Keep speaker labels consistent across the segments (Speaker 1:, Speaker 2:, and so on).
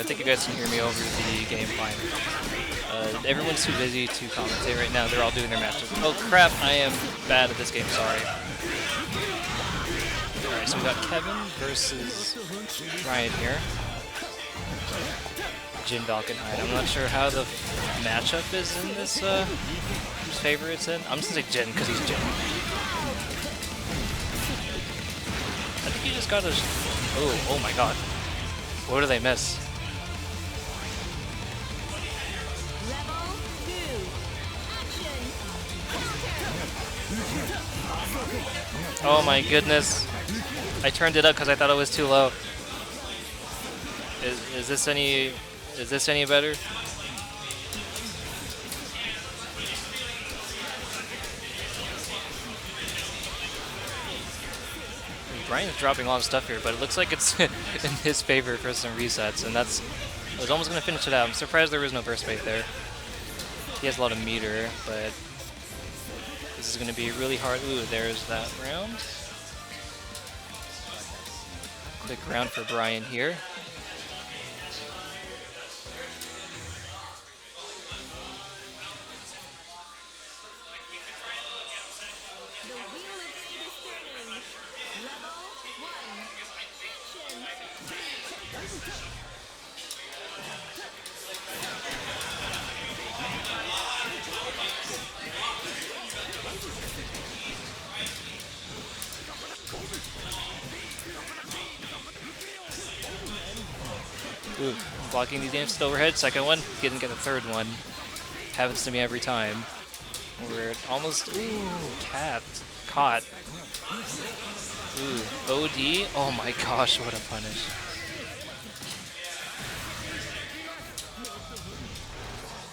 Speaker 1: I think you guys can hear me over the game fine. Everyone's too busy to commentate right now. They're all doing their matches. Oh crap, I am bad at this game, sorry. Alright, so we got Kevin versus Ryan here. Jin Valkenheim. I'm not sure how the matchup is in this, whose favor it's in. I'm just gonna say Jin, because he's Jin. I think he just got a... Oh my god. What do they miss? Oh my goodness. I turned it up because I thought it was too low. Is this any better? Brian's dropping a lot of stuff here, but it looks like it's in his favor for some resets, and that's... I was almost going to finish it out. I'm surprised there was no burst bait there. He has a lot of meter, but this is going to be really hard. Ooh, there's that round. Quick round for Brian here. Ooh, blocking these games to overhead. Second one, didn't get the third one. Happens to me every time. We're almost... Ooh, caught. Ooh, OD. Oh my gosh, what a punish.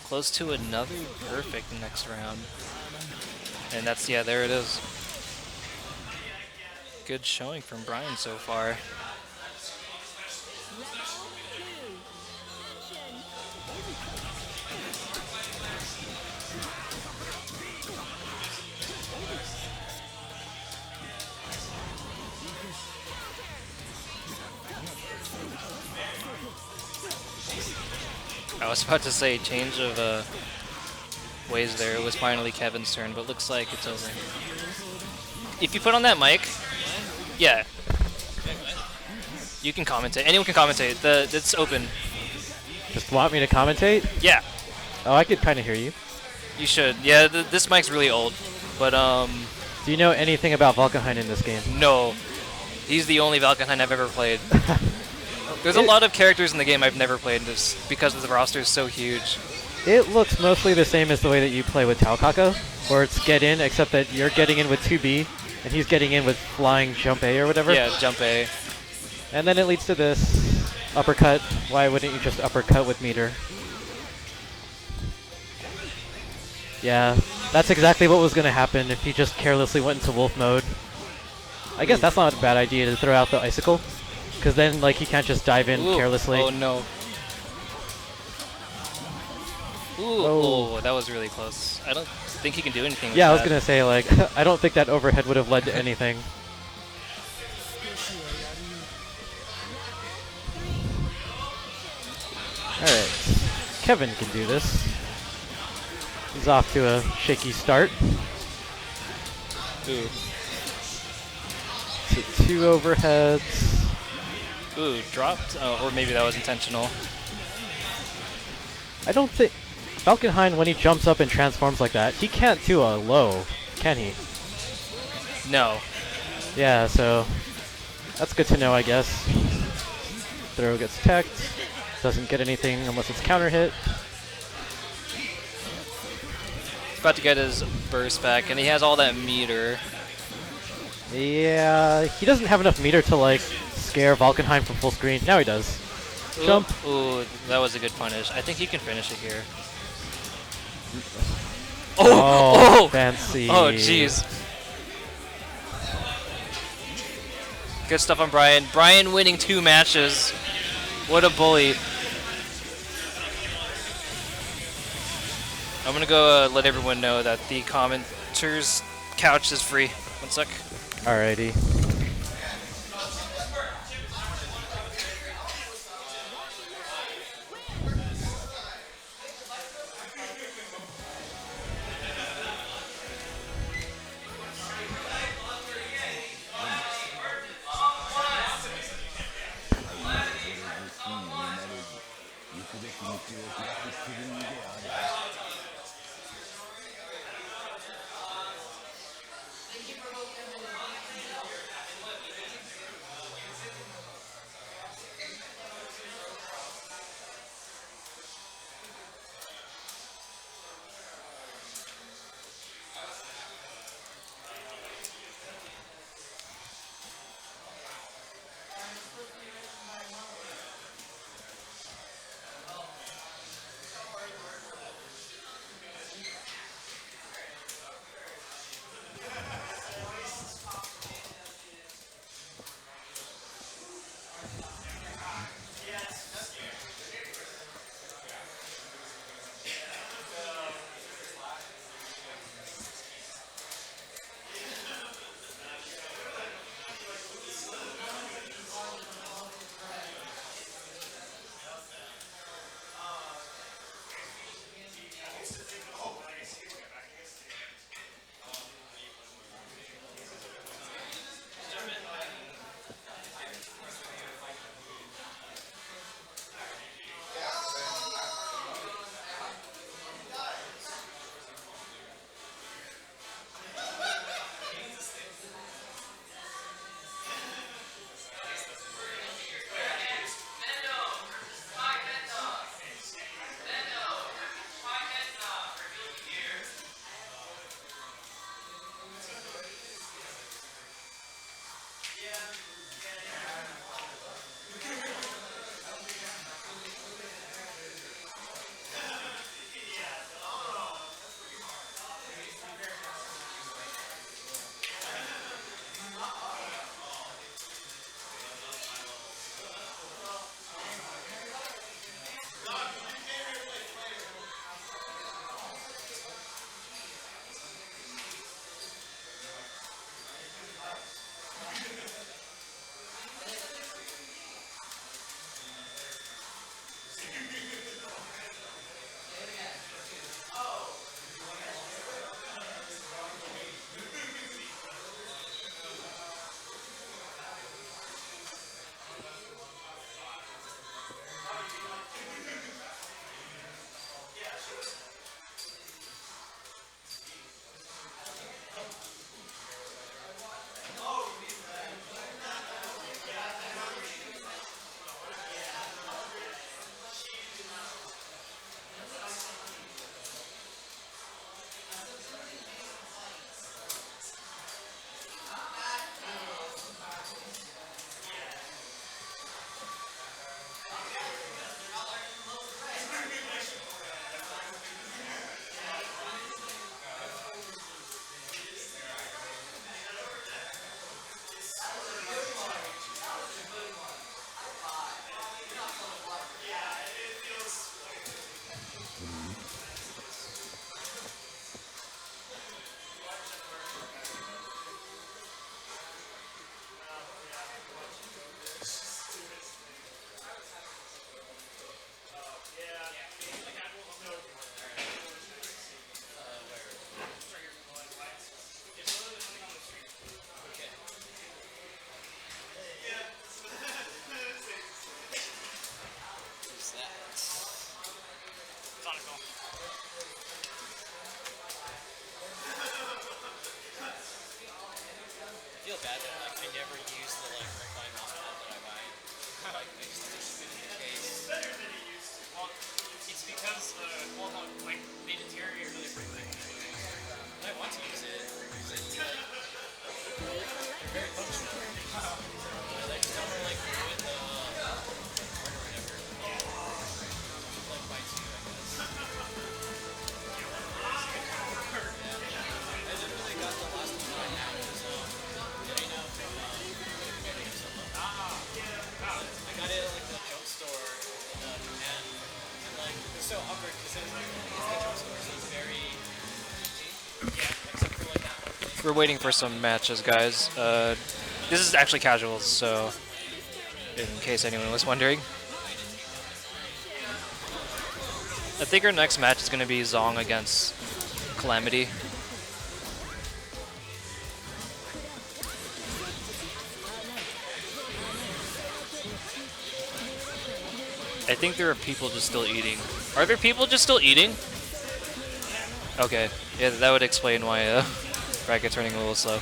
Speaker 1: Close to another perfect next round. And that's, yeah, there it is. Good showing from Brian so far. I was about to say change of ways there. It was finally Kevin's turn, but looks like it's over. If you put on that mic, yeah, you can commentate. Anyone can commentate. It's open.
Speaker 2: Just want me to commentate?
Speaker 1: Yeah.
Speaker 2: Oh, I could kind of hear you.
Speaker 1: You should. Yeah, this mic's really old, but
Speaker 2: Do you know anything about Valkenheim in this game?
Speaker 1: no, he's the only Valkenheim I've ever played. There's a lot of characters in the game I've never played just because the roster is so huge.
Speaker 2: It looks mostly the same as the way that you play with Taokako, where it's get in, except that you're getting in with 2B, and he's getting in with flying jump A or whatever.
Speaker 1: Yeah, jump A.
Speaker 2: And then it leads to this uppercut. Why wouldn't you just uppercut with meter? Yeah, that's exactly what was going to happen if he just carelessly went into wolf mode. I guess that's not a bad idea to throw out the icicle, because then like he can't just dive in carelessly.
Speaker 1: Oh no. Ooh, oh, that was really close. I don't think he can do anything with
Speaker 2: Yeah,
Speaker 1: that.
Speaker 2: I was going to say, like, I don't think that overhead would have led to anything. Alright, Kevin can do this. He's off to a shaky start.
Speaker 1: Ooh.
Speaker 2: So 2 overheads.
Speaker 1: Ooh, dropped? Oh, or maybe that was intentional.
Speaker 2: I don't think... Valkenheim, when he jumps up and transforms like that, he can't do a low, can he?
Speaker 1: No.
Speaker 2: Yeah, so... That's good to know, I guess. Throw gets teched. Doesn't get anything unless it's counter hit.
Speaker 1: He's about to get his burst back, and he has all that meter.
Speaker 2: Yeah, he doesn't have enough meter to, like, scare Valkenheim from full screen. Now he does.
Speaker 1: Ooh,
Speaker 2: Jump.
Speaker 1: Ooh, that was a good punish. I think he can finish it here.
Speaker 2: Oh,
Speaker 1: Oh!
Speaker 2: fancy.
Speaker 1: Oh, jeez. Good stuff on Brian. Brian winning 2 matches. What a bully. I'm gonna go let everyone know that the commenters couch is free. 1 sec.
Speaker 2: Alrighty.
Speaker 1: We're waiting for some matches, guys. This is actually casuals, so in case anyone was wondering. I think our next match is going to be Zong against Calamity. I think there are people just still eating. Are there people just still eating? Okay, yeah, that would explain why bracket turning a little slow.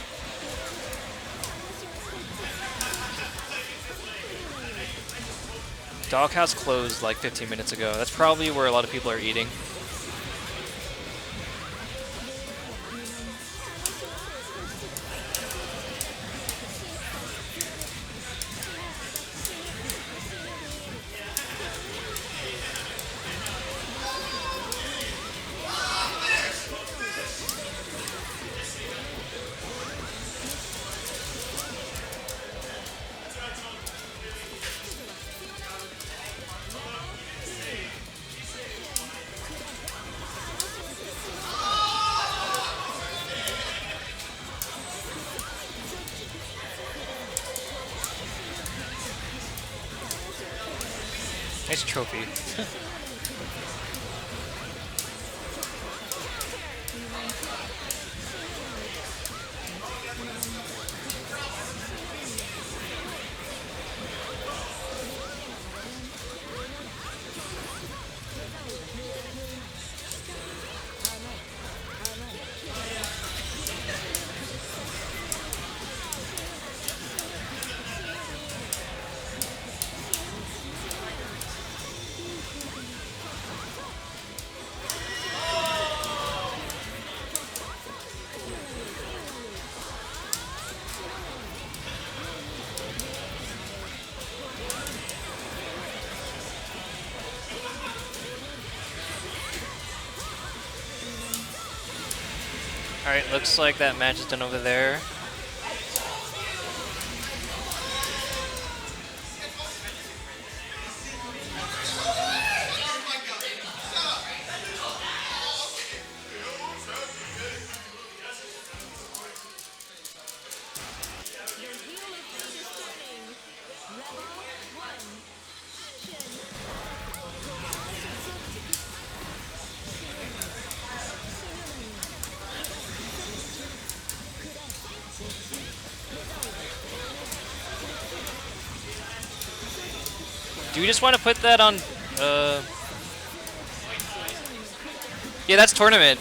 Speaker 1: Doghouse closed like 15 minutes ago. That's probably where a lot of people are eating. Nice trophy. Alright, looks like that match is done over there. Do we just want to put that on, yeah, that's tournament.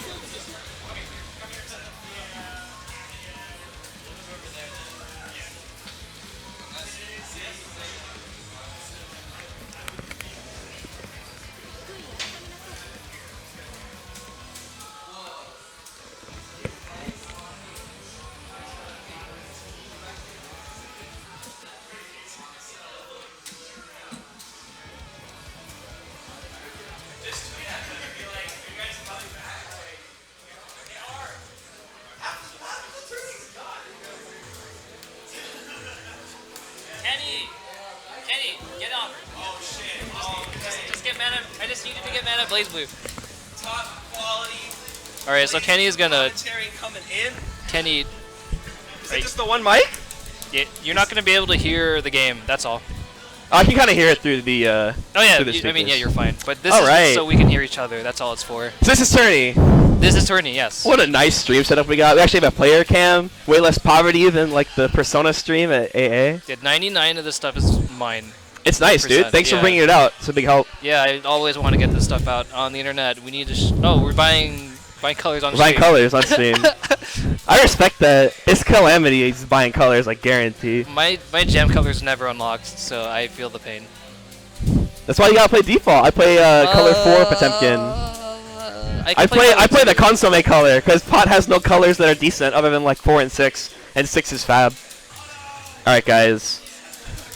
Speaker 1: Kenny, get up. Oh shit. Oh, just get mana. I just needed to get mana Blaze Blue.
Speaker 3: Top quality.
Speaker 1: Alright, so Kenny is gonna.
Speaker 3: Coming in.
Speaker 1: Kenny.
Speaker 3: Is it just the one mic?
Speaker 1: Yeah, you're not gonna be able to hear the game. That's all.
Speaker 3: I can kind of hear it through the.
Speaker 1: Oh yeah,
Speaker 3: through the
Speaker 1: I mean, yeah, you're fine. But this
Speaker 3: All
Speaker 1: is
Speaker 3: right.
Speaker 1: so we can hear each other. That's all it's for.
Speaker 3: So this is Tourney.
Speaker 1: This is Tourney, yes.
Speaker 3: What a nice stream setup we got. We actually have a player cam. Way less poverty than like the Persona stream at AA.
Speaker 1: Yeah, 99 of this stuff is mine.
Speaker 3: It's nice, dude. Thanks for bringing it out. It's a big help.
Speaker 1: Yeah, I always want to get this stuff out on the internet. We need to. Oh, we're buying colors on
Speaker 3: We're buying
Speaker 1: stream.
Speaker 3: colors on stream. I respect that. It's Calamity. He's buying colors, I guarantee.
Speaker 1: My jam color's never unlocked, so I feel the pain.
Speaker 3: That's why you gotta play default. I play color 4 Potemkin. I play the Consomme color because Pot has no colors that are decent other than like 4 and 6, and 6 is fab. All right, guys.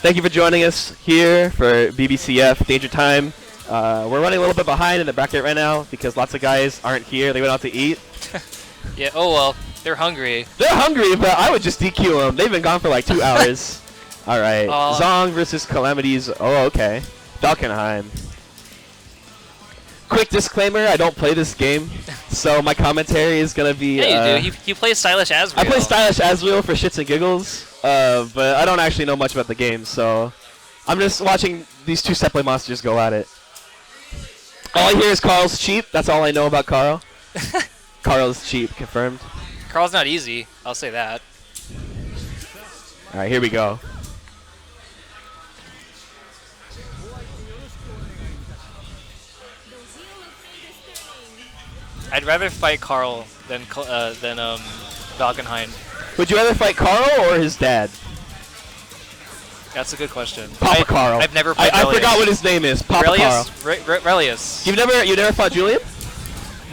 Speaker 3: Thank you for joining us here for BBCF Danger Time. We're running a little bit behind in the bracket right now because lots of guys aren't here. They went out to eat.
Speaker 1: Yeah. Oh well, they're hungry.
Speaker 3: They're hungry, but I would just DQ them. They've been gone for like 2 hours. All right. Zong versus Calamities. Oh, okay. Valkenheim. Quick disclaimer, I don't play this game, so my commentary is going to be...
Speaker 1: Yeah, you do. He plays Stylish Asriel.
Speaker 3: I play Stylish Asriel for shits and giggles, but I don't actually know much about the game, so I'm just watching these two Sepley monsters go at it. All I hear is Carl's cheap. That's all I know about Carl. Carl's cheap, confirmed.
Speaker 1: Carl's not easy. I'll say that.
Speaker 3: All right, here we go.
Speaker 1: I'd rather fight Carl than Valkenhayn.
Speaker 3: Would you rather fight Carl or his dad?
Speaker 1: That's a good question.
Speaker 3: Papa Carl.
Speaker 1: I've never played
Speaker 3: I
Speaker 1: Relius.
Speaker 3: forgot what his name is. Papa Carl.
Speaker 1: Relius.
Speaker 3: You never fought Julian?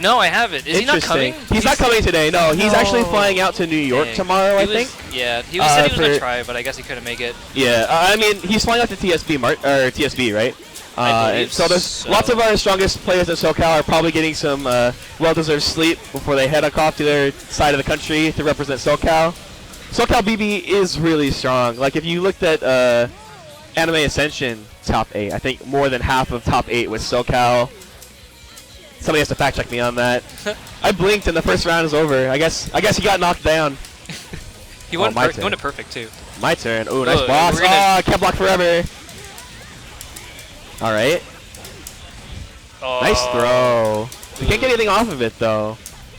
Speaker 1: No, I haven't. Is he not coming?
Speaker 3: He's not coming today. No, he's actually flying out to New York tomorrow, I think.
Speaker 1: Yeah, he said he was gonna try, but I guess he couldn't make it.
Speaker 3: Yeah, I mean, he's flying out to TSB, right?
Speaker 1: I believe
Speaker 3: so there's lots of our strongest players in SoCal are probably getting some well-deserved sleep before they head off to their side of the country to represent SoCal. SoCal BB is really strong. Like if you looked at Anime Ascension top 8, I think more than half of top 8 was SoCal. Somebody has to fact check me on that. I blinked and the first round is over. I guess he got knocked down.
Speaker 1: He went to perfect too.
Speaker 3: My turn. Ooh, nice blocks. I can't block forever. All right.
Speaker 1: Oh.
Speaker 3: Nice throw. He can't get anything off of it though.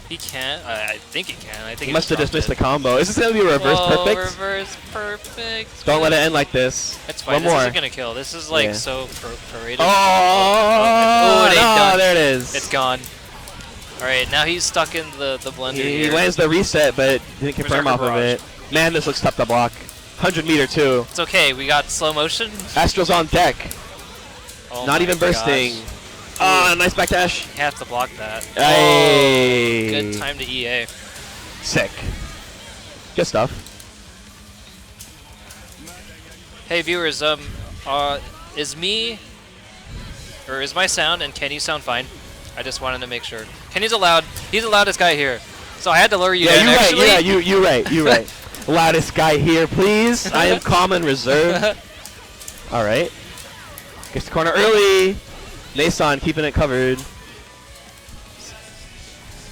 Speaker 1: He can't. I think he can. I think
Speaker 3: he must have dismissed the combo. Is this gonna be a reverse perfect?
Speaker 1: Reverse perfect.
Speaker 3: Don't let it end like this.
Speaker 1: It's fine. This isn't gonna kill. This is like so paraded.
Speaker 3: Oh, there it is.
Speaker 1: It's gone. All right, now he's stuck in the blender.
Speaker 3: He lands the reset, but didn't confirm off of it. Man, this looks tough to block. 100 meter too.
Speaker 1: It's okay. We got slow motion.
Speaker 3: Astro's on deck.
Speaker 1: Oh
Speaker 3: Not even bursting. Ah, nice back dash.
Speaker 1: You have to block that.
Speaker 3: Hey.
Speaker 1: Oh, good time to EA.
Speaker 3: Sick. Good stuff.
Speaker 1: Hey viewers, is my sound and Kenny's sound fine? I just wanted to make sure. Kenny's allowed. He's the loudest guy here. So I had to lower you down.
Speaker 3: Yeah, you're right. Loudest guy here, please. I am calm and reserved. All right. Gets the corner early. Nason keeping it covered.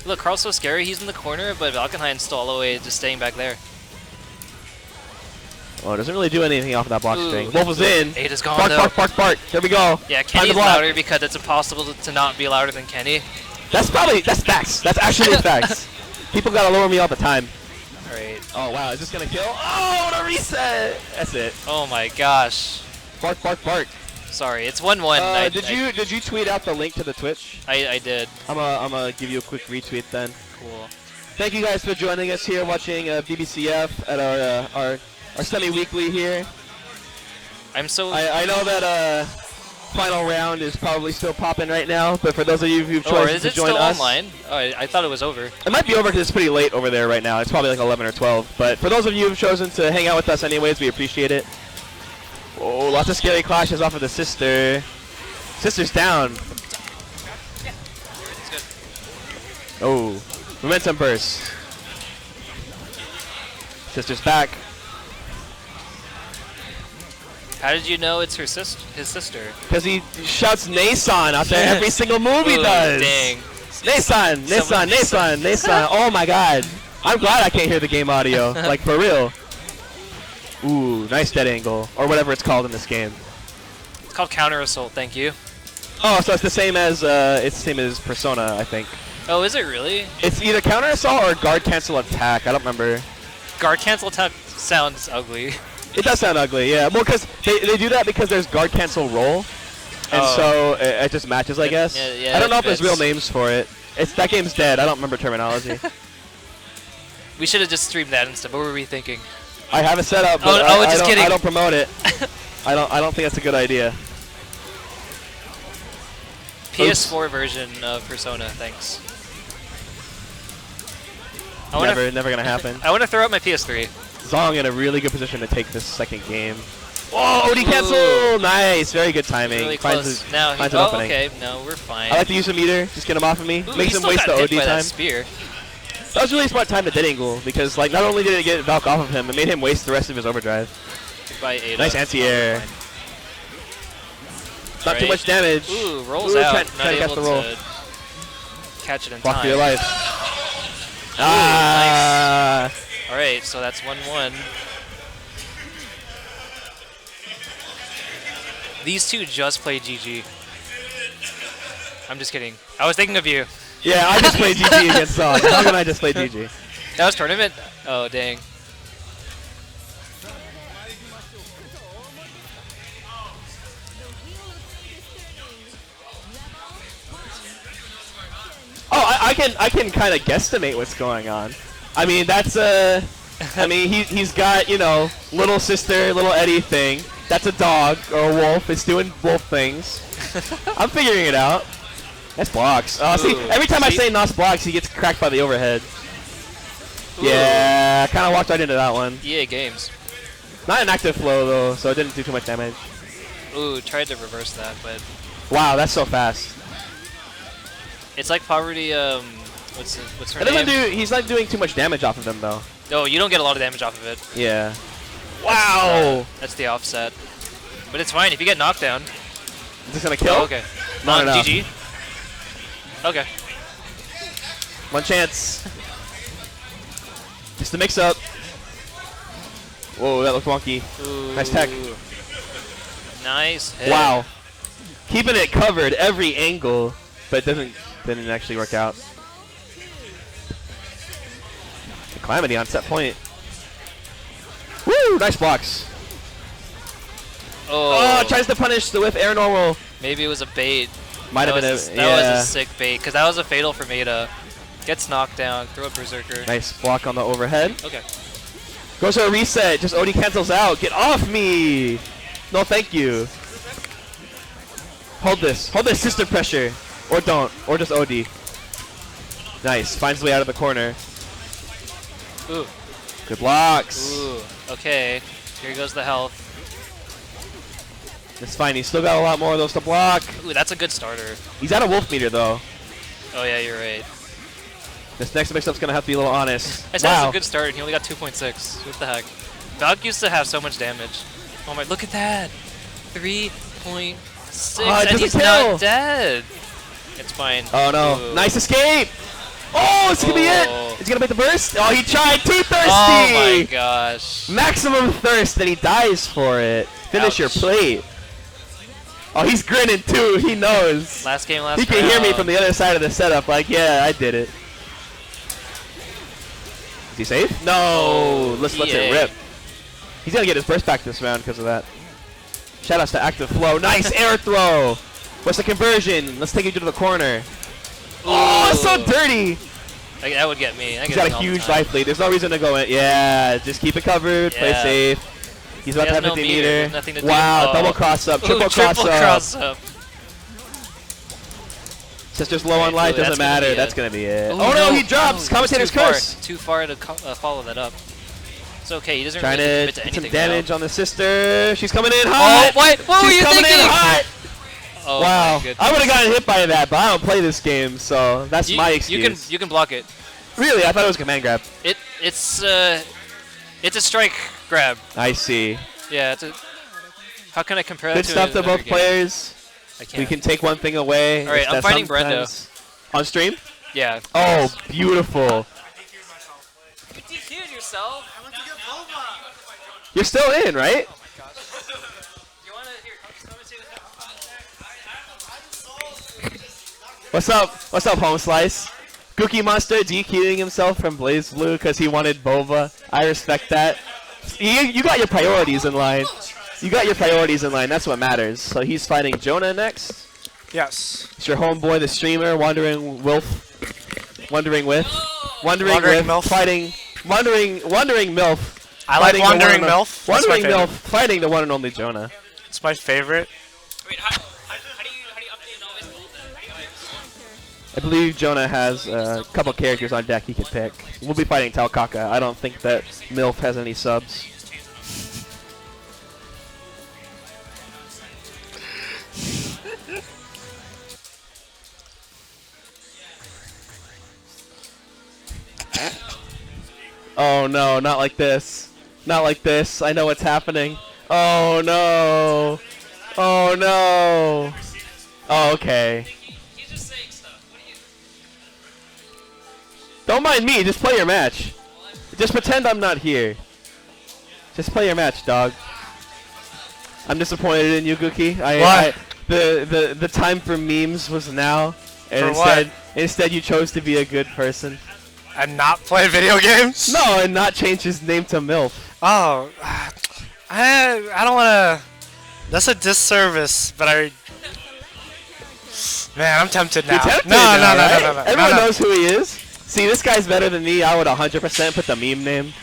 Speaker 1: Look, Carl's so scary. He's in the corner, but Valkenhayn's still all the way just staying back there.
Speaker 3: Well, it doesn't really do anything off of that block string. Wolf is in.
Speaker 1: 8 is gone,
Speaker 3: bark. There we go.
Speaker 1: Yeah, Kenny's louder because it's impossible to not be louder than Kenny.
Speaker 3: That's facts. That's actually facts. People gotta lower me all the time.
Speaker 1: Alright.
Speaker 3: Oh, wow. Is this gonna kill? Oh, the reset. That's it.
Speaker 1: Oh my gosh.
Speaker 3: Bark.
Speaker 1: Sorry, it's 1-1.
Speaker 3: Did you tweet out the link to the Twitch?
Speaker 1: I did.
Speaker 3: I'm gonna give you a quick retweet then.
Speaker 1: Cool.
Speaker 3: Thank you guys for joining us here watching BBCF at our semi-weekly here.
Speaker 1: I
Speaker 3: know that final round is probably still popping right now, but for those of you who've chosen to join us,
Speaker 1: online? Oh, I thought it was over.
Speaker 3: It might be over because it's pretty late over there right now. It's probably like 11 or 12. But for those of you who've chosen to hang out with us anyways, we appreciate it. Oh, lots of scary clashes off of the sister. Sister's down. Oh, momentum burst. Sister's back.
Speaker 1: How did you know it's his sister?
Speaker 3: Because he shouts Nason out there every single move he does.
Speaker 1: Dang.
Speaker 3: Nason. Oh my god. I'm glad I can't hear the game audio. Like for real. Ooh, nice dead angle. Or whatever it's called in this game.
Speaker 1: It's called counter assault, thank you.
Speaker 3: Oh, so it's the same as Persona, I think.
Speaker 1: Oh, is it really?
Speaker 3: It's either counter assault or guard cancel attack. I don't remember.
Speaker 1: Guard cancel attack sounds ugly.
Speaker 3: It does sound ugly, yeah. Well, because they do that because there's guard cancel roll, and so it just matches, I guess.
Speaker 1: Yeah,
Speaker 3: I don't know if there's real names for it. That game's dead. I don't remember terminology.
Speaker 1: We should have just streamed that instead. What were we thinking?
Speaker 3: I have it set up, but
Speaker 1: just kidding.
Speaker 3: I don't promote it. I don't think that's a good idea.
Speaker 1: PS4 version of Persona, thanks.
Speaker 3: Never gonna happen.
Speaker 1: I want to throw out my PS3.
Speaker 3: Zong in a really good position to take this second game. Whoa, OD cancel! Nice, very good timing.
Speaker 1: Really close. Now
Speaker 3: finds an opening.
Speaker 1: Okay, no, we're fine.
Speaker 3: I like to use a meter, just get him off of me. Makes him waste the OD time.
Speaker 1: That spear.
Speaker 3: That was really smart time to dead angle because like not only did it get Valk off of him, it made him waste the rest of his overdrive.
Speaker 1: Goodbye, Ada.
Speaker 3: Nice anti-air. Not too much damage.
Speaker 1: Ooh, rolls out.
Speaker 3: Not able to
Speaker 1: catch it in time.
Speaker 3: Walk for your life.
Speaker 1: Ooh, nice. Alright, so that's 1-1. These two just played GG. I'm just kidding. I was thinking of you.
Speaker 3: Yeah, I just played GG against Zong. Zong and I just played GG.
Speaker 1: That was tournament? Oh, dang.
Speaker 3: Oh, I can kind of guesstimate what's going on. I mean, that's I mean, he's got, you know, little sister, little Eddie thing. That's a dog or a wolf. It's doing wolf things. I'm figuring it out. That's blocks. See, every time I say Nos blocks, he gets cracked by the overhead. Ooh. Yeah, I kind of walked right into that one.
Speaker 1: EA Games.
Speaker 3: Not an active flow, though, so it didn't do too much damage.
Speaker 1: Ooh, tried to reverse that, but...
Speaker 3: Wow, that's so fast.
Speaker 1: It's like Poverty, what's her name?
Speaker 3: He's not doing too much damage off of them, though.
Speaker 1: No, you don't get a lot of damage off of it.
Speaker 3: Yeah. Wow!
Speaker 1: That's the offset. But it's fine, if you get knocked down...
Speaker 3: Is this gonna kill?
Speaker 1: Oh, okay.
Speaker 3: Not enough.
Speaker 1: GG. Okay.
Speaker 3: One chance. Just to mix up. Whoa, that looked wonky.
Speaker 1: Ooh.
Speaker 3: Nice tech.
Speaker 1: Nice hit.
Speaker 3: Wow. Keeping it covered every angle, but it didn't actually work out. The Calamity on set point. Woo! Nice blocks.
Speaker 1: Oh,
Speaker 3: tries to punish the whiff air normal.
Speaker 1: Maybe it was a bait.
Speaker 3: Might have been
Speaker 1: that was a sick bait, because that was a fatal for Maeda. Gets knocked down, throw a Berserker.
Speaker 3: Nice block on the overhead.
Speaker 1: Okay.
Speaker 3: Goes to a reset, just OD cancels out. Get off me! No, thank you. Hold this, sister pressure. Or don't, or just OD. Nice, finds the way out of the corner.
Speaker 1: Ooh.
Speaker 3: Good blocks.
Speaker 1: Ooh, okay. Here goes the health.
Speaker 3: It's fine, he's still got a lot more of those to block.
Speaker 1: Ooh, that's a good starter.
Speaker 3: He's out of wolf meter though.
Speaker 1: Oh yeah, you're right.
Speaker 3: This next mix-up's gonna have to be a little honest.
Speaker 1: I said it's a good start, and he only got 2.6. What the heck? Valk used to have so much damage. Oh my, look at that! 3.6, and he's not dead! It's fine.
Speaker 3: Oh no,
Speaker 1: Ooh.
Speaker 3: Nice escape! Oh, it's gonna be it! Is he gonna make the burst? Oh, he tried, too thirsty!
Speaker 1: Oh my gosh.
Speaker 3: Maximum thirst, and he dies for it. Finish your plate. Oh, he's grinning too, he knows.
Speaker 1: Last game, last
Speaker 3: He can hear me from the other side of the setup, like, yeah, I did it. Is he safe? No, let's let it rip. He's gonna get his burst back this round because of that. Shoutouts to Active Flow. Nice air throw! What's the conversion? Let's take you to the corner. Oh, so dirty!
Speaker 1: That would get me.
Speaker 3: He's got a huge life lead. There's no reason to go in. Yeah, just keep it covered, play safe. He's about to have 50 meter. Wow, double cross up, triple cross up. Sister's low on life, doesn't matter. That's going to be it. Oh no, he drops! Commentator's curse!
Speaker 1: Too far to follow that up. It's okay, he doesn't
Speaker 3: really
Speaker 1: commit to
Speaker 3: anything.
Speaker 1: anything.
Speaker 3: Some damage on the sister. She's coming in hot!
Speaker 1: Oh, what were you thinking?
Speaker 3: She's coming in hot!
Speaker 1: Oh,
Speaker 3: wow, I would have gotten hit by that, but I don't play this game, so that's my excuse.
Speaker 1: You can block it.
Speaker 3: Really? I thought it was a command grab.
Speaker 1: It's a strike grab.
Speaker 3: I see.
Speaker 1: Yeah, how can I compare that
Speaker 3: Good
Speaker 1: to
Speaker 3: stuff to both players.
Speaker 1: I can't.
Speaker 3: We can take one thing away.
Speaker 1: All right, I'm fighting Brendo.
Speaker 3: On stream?
Speaker 1: Yeah.
Speaker 3: Oh, beautiful.
Speaker 1: You DQ'd yourself. I went to get Boba.
Speaker 3: You're still in, right? What's up? What's up, Home Slice? Gookie Monster DQing himself from Blaze Blue because he wanted Bova. I respect that. You got your priorities in line. You got your priorities in line. That's what matters. So he's fighting Jonah next.
Speaker 4: Yes.
Speaker 3: It's your homeboy, the streamer, Wandering Wilf. Wandering With.
Speaker 4: Wandering MILF.
Speaker 3: Fighting. Wandering MILF.
Speaker 4: I like Wandering MILF.
Speaker 3: Wandering MILF fighting the one and only Jonah.
Speaker 4: It's my favorite.
Speaker 1: Wait, how do you update Novice Gold then?
Speaker 3: I believe Jonah has a couple characters on deck he could pick. We'll be fighting Talkaka. I don't think that MILF has any subs. Oh no, not like this. Not like this. I know what's happening. Oh no. Oh no. Oh, okay.
Speaker 1: He's just saying stuff. What do you...
Speaker 3: Don't mind me, just play your match. Just pretend I'm not here. Just play your match, dog. I'm disappointed in you, Gookie. The time for memes was now. And instead you chose to be a good person.
Speaker 4: And not play video games?
Speaker 3: No, and not change his name to MILF.
Speaker 4: Oh, I don't want to... That's a disservice, but Man, I'm tempted now.
Speaker 3: You're tempted
Speaker 4: no,
Speaker 3: now,
Speaker 4: no,
Speaker 3: right?
Speaker 4: no, no, no, no.
Speaker 3: Everyone
Speaker 4: no, no.
Speaker 3: knows who he is. See, this guy's better than me. I would 100% put the meme name.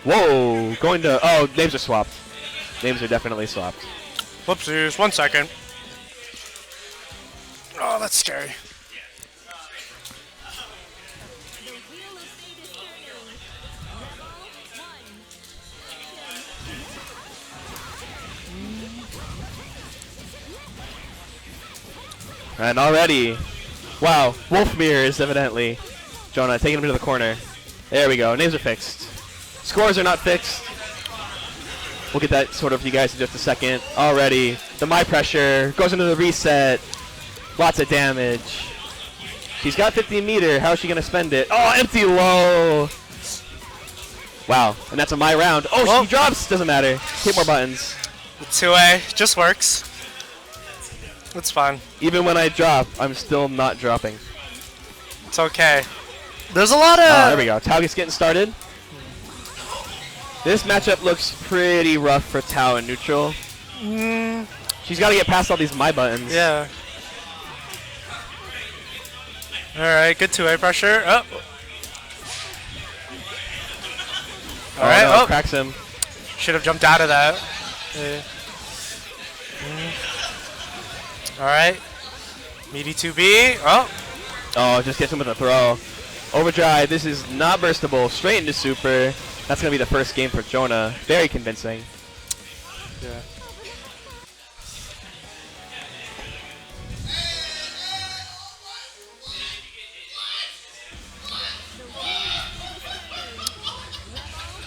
Speaker 3: Whoa, going to... Oh, names are swapped. Names are definitely swapped.
Speaker 4: Whoopsies, 1 second. Oh, that's scary.
Speaker 3: And already, wow, wolf mirrors evidently. Jonah taking him to the corner. There we go. Names are fixed. Scores are not fixed. We'll get that sort of you guys in just a second. Already, the my pressure goes into the reset. Lots of damage. She's got 15 meter. How is she gonna spend it? Oh, empty low. Wow, and that's a my round. Oh, she drops. Doesn't matter. Hit more buttons.
Speaker 4: 2A, just works. It's fine.
Speaker 3: Even when I drop, I'm still not dropping.
Speaker 4: It's okay. There's a lot of...
Speaker 3: Oh, there we go. Tao gets getting started. This matchup looks pretty rough for Tao in neutral. She's got to get past all these my buttons.
Speaker 4: Yeah. Alright, good 2A pressure. Oh. Alright,
Speaker 3: no,
Speaker 4: oh.
Speaker 3: cracks him.
Speaker 4: Should have jumped out of that. Alright. Meaty 2B. Oh.
Speaker 3: Oh, just gets him with a throw. Overdrive. This is not burstable. Straight into super. That's going to be the first game for Jonah. Very convincing.
Speaker 4: Yeah.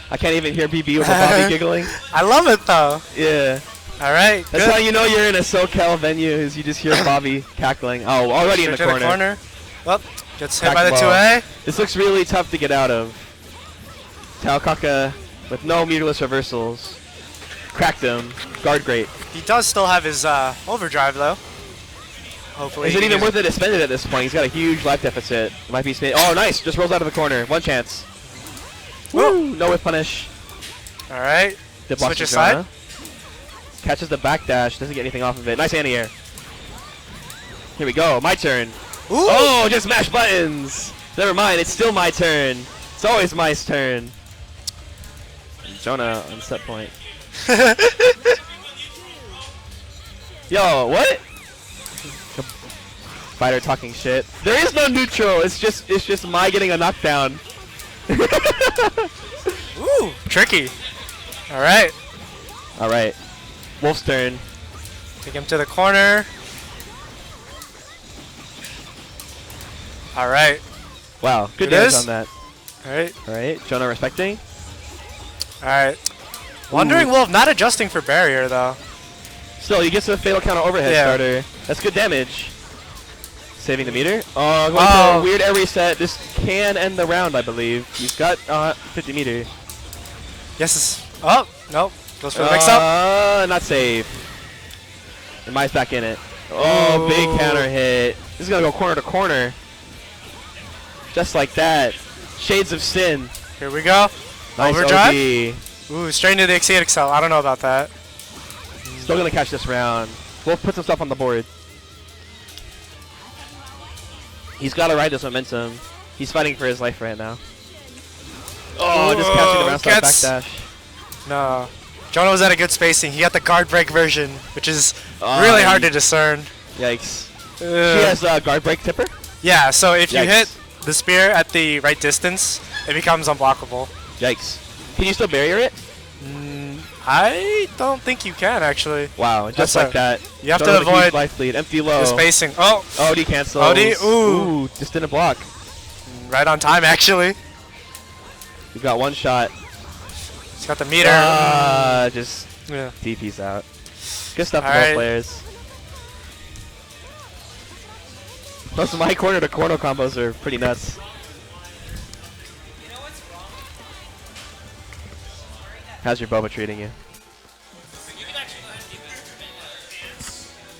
Speaker 3: I can't even hear BB with Bobby giggling.
Speaker 4: I love it though.
Speaker 3: Yeah.
Speaker 4: Alright,
Speaker 3: That's
Speaker 4: good.
Speaker 3: how you know you're in a SoCal venue, is you just hear Bobby cackling. Oh, already in the
Speaker 4: Straight to
Speaker 3: corner.
Speaker 4: Oh, gets hit
Speaker 3: Crack
Speaker 4: by the
Speaker 3: the ball.
Speaker 4: 2A.
Speaker 3: This looks really tough to get out of. Taokaka with no meterless reversals. Cracked him. Guard great.
Speaker 4: He does still have his overdrive though. Hopefully.
Speaker 3: Is
Speaker 4: he
Speaker 3: it even
Speaker 4: can
Speaker 3: worth it to spend it at this point? He's got a huge life deficit. Might be spent. Oh, nice. Just rolls out of the corner. One chance. Woo! No whip punish.
Speaker 4: Alright.
Speaker 3: Dip blocks
Speaker 4: Switch
Speaker 3: to
Speaker 4: his side.
Speaker 3: Jonah. Catches the backdash. Doesn't get anything off of it. Nice anti-air. Here we go. My turn.
Speaker 4: Ooh.
Speaker 3: Oh, just mash buttons. Never mind. It's still my turn. It's always my turn. Jonah on set point. Yo, what? Fighter talking shit. There is no neutral. It's just my getting a knockdown.
Speaker 4: Ooh, tricky. Alright.
Speaker 3: All right. Wolf's turn.
Speaker 4: Take him to the corner. Alright.
Speaker 3: Wow, good
Speaker 4: It
Speaker 3: damage
Speaker 4: is?
Speaker 3: on that.
Speaker 4: Alright.
Speaker 3: All right, Jonah respecting.
Speaker 4: Alright. Wandering Wolf not adjusting for barrier though.
Speaker 3: Still, he gets a fatal counter overhead
Speaker 4: Yeah.
Speaker 3: starter. That's good damage. Saving the meter. Oh, going
Speaker 4: Oh.
Speaker 3: for a weird air reset. This can end the round, I believe. He's got 50 meter.
Speaker 4: Yes. Oh, nope. Goes for the mix up.
Speaker 3: Not safe. And Mai's back in it. Oh, big
Speaker 4: Ooh.
Speaker 3: counter hit. This is going to go corner to corner. Just like that. Shades of Sin.
Speaker 4: Here we go.
Speaker 3: Nice
Speaker 4: Overdrive.
Speaker 3: OD.
Speaker 4: Ooh, straight into the Exceed Excel. I don't know about that.
Speaker 3: Still going to catch this round. Wolf puts himself on the board. He's got to ride this momentum. He's fighting for his life right now. Oh, just catching the round start
Speaker 4: gets-
Speaker 3: backdash.
Speaker 4: No. Jonah was at a good spacing. He got the guard break version, which is
Speaker 3: Oh,
Speaker 4: really hard to discern.
Speaker 3: Yikes. She
Speaker 4: Ugh.
Speaker 3: has guard break tipper?
Speaker 4: Yeah, so if you
Speaker 3: Yikes.
Speaker 4: hit the spear at the right distance, it becomes unblockable.
Speaker 3: Yikes. Can you still barrier it?
Speaker 4: I don't think you can, actually.
Speaker 3: Wow, just
Speaker 4: That's
Speaker 3: like
Speaker 4: a-
Speaker 3: that.
Speaker 4: you have to
Speaker 3: Jonah with a huge
Speaker 4: avoid
Speaker 3: life lead. Empty low.
Speaker 4: The spacing. Oh,
Speaker 3: OD cancels.
Speaker 4: OD, ooh.
Speaker 3: Just didn't block.
Speaker 4: right on time, actually.
Speaker 3: We've got one shot.
Speaker 4: He's got the meter.
Speaker 3: Just
Speaker 4: Yeah.
Speaker 3: DP's out. Good stuff for
Speaker 4: Alright.
Speaker 3: both players. Those my corner to corner combos are pretty nuts. How's your Boba treating you?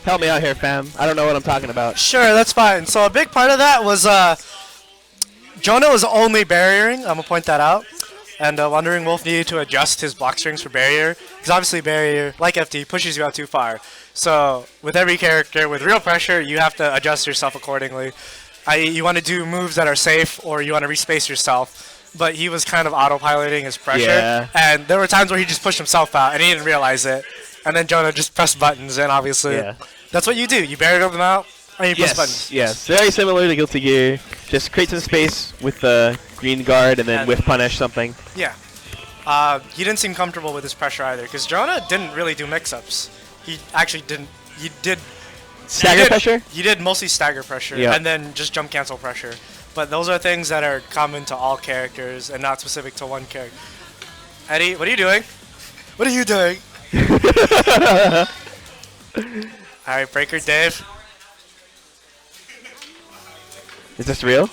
Speaker 3: Help me out here, fam. I don't know what I'm talking about.
Speaker 4: Sure, that's fine. So a big part of that was Jonah was only barriering. I'm gonna point that out. And Wandering Wolf needed to adjust his block strings for barrier, because obviously barrier, like FD, pushes you out too far. So with every character with real pressure, you have to adjust yourself accordingly. I.e., you want to do moves that are safe, or you want to respace yourself. But he was kind of autopiloting his pressure, and there were times where he just pushed himself out, and he didn't realize it. And then Jonah just pressed buttons, and obviously that's what you do. You barrier them out, and you press buttons.
Speaker 3: Yes, very similar to Guilty Gear. Just create some space with the green guard, and then whiff punish something.
Speaker 4: Yeah. He didn't seem comfortable with his pressure either, because Jonah didn't really do mix-ups. He actually didn't. He did
Speaker 3: stagger pressure?
Speaker 4: He did mostly stagger pressure, and then just jump cancel pressure. But those are things that are common to all characters and not specific to one character. Eddie, what are you doing? What are you doing? Alright, Breaker Dave.
Speaker 3: Is this real?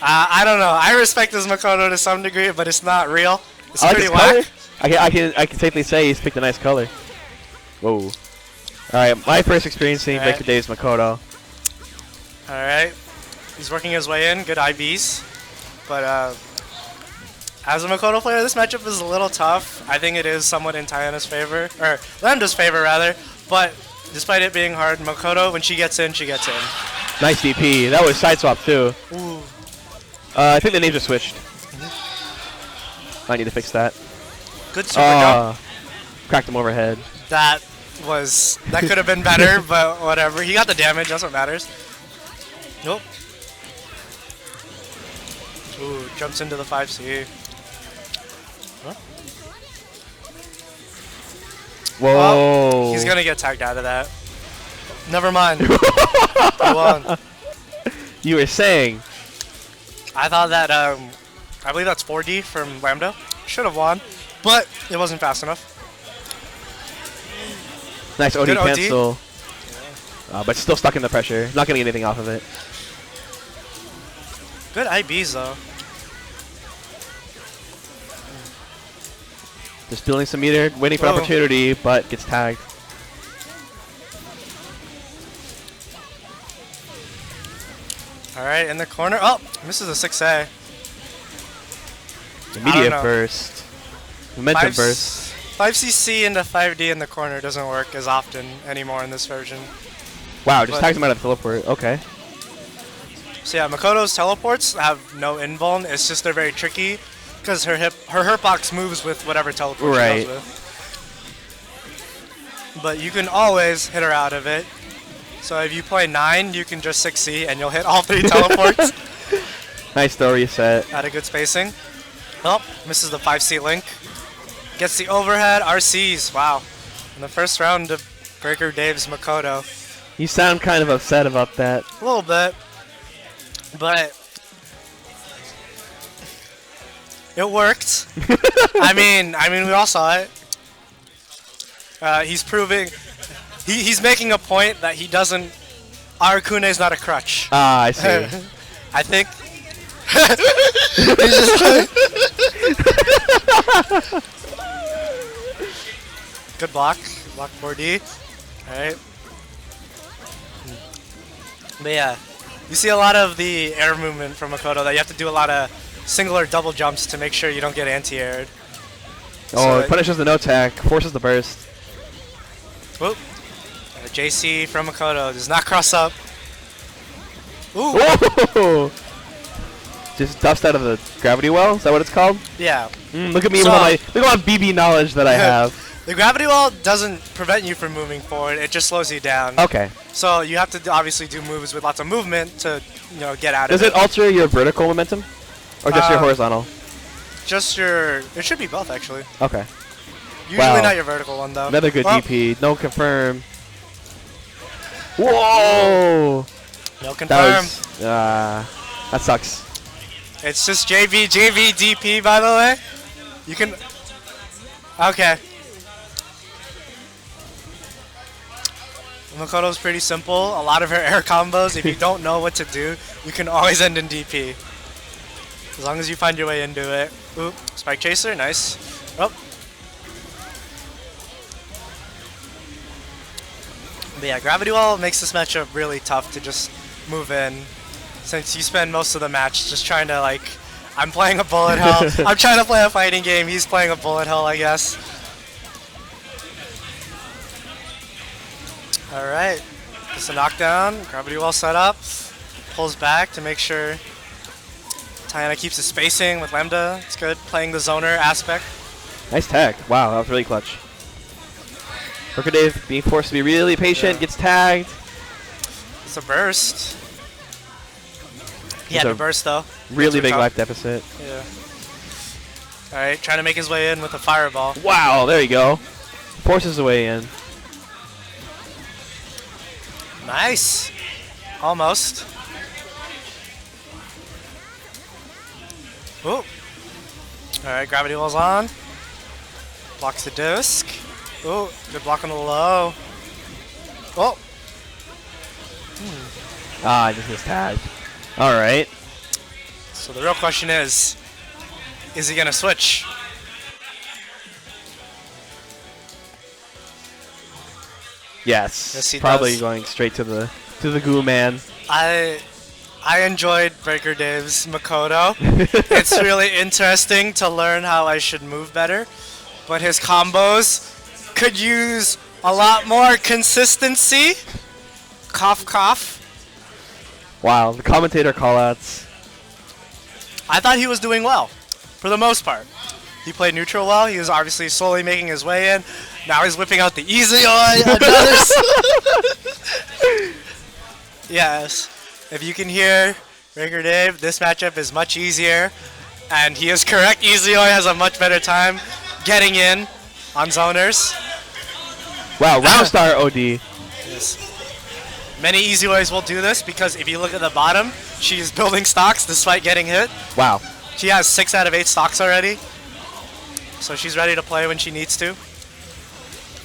Speaker 4: I don't know. I respect his Makoto to some degree, but it's not real. It's
Speaker 3: I like
Speaker 4: pretty
Speaker 3: his color.
Speaker 4: whack.
Speaker 3: I can safely say he's picked a nice color. Whoa. Alright, my first experience seeing Breaker Dave's Makoto.
Speaker 4: Alright. He's working his way in. Good IBs. But as a Makoto player, this matchup is a little tough. I think it is somewhat in Tayana's favor. Or Lambda's favor, rather. But despite it being hard, Makoto, when she gets in, she gets in.
Speaker 3: Nice DP. That was side swap too.
Speaker 4: Ooh.
Speaker 3: I think the names are switched. I need to fix that.
Speaker 4: Good super jump.
Speaker 3: Cracked him overhead.
Speaker 4: That could have been better, but whatever. He got the damage. That's what matters. Nope. Ooh, jumps into the 5C. Huh?
Speaker 3: Whoa.
Speaker 4: Well, he's gonna get tagged out of that. Never mind. He won.
Speaker 3: You were saying.
Speaker 4: I thought that, I believe that's 4D from Lambda. Should have won, but it wasn't fast enough.
Speaker 3: Nice OD
Speaker 4: Good OD.
Speaker 3: cancel. But still stuck in the pressure. Not getting anything off of it.
Speaker 4: Good IBs, though.
Speaker 3: Just building some meter, waiting for opportunity, but gets tagged.
Speaker 4: Alright, in the corner. Oh, misses a 6A.
Speaker 3: Immediate burst. Momentum burst.
Speaker 4: 5CC into 5D in the corner doesn't work as often anymore in this version.
Speaker 3: Wow, just tagged him out of the teleport. Okay.
Speaker 4: So yeah, Makoto's teleports have no invuln. It's just they're very tricky because her hurtbox moves with whatever teleport she goes with. But you can always hit her out of it. So if you play 9, you can just 6C and you'll hit all 3 teleports.
Speaker 3: Nice throw reset.
Speaker 4: At a good spacing. Oh, misses the 5C link. Gets the overhead RCs. Wow. In the first round of Breaker Dave's Makoto.
Speaker 3: You sound kind of upset about that.
Speaker 4: A little bit. But it worked. I mean, we all saw it. He's proving, he's making a point that he doesn't. Arakune is not a crutch.
Speaker 3: Ah, I see.
Speaker 4: I think. Good block. Block 4D. Alright. But yeah, you see a lot of the air movement from Makoto that you have to do a lot of single or double jumps to make sure you don't get anti-aired.
Speaker 3: Oh, it punishes the no tech, forces the burst.
Speaker 4: Whoop. JC from Makoto does not cross up. Ooh.
Speaker 3: Whoa! Just dust out of the gravity well? Is that what it's called?
Speaker 4: Yeah.
Speaker 3: Look at me with all my BB knowledge that I have.
Speaker 4: The gravity wall doesn't prevent you from moving forward. It just slows you down.
Speaker 3: Okay.
Speaker 4: So you have to obviously do moves with lots of movement to, get out of it.
Speaker 3: Does it alter your vertical momentum? Or just your horizontal?
Speaker 4: Just your... It should be both, actually.
Speaker 3: Okay.
Speaker 4: Usually not your vertical one, though.
Speaker 3: Another good DP. No confirm. Whoa!
Speaker 4: No confirm.
Speaker 3: That sucks.
Speaker 4: It's just JV DP, by the way. You can... Okay. Makoto's pretty simple. A lot of her air combos, if you don't know what to do, you can always end in DP. As long as you find your way into it. Oop, Spike Chaser, nice. Oh. But yeah, Gravity Wall makes this matchup really tough to just move in, since you spend most of the match just trying to I'm playing a bullet hell. I'm trying to play a fighting game. He's playing a bullet hell, I guess. All right. Just a knockdown. Gravity well set up. Pulls back to make sure Tiana keeps his spacing with Lambda. It's good. Playing the zoner aspect.
Speaker 3: Nice tag. Wow, that was really clutch. Dave being forced to be really patient, gets tagged.
Speaker 4: It's a burst. He had to burst though.
Speaker 3: Really big life deficit.
Speaker 4: Yeah. Alright, trying to make his way in with a fireball.
Speaker 3: Wow, there you go. Forces the way in.
Speaker 4: Nice. Almost. Ooh. Alright, gravity well's on. Blocks the disc. Ooh, good block on the low. Oh.
Speaker 3: Ah, I just missed tag. Alright.
Speaker 4: So the real question is he gonna switch?
Speaker 3: Yes.
Speaker 4: Yes, he
Speaker 3: Probably
Speaker 4: does.
Speaker 3: going straight to the goo man.
Speaker 4: I enjoyed Breaker Dave's Makoto. It's really interesting to learn how I should move better, but his combos could use a lot more consistency. Cough, cough.
Speaker 3: Wow, the commentator callouts.
Speaker 4: I thought he was doing well, for the most part. He played neutral well. He was obviously slowly making his way in. Now he's whipping out the Easy Eye. Yes. If you can hear Breaker Dave, this matchup is much easier. And he is correct. Easy Eye has a much better time getting in on zoners.
Speaker 3: Wow, round star OD.
Speaker 4: Yes. Many Easy Eyes will do this because if you look at the bottom, she's building stocks despite getting hit.
Speaker 3: Wow.
Speaker 4: She has 6 out of 8 stocks already. So she's ready to play when she needs to.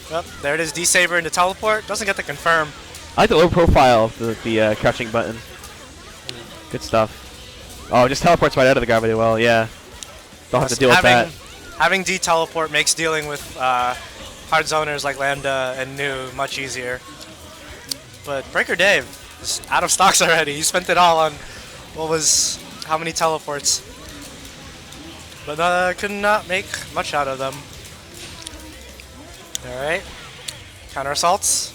Speaker 4: Yep, there it is, D-Saber into teleport. Doesn't get the confirm.
Speaker 3: I like the low profile of the crouching button. Good stuff. Oh, just teleports right out of the gravity well, yeah. Don't have to deal with that.
Speaker 4: Having D-teleport makes dealing with hard zoners like Lambda and Nu much easier. But Breaker Dave is out of stocks already. He spent it all on how many teleports. But could not make much out of them. Alright. Counter assaults.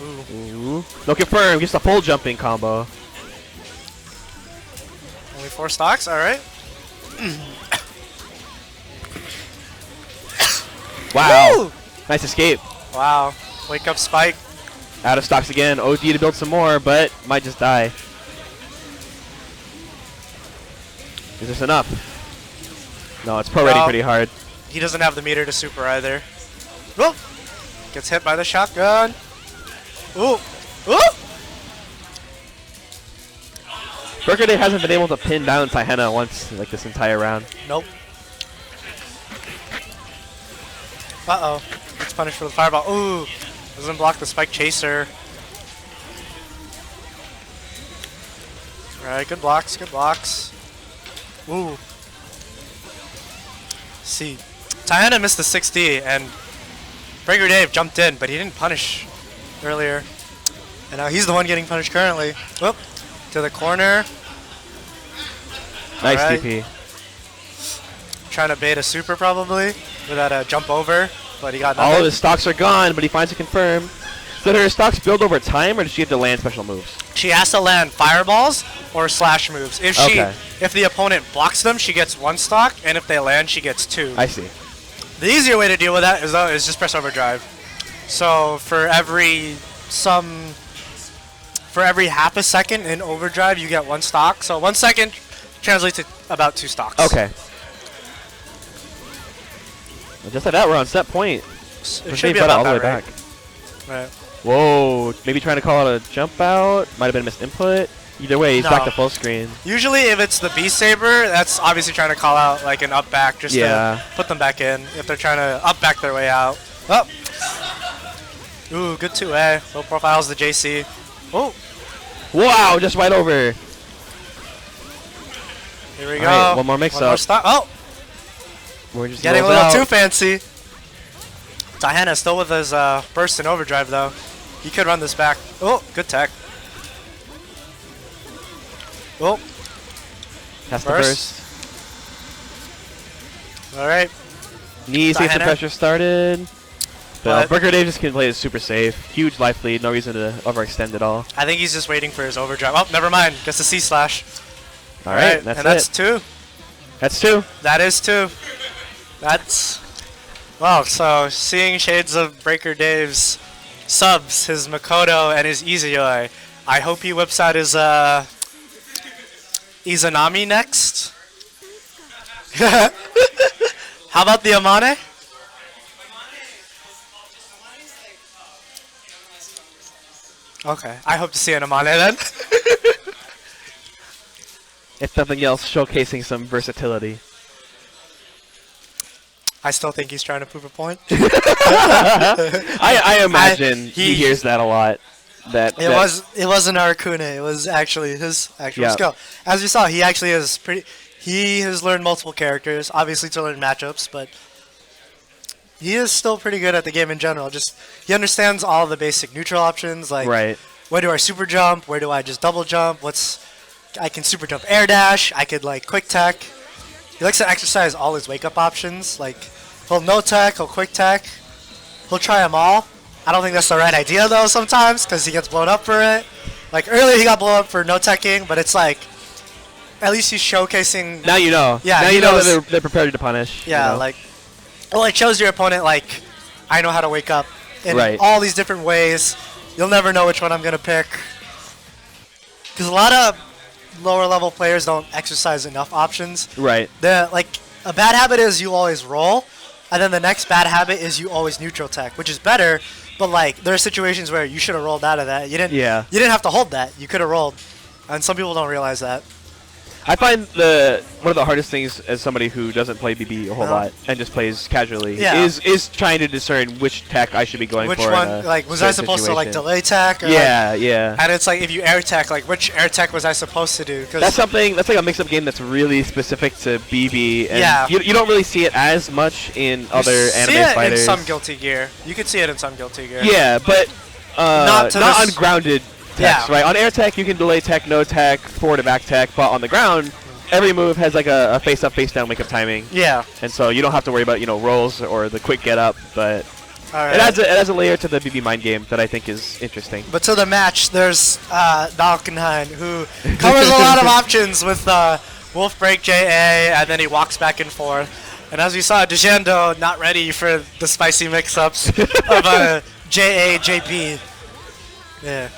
Speaker 3: Ooh. No confirm, gets the full jumping combo.
Speaker 4: Only 4 stocks, alright.
Speaker 3: Wow.
Speaker 4: Woo!
Speaker 3: Nice escape.
Speaker 4: Wow. Wake up Spike.
Speaker 3: Out of stocks again. OD to build some more, but might just die. Is this enough? No, it's pro-ready pretty hard.
Speaker 4: He doesn't have the meter to super either. Whoop! Gets hit by the shotgun. Ooh! Ooh!
Speaker 3: Burger hasn't been able to pin down Tiana once, like this entire round.
Speaker 4: Nope. Uh-oh. Gets punished for the fireball. Ooh! Doesn't block the spike chaser. Alright, good blocks, good blocks. Ooh. See. Tiana missed the 6D, and Breaker Dave jumped in, but he didn't punish earlier. And now he's the one getting punished currently. Whoop. To the corner.
Speaker 3: Nice
Speaker 4: Alright.
Speaker 3: DP.
Speaker 4: Trying to bait a super probably without a jump over, but he got nothing.
Speaker 3: All of his stocks are gone, but he finds a confirm. So do her stocks build over time, or does she have to land special moves?
Speaker 4: She has to land fireballs or slash moves. If the opponent blocks them, she gets 1 stock, and if they land, she gets 2.
Speaker 3: I see.
Speaker 4: The easier way to deal with that is just press overdrive. So for every half a second in overdrive, you get 1 stock. So 1 second translates to about 2 stocks.
Speaker 3: Okay. Well, just like that, we're on set point.
Speaker 4: It should be about
Speaker 3: all the way
Speaker 4: that,
Speaker 3: back.
Speaker 4: right?
Speaker 3: Whoa, maybe trying to call out a jump out. Might have been a missed input. Either way, he's
Speaker 4: No.
Speaker 3: back to full screen.
Speaker 4: Usually if it's the B-Saber, that's obviously trying to call out like an up back just to put them back in if they're trying to up back their way out. Oh. Ooh, good 2A. Low profile's the JC. Oh,
Speaker 3: Wow, just right over.
Speaker 4: here we go.
Speaker 3: Alright, one more mix
Speaker 4: One more
Speaker 3: up.
Speaker 4: stock. Oh,
Speaker 3: We're just
Speaker 4: getting a
Speaker 3: rolls
Speaker 4: little
Speaker 3: out.
Speaker 4: too fancy. Diana still with his burst and overdrive though. He could run this back. Oh, good tech. Oh,
Speaker 3: Has to
Speaker 4: Burst.
Speaker 3: burst.
Speaker 4: all right.
Speaker 3: Needs to get some
Speaker 4: Diana.
Speaker 3: pressure started. But
Speaker 4: But-
Speaker 3: Burger Dave just can play it super safe. Huge life lead, no reason to overextend at all.
Speaker 4: I think he's just waiting for his overdrive. Oh, never mind. Gets the C slash.
Speaker 3: Alright, that's
Speaker 4: and
Speaker 3: it.
Speaker 4: that's 2.
Speaker 3: That's 2.
Speaker 4: That is 2. That's... Well, so seeing shades of Breaker Dave's subs, his Makoto and his Izuyoi, I hope he whips out his Izanami next. How about the Amane? Okay, I hope to see an Amane then.
Speaker 3: If nothing else, showcasing some versatility.
Speaker 4: I still think he's trying to prove a point.
Speaker 3: I imagine he
Speaker 4: he-
Speaker 3: hears that a lot. That
Speaker 4: It wasn't Arakune. It was actually his actual
Speaker 3: Yeah.
Speaker 4: skill. As you saw, he actually is pretty. He has learned multiple characters, obviously to learn matchups, but he is still pretty good at the game in general. Just he understands all the basic neutral options, like
Speaker 3: right.
Speaker 4: where do I super jump, where do I just double jump, I can super jump air dash, I could like quick tech. He likes to exercise all his wake up options. Like he'll no tech, he'll quick tech, he'll try them all. I don't think that's the right idea though sometimes because he gets blown up for it. Like earlier he got blown up for no teching, but it's like at least he's showcasing.
Speaker 3: Now you know.
Speaker 4: Yeah,
Speaker 3: Now
Speaker 4: he
Speaker 3: you know
Speaker 4: knows-
Speaker 3: that they're prepared to punish.
Speaker 4: Yeah,
Speaker 3: you know?
Speaker 4: like well, it shows your opponent like I know how to wake up in
Speaker 3: Right.
Speaker 4: all these different ways. You'll never know which one I'm gonna pick because a lot of lower level players don't exercise enough options.
Speaker 3: Right.
Speaker 4: The like a bad habit is you always roll, and then the next bad habit is you always neutral tech, which is better. But like there are situations where you should have rolled out of that. You didn't.
Speaker 3: Yeah.
Speaker 4: You didn't have to hold that. You could have rolled, and some people don't realize that.
Speaker 3: I find one of the hardest things as somebody who doesn't play BB a whole lot and just plays casually
Speaker 4: Yeah.
Speaker 3: is trying to discern which tech I should be going
Speaker 4: Which
Speaker 3: for.
Speaker 4: one?
Speaker 3: in a
Speaker 4: Like was I
Speaker 3: certain
Speaker 4: supposed to like
Speaker 3: situation.
Speaker 4: delay tech? Or,
Speaker 3: Yeah,
Speaker 4: like,
Speaker 3: yeah.
Speaker 4: and it's like if you air tech, like which air tech was I supposed to do? Cause
Speaker 3: That's like a mix-up game that's really specific to BB, and
Speaker 4: Yeah.
Speaker 3: you don't really see it as much in
Speaker 4: you
Speaker 3: other
Speaker 4: see
Speaker 3: anime
Speaker 4: it
Speaker 3: fighters.
Speaker 4: in some Guilty Gear. You could see it in some Guilty Gear.
Speaker 3: Yeah, but
Speaker 4: Not to
Speaker 3: not
Speaker 4: this-
Speaker 3: on grounded techs,
Speaker 4: Yeah.
Speaker 3: right? On air tech, you can delay tech, no tech, forward to back tech, but on the ground, every move has like a face-up, face-down wake-up timing,
Speaker 4: Yeah.
Speaker 3: and so you don't have to worry about rolls or the quick get-up, but
Speaker 4: All right.
Speaker 3: it adds a layer to the BB mind game that I think is interesting.
Speaker 4: But to the match, there's Dalkenheim, who covers a lot of options with Wolf Break JA, and then he walks back and forth. And as we saw, Dejando not ready for the spicy mix-ups of JA, JP. Yeah.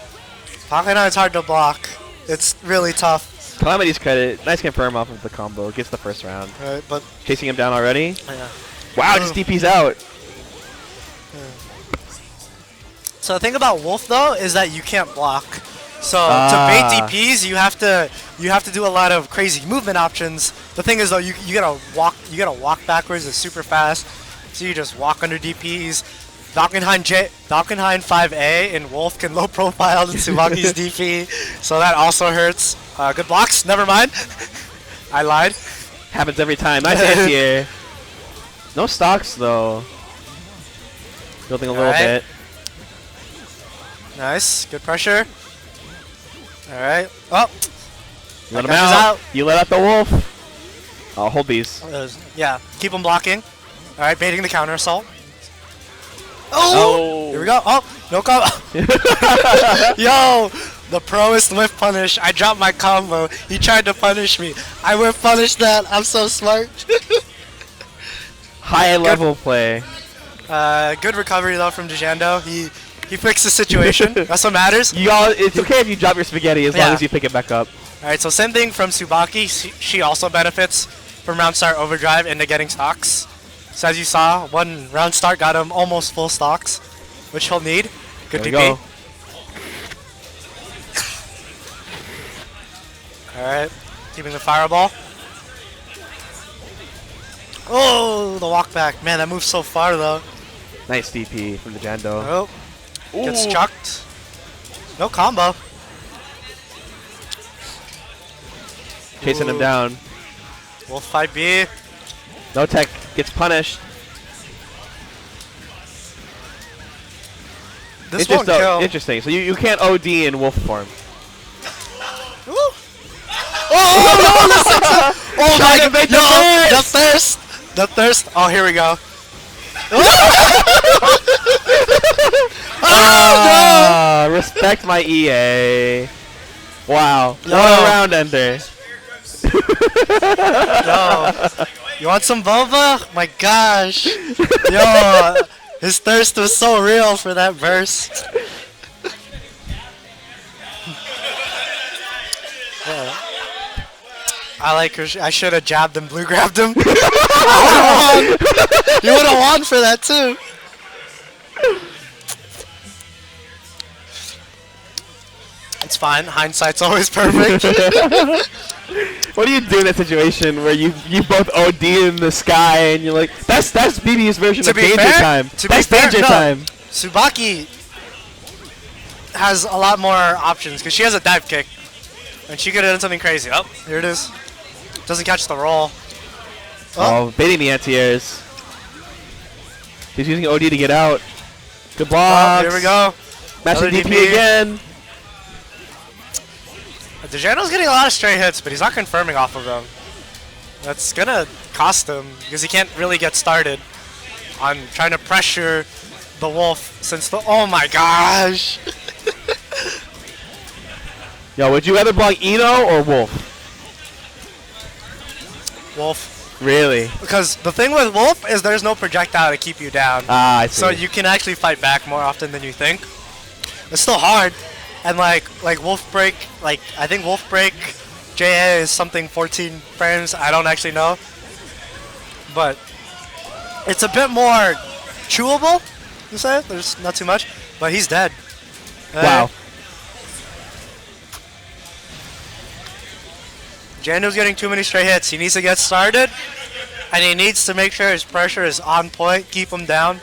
Speaker 4: Dalkenheim's hard to block. It's really tough.
Speaker 3: Calamity's credit, nice confirm off of the combo, gets the first round.
Speaker 4: But,
Speaker 3: Chasing him down already.
Speaker 4: yeah.
Speaker 3: Wow, just DP's out.
Speaker 4: So the thing about Wolf though is that you can't block. So
Speaker 3: Ah.
Speaker 4: to bait DPs, you have to do a lot of crazy movement options. The thing is though, you gotta walk backwards. It's super fast. So you just walk under DPs. Dalkenheim 5A and Wolf can low profile Tsubaki's DP, so that also hurts. Good blocks. Never mind. I lied.
Speaker 3: Happens every time. Nice anti-air. No stocks though. Building a little
Speaker 4: Alright.
Speaker 3: bit.
Speaker 4: Nice. Good pressure. All right. Oh.
Speaker 3: Let him
Speaker 4: That guy's
Speaker 3: out.
Speaker 4: out.
Speaker 3: You let out the wolf. I'll hold these.
Speaker 4: Yeah. Keep him blocking. All right. Baiting the counter assault.
Speaker 3: Oh.
Speaker 4: Here we go. Oh, no combo. Yo, the proest whip punish. I dropped my combo. He tried to punish me. I whip punished that. I'm so smart.
Speaker 3: High level play.
Speaker 4: Good recovery though from Dejando. He fixed the situation. That's what matters.
Speaker 3: It's okay if you drop your spaghetti as long
Speaker 4: Yeah.
Speaker 3: as you pick it back up.
Speaker 4: All right. So same thing from Tsubaki. She also benefits from round start overdrive into getting stocks. So as you saw, one round start got him almost full stocks, which he'll need. Good
Speaker 3: There we
Speaker 4: DP.
Speaker 3: go.
Speaker 4: Alright, keeping the fireball. Oh, the walk back. Man, that moves so far though.
Speaker 3: Nice DP from the Jando.
Speaker 4: Oh, gets
Speaker 3: Ooh.
Speaker 4: chucked. No combo.
Speaker 3: Chasing him
Speaker 4: Ooh.
Speaker 3: down.
Speaker 4: Wolf 5B.
Speaker 3: No tech. Gets punished.
Speaker 4: This won't kill.
Speaker 3: Interesting. So you can't OD in wolf form.
Speaker 4: Ooh. Oh, no, oh
Speaker 3: Trying
Speaker 4: my
Speaker 3: to make
Speaker 4: god,
Speaker 3: the
Speaker 4: the thirst! The thirst! Oh, here we go. Oh,
Speaker 3: Respect my EA. Wow.
Speaker 4: No.
Speaker 3: What a round ender.
Speaker 4: no. Yo, you want some boba? My gosh. Yo, his thirst was so real for that burst. Yeah. I like. I should have jabbed him, blue grabbed him. I would've won. You would have won for that too. It's fine. Hindsight's always perfect.
Speaker 3: What do you do in that situation where you both OD in the sky and you're like, that's BB's version
Speaker 4: To
Speaker 3: of
Speaker 4: be
Speaker 3: danger
Speaker 4: fair-
Speaker 3: time.
Speaker 4: to be
Speaker 3: That's
Speaker 4: fair,
Speaker 3: danger
Speaker 4: no.
Speaker 3: time.
Speaker 4: Tsubaki has a lot more options because she has a dive kick, and she could have done something crazy. Oh, here it is. Doesn't catch the roll.
Speaker 3: Oh, baiting the anti-airs. He's using OD to get out. Good blocks.
Speaker 4: Here we go.
Speaker 3: Matching
Speaker 4: Another
Speaker 3: DP
Speaker 4: DP.
Speaker 3: again.
Speaker 4: DeGeno's getting a lot of stray hits, but he's not confirming off of them. That's gonna cost him because he can't really get started on trying to pressure the Wolf since the. Oh my gosh!
Speaker 3: Yo, would you rather block Eno or Wolf?
Speaker 4: Wolf.
Speaker 3: Really?
Speaker 4: Because the thing with Wolf is there's no projectile to keep you down.
Speaker 3: Ah, I see.
Speaker 4: So you can actually fight back more often than you think. It's still hard, and like Wolf Break, like I think Wolf Break JA is something 14 frames. I don't actually know, but it's a bit more chewable. You say there's not too much, but he's dead.
Speaker 3: Wow.
Speaker 4: Jando's getting too many straight hits. He needs to get started, and he needs to make sure his pressure is on point. Keep him down.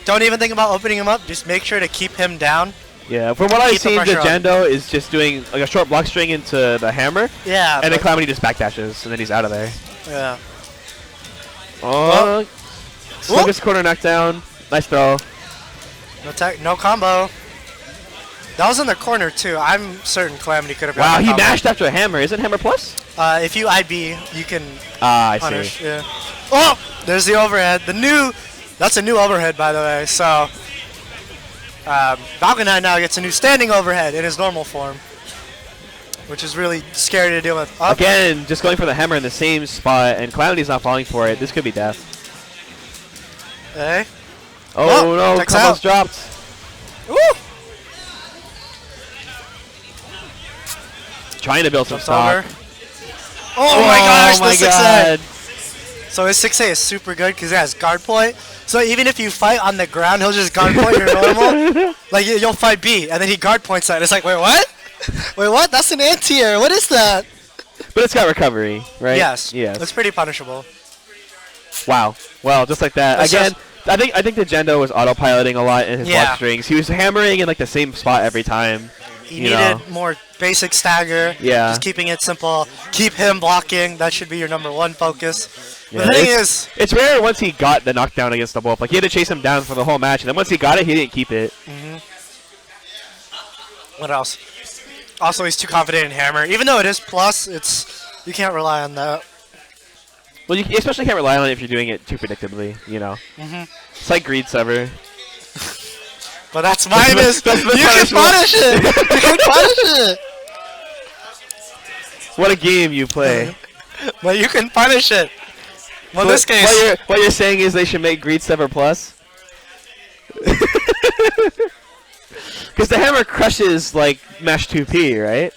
Speaker 4: Don't even think about opening him up. Just make sure to keep him down.
Speaker 3: Yeah, from what I've
Speaker 4: Keep the
Speaker 3: seen, the
Speaker 4: pressure on.
Speaker 3: Jando is just doing like a short block string into the hammer,
Speaker 4: Yeah.
Speaker 3: and then
Speaker 4: but-
Speaker 3: Calamity just backdashes, and then he's out of there.
Speaker 4: yeah.
Speaker 3: Oh, Sluggish corner knockdown. Nice throw.
Speaker 4: No tech, no combo. That was in the corner too. I'm certain Calamity could have.
Speaker 3: Wow,
Speaker 4: gotten
Speaker 3: he
Speaker 4: a combo.
Speaker 3: mashed after a hammer. Isn't hammer plus?
Speaker 4: If you IB, you can
Speaker 3: Ah, I
Speaker 4: punish.
Speaker 3: see.
Speaker 4: Yeah. Oh, there's the overhead. That's a new overhead, by the way. So, Falcon Knight now gets a new standing overhead in his normal form, which is really scary to deal with. Up.
Speaker 3: Again, just going for the hammer in the same spot, and Calamity's not falling for it. This could be death.
Speaker 4: Hey.
Speaker 3: Oh,
Speaker 4: Oh,
Speaker 3: no,
Speaker 4: checks
Speaker 3: combos
Speaker 4: out.
Speaker 3: dropped.
Speaker 4: Woo!
Speaker 3: Trying to build some
Speaker 4: Jumps
Speaker 3: stock.
Speaker 4: over. Oh my gosh,
Speaker 3: my
Speaker 4: the 6A.
Speaker 3: god.
Speaker 4: So his 6A is super good because it has guard point. So even if you fight on the ground, he'll just guard point your normal. Like you'll fight B, and then he guard points that. It's like, wait, what? Wait, what? That's an anti-air. What is that?
Speaker 3: But it's got recovery, right?
Speaker 4: Yes.
Speaker 3: Yes.
Speaker 4: It's pretty punishable.
Speaker 3: Wow. Well, just like that.
Speaker 4: It's
Speaker 3: Again, I think the Jendo was autopiloting a lot in his
Speaker 4: Yeah.
Speaker 3: block strings. He was hammering in like the same spot every time.
Speaker 4: He
Speaker 3: You
Speaker 4: needed
Speaker 3: know.
Speaker 4: more basic stagger.
Speaker 3: Yeah.
Speaker 4: Just keeping it simple. Keep him blocking. That should be your number one focus.
Speaker 3: Yeah,
Speaker 4: The thing
Speaker 3: it's-
Speaker 4: is,
Speaker 3: It's rare once he got the knockdown against the Wolf. Like, he had to chase him down for the whole match, and then once he got it, he didn't keep it.
Speaker 4: what else? Also, he's too confident in hammer. Even though it is plus, you can't rely on that.
Speaker 3: Well, you especially can't rely on it if you're doing it too predictably, you know? It's like Greed Sever.
Speaker 4: But that's minus.
Speaker 3: that's the
Speaker 4: You can punish it. You can punish it.
Speaker 3: What a game you play.
Speaker 4: But you can punish it. Well, in this case,
Speaker 3: What you're saying is they should make Greed Sever Plus? Because the hammer crushes, like, Mesh 2P, right?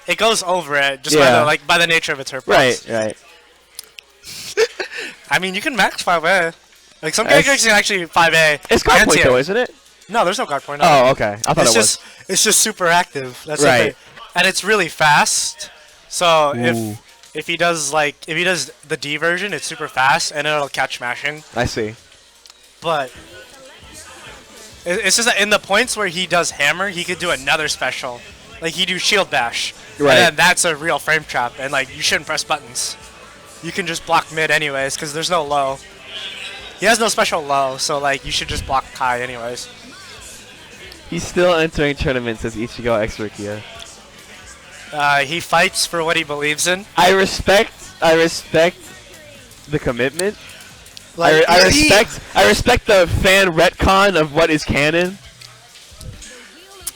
Speaker 4: it goes over it just
Speaker 3: Yeah.
Speaker 4: by the nature of its herp.
Speaker 3: Right.
Speaker 4: I mean, you can max 5A. Like some
Speaker 3: It's-
Speaker 4: characters can actually 5A.
Speaker 3: It's guard point,
Speaker 4: anti-air.
Speaker 3: though, isn't it?
Speaker 4: No, there's no guard point. No.
Speaker 3: Oh, okay. I thought
Speaker 4: it's
Speaker 3: it was.
Speaker 4: it's just super active. That's
Speaker 3: Right.
Speaker 4: the thing. And it's really fast. So
Speaker 3: Ooh.
Speaker 4: if he does the D version, it's super fast and it'll catch mashing.
Speaker 3: I see.
Speaker 4: But it's just that in the points where he does hammer, he could do another special. Like he do shield bash.
Speaker 3: Right.
Speaker 4: And then that's a real frame trap, and like you shouldn't press buttons. You can just block mid anyways, because there's no low. He has no special low, so like you should just block high anyways.
Speaker 3: He's still entering tournaments as Ichigo X Rukia.
Speaker 4: He fights for what he believes in.
Speaker 3: I respect the commitment.
Speaker 4: Like,
Speaker 3: I respect the fan retcon of what is canon.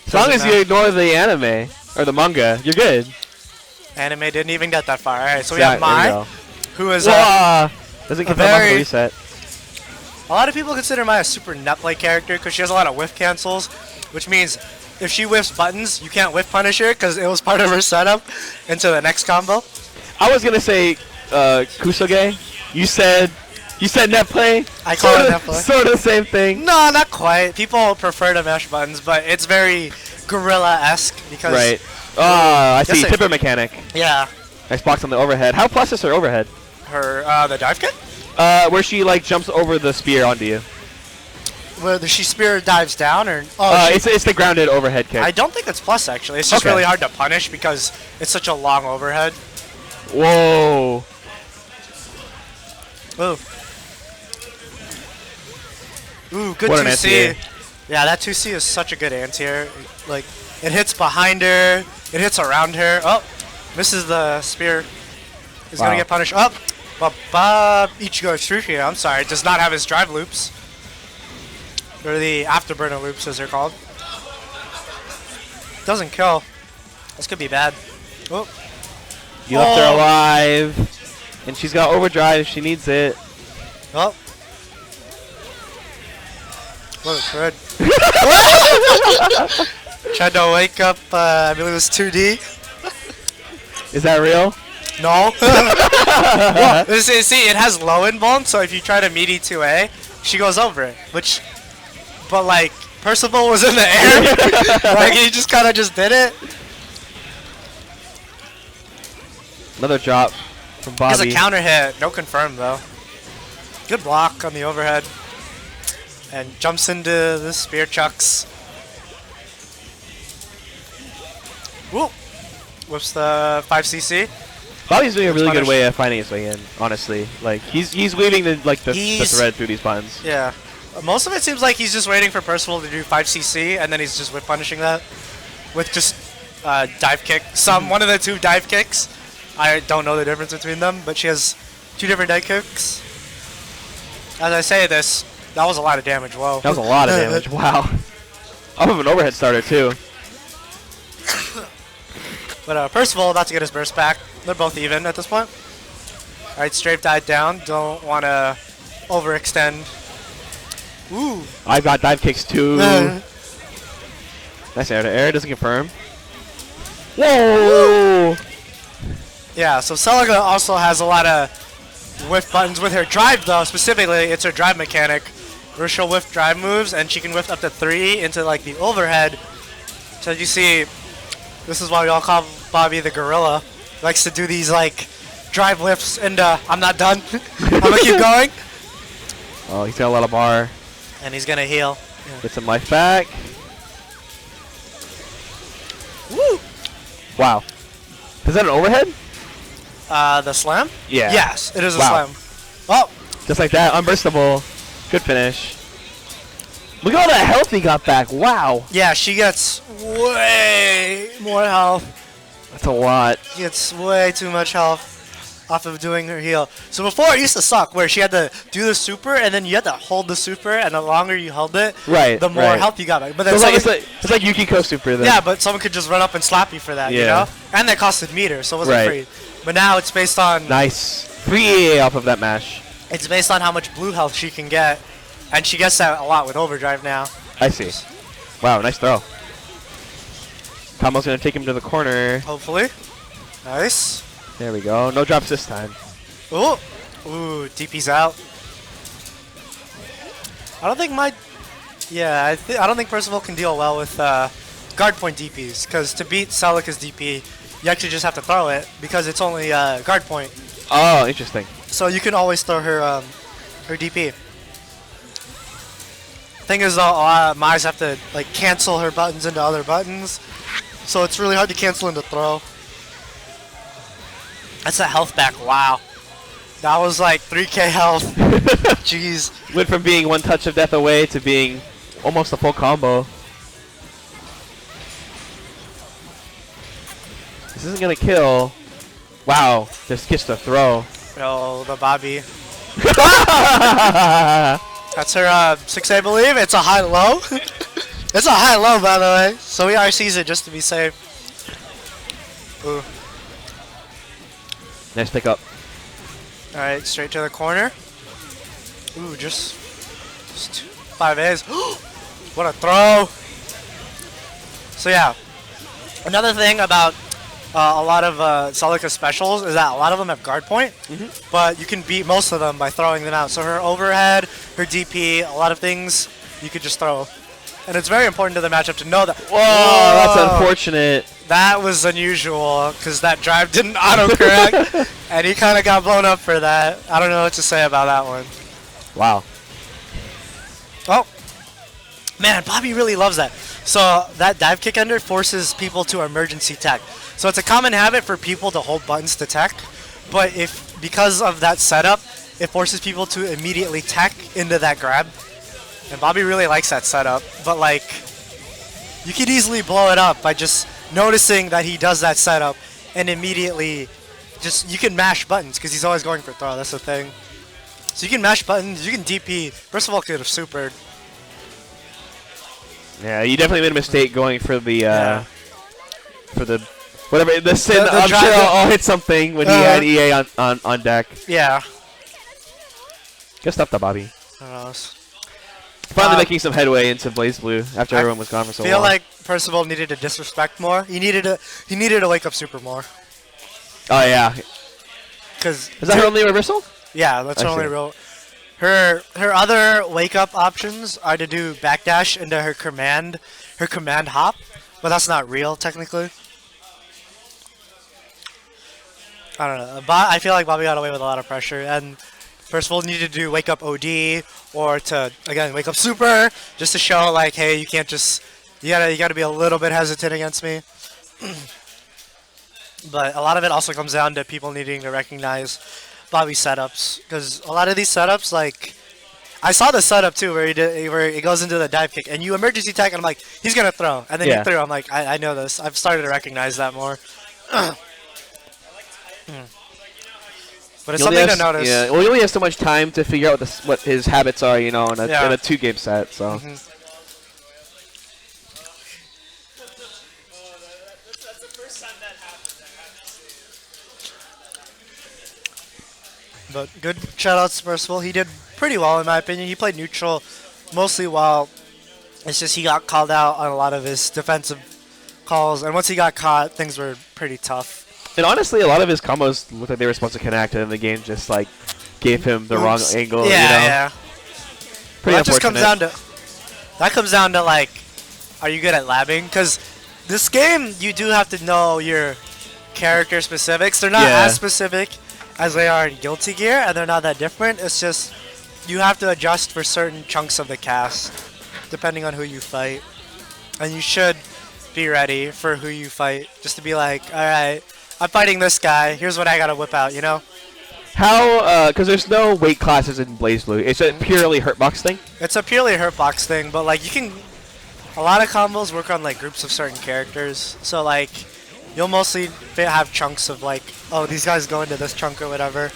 Speaker 3: As long as you ignore the anime or the manga, you're good.
Speaker 4: Anime didn't even get that far. All right, so we
Speaker 3: Yeah,
Speaker 4: have
Speaker 3: there we
Speaker 4: Mai,
Speaker 3: go.
Speaker 4: who is
Speaker 3: Doesn't confirm off the
Speaker 4: very-
Speaker 3: reset.
Speaker 4: a lot of people consider Mai a super net play character because she has a lot of whiff cancels, which means if she whiffs buttons, you can't whiff punish her because it was part of her setup into the next combo.
Speaker 3: I was gonna say Kusoge. You said net play.
Speaker 4: I call it net play.
Speaker 3: Sort of the same thing.
Speaker 4: No, not quite. People prefer to mash buttons, but it's very gorilla-esque because
Speaker 3: Right. I see.
Speaker 4: Yes,
Speaker 3: Tipper mechanic.
Speaker 4: yeah,
Speaker 3: Nice box on the overhead. How plus is her overhead?
Speaker 4: her the dive kick,
Speaker 3: Where she like jumps over the spear onto you.
Speaker 4: whether she spear dives down or
Speaker 3: It's the grounded overhead kick.
Speaker 4: I don't think it's plus actually. It's just
Speaker 3: Okay.
Speaker 4: really hard to punish because it's such a long overhead.
Speaker 3: Whoa.
Speaker 4: Ooh. Ooh, good
Speaker 3: What an
Speaker 4: 2C.
Speaker 3: anti-air.
Speaker 4: Yeah, that 2C is such a good anti-air. Like, it hits behind her, it hits around her. Oh, misses the spear. He's
Speaker 3: Wow.
Speaker 4: gonna get punished. Oh, but Bob Ichigo Tsuchiya, I'm sorry, does not have his drive loops. Or the afterburner loops, as they're called. Doesn't kill. This could be bad. Oh,
Speaker 3: You left her
Speaker 4: Oh.
Speaker 3: alive. And she's got overdrive if she needs it.
Speaker 4: oh. What a crud. Tried to wake up, I believe it was 2D.
Speaker 3: Is that real?
Speaker 4: No. Well, see, it has low inbound, so if you try to meet E2A, she goes over it. But like, Percival was in the air. Like, he just kind of just did it.
Speaker 3: Another drop from
Speaker 4: It's
Speaker 3: Bobby.
Speaker 4: a counter hit. No confirm, though. Good block on the overhead. And jumps into the spear chucks. Whoop. Whips the 5cc.
Speaker 3: Bobby's doing a really good
Speaker 4: punish.
Speaker 3: way of finding his way in, honestly. Like he's weaving the
Speaker 4: He's-
Speaker 3: thread through these buttons.
Speaker 4: Yeah. Most of it seems like he's just waiting for Percival to do 5cc, and then he's just whip punishing that with just dive kick. One of the two dive kicks. I don't know the difference between them, but she has two different dive kicks. As I say this, that was a lot of damage. Whoa.
Speaker 3: That was a lot of damage. Wow. Off of an overhead starter too.
Speaker 4: But Percival about to get his burst back. They're both even at this point. Alright, Strafe died down. Don't want to overextend. Ooh.
Speaker 3: I've got dive kicks too. Nice air to air. Doesn't confirm. Whoa!
Speaker 4: Yeah, so Celica also has a lot of whiff buttons with her drive, though. Specifically, it's her drive mechanic, where she'll whiff drive moves, and she can whiff up to 3 into like the overhead. So you see, this is why we all call Bobby the gorilla. He likes to do these like drive whiffs, and I'm not done. I'm gonna keep going,
Speaker 3: Oh, he's got a lot of bar.
Speaker 4: and he's gonna heal.
Speaker 3: Get some life back.
Speaker 4: Woo!
Speaker 3: Wow. Is that an overhead?
Speaker 4: The slam?
Speaker 3: Yeah.
Speaker 4: Yes, it is a
Speaker 3: Wow.
Speaker 4: slam. Oh,
Speaker 3: Just like that. Unburstable. Good finish. Look at all that health he got back. Wow.
Speaker 4: yeah, she gets way more health.
Speaker 3: That's a lot.
Speaker 4: She gets way too much health off of doing her heal. So before it used to suck, where she had to do the super, and then you had to hold the super, and the longer you held it,
Speaker 3: Right,
Speaker 4: the more
Speaker 3: right.
Speaker 4: health you got back. But
Speaker 3: So
Speaker 4: then
Speaker 3: it's like Yukiko Super then.
Speaker 4: yeah, but someone could just run up and slap you for that, you
Speaker 3: Yeah.
Speaker 4: know? And that costed meters, so it wasn't
Speaker 3: Right.
Speaker 4: free. But now it's based on
Speaker 3: Nice. Free EA off of that mash.
Speaker 4: it's based on how much blue health she can get, and she gets that a lot with overdrive now.
Speaker 3: I see. Wow, nice throw. Combo's gonna take him to the corner.
Speaker 4: Hopefully. Nice.
Speaker 3: There we go. No drops this time.
Speaker 4: Ooh. Ooh, DP's out. I don't think I don't think Percival can deal well with guard point DPs, because to beat Celica's DP, you actually just have to throw it, because it's only guard point.
Speaker 3: Oh, interesting.
Speaker 4: So you can always throw her her DP. Thing is though, Mai's have to like cancel her buttons into other buttons, so it's really hard to cancel into throw. That's a health back. Wow, that was like 3k health. Jeez.
Speaker 3: Went from being one touch of death away to being almost a full combo. This isn't gonna kill. Wow, this gets the throw.
Speaker 4: Oh, the Bobby. That's her 6, I believe. It's a high-low. It's a high-low, by the way. So we RCs it just to be safe. Ooh.
Speaker 3: Nice pickup.
Speaker 4: All right, straight to the corner. Ooh, just 5 A's. What a throw. So yeah, another thing about a lot of Celica specials is that a lot of them have guard point, but you can beat most of them by throwing them out. So her overhead, her DP, a lot of things you could just throw. And it's very important to the matchup to know that.
Speaker 3: Whoa, that's unfortunate.
Speaker 4: That was unusual because that drive didn't autocorrect, and he kind of got blown up for that. I don't know what to say about that one.
Speaker 3: Wow.
Speaker 4: Oh, man, Bobby really loves that. So that dive kick ender forces people to emergency tech. So it's a common habit for people to hold buttons to tech, but because of that setup, it forces people to immediately tech into that grab. And Bobby really likes that setup, but like, you could easily blow it up by just noticing that he does that setup and immediately you can mash buttons because he's always going for throw. That's the thing. So you can mash buttons, you can DP. First of all, could have supered.
Speaker 3: Yeah, you definitely made a mistake going for the whatever the sin.
Speaker 4: The
Speaker 3: I'm
Speaker 4: drive-
Speaker 3: sure I'll hit something when he had EA on deck.
Speaker 4: Yeah.
Speaker 3: Good stuff, though, Bobby.
Speaker 4: I don't know.
Speaker 3: Finally making some headway into Blaze Blue after everyone was gone for so long.
Speaker 4: I feel like Percival needed to disrespect more. He needed to wake up super more.
Speaker 3: Oh yeah.
Speaker 4: Cause
Speaker 3: Is that her only reversal?
Speaker 4: yeah, that's her
Speaker 3: I
Speaker 4: only
Speaker 3: see.
Speaker 4: real. Her other wake up options are to do backdash into her command hop, but that's not real technically. I don't know. But I feel like Bobby got away with a lot of pressure, and Percival needed to do wake up OD or to again wake up super just to show like, hey, you can't just you gotta be a little bit hesitant against me. But a lot of it also comes down to people needing to recognize Bobby's setups, because a lot of these setups, like I saw the setup too where it goes into the dive kick and you emergency tech and I'm like, he's gonna throw, and then
Speaker 3: Yeah.
Speaker 4: you throw. I'm like, I know this. I've started to recognize that more. But it's
Speaker 3: You only
Speaker 4: something to
Speaker 3: have
Speaker 4: notice.
Speaker 3: Yeah, well, he only has so much time to figure out what his habits are, you know, in a,
Speaker 4: Yeah.
Speaker 3: in a 2-game set. So
Speaker 4: But good shoutouts to Percival. He did pretty well in my opinion. He played neutral mostly well. It's just he got called out on a lot of his defensive calls, and once he got caught, things were pretty tough.
Speaker 3: and honestly, a lot of his combos looked like they were supposed to connect, and then the game just like gave him the wrong
Speaker 4: Oops.
Speaker 3: angle.
Speaker 4: Yeah,
Speaker 3: you know?
Speaker 4: yeah.
Speaker 3: Pretty
Speaker 4: That just comes
Speaker 3: unfortunate.
Speaker 4: down to like, are you good at labbing? Because this game, you do have to know your character specifics. They're not
Speaker 3: Yeah.
Speaker 4: as specific as they are in Guilty Gear, and they're not that different. It's just you have to adjust for certain chunks of the cast, depending on who you fight. And you should be ready for who you fight, just to be like, all right, I'm fighting this guy. Here's what I gotta whip out, you know?
Speaker 3: How? Because there's no weight classes in Blaze Blue. It's a purely hurtbox thing.
Speaker 4: It's a purely hurtbox thing, but like you can, a lot of combos work on like groups of certain characters. So like, you'll mostly have chunks of like, oh, these guys go into this chunk or whatever.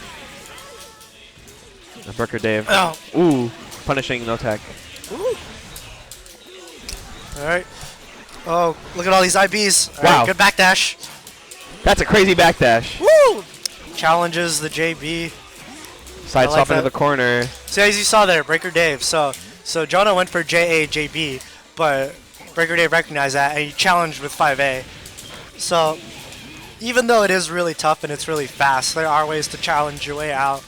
Speaker 3: Burker Dave.
Speaker 4: Oh,
Speaker 3: Ooh, punishing no tech.
Speaker 4: all right. Oh, look at all these IBs. All
Speaker 3: Wow.
Speaker 4: right, good backdash.
Speaker 3: That's a crazy backdash.
Speaker 4: Woo! Challenges the JB.
Speaker 3: Side
Speaker 4: I like
Speaker 3: swap into
Speaker 4: that.
Speaker 3: the corner.
Speaker 4: So as you saw there, Breaker Dave. So Jonah went for JB, but Breaker Dave recognized that and he challenged with 5A. So even though it is really tough and it's really fast, there are ways to challenge your way out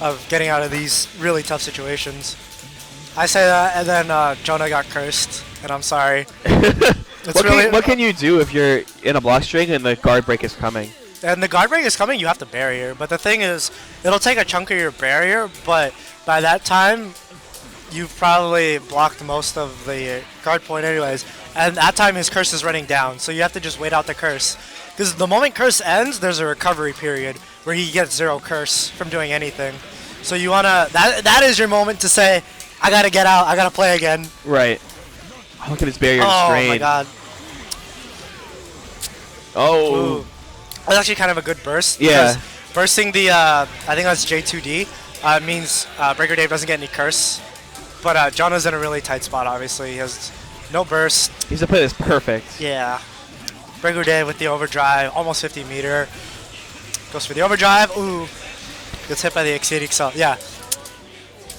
Speaker 4: of getting out of these really tough situations. I say that, and then Jonah got cursed, and I'm sorry. It's
Speaker 3: What can you do if you're in a block string and the guard break is coming?
Speaker 4: And the guard break is coming, you have to barrier. But the thing is, it'll take a chunk of your barrier, but by that time, you've probably blocked most of the guard point anyways. And that time his curse is running down, so you have to just wait out the curse. Because the moment curse ends, there's a recovery period where he gets 0 curse from doing anything. So you wanna, that is your moment to say, I gotta get out, I gotta play again.
Speaker 3: Right. Oh, look at his barrier
Speaker 4: Oh
Speaker 3: strain.
Speaker 4: my god.
Speaker 3: Oh.
Speaker 4: Ooh. That's actually kind of a good burst.
Speaker 3: Yeah.
Speaker 4: Because bursting the, I think that's J2D, means Breaker Dave doesn't get any curse. But Jonah's in a really tight spot, obviously. He has no burst.
Speaker 3: He's to play this perfect.
Speaker 4: Yeah. Breaker Dave with the overdrive, almost 50 meter. Goes for the overdrive. Ooh. Gets hit by the Exceeding Cell. Yeah.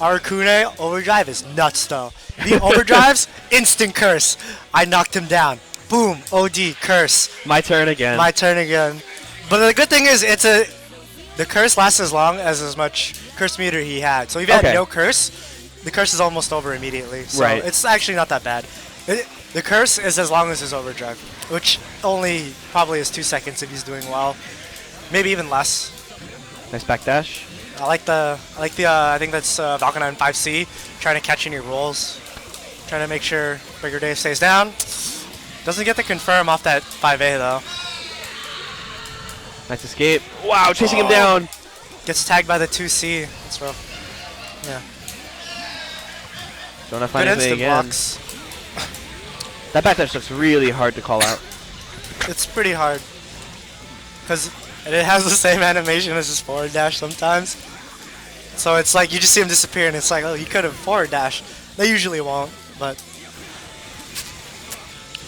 Speaker 4: Arcune overdrive is nuts, though. The overdrives, instant curse. I knocked him down. Boom. OD, curse.
Speaker 3: My turn again.
Speaker 4: My turn again. But the good thing is, the curse lasts as much curse meter he had. So if he had no curse, the curse is almost over immediately. So it's actually not that bad. The curse is as long as his overdrive, which only probably is 2 seconds if he's doing well. Maybe even less.
Speaker 3: Nice backdash.
Speaker 4: I think that's Valkyrie 5C, trying to catch any rolls. Trying to make sure Breaker Dave stays down. Doesn't get the confirm off that 5A though.
Speaker 3: Nice escape. Wow, chasing him down.
Speaker 4: Gets tagged by the 2C. That's rough. Yeah.
Speaker 3: Jonah finds
Speaker 4: Good
Speaker 3: me
Speaker 4: instant
Speaker 3: again.
Speaker 4: blocks.
Speaker 3: That backdash looks really hard to call out.
Speaker 4: It's pretty hard. Because it has the same animation as his forward dash sometimes. So it's like you just see him disappear and it's like, oh, he could have forward dash. They usually won't, but...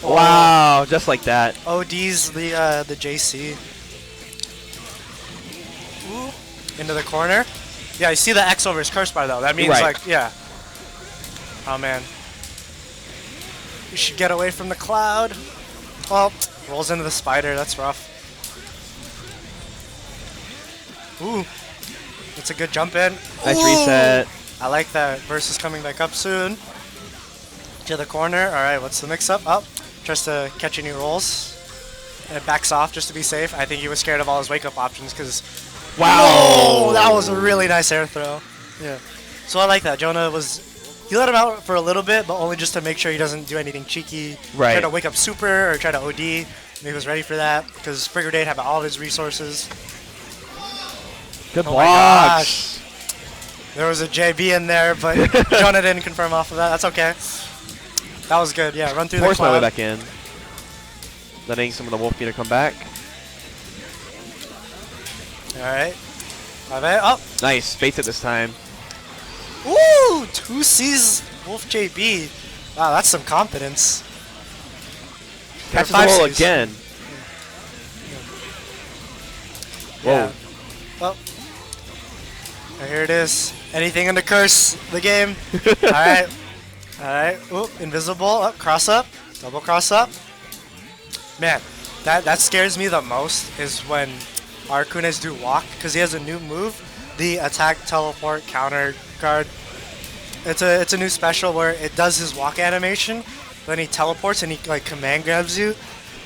Speaker 3: Wow, just like that.
Speaker 4: OD's the JC. Ooh. Into the corner. Yeah, you see the X over his curse bar though. That means like, yeah. Oh man. You should get away from the cloud. Well, rolls into the spider. That's rough. Ooh. It's a good jump in.
Speaker 3: Nice reset.
Speaker 4: I like that. Versus coming back up soon. To the corner. Alright, what's the mix up? Up. Tries to catch any rolls. And it backs off just to be safe. I think he was scared of all his wake up options because.
Speaker 3: Wow!
Speaker 4: Oh, that was a really nice air throw. Yeah. So I like that. Jonah was. He let him out for a little bit, but only just to make sure he doesn't do anything cheeky.
Speaker 3: Right.
Speaker 4: Try to wake up super or try to OD. And he was ready for that because Breaker Dave had all of his resources.
Speaker 3: Good
Speaker 4: Oh my
Speaker 3: blocks.
Speaker 4: gosh. There was a JB in there, but Jonah didn't confirm off of that. That's okay. That was good. Yeah, run through
Speaker 3: Force
Speaker 4: the
Speaker 3: my way
Speaker 4: cloud.
Speaker 3: back in. Letting some of the wolf meter come back.
Speaker 4: Alright. Oh!
Speaker 3: Nice. Baits it this time.
Speaker 4: Ooh! 2C's Wolf JB. Wow, that's some confidence.
Speaker 3: Catches the
Speaker 4: Five
Speaker 3: roll
Speaker 4: Cs.
Speaker 3: again.
Speaker 4: Yeah.
Speaker 3: Whoa.
Speaker 4: Oh. Here it is. Anything in the curse, the game. Alright. Alright. Oop, invisible. Up, cross up. Double cross up. Man, that scares me the most is when Arcunes do walk, because he has a new move, the attack, teleport, counter guard. It's a new special where it does his walk animation, then he teleports and he like command grabs you,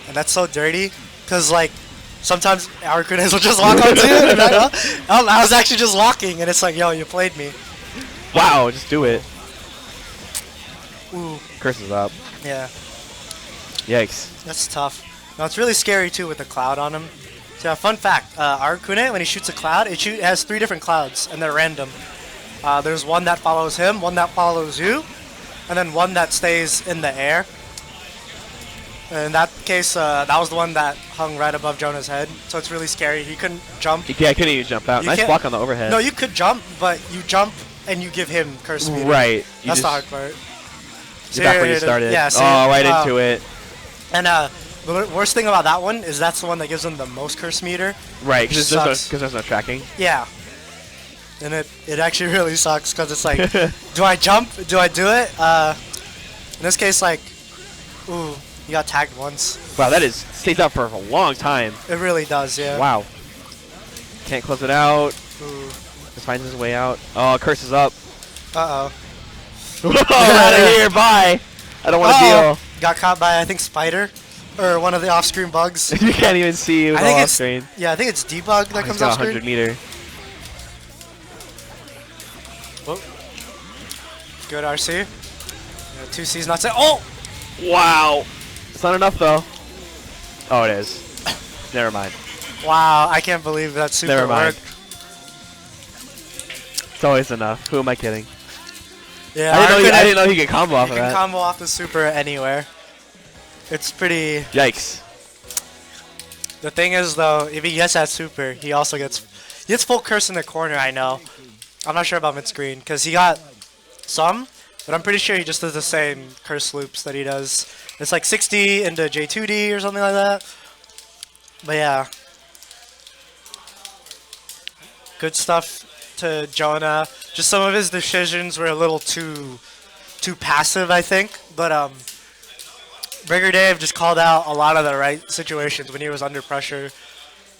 Speaker 4: and that's so dirty, because like sometimes Arcunes will just walk onto you, and I was actually just walking, and it's like, yo, you played me.
Speaker 3: Wow, just do it.
Speaker 4: Ooh,
Speaker 3: Curse is up.
Speaker 4: yeah.
Speaker 3: Yikes.
Speaker 4: That's tough. Now it's really scary too with the cloud on him. So yeah, fun fact, Arcune, when he shoots a cloud, it has 3 different clouds, and they're random. There's one that follows him, one that follows you, and then one that stays in the air. And in that case, that was the one that hung right above Jonah's head, so it's really scary. He couldn't jump.
Speaker 3: Yeah, I couldn't even jump out.
Speaker 4: You
Speaker 3: Nice
Speaker 4: can't-
Speaker 3: block on the overhead.
Speaker 4: No, you could jump, but you jump and you give him curse meter.
Speaker 3: Right. You
Speaker 4: That's
Speaker 3: just,
Speaker 4: the hard part.
Speaker 3: You're back where you started.
Speaker 4: Yeah, so
Speaker 3: oh, right into it.
Speaker 4: And the worst thing about that one is that's the one that gives him the most curse meter.
Speaker 3: Right, because
Speaker 4: sucks.
Speaker 3: there's no tracking.
Speaker 4: Yeah. And it actually really sucks because it's like, do I jump? Do I do it? In this case, like, ooh, you got tagged once.
Speaker 3: Wow, that is stays out for a long time.
Speaker 4: It really does, yeah.
Speaker 3: Wow. Can't close it out.
Speaker 4: Ooh.
Speaker 3: Just finds his way out. Oh, curse is up.
Speaker 4: Uh-oh.
Speaker 3: Out of here, bye. I don't want to
Speaker 4: Uh-oh. Got caught by, I think, Spider. Or one of the off-screen bugs.
Speaker 3: deal. You can't even see with
Speaker 4: I
Speaker 3: all
Speaker 4: think
Speaker 3: off
Speaker 4: it's
Speaker 3: screen.
Speaker 4: Yeah, I think it's debug that
Speaker 3: He's
Speaker 4: comes
Speaker 3: got
Speaker 4: off screen.
Speaker 3: 100 meter.
Speaker 4: Oh. Good RC. Yeah, 2C's not set. Oh!
Speaker 3: Wow. It's not enough though. Oh, it is. Never mind.
Speaker 4: Wow, I can't believe that super
Speaker 3: Never mind.
Speaker 4: worked.
Speaker 3: It's always enough. Who am I kidding?
Speaker 4: Yeah,
Speaker 3: I didn't know he could combo off
Speaker 4: You
Speaker 3: of
Speaker 4: can
Speaker 3: that.
Speaker 4: combo off the super anywhere. It's pretty...
Speaker 3: Yikes.
Speaker 4: The thing is, though, if he gets that super, he also gets full curse in the corner. I know. I'm not sure about mid screen because he got some, but I'm pretty sure he just does the same curse loops that he does. It's like 60 into J2D or something like that. But yeah, good stuff to Jonah. Just some of his decisions were a little too passive, I think. But Breaker Dave just called out a lot of the right situations when he was under pressure.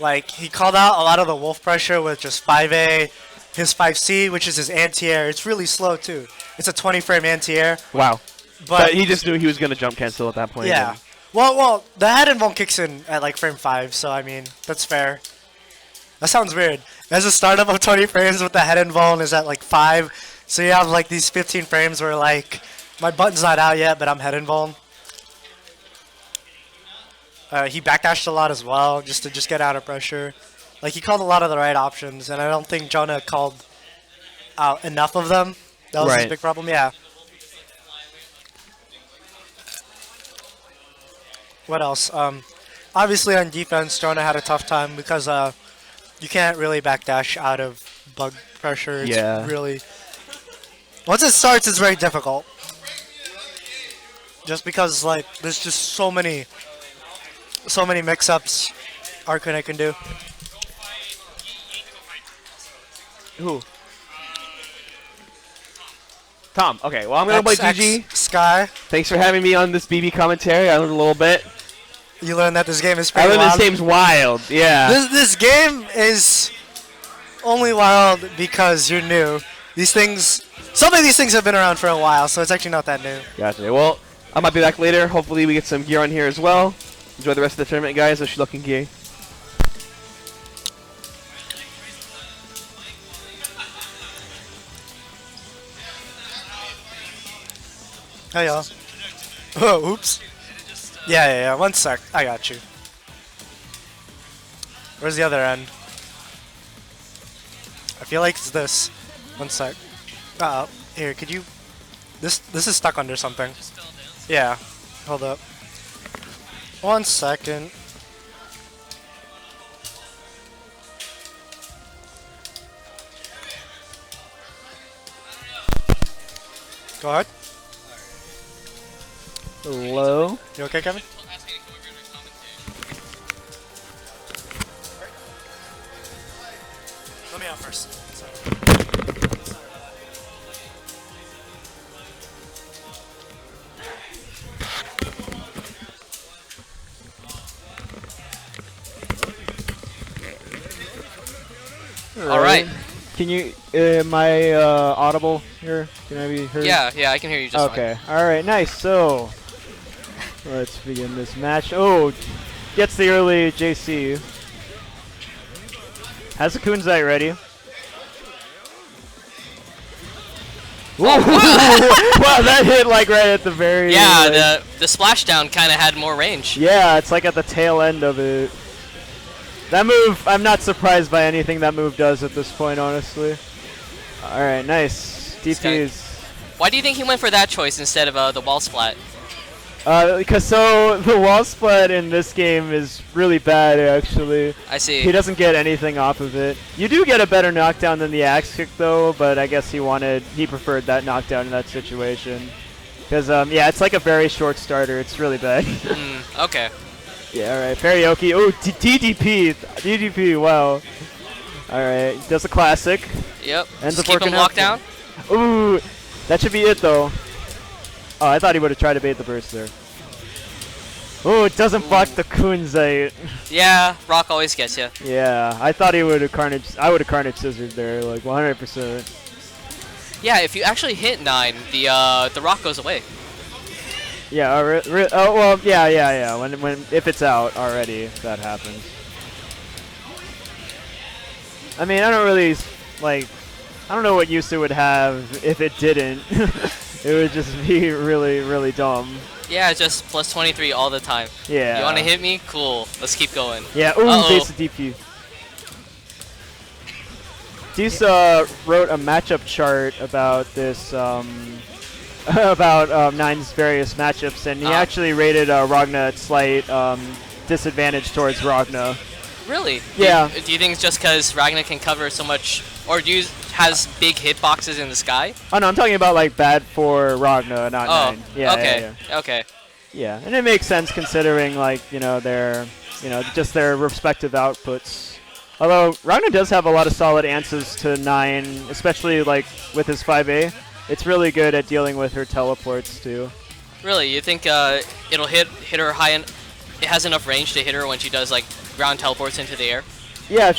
Speaker 4: Like, he called out a lot of the wolf pressure with just 5A, his 5C, which is his anti-air. It's really slow, too. It's a 20-frame anti-air.
Speaker 3: Wow.
Speaker 4: But
Speaker 3: he just knew he was going to jump cancel at that point.
Speaker 4: yeah. Well, the head invuln kicks in at, like, frame 5, so, I mean, that's fair. That sounds weird. As a startup of 20 frames with the head invuln is at, like, 5, so you have, like, these 15 frames where, like, my button's not out yet, but I'm head invuln. He backdashed a lot as well, just to get out of pressure. Like, he called a lot of the right options, and I don't think Jonah called out enough of them. That was his
Speaker 3: Right.
Speaker 4: big problem, yeah. What else? Obviously on defense, Jonah had a tough time because you can't really backdash out of bug pressure. It's
Speaker 3: Yeah.
Speaker 4: really... Once it starts, it's very difficult. Just because, like, there's just so many mix-ups Arcanine can do.
Speaker 3: Who? Tom. Okay, well, I'm going to play GG.
Speaker 4: Sky,
Speaker 3: Thanks for having me on this BB commentary. I learned a little bit.
Speaker 4: you learned that this game is
Speaker 3: I
Speaker 4: pretty
Speaker 3: learned
Speaker 4: wild.
Speaker 3: this game's wild. Yeah.
Speaker 4: This game is only wild because you're new. These things, some of these things have been around for a while, so it's actually not that new.
Speaker 3: Gotcha. Well, I might be back later. Hopefully we get some gear on here as well. Enjoy the rest of the tournament, guys. Wish you luck in gear.
Speaker 4: Hey y'all. Oh, oops. Yeah. 1 sec. I got you. Where's the other end? I feel like it's this. 1 sec. Here, could you... This is stuck under something. Yeah. Hold up. 1 second. Go ahead.
Speaker 2: Hello?
Speaker 4: You okay, Kevin? Let me out first. Sorry.
Speaker 1: All right.
Speaker 2: Can you, am I audible here? Can I be heard?
Speaker 1: Yeah, I can hear you just
Speaker 2: Okay. All right. Nice. So, let's begin this match. Oh, gets the early JC. Has the Kunzite ready. Wow, that hit like right at the very.
Speaker 1: fine. Yeah,
Speaker 2: like,
Speaker 1: the splashdown kind of had more range.
Speaker 2: yeah, it's like at the tail end of it. That move, I'm not surprised by anything that move does at this point, honestly. All right, nice. DPs.
Speaker 1: Why do you think he went for that choice instead of the wall splat?
Speaker 2: Because so the wall splat in this game is really bad, actually.
Speaker 1: I see.
Speaker 2: He doesn't get anything off of it. You do get a better knockdown than the axe kick, though, but I guess he preferred that knockdown in that situation. Because, yeah, it's like a very short starter. It's really bad.
Speaker 1: Okay.
Speaker 2: Yeah, alright. Karaoke. Oh, DDP. DDP, wow. Alright, does a classic.
Speaker 1: Yep.
Speaker 2: Ends
Speaker 1: Just
Speaker 2: up
Speaker 1: keep him
Speaker 2: working out
Speaker 1: locked
Speaker 2: for
Speaker 1: down.
Speaker 2: him. Ooh, that should be it, though. Oh, I thought he would have tried to bait the burst there. Oh, it doesn't block the Kunzite.
Speaker 1: Yeah, Rock always gets you.
Speaker 2: Yeah, I thought he would have Carnage. I would have Carnage Scissored there, like 100%.
Speaker 1: Yeah, if you actually hit 9, the Rock goes away.
Speaker 2: Yeah, oh well, yeah. When if it's out already, that happens. I mean, I don't really like. I don't know what use it would have if it didn't. It would just be really, really dumb.
Speaker 1: Yeah, just plus 23 all the time.
Speaker 2: Yeah.
Speaker 1: You want to hit me? Cool. Let's keep going.
Speaker 2: Yeah. Ooh,
Speaker 1: Uh-oh.
Speaker 2: base of DP. Deuce wrote a matchup chart about this, about Nine's various matchups, and he actually rated Ragna at slight
Speaker 5: disadvantage towards Ragna.
Speaker 6: Really?
Speaker 5: Yeah.
Speaker 6: Do you think it's just because Ragna can cover so much, or has big hitboxes in the sky?
Speaker 5: Oh no, I'm talking about like bad for Ragna, not
Speaker 6: Oh,
Speaker 5: 9. Yeah,
Speaker 6: okay,
Speaker 5: yeah.
Speaker 6: okay.
Speaker 5: Yeah, and it makes sense considering like their just their respective outputs. Although Ragnar does have a lot of solid answers to 9, especially like with his 5A. It's really good at dealing with her teleports too.
Speaker 6: Really, you think it'll hit her high and it has enough range to hit her when she does like ground teleports into the air?
Speaker 5: Yeah,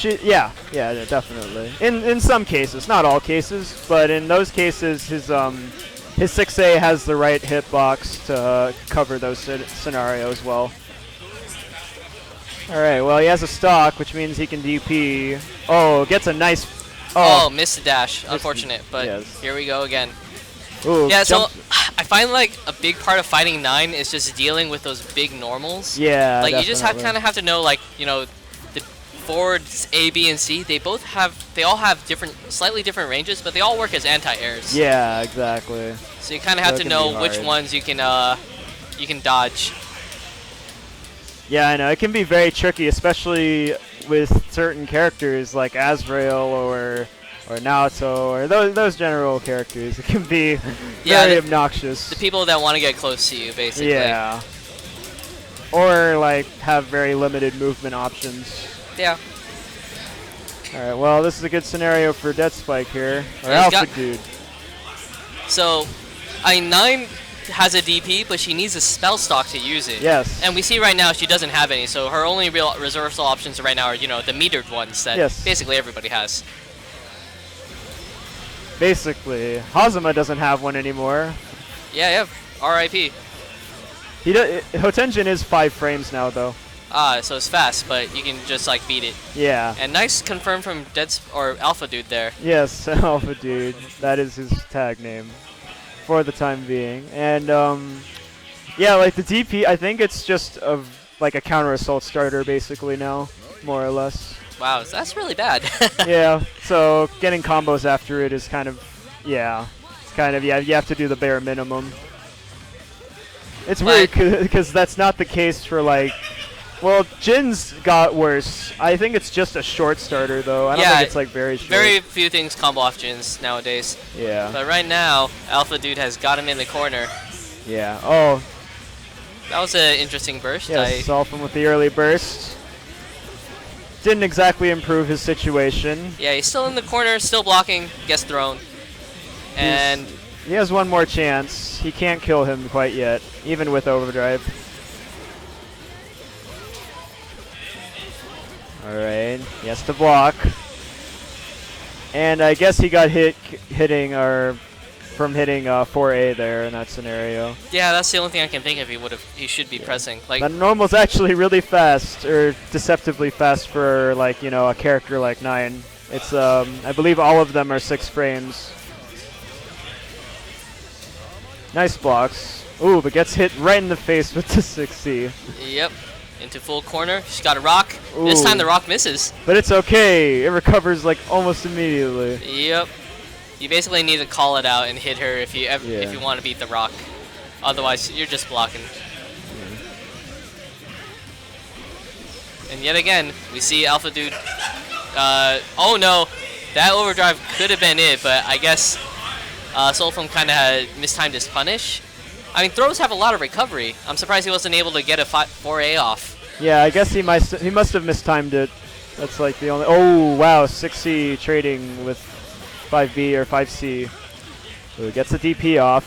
Speaker 5: yeah, definitely. In some cases, not all cases, but in those cases, his 6A has the right hitbox to cover those scenarios well. All right, well he has a stock, which means he can DP. Oh, gets a nice.
Speaker 6: Oh, missed the dash. Unfortunate, but
Speaker 5: yes.
Speaker 6: Here we go again.
Speaker 5: Ooh,
Speaker 6: yeah, so
Speaker 5: jump.
Speaker 6: I find like a big part of fighting 9 is just dealing with those big normals.
Speaker 5: Yeah,
Speaker 6: like
Speaker 5: definitely.
Speaker 6: you just kind of have to know like the forwards A, B, and C. They all have slightly different ranges, but they all work as anti-airs.
Speaker 5: Yeah, exactly.
Speaker 6: So you kind of have to know which ones you can dodge.
Speaker 5: Yeah, I know. It can be very tricky, especially with certain characters like Azrael or Naoto or those general characters. It can be very obnoxious.
Speaker 6: The people that want to get close to you, basically.
Speaker 5: Yeah. Or like have very limited movement options.
Speaker 6: Yeah.
Speaker 5: Alright, well this is a good scenario for Dead Spike here. Or
Speaker 6: Yeah,
Speaker 5: Alpha Dude.
Speaker 6: So, 9 has a DP, but she needs a spell stock to use it.
Speaker 5: Yes.
Speaker 6: And we see right now she doesn't have any, so her only real reversal options right now are, the metered ones that basically everybody has.
Speaker 5: Basically. Hazama doesn't have one anymore.
Speaker 6: Yeah, RIP.
Speaker 5: Hotenjin is 5 frames now though.
Speaker 6: So it's fast, but you can just like beat it.
Speaker 5: Yeah.
Speaker 6: And nice confirm from Alpha Dude there.
Speaker 5: Yes, Alpha Dude. That is his tag name for the time being. And yeah, like the DP, I think it's just like a counter assault starter basically now, more or less.
Speaker 6: Wow, that's really bad.
Speaker 5: Yeah. So getting combos after it is kind of you have to do the bare minimum. It's weird because that's not the case for like. Well, Jin's got worse. I think it's just a short starter, though. I don't think it's like very short.
Speaker 6: Very few things combo off Jin's nowadays.
Speaker 5: Yeah.
Speaker 6: But right now, Alpha Dude has got him in the corner.
Speaker 5: Yeah. Oh.
Speaker 6: That was an interesting burst.
Speaker 5: Yes, Dolphin with the early burst. Didn't exactly improve his situation.
Speaker 6: Yeah, he's still in the corner, still blocking, gets thrown. And
Speaker 5: he has one more chance. He can't kill him quite yet, even with overdrive. Alright, he has to block. And I guess he got hitting 4A there in that scenario.
Speaker 6: Yeah, that's the only thing I can think of he should be pressing. Like
Speaker 5: that normal's actually really fast, or deceptively fast for like, a character like 9. It's I believe all of them are 6 frames. Nice blocks. Ooh, but gets hit right in the face with the 6C.
Speaker 6: Yep. Into full corner. She's got a rock.
Speaker 5: Ooh.
Speaker 6: This time the rock misses.
Speaker 5: But it's okay. It recovers like almost immediately.
Speaker 6: Yep. You basically need to call it out and hit her if you want to beat the rock. Otherwise, you're just blocking. And yet again, we see Alpha Dude. Oh no, that overdrive could have been it, but I guess Soulflame kind of had mistimed his punish. I mean, throws have a lot of recovery. I'm surprised he wasn't able to get a 4A off.
Speaker 5: Yeah, I guess he must have mistimed it. That's like the only. Oh wow, 6C trading with 5B or 5C. Ooh, gets the DP off.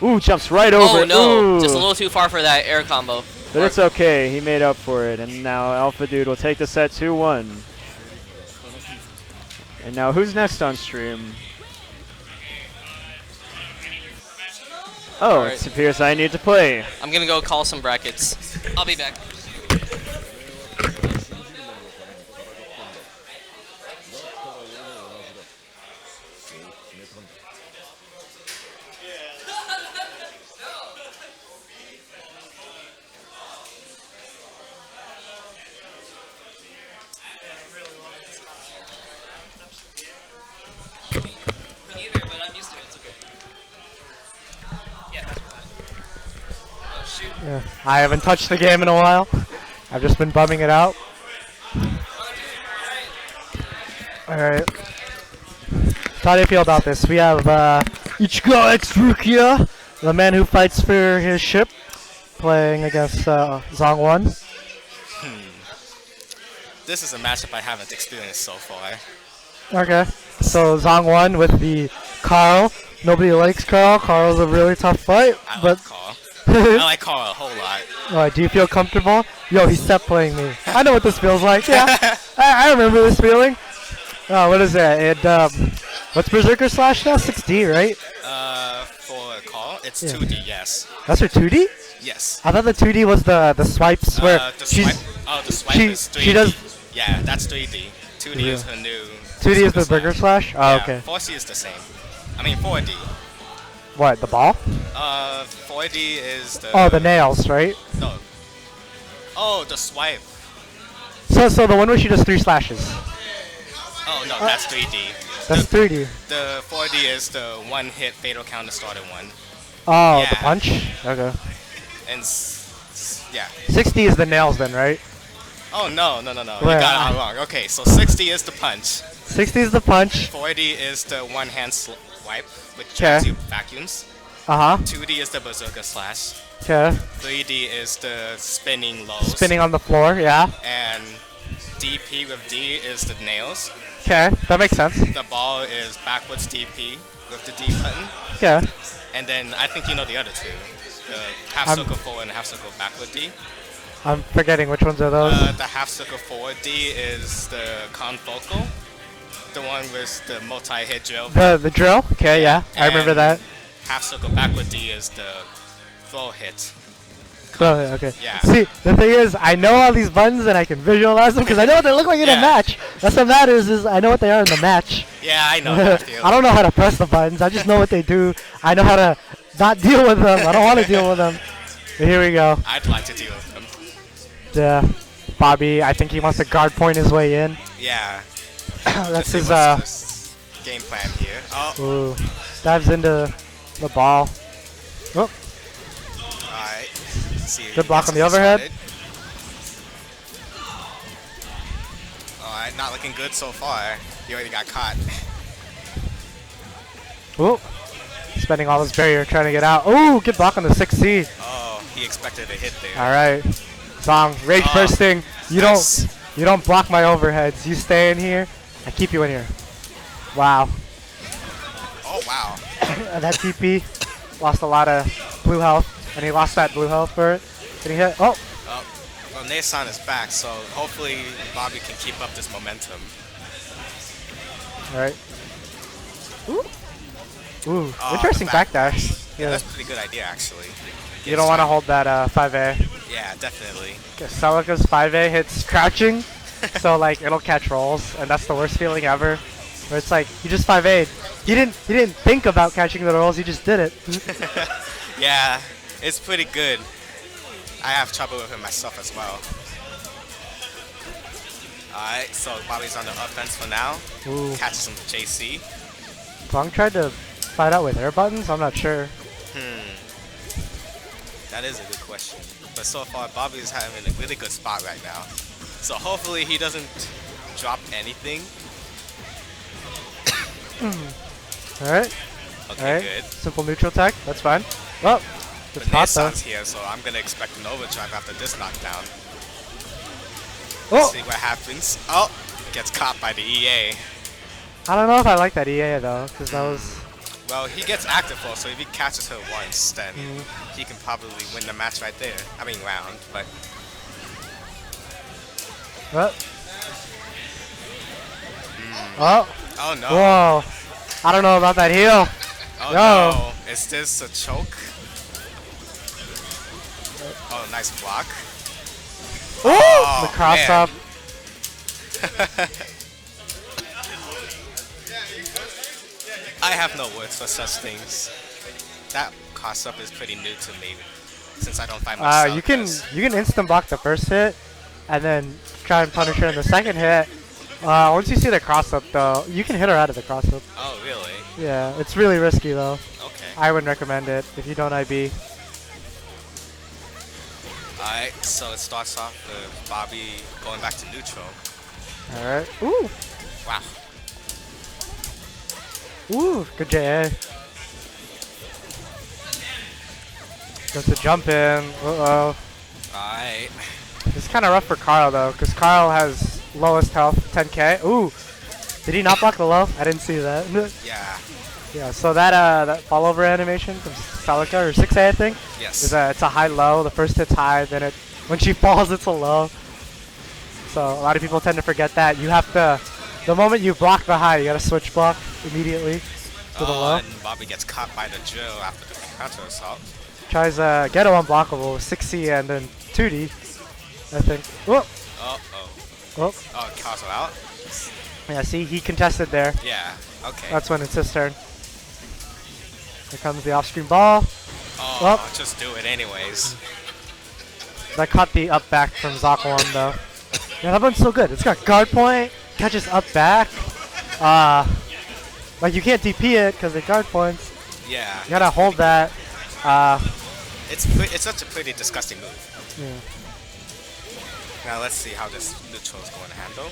Speaker 5: Ooh, jumps right over.
Speaker 6: Oh no,
Speaker 5: Ooh.
Speaker 6: just a little too far for that air combo.
Speaker 5: But it's okay. He made up for it, and now Alpha Dude will take the set 2-1. And now who's next on stream? Oh, it appears I need to play.
Speaker 6: I'm gonna go call some brackets. I'll be back.
Speaker 2: Yeah.
Speaker 4: I haven't touched the game in a while. I've just been bumming it out. Alright. How do you feel about this? We have Ichigo X Rukia, the man who fights for his ship, playing against Zhang1.
Speaker 7: This is a matchup I haven't experienced so far.
Speaker 4: Okay. So Zhang1 with the Carl. Nobody likes Carl. Carl's a really tough fight.
Speaker 7: I
Speaker 4: But
Speaker 7: like Carl. I like Carl a whole lot.
Speaker 4: Alright, do you feel comfortable? Yo, he step playing me. I know what this feels like. Yeah, I remember this feeling. Oh, what is that? What's Berserker Slash now? 6D, right?
Speaker 7: For Carl, it's
Speaker 4: Yeah.
Speaker 7: 2D, yes.
Speaker 4: That's her 2D?
Speaker 7: Yes.
Speaker 4: I thought the 2D was the swipes where
Speaker 7: The
Speaker 4: she's
Speaker 7: swipe. Oh, the swipe
Speaker 4: she-
Speaker 7: is 3D.
Speaker 4: she does-
Speaker 7: Yeah, that's 3D. 2D
Speaker 4: Yeah.
Speaker 7: is her new.
Speaker 4: 2D is the
Speaker 7: Berserker
Speaker 4: Burger Slash? Oh,
Speaker 7: Yeah,
Speaker 4: okay.
Speaker 7: 4C is the same. I mean 4D.
Speaker 4: What, the ball?
Speaker 7: 4D is the.
Speaker 4: Oh, the nails, right?
Speaker 7: No. Oh, the swipe.
Speaker 4: So the one where she does 3 slashes.
Speaker 7: Oh no, that's 3D.
Speaker 4: That's 3D.
Speaker 7: The 4D is the one-hit fatal counter starter one,
Speaker 4: Oh, the
Speaker 7: Yeah.
Speaker 4: punch? Okay.
Speaker 7: and yeah.
Speaker 4: 60 is the nails then, right?
Speaker 7: Oh no. You
Speaker 4: Where?
Speaker 7: got it all wrong. Okay, so 60 is the punch.
Speaker 4: 60 is the punch.
Speaker 7: 4D is the one-hand swipe, which
Speaker 4: Okay.
Speaker 7: traps you vacuums.
Speaker 4: Uh-huh.
Speaker 7: 2D is the berserker slash.
Speaker 4: Okay.
Speaker 7: 3D is the spinning lows.
Speaker 4: Spinning on the floor, yeah.
Speaker 7: And DP with D is the nails.
Speaker 4: Okay, that makes sense.
Speaker 7: The ball is backwards DP with the D button.
Speaker 4: Okay.
Speaker 7: And then I think you know the other two. The half
Speaker 4: I'm-
Speaker 7: circle forward and half circle backward D.
Speaker 4: I'm forgetting which ones are those.
Speaker 7: The half circle forward D is the confocal. The one with the multi-hit drill.
Speaker 4: The drill? Okay, yeah. I remember
Speaker 7: And
Speaker 4: that.
Speaker 7: Half circle backward D is the throw hit.
Speaker 4: Oh, okay.
Speaker 7: Yeah.
Speaker 4: See, the thing is, I know all these buttons and I can visualize them because I know what they look like in a
Speaker 7: Yeah.
Speaker 4: match. That's what matters is I know what they are in the match.
Speaker 7: Yeah, I know that feeling.
Speaker 4: I don't know how to press the buttons. I just know what they do. I know how to not deal with them. I don't want to deal with them. But here we go.
Speaker 7: I'd like to deal with them.
Speaker 4: Yeah. Bobby, I think he wants to guard point his way in.
Speaker 7: Yeah.
Speaker 4: That's
Speaker 7: Let's see
Speaker 4: his,
Speaker 7: what's this game plan here. Oh,
Speaker 4: ooh, dives into the ball. Oh,
Speaker 7: alright. See if
Speaker 4: Good
Speaker 7: he
Speaker 4: block
Speaker 7: gets
Speaker 4: on the
Speaker 7: it
Speaker 4: overhead.
Speaker 7: started. Alright, not looking good so far. He already got caught.
Speaker 4: ooh. Spending all his barrier trying to get out. Ooh, good block on the 6C.
Speaker 7: Oh, he expected a hit there.
Speaker 4: All right. Zong, rage bursting.
Speaker 7: nice.
Speaker 4: You don't block my overheads. You stay in here. I keep you in here. Wow.
Speaker 7: Oh, wow.
Speaker 4: That TP lost a lot of blue health, and he lost that blue health for it. Did he hit? Oh,
Speaker 7: Oh, well, Nason is back, so hopefully Bobby can keep up this momentum.
Speaker 4: all right. Ooh. Ooh,
Speaker 7: Oh,
Speaker 4: interesting
Speaker 7: the
Speaker 4: backdash.
Speaker 7: Yeah,
Speaker 4: Yeah.
Speaker 7: that's a pretty good idea, actually.
Speaker 4: You don't want to hold that 5A.
Speaker 7: Yeah, definitely.
Speaker 4: Celica's 5A hits crouching, so like it'll catch rolls, and that's the worst feeling ever. Where it's like you just 5A'd. He didn't think about catching the rolls. He just did it.
Speaker 7: Yeah, it's pretty good. I have trouble with it myself as well. Alright, so Bobby's on the offense for now.
Speaker 4: Ooh.
Speaker 7: Catches him with JC.
Speaker 4: Long tried to fight out with air buttons. I'm not sure.
Speaker 7: That is a good question. But so far, Bobby's having a really good spot right now. So hopefully he doesn't drop anything.
Speaker 4: All right.
Speaker 7: Okay,
Speaker 4: All right.
Speaker 7: good.
Speaker 4: Simple neutral tech. That's fine. Well,
Speaker 7: But
Speaker 4: it's hot though.
Speaker 7: Nason's here, so I'm gonna expect an overdrive after this knockdown.
Speaker 4: Oh,
Speaker 7: See what happens. Oh, gets caught by the EA.
Speaker 4: I don't know if I like that EA though, because that was.
Speaker 7: Well, he gets active flow, so if he catches her once, then he can probably win the match right there. I mean round, but
Speaker 4: What? Oh,
Speaker 7: oh no.
Speaker 4: whoa! I don't know about that heal.
Speaker 7: Oh
Speaker 4: No.
Speaker 7: no. Is this a choke? Oh, nice block.
Speaker 4: Ooh,
Speaker 7: Oh,
Speaker 4: the cross
Speaker 7: man.
Speaker 4: up.
Speaker 7: I have no words for such things. That cross up is pretty new to me, since I don't find myself.
Speaker 4: You can instant block the first hit, and then try and punish her in the second hit. Once you see the cross up though, you can hit her out of the cross up.
Speaker 7: Oh really?
Speaker 4: Yeah, it's really risky though.
Speaker 7: Okay.
Speaker 4: I wouldn't recommend it if you don't IB.
Speaker 7: Alright, so it starts off with Bobby going back to neutral.
Speaker 4: Alright. Ooh.
Speaker 7: Wow.
Speaker 4: Ooh, good JA. Goes to jump in. Uh-oh.
Speaker 7: Alright.
Speaker 4: It's kind of rough for Carl, though, because Carl has lowest health, 10k. Ooh. Did he not block the low? I didn't see that.
Speaker 7: Yeah.
Speaker 4: Yeah, so that fall-over animation from Celica, or 6A, I think,
Speaker 7: Yes.
Speaker 4: is it's a high-low. The first hit's high, then when she falls, it's a low. So a lot of people tend to forget that. You have to, the moment you block the high, you got to switch block immediately to the low.
Speaker 7: And Bobby gets caught by the drill after the counter assault.
Speaker 4: Tries Ghetto unblockable with 6C and then 2D, I think. Whoa!
Speaker 7: Uh-oh.
Speaker 4: Oh,
Speaker 7: Oh, Castle out?
Speaker 4: yeah, see, he contested there.
Speaker 7: Yeah. Okay.
Speaker 4: That's when it's his turn. Here comes the off-screen ball.
Speaker 7: Oh, just do it anyways.
Speaker 4: That caught the up back from Zokalon though. Yeah, that one's so good. It's got guard point, catches up back. Like you can't DP it because it guard points.
Speaker 7: Yeah.
Speaker 4: You gotta hold that.
Speaker 7: It's such a pretty disgusting move.
Speaker 4: Yeah.
Speaker 7: Now let's see how this neutral is going to handle.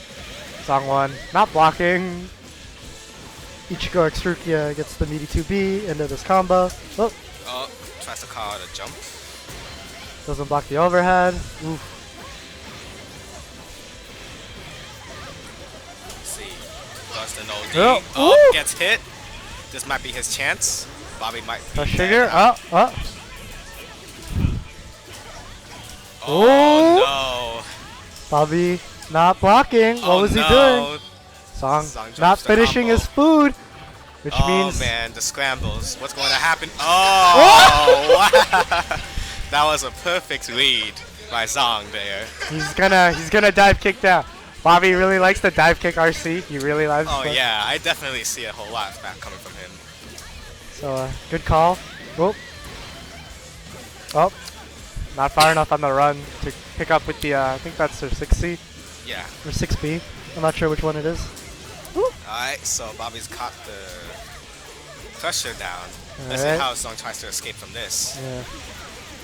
Speaker 4: Zong1 not blocking. Ichigo Extrukia gets the meaty 2B into this combo. Oh,
Speaker 7: Oh, tries to call out a jump.
Speaker 4: doesn't block the overhead. Oof.
Speaker 7: Let's see. Does the no D.
Speaker 4: Oh,
Speaker 7: Oh,
Speaker 4: woo!
Speaker 7: gets hit. This might be his chance. Bobby might be
Speaker 4: Push
Speaker 7: dead
Speaker 4: trigger.
Speaker 7: now.
Speaker 4: Oh.
Speaker 7: Oh,
Speaker 4: Bobby not blocking.
Speaker 7: no.
Speaker 4: What was he doing? Song
Speaker 7: drops
Speaker 4: not
Speaker 7: the
Speaker 4: finishing
Speaker 7: combo.
Speaker 4: his food, which
Speaker 7: Oh
Speaker 4: means
Speaker 7: man, the scrambles. What's going to happen? Oh, wow. That was a perfect read by Zong there.
Speaker 4: he's gonna dive kick down. Bobby really likes the dive kick RC. He really likes.
Speaker 7: Oh
Speaker 4: it.
Speaker 7: yeah, I definitely see a whole lot of that coming from him.
Speaker 4: So good call. Whoop. Oh, not far enough on the run to pick up with the. I think that's their 6C
Speaker 7: Yeah.
Speaker 4: or 6B. I'm not sure which one it is.
Speaker 7: Alright, so Bobby's caught the pressure down. Let's see
Speaker 4: Alright.
Speaker 7: how Zong tries to escape from this.
Speaker 4: Yeah.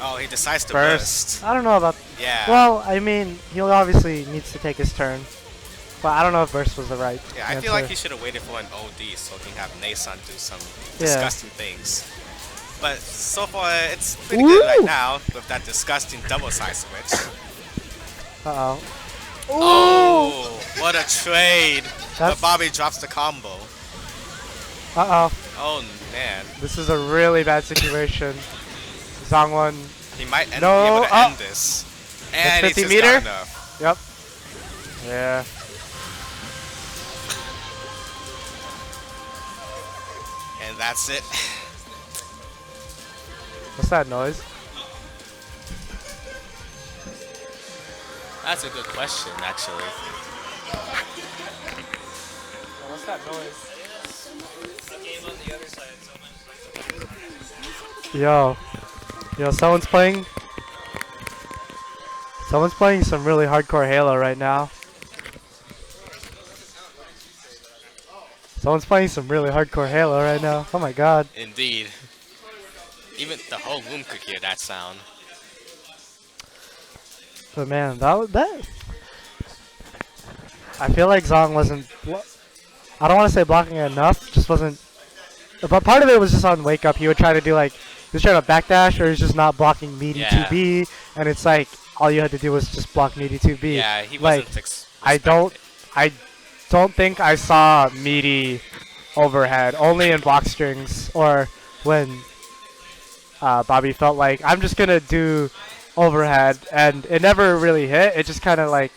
Speaker 7: Oh, he decides to
Speaker 4: Burst.
Speaker 7: burst.
Speaker 4: I don't know about.
Speaker 7: Yeah.
Speaker 4: Well, I mean, he obviously needs to take his turn, but I don't know if burst was the right.
Speaker 7: Yeah, I
Speaker 4: answer.
Speaker 7: feel like he should have waited for an OD so he can have Nason do some
Speaker 4: Yeah.
Speaker 7: disgusting things. But so far, it's pretty
Speaker 4: Woo!
Speaker 7: good right now with that disgusting double side switch.
Speaker 4: Uh-oh.
Speaker 7: Oh, what a trade! But
Speaker 4: That's-
Speaker 7: Bobby drops the combo.
Speaker 4: Uh-oh.
Speaker 7: Oh man,
Speaker 4: This is a really bad situation. Zong1.
Speaker 7: he might be
Speaker 4: No,
Speaker 7: able to
Speaker 4: oh.
Speaker 7: end this. And he's
Speaker 4: 50
Speaker 7: just
Speaker 4: meter?
Speaker 7: got enough.
Speaker 4: Yep. Yeah.
Speaker 7: And that's it.
Speaker 4: What's that noise?
Speaker 7: That's a good question, actually.
Speaker 4: What's that noise? Yo, someone's playing some really hardcore Halo right now. Someone's playing some really hardcore Halo right now. Oh my god.
Speaker 7: Indeed. Even the whole room could hear that sound.
Speaker 4: But man, that I feel like Zong wasn't. I don't want to say blocking enough. Just wasn't. But part of it was just on wake up. He would try to do like he was trying to backdash, or he's just not blocking meaty
Speaker 7: Yeah.
Speaker 4: 2B, and it's like all you had to do was just block meaty 2B.
Speaker 7: Yeah, he
Speaker 4: like,
Speaker 7: wasn't
Speaker 4: I don't think I saw meaty overhead. Only in block strings or when Bobby felt like I'm just gonna do overhead, and it never really hit. It just kind of like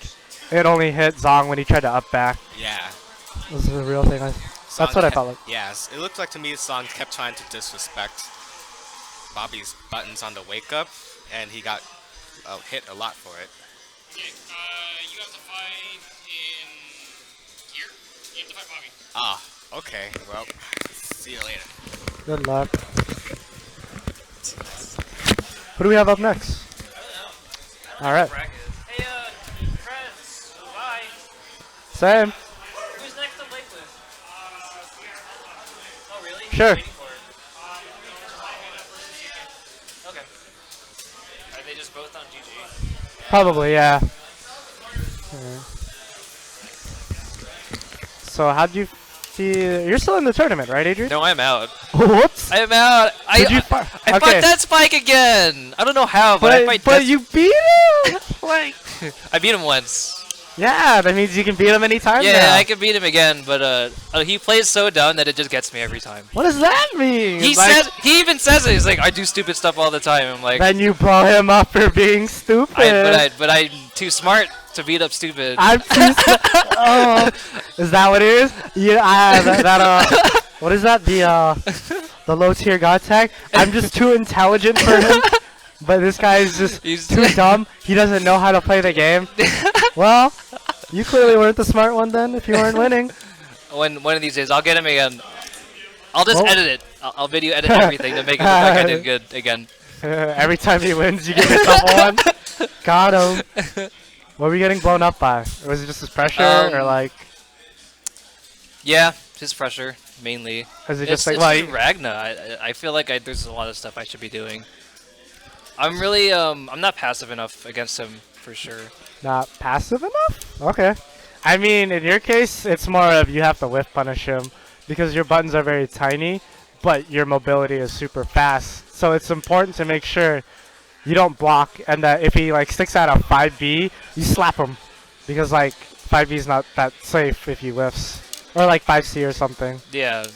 Speaker 4: it only hit Zong when he tried to up back.
Speaker 7: Yeah.
Speaker 4: This is a real thing. That's what I felt like.
Speaker 7: Yes, it looked like to me Song kept trying to disrespect Bobby's buttons on the wake up, and he got hit a lot for it.
Speaker 6: You have to fight in here. You have to fight Bobby.
Speaker 7: Ah, okay. Well, see you later.
Speaker 4: Good luck. Who do we have up next? All right.
Speaker 1: Hey, friends, bye.
Speaker 4: Same.
Speaker 1: Who's next on Blacklist? Oh, really?
Speaker 4: Sure.
Speaker 1: Waiting for it. Okay. Are they just both on GG?
Speaker 4: Probably, yeah. So how'd you feel? You're still in the tournament, right, Adrian?
Speaker 1: No, I'm out.
Speaker 4: Whoops.
Speaker 1: I am out.
Speaker 4: Did you
Speaker 1: I
Speaker 4: okay.
Speaker 1: fought that Spike again. I don't know how, but I fight
Speaker 4: but
Speaker 1: that
Speaker 4: you beat him. Like,
Speaker 1: I beat him once.
Speaker 4: yeah, that means you can beat him anytime.
Speaker 1: Yeah,
Speaker 4: now.
Speaker 1: I can beat him again, but he plays so dumb that it just gets me every time.
Speaker 4: What does that mean?
Speaker 1: He even says it. He's like, I do stupid stuff all the time. I'm like,
Speaker 4: Then you blow him up for being stupid.
Speaker 1: but I'm too smart to beat up stupid.
Speaker 4: I'm too oh, is that what it is? Yeah, I have that what is that? The low tier god tag? I'm just too intelligent for him. But this guy is just
Speaker 1: He's
Speaker 4: too dumb. He doesn't know how to play the game. Well, you clearly weren't the smart one then if you weren't winning.
Speaker 1: One of these days, I'll get him again. I'll just
Speaker 4: Well-
Speaker 1: edit it. I'll video edit everything to make it look like I did good again.
Speaker 4: Every time he wins, you get a double one. Got him. What were you getting blown up by? Or was it just his pressure, or like,
Speaker 1: Yeah, just pressure mainly.
Speaker 4: is it
Speaker 1: It's
Speaker 4: just like,
Speaker 1: Ragna. I feel like there's a lot of stuff I should be doing. I'm really I'm not passive enough against him for sure.
Speaker 4: not passive enough? Okay. I mean, in your case, it's more of you have to whiff punish him because your buttons are very tiny, but your mobility is super fast. So it's important to make sure you don't block, and that if he like sticks out a 5B, you slap him because like 5B is not that safe if he whiffs, or like 5C or something.
Speaker 1: Yeah.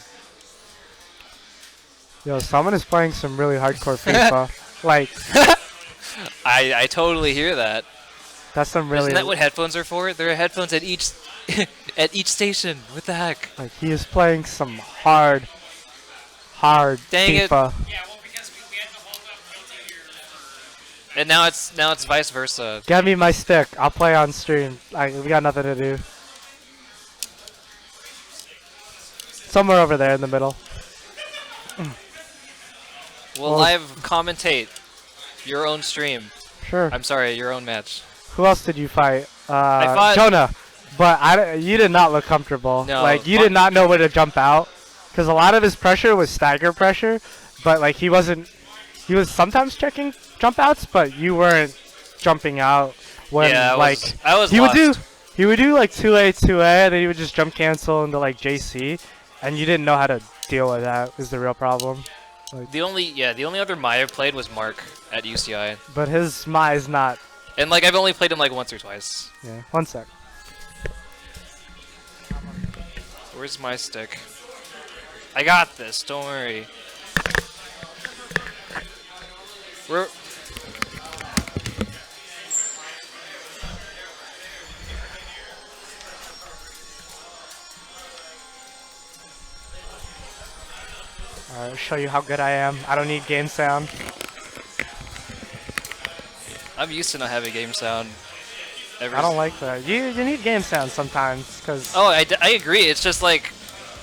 Speaker 4: Yo, someone is playing some really hardcore FIFA. Like,
Speaker 1: I totally hear that.
Speaker 4: that's some really
Speaker 1: Isn't that what headphones are for? There are headphones at each at each station. What the heck?
Speaker 4: like he is playing some hard
Speaker 1: Dang it.
Speaker 4: FIFA.
Speaker 1: And now it's vice versa.
Speaker 4: Get me my stick. I'll play on stream. We got nothing to do. Somewhere over there in the middle.
Speaker 1: We'll
Speaker 4: Well-
Speaker 1: live commentate your own stream.
Speaker 4: Sure.
Speaker 1: I'm sorry, your own match.
Speaker 4: Who else did you fight?
Speaker 1: fought-
Speaker 4: Jonah. But you did not look comfortable.
Speaker 1: No,
Speaker 4: like you
Speaker 1: Fun-
Speaker 4: did not know where to jump out, because a lot of his pressure was stagger pressure, but like he wasn't. He was sometimes checking jump outs, but you weren't jumping out when
Speaker 1: yeah, I was
Speaker 4: he
Speaker 1: lost.
Speaker 4: would do like 2A 2A, then he would just jump cancel into like JC, and you didn't know how to deal with that. Is the real problem.
Speaker 1: The only other Mai I've played was Mark at UCI,
Speaker 4: But his Mai is not.
Speaker 1: and like I've only played him like once or twice.
Speaker 4: Yeah. 1 sec.
Speaker 1: Where's my stick? I got this. Don't worry. We're
Speaker 4: Alright, show you how good I am. I don't need game sound.
Speaker 1: I'm used to not having game sound.
Speaker 4: I don't like that. You need game sound sometimes, cause
Speaker 1: Oh, I agree. It's just like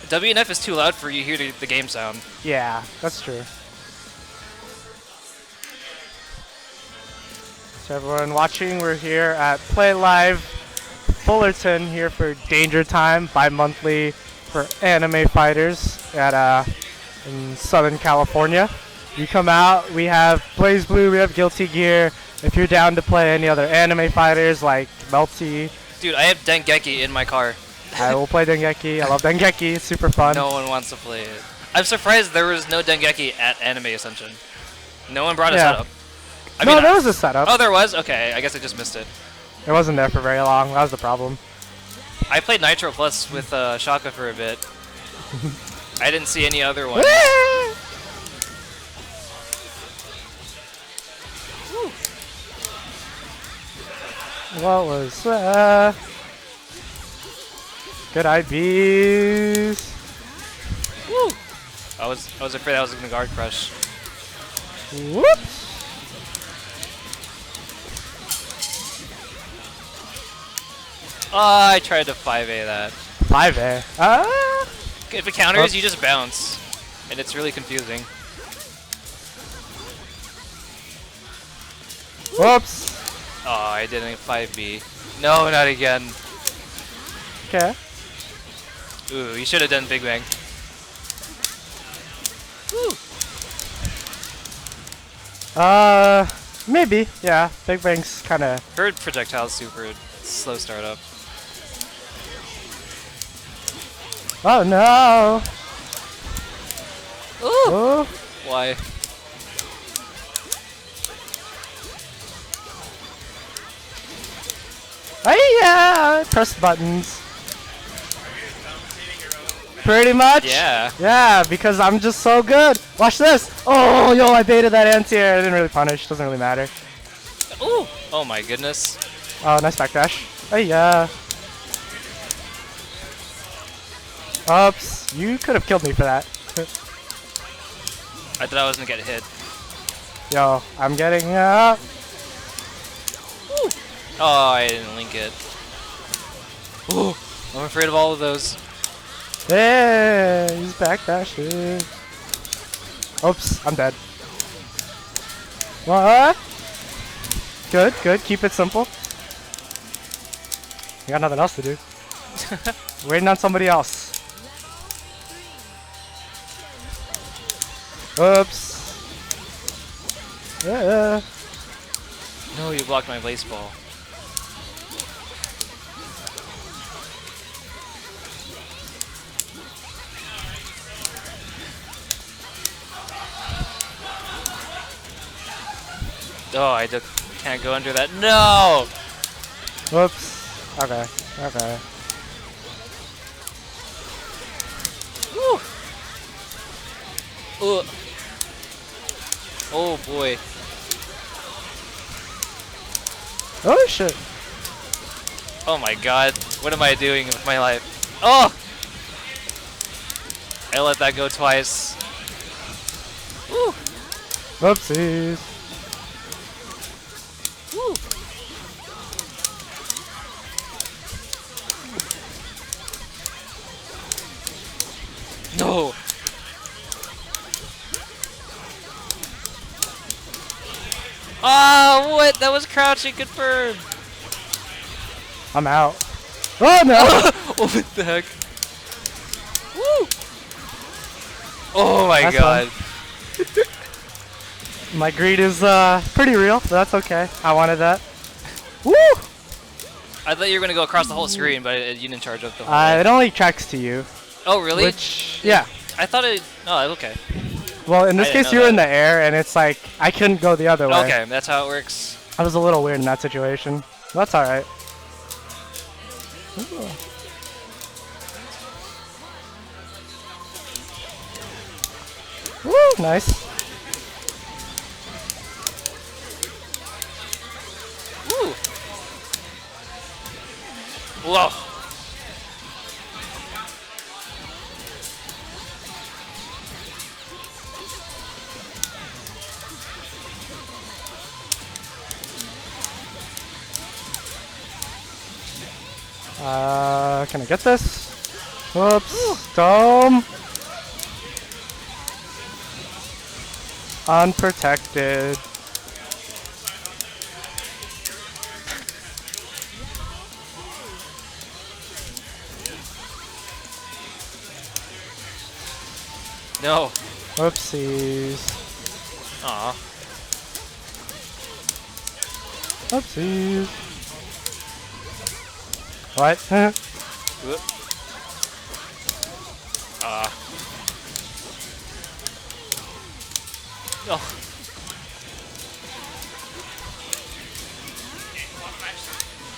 Speaker 1: WNF is too loud for you to hear the game sound.
Speaker 4: yeah, that's true. So everyone watching, we're here at Play Live Fullerton here for Danger Time, bi-monthly for anime fighters at in Southern California. You come out, we have Blaze Blue, we have Guilty Gear. If you're down to play any other anime fighters like Melty,
Speaker 1: Dude, I have Dengeki in my car.
Speaker 4: I will play Dengeki. I love Dengeki, it's super fun.
Speaker 1: No one wants to play it. I'm surprised there was no Dengeki at Anime Ascension. No one brought a
Speaker 4: Yeah.
Speaker 1: setup.
Speaker 4: No, there was a setup.
Speaker 1: Oh, there was? Okay, I guess I just missed it.
Speaker 4: It wasn't there for very long, that was the problem.
Speaker 1: I played Nitro Plus with Shaka for a bit. I didn't see any other ones.
Speaker 4: What was good IBs.
Speaker 1: Woo! I was afraid I was gonna guard crush.
Speaker 4: Whoops.
Speaker 1: I tried to 5A that.
Speaker 4: 5A.
Speaker 1: If it counters,
Speaker 4: Oops.
Speaker 1: you just bounce. And it's really confusing.
Speaker 4: Whoops.
Speaker 1: Oh, I didn't 5B. No, not again.
Speaker 4: Okay.
Speaker 1: Ooh, you should have done Big Bang.
Speaker 4: Maybe, yeah. Big Bang's kind of.
Speaker 1: Her projectile's super slow startup.
Speaker 4: Oh no!
Speaker 1: Ooh!
Speaker 4: Oh,
Speaker 1: Why?
Speaker 4: hey, yeah! Press buttons. Pretty much.
Speaker 1: Yeah.
Speaker 4: Yeah, because I'm just so good. Watch this. Oh, yo, I baited that anti-air. I didn't really punish. Doesn't really matter.
Speaker 1: Ooh! Oh my goodness.
Speaker 4: Oh, nice backdash. Hey, yeah. Oops. You could have killed me for that.
Speaker 1: I thought I was gonna get hit.
Speaker 4: Yo, I'm getting up.
Speaker 1: Oh, I didn't link it. Ooh! I'm afraid of all of those.
Speaker 4: Hey, he's backdashing. Oops, I'm dead. What? Good, good. Keep it simple. You got nothing else to do. Waiting on somebody else. Oops. Yeah.
Speaker 1: No, you blocked my baseball. Oh, I can't go under that. No!
Speaker 4: Whoops. Okay. Okay.
Speaker 1: Woo! Ooh. Oh boy.
Speaker 4: Oh shit.
Speaker 1: Oh my god. What am I doing with my life? Oh! I let that go twice. Woo!
Speaker 4: Whoopsies.
Speaker 1: Woo! No! Ah, what? That was crouching confirmed.
Speaker 4: I'm out. Oh no!
Speaker 1: Oh, what the heck? Woo! Oh my
Speaker 4: That's
Speaker 1: god.
Speaker 4: My greed is pretty real, but that's okay. I wanted that. Woo!
Speaker 1: I thought you were gonna go across the whole screen, but you didn't charge up the whole.
Speaker 4: It only tracks to you.
Speaker 1: Oh really?
Speaker 4: Which, yeah.
Speaker 1: I thought it. Oh, okay.
Speaker 4: Well, in this
Speaker 1: I didn't
Speaker 4: case,
Speaker 1: know
Speaker 4: you were in
Speaker 1: that.
Speaker 4: the air, and it's like I couldn't go the other way.
Speaker 1: Okay, that's how it works.
Speaker 4: I was a little weird in that situation. That's all right. Ooh. Woo! Nice.
Speaker 1: Woo! Whoa!
Speaker 4: Can I get this? Whoops. Dome. Unprotected.
Speaker 1: No.
Speaker 4: Whoopsies.
Speaker 1: Aw.
Speaker 4: Whoopsies. What?
Speaker 1: Whoop. Oh.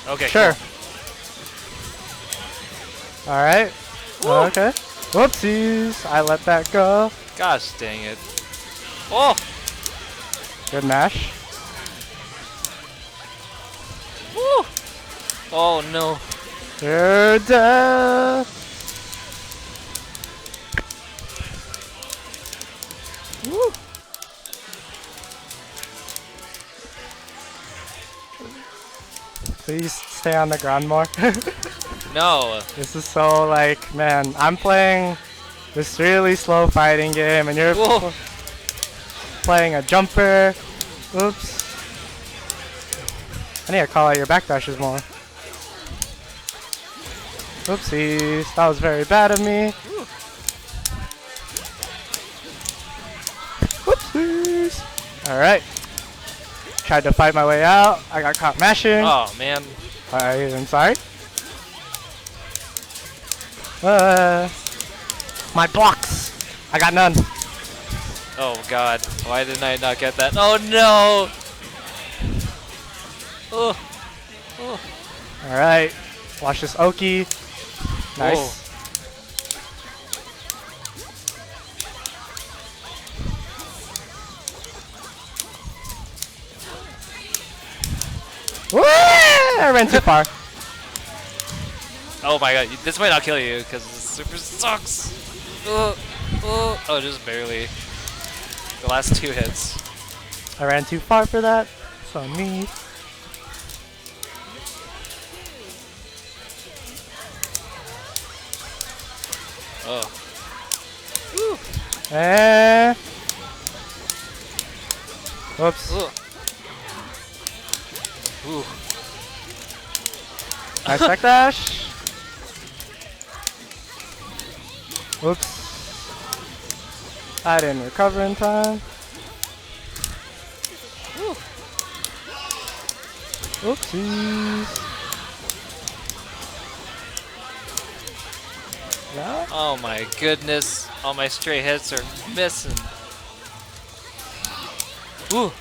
Speaker 1: Okay.
Speaker 4: Sure. Alright. Okay. Whoopsies. I let that go.
Speaker 1: Cool. Gosh dang it. Oh.
Speaker 4: Good mash.
Speaker 1: Woo. Oh no.
Speaker 4: You're dead. Woo. Please stay on the ground more.
Speaker 1: No.
Speaker 4: This is so like, man, I'm playing this really slow fighting game and you're
Speaker 1: Whoa.
Speaker 4: playing a jumper. Oops. I need to call out your backdashes more. Oopsies, that was very bad of me. Whoopsies. Alright. tried to fight my way out. I got caught mashing.
Speaker 1: Oh man.
Speaker 4: I'm sorry. My blocks. I got none.
Speaker 1: Oh god. Why didn't I not get that? Oh no. Oh. Oh.
Speaker 4: All right. Watch this Oki. Nice.
Speaker 1: Whoa.
Speaker 4: Woo! I ran too far.
Speaker 1: Oh my god. This might not kill you because the super sucks. Oh, just barely. The last 2 hits.
Speaker 4: I ran too far for that. It's on me.
Speaker 1: Oh.
Speaker 4: Eh. Whoops.
Speaker 1: Ooh. Ooh.
Speaker 4: Nice back dash. Whoops. I didn't recover in time. Oopsies. No?
Speaker 1: Oh my goodness. All my stray hits are missing. Ooh.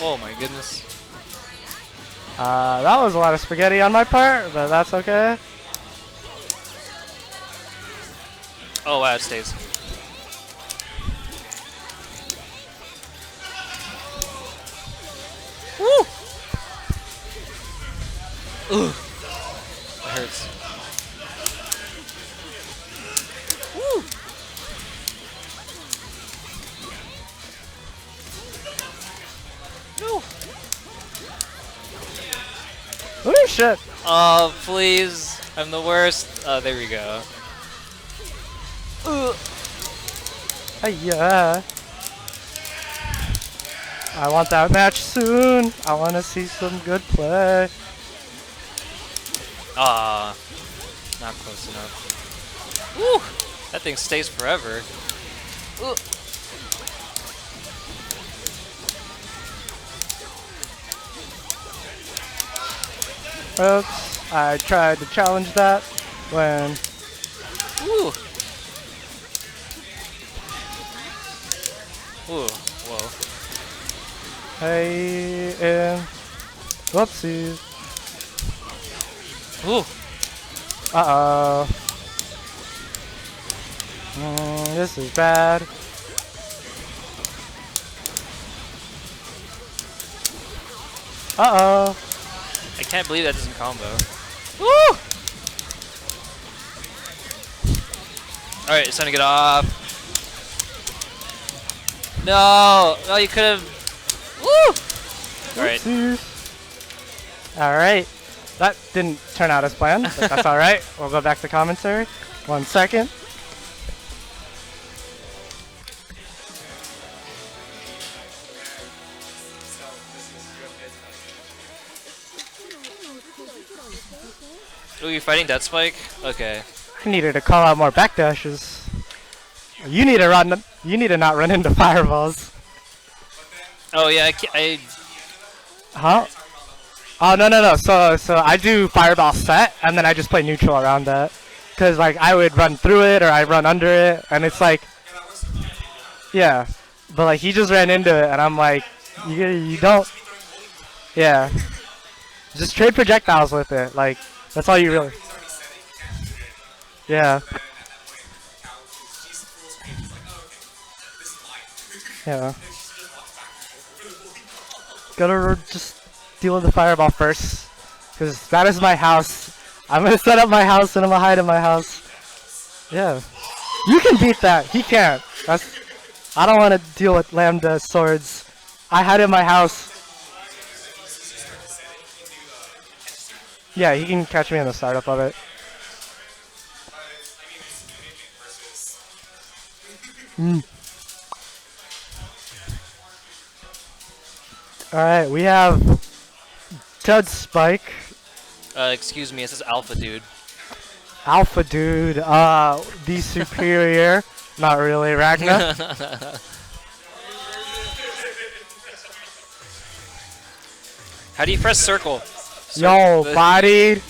Speaker 1: Oh my goodness.
Speaker 4: That was a lot of spaghetti on my part, but that's okay.
Speaker 1: Oh wow, it stays. Woo! Ooh. That hurts. Woo! No.
Speaker 4: Oh shit.
Speaker 1: Oh, please. I'm the worst. Oh, there we go.
Speaker 4: Yeah. I want that match soon. I want to see some good play.
Speaker 1: Ah, not close enough. Woo! That thing stays forever. Ooh.
Speaker 4: Oops. I tried to challenge that when...
Speaker 1: Ooh. Ooh. Whoa.
Speaker 4: Hey, and... Whoopsies.
Speaker 1: Ooh.
Speaker 4: Uh-oh. This is bad. Uh-oh.
Speaker 1: I can't believe that doesn't combo. Woo! Alright, it's time to get off. No! Oh, you could have. Woo! Alright.
Speaker 4: Alright. That didn't turn out as planned, but that's alright. We'll go back to commentary. 1 second.
Speaker 1: Oh, you're fighting Death Spike? Okay.
Speaker 4: I needed to call out more backdashes. You need to run. You need to not run into fireballs.
Speaker 1: Oh yeah,
Speaker 4: Huh? Oh no. So I do fireball set, and then I just play neutral around that. Cause like I would run through it or I run under it, and it's like, yeah. But like he just ran into it, and I'm like, you don't. Yeah. Just trade projectiles with it. Like that's all you really. Yeah. Yeah. Gotta just deal with the fireball first. Because that is my house. I'm gonna set up my house and I'm gonna hide in my house. Yeah. You can beat that. He can't. I don't want to deal with Lambda swords. I hide in my house. Yeah, he can catch me in the startup of it. Alright, we have Dead Spike,
Speaker 1: excuse me, it says Alpha Dude.
Speaker 4: Alpha Dude, the superior. Not really, Ragna.
Speaker 1: How do you press circle?
Speaker 4: Yo,
Speaker 1: The-
Speaker 4: bodied.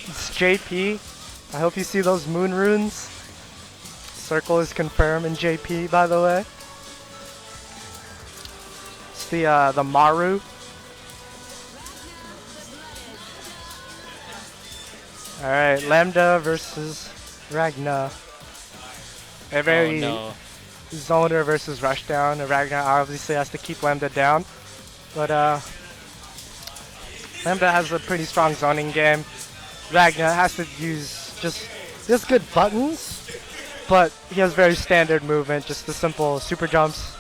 Speaker 4: It's JP. I hope you see those moon runes. Circle is confirmed in JP, by the way. It's the Maru. All right, Lambda versus Ragna. A very
Speaker 1: Oh, no.
Speaker 4: zoner versus rushdown. Ragna obviously has to keep Lambda down, but Lambda has a pretty strong zoning game. Ragna has to use just good buttons, but he has very standard movement, just the simple super jumps,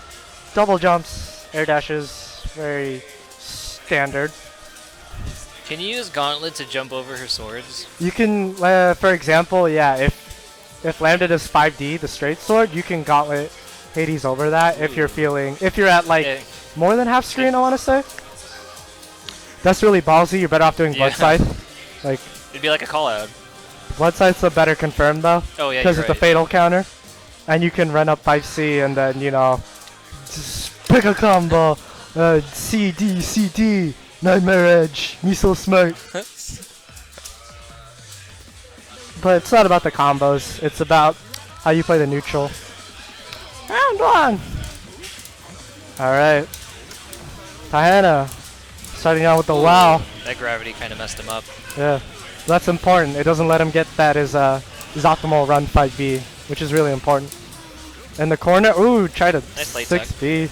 Speaker 4: double jumps, air dashes, very standard.
Speaker 1: Can you use Gauntlet to jump over her swords?
Speaker 4: You can, for example, yeah, if Lambda does 5D, the straight sword, you can Gauntlet Hades over that if you're at like
Speaker 1: Yeah.
Speaker 4: more than half screen, I want to say. That's really ballsy. You're better off doing
Speaker 1: Yeah.
Speaker 4: Blood Scythe. Like,
Speaker 1: It'd be like a call out.
Speaker 4: Blood Scythe's a better confirmed though,
Speaker 1: Oh yeah,
Speaker 4: because
Speaker 1: you're
Speaker 4: it's a
Speaker 1: right.
Speaker 4: fatal counter, and you can run up 5C and then just pick a combo, CD, Nightmare Edge, me so smart. But it's not about the combos. It's about how you play the neutral. Round one. All right, Diana, starting out with the wow.
Speaker 1: That gravity kind of messed him up.
Speaker 4: Yeah, that's important. It doesn't let him get that his optimal run 5B, which is really important. In the corner, ooh, try to
Speaker 1: Nice late tech.
Speaker 4: 6B.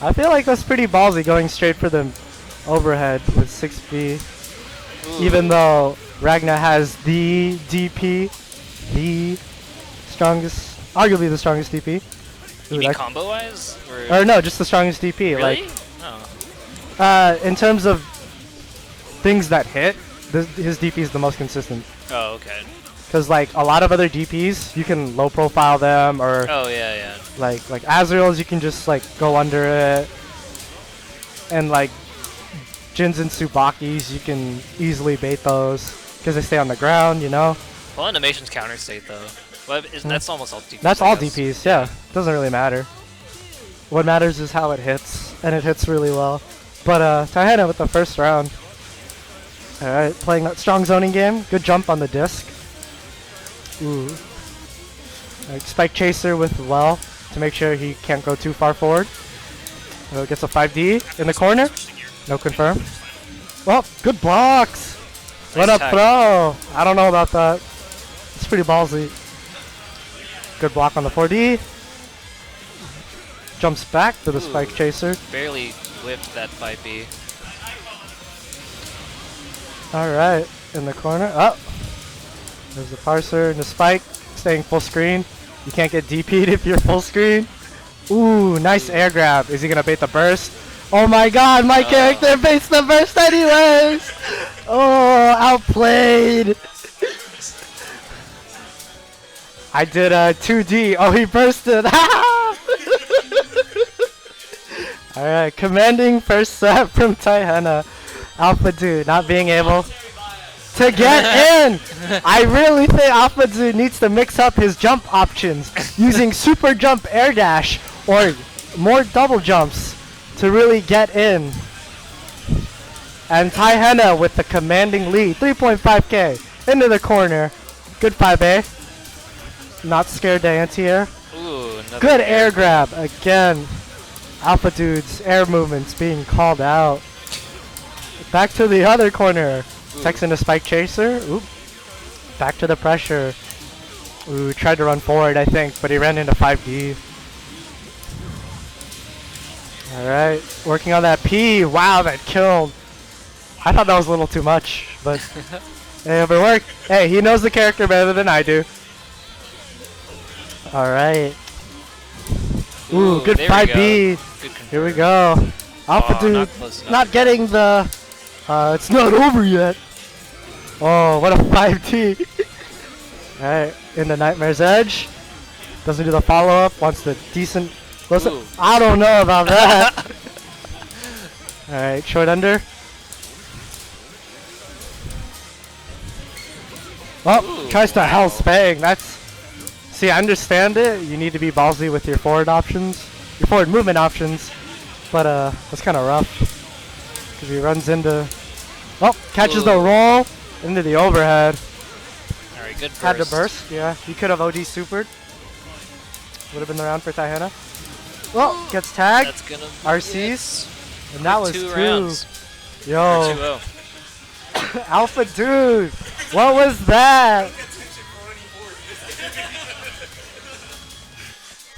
Speaker 4: I feel like that's pretty ballsy going straight for the overhead with 6B. Even though Ragna has the DP, the strongest, arguably the strongest DP.
Speaker 1: You
Speaker 4: Ooh,
Speaker 1: mean
Speaker 4: that-
Speaker 1: combo wise?
Speaker 4: or no, just the strongest DP.
Speaker 1: Really?
Speaker 4: Like,
Speaker 1: Oh.
Speaker 4: in terms of things that hit, his DP is the most consistent.
Speaker 1: Oh, okay.
Speaker 4: Because like a lot of other DPs, you can low profile them, or
Speaker 1: Oh yeah, yeah.
Speaker 4: like Azrael's, you can just like go under it, and like Jins and Tsubakis, you can easily bait those because they stay on the ground.
Speaker 1: Well, animation's counter state though. Well, that's almost all DPs.
Speaker 4: That's
Speaker 1: I
Speaker 4: all
Speaker 1: guess.
Speaker 4: DPs. Yeah, doesn't really matter. What matters is how it hits, and it hits really well. But Tahena with the first round. All right, playing that strong zoning game. Good jump on the disc. Ooh. Alright, Spike Chaser with well to make sure he can't go too far forward. Gets a 5D in the corner. No confirm. Well, good blocks. What up,
Speaker 1: tag.
Speaker 4: throw? I don't know about that. It's pretty ballsy. Good block on the 4D. Jumps back to the Spike
Speaker 1: Ooh.
Speaker 4: Chaser.
Speaker 1: Barely whipped that 5B.
Speaker 4: Alright, in the corner. Oh! There's the parser and the spike. Staying full screen. You can't get DP'd if you're full screen. Ooh, nice air grab. Is he gonna bait the burst? Oh my god, my character baits the burst anyways! Oh, outplayed! I did a 2D. Oh, he bursted! Alright, commanding first set from Tahena. Alpha Dude not being able to get in. I really think Alpha Dude needs to mix up his jump options using super jump air dash or more double jumps to really get in. And Tahena with the commanding lead, 3.5k into the corner. Good 5A. Not scared to anti-air.
Speaker 1: Ooh, another
Speaker 4: Good air grab again. Alpha Dude's air movements being called out. Back to the other corner. Texan to Spike Chaser. Oop. Back to the pressure. Ooh, tried to run forward, I think, but he ran into 5D. Alright, working on that P. Wow, that killed. I thought that was a little too much, but hey, if it worked. Hey, he knows the character better than I do. Alright. Ooh, good
Speaker 1: there we
Speaker 4: 5B.
Speaker 1: Good
Speaker 4: Here we go. Alpha
Speaker 1: Oh,
Speaker 4: Dude
Speaker 1: not close enough.
Speaker 4: not getting the it's not over yet. Oh, what a 5T. Alright, in the Nightmare's Edge. Doesn't do the follow-up, wants the decent
Speaker 1: Ooh.
Speaker 4: I don't know about that. Alright, short under. Oh,
Speaker 1: Ooh,
Speaker 4: tries to
Speaker 1: wow.
Speaker 4: Hell Spang. That's
Speaker 8: See, I understand it. You need to be ballsy with your forward options, your forward movement options, but that's kind of rough because he runs into, well, catches the roll into the overhead.
Speaker 1: All right, good burst.
Speaker 8: Had to burst. Yeah, he could have OD supered. Would have been the round for Taihana. Well, gets tagged.
Speaker 1: That's gonna be
Speaker 8: RCs, and that was
Speaker 1: two
Speaker 8: two.
Speaker 1: rounds.
Speaker 8: Yo,
Speaker 1: Or 2-0.
Speaker 8: Alpha Dude, what was that?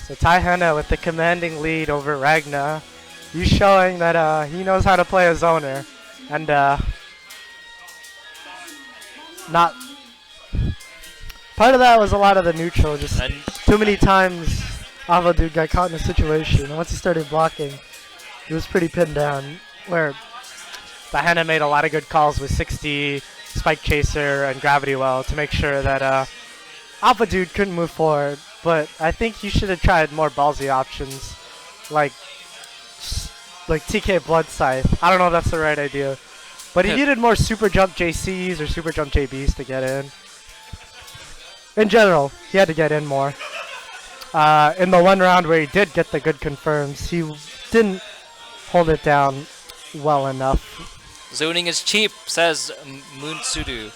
Speaker 8: So Taihana with the commanding lead over Ragna. He's showing that he knows how to play a zoner, and not. Part of that was a lot of the neutral, just
Speaker 1: And
Speaker 8: too many times Alpha Dude got caught in a situation, and once he started blocking, he was pretty pinned down. Where Taihana made a lot of good calls with 60, Spike Chaser, and Gravity Well to make sure that Alpha Dude couldn't move forward. But I think he should have tried more ballsy options, like TK Blood Scythe. I don't know if that's the right idea, but he needed more Super Jump JCs or Super Jump JBs to get in. In general, he had to get in more. In the one round where he did get the good confirms, he didn't hold it down well enough.
Speaker 1: zoning is cheap, says Moonsudu.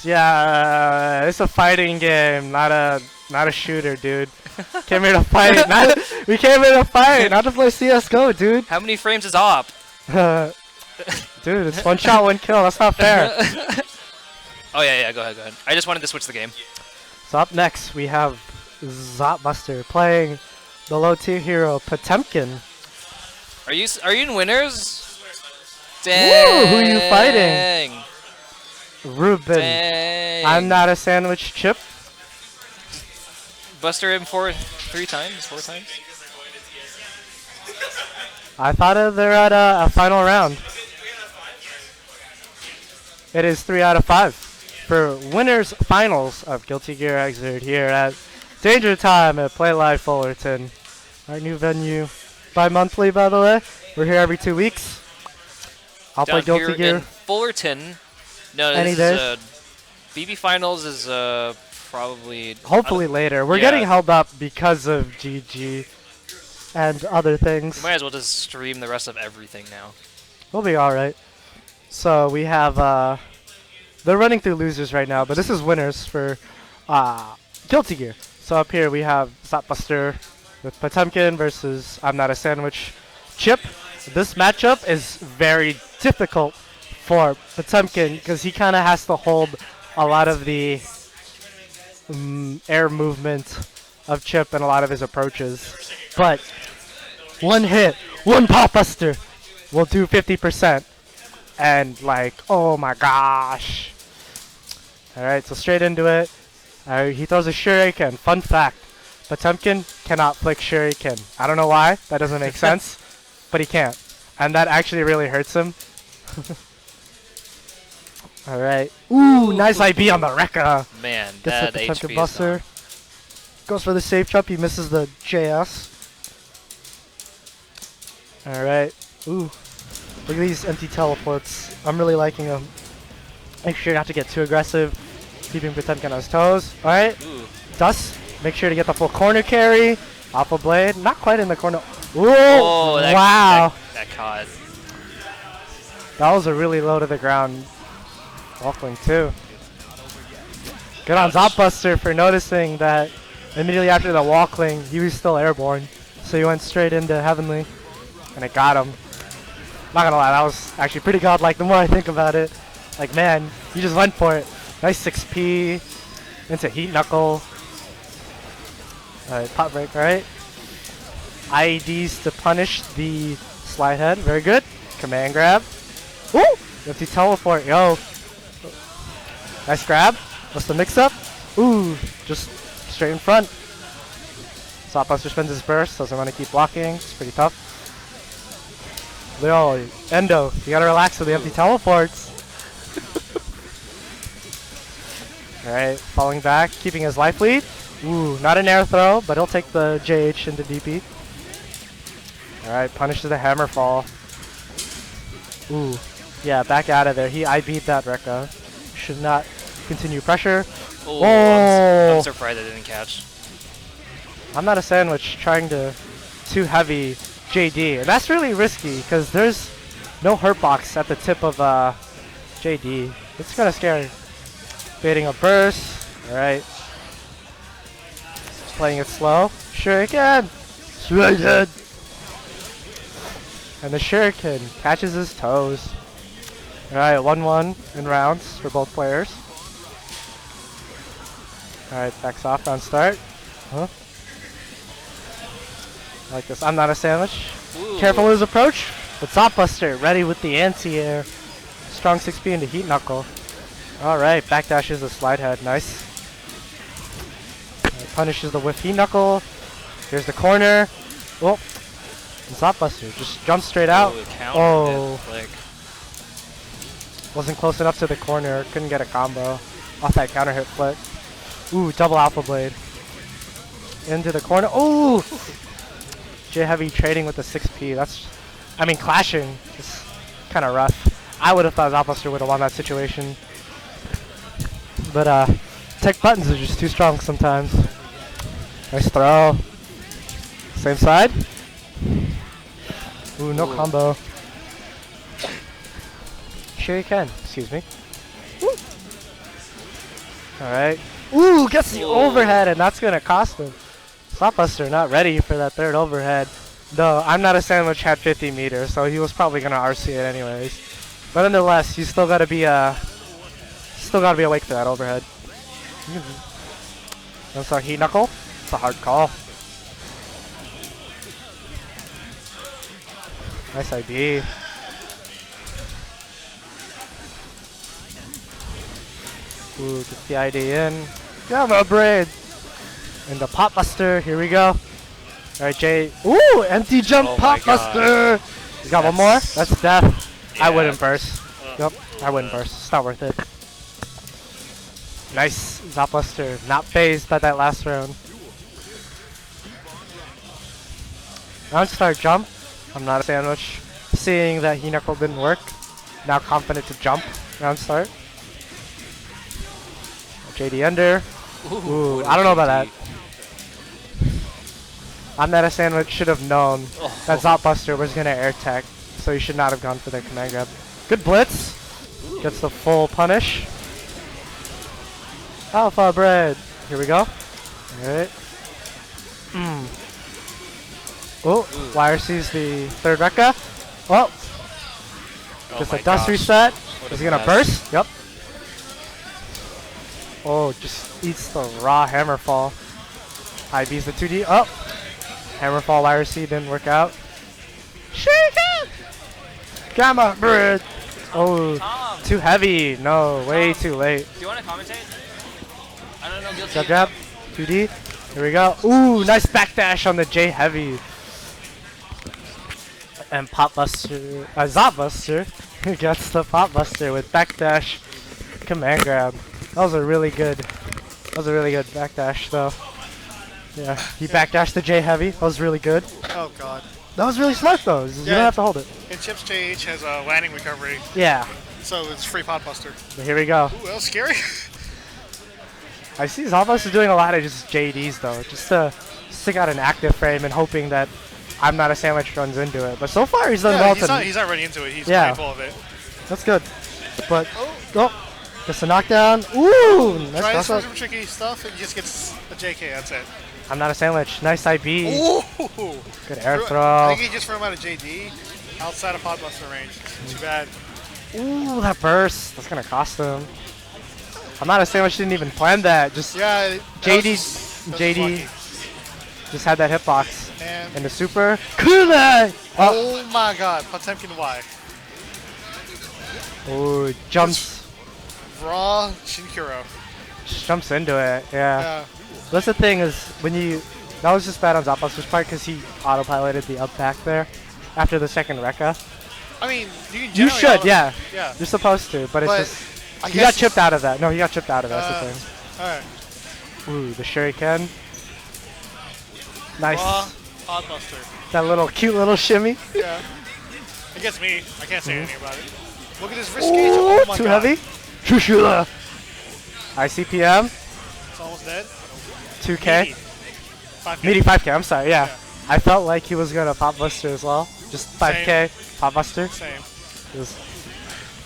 Speaker 8: Yeah, it's a fighting game, not a shooter, dude. Came here to fight. We came here to fight, not to play CS:GO, dude.
Speaker 1: How many frames is op?
Speaker 8: Dude, it's one shot, one kill. That's not fair.
Speaker 1: Oh yeah, go ahead. I just wanted to switch the game.
Speaker 8: So up next, we have Zopbuster playing the low-tier hero Potemkin.
Speaker 1: Are you in winners?
Speaker 8: Woo, who are you fighting?
Speaker 1: Dang.
Speaker 8: Ruben.
Speaker 1: Dang.
Speaker 8: I'm not a sandwich chip.
Speaker 1: Buster him four times.
Speaker 8: I thought they're at a final round. It is 3 out of 5 for winners finals of Guilty Gear Xrd here at Danger Time at Play Live Fullerton. Our new venue, bi-monthly, by the way. We're here every 2 weeks. I'll play
Speaker 1: Down
Speaker 8: Guilty
Speaker 1: here in
Speaker 8: Gear.
Speaker 1: Fullerton. No,
Speaker 8: Any
Speaker 1: this
Speaker 8: days.
Speaker 1: is BB finals is probably
Speaker 8: Hopefully later. We're
Speaker 1: yeah.
Speaker 8: getting held up because of GG and other things.
Speaker 1: Might as well just stream the rest of everything now.
Speaker 8: We'll be alright. So we have, they're running through losers right now, but this is winners for Guilty Gear. So up here we have Zopbuster with Potemkin versus I'm Not a Sandwich Chip. This matchup is very difficult for Potemkin because he kind of has to hold a lot of the air movement of Chip and a lot of his approaches. But one hit, one Popbuster will do 50%. And like, oh my gosh. Alright, so straight into it. He throws a Shuriken. Fun fact, Potemkin cannot flick Shuriken. I don't know why, that doesn't make sense, but he can't. And that actually really hurts him. Alright. Ooh, nice IB on the Rekka.
Speaker 1: Man,
Speaker 8: Gets
Speaker 1: that
Speaker 8: the Potemkin
Speaker 1: HP
Speaker 8: Buster.
Speaker 1: is
Speaker 8: Goes for the safe jump, he misses the JS. Alright. Ooh. Look at these empty teleports. I'm really liking them. Make sure not to get too aggressive. Keeping Potemkin on his toes. Alright.
Speaker 1: Ooh.
Speaker 8: Dust. Make sure to get the full corner carry. Alpha Blade. Not quite in the corner. Ooh.
Speaker 1: Oh,
Speaker 8: Wow.
Speaker 1: That caught.
Speaker 8: That was a really low to the ground walkling too. Good on Zopbuster for noticing that immediately after the walkling, he was still airborne. So he went straight into Heavenly, and it got him. Not gonna lie, that was actually pretty godlike the more I think about it. Like, man, you just went for it. Nice 6P into Heat Knuckle. Alright, Pot Break, alright. IEDs to punish the slide head. Very good. Command grab. Ooh! Empty teleport, yo. Nice grab. What's the mix up? Ooh, just straight in front. Zopbuster spends his burst, doesn't want to keep blocking. It's pretty tough. Yo, Endo, you gotta relax with the empty teleports. Alright, falling back, keeping his life lead. Ooh, not an air throw, but he'll take the JH into DP. Alright, punishes the hammer fall. Ooh, yeah, back out of there. He IB'd that Rekka. Should not continue pressure.
Speaker 1: Oh, I'm surprised I didn't catch.
Speaker 8: I'm not a sandwich trying to too heavy JD. And that's really risky because there's no hurt box at the tip of JD. It's kind of scary. Baiting a burst. Alright. Playing it slow. Shuriken! Shuriken! And the Shuriken catches his toes. Alright, 1-1 in rounds for both players. Alright, backs off on start. Huh? I like this. I'm not a sandwich.
Speaker 6: Ooh.
Speaker 8: Careful with his approach. But Zopbuster ready with the anti-air. Strong 6B into Heat Knuckle. Alright, backdashes the slide head. Nice. Punishes the whiff Heat Knuckle. Here's the corner. Oh. Zopbuster just jumps straight out. Oh. Wasn't close enough to the corner. Couldn't get a combo off that counter hit flick. Ooh, double Alpha Blade. Into the corner. Ooh! J Heavy trading with the 6P. That's, I mean, clashing. It's kind of rough. I would have thought Zopbuster would have won that situation. But, tech buttons are just too strong sometimes. Nice throw. Same side. Ooh, no combo. Sure you can. Excuse me. Alright. Ooh, gets the overhead, and that's going to cost him. Zopbuster not ready for that third overhead. Though, I'm not a sandwich had 50 meters, so he was probably going to RC it anyways. But nonetheless, you still got to be awake for that overhead. I'm sorry, Heat Knuckle. It's a hard call. Nice ID. Ooh, get the ID in. Gamma Braid! And the Pop Buster, here we go. Alright, Jay. Ooh, empty jump Pop Buster! You got one more? That's death. Yeah. I wouldn't burst. Yep, I wouldn't burst. It's not worth it. Nice. Zopbuster, not phased by that last round. Round start jump. I'm not a sandwich. Seeing that Heat Knuckle didn't work. Now confident to jump. Round start. JD under. Ooh, I don't know about that. I'm not a sandwich. Should have known that Zopbuster was going to air tech. So he should not have gone for the command grab. Good blitz. Gets the full punish. Alpha Bread. Here we go. Alright. Oh, Wire sees the third Rekka. Oh. Just a dust reset. Is he going to burst? Yep. Oh, just eats the raw Hammerfall. High B's the 2D. Oh. Hammerfall Wire C didn't work out. Shuriken! Gamma Bread. Oh, too heavy. No, way too late.
Speaker 6: Do you want to commentate? I don't know.
Speaker 8: Jab jab. 2D. Here we go. Ooh, nice backdash on the J Heavy. And Pop Buster, Zopbuster gets the Pop Buster with backdash command grab. That was a really good backdash though. Yeah, he backdashed the J Heavy. That was really good.
Speaker 9: Oh god.
Speaker 8: That was really smart though. You don't have to hold it.
Speaker 9: And Chips JH has a landing recovery.
Speaker 8: Yeah.
Speaker 9: So it's free Pot Buster.
Speaker 8: But here we go.
Speaker 9: Ooh, that was scary.
Speaker 8: I see Zopbuster doing a lot of just JDs though, just to stick out an active frame and hoping that I'm not a sandwich runs into it. But so far he's done well.
Speaker 9: He's not running into it. He's mindful of it.
Speaker 8: That's good. But just a knockdown. Ooh, nice.
Speaker 9: Try some tricky stuff and he just gets a JK. That's it.
Speaker 8: I'm not a sandwich. Nice IB.
Speaker 9: Ooh.
Speaker 8: Good air throw.
Speaker 9: I think he just threw him out of JD outside of Pot Buster range. Too bad.
Speaker 8: Ooh, that burst. That's gonna cost him. I'm not a sandwich. Didn't even plan that. Just JD just had that hitbox. And the super. Kunai!
Speaker 9: Oh my god. Potemkin Y.
Speaker 8: Oh, jumps.
Speaker 9: Raw Shinkuro.
Speaker 8: Just jumps into it. Yeah. That's the thing is when you. That was just bad on Zopbuster's part because he autopiloted the up back there after the second Rekka.
Speaker 9: I mean,
Speaker 8: you should, yeah.
Speaker 9: Yeah.
Speaker 8: You're supposed to, but it's just. He got chipped out of that. No, he got chipped out of that. That's the thing.
Speaker 9: Alright.
Speaker 8: Ooh, the Shuriken. Nice.
Speaker 9: Pot Buster.
Speaker 8: That little cute little shimmy.
Speaker 9: Yeah. It gets me. I can't say anything about it. Look at his wrist gauge. Oh my
Speaker 8: too
Speaker 9: god.
Speaker 8: heavy. Shushula. ICPM.
Speaker 9: almost dead.
Speaker 8: 2K.
Speaker 9: Meaty. 5K.
Speaker 8: Meaty 5K, I'm sorry, yeah.
Speaker 9: Yeah.
Speaker 8: I felt like he was gonna pop buster as well. Just 5K, pop buster.
Speaker 9: Same.
Speaker 8: Just,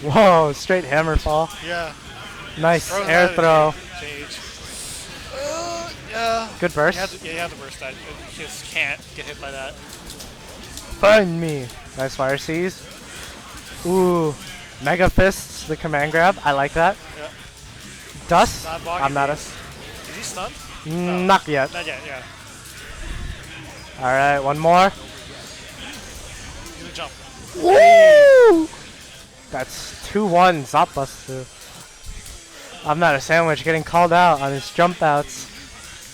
Speaker 8: whoa, straight hammer fall.
Speaker 9: Yeah.
Speaker 8: Nice
Speaker 9: Throws
Speaker 8: air
Speaker 9: that at
Speaker 8: throw.
Speaker 9: JH. Yeah.
Speaker 8: Good burst.
Speaker 9: You have to burst that. You just can't get hit by that.
Speaker 8: Find me. Nice fire seize. Ooh, Mega Fists, the command grab. I like that.
Speaker 9: Yeah.
Speaker 8: Dust.
Speaker 9: Not blocking
Speaker 8: I'm not
Speaker 9: these. Is he stunned?
Speaker 8: Not yet.
Speaker 9: Not yet, yeah.
Speaker 8: Alright, one more.
Speaker 9: He's a jump.
Speaker 8: Woo! That's 2-1 Zopbuster. I'm not a sandwich getting called out on his jump outs.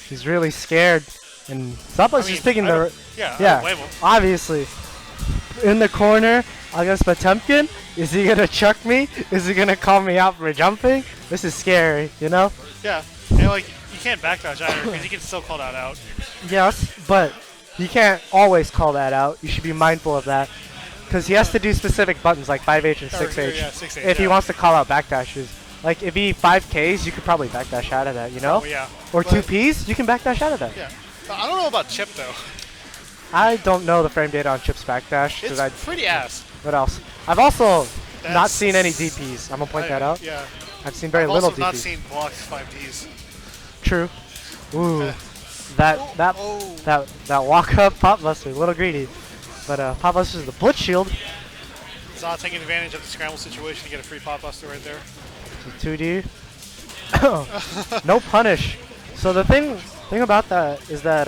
Speaker 8: He's really scared. And Zopbuster's picking the...
Speaker 9: Yeah, I
Speaker 8: Yeah,
Speaker 9: don't blame him.
Speaker 8: obviously. In the corner against Potemkin, is he gonna chuck me? Is he gonna call me out for jumping? This is scary, you know?
Speaker 9: Yeah. And like, you can't backdash either because you can still call that out.
Speaker 8: Yes, but you can't always call that out. You should be mindful of that. Because he has to do specific buttons like 5H and 6H
Speaker 9: yeah, 6H,
Speaker 8: if he
Speaker 9: yeah.
Speaker 8: wants to call out backdashes. Like if he 5Ks, you could probably backdash out of that, you know?
Speaker 9: Oh, yeah.
Speaker 8: Or
Speaker 9: But-
Speaker 8: 2Ps, you can backdash out of that.
Speaker 9: Yeah. I don't know about Chip though.
Speaker 8: I don't know the frame data on Chip's backdash.
Speaker 9: It's
Speaker 8: 'cause
Speaker 9: pretty ass.
Speaker 8: What else? I've also not
Speaker 9: That's-
Speaker 8: seen any DPs. I'm gonna point that out.
Speaker 9: Yeah.
Speaker 8: I've seen very
Speaker 9: I've
Speaker 8: little
Speaker 9: also not
Speaker 8: DPs.
Speaker 9: seen blocked 5Ds.
Speaker 8: True. Ooh, that walk up pop buster, a little greedy, but pop buster's the blitz shield.
Speaker 9: Zod taking advantage of the scramble situation to get a free pop buster right there.
Speaker 8: 2D. No punish. So the thing about that is that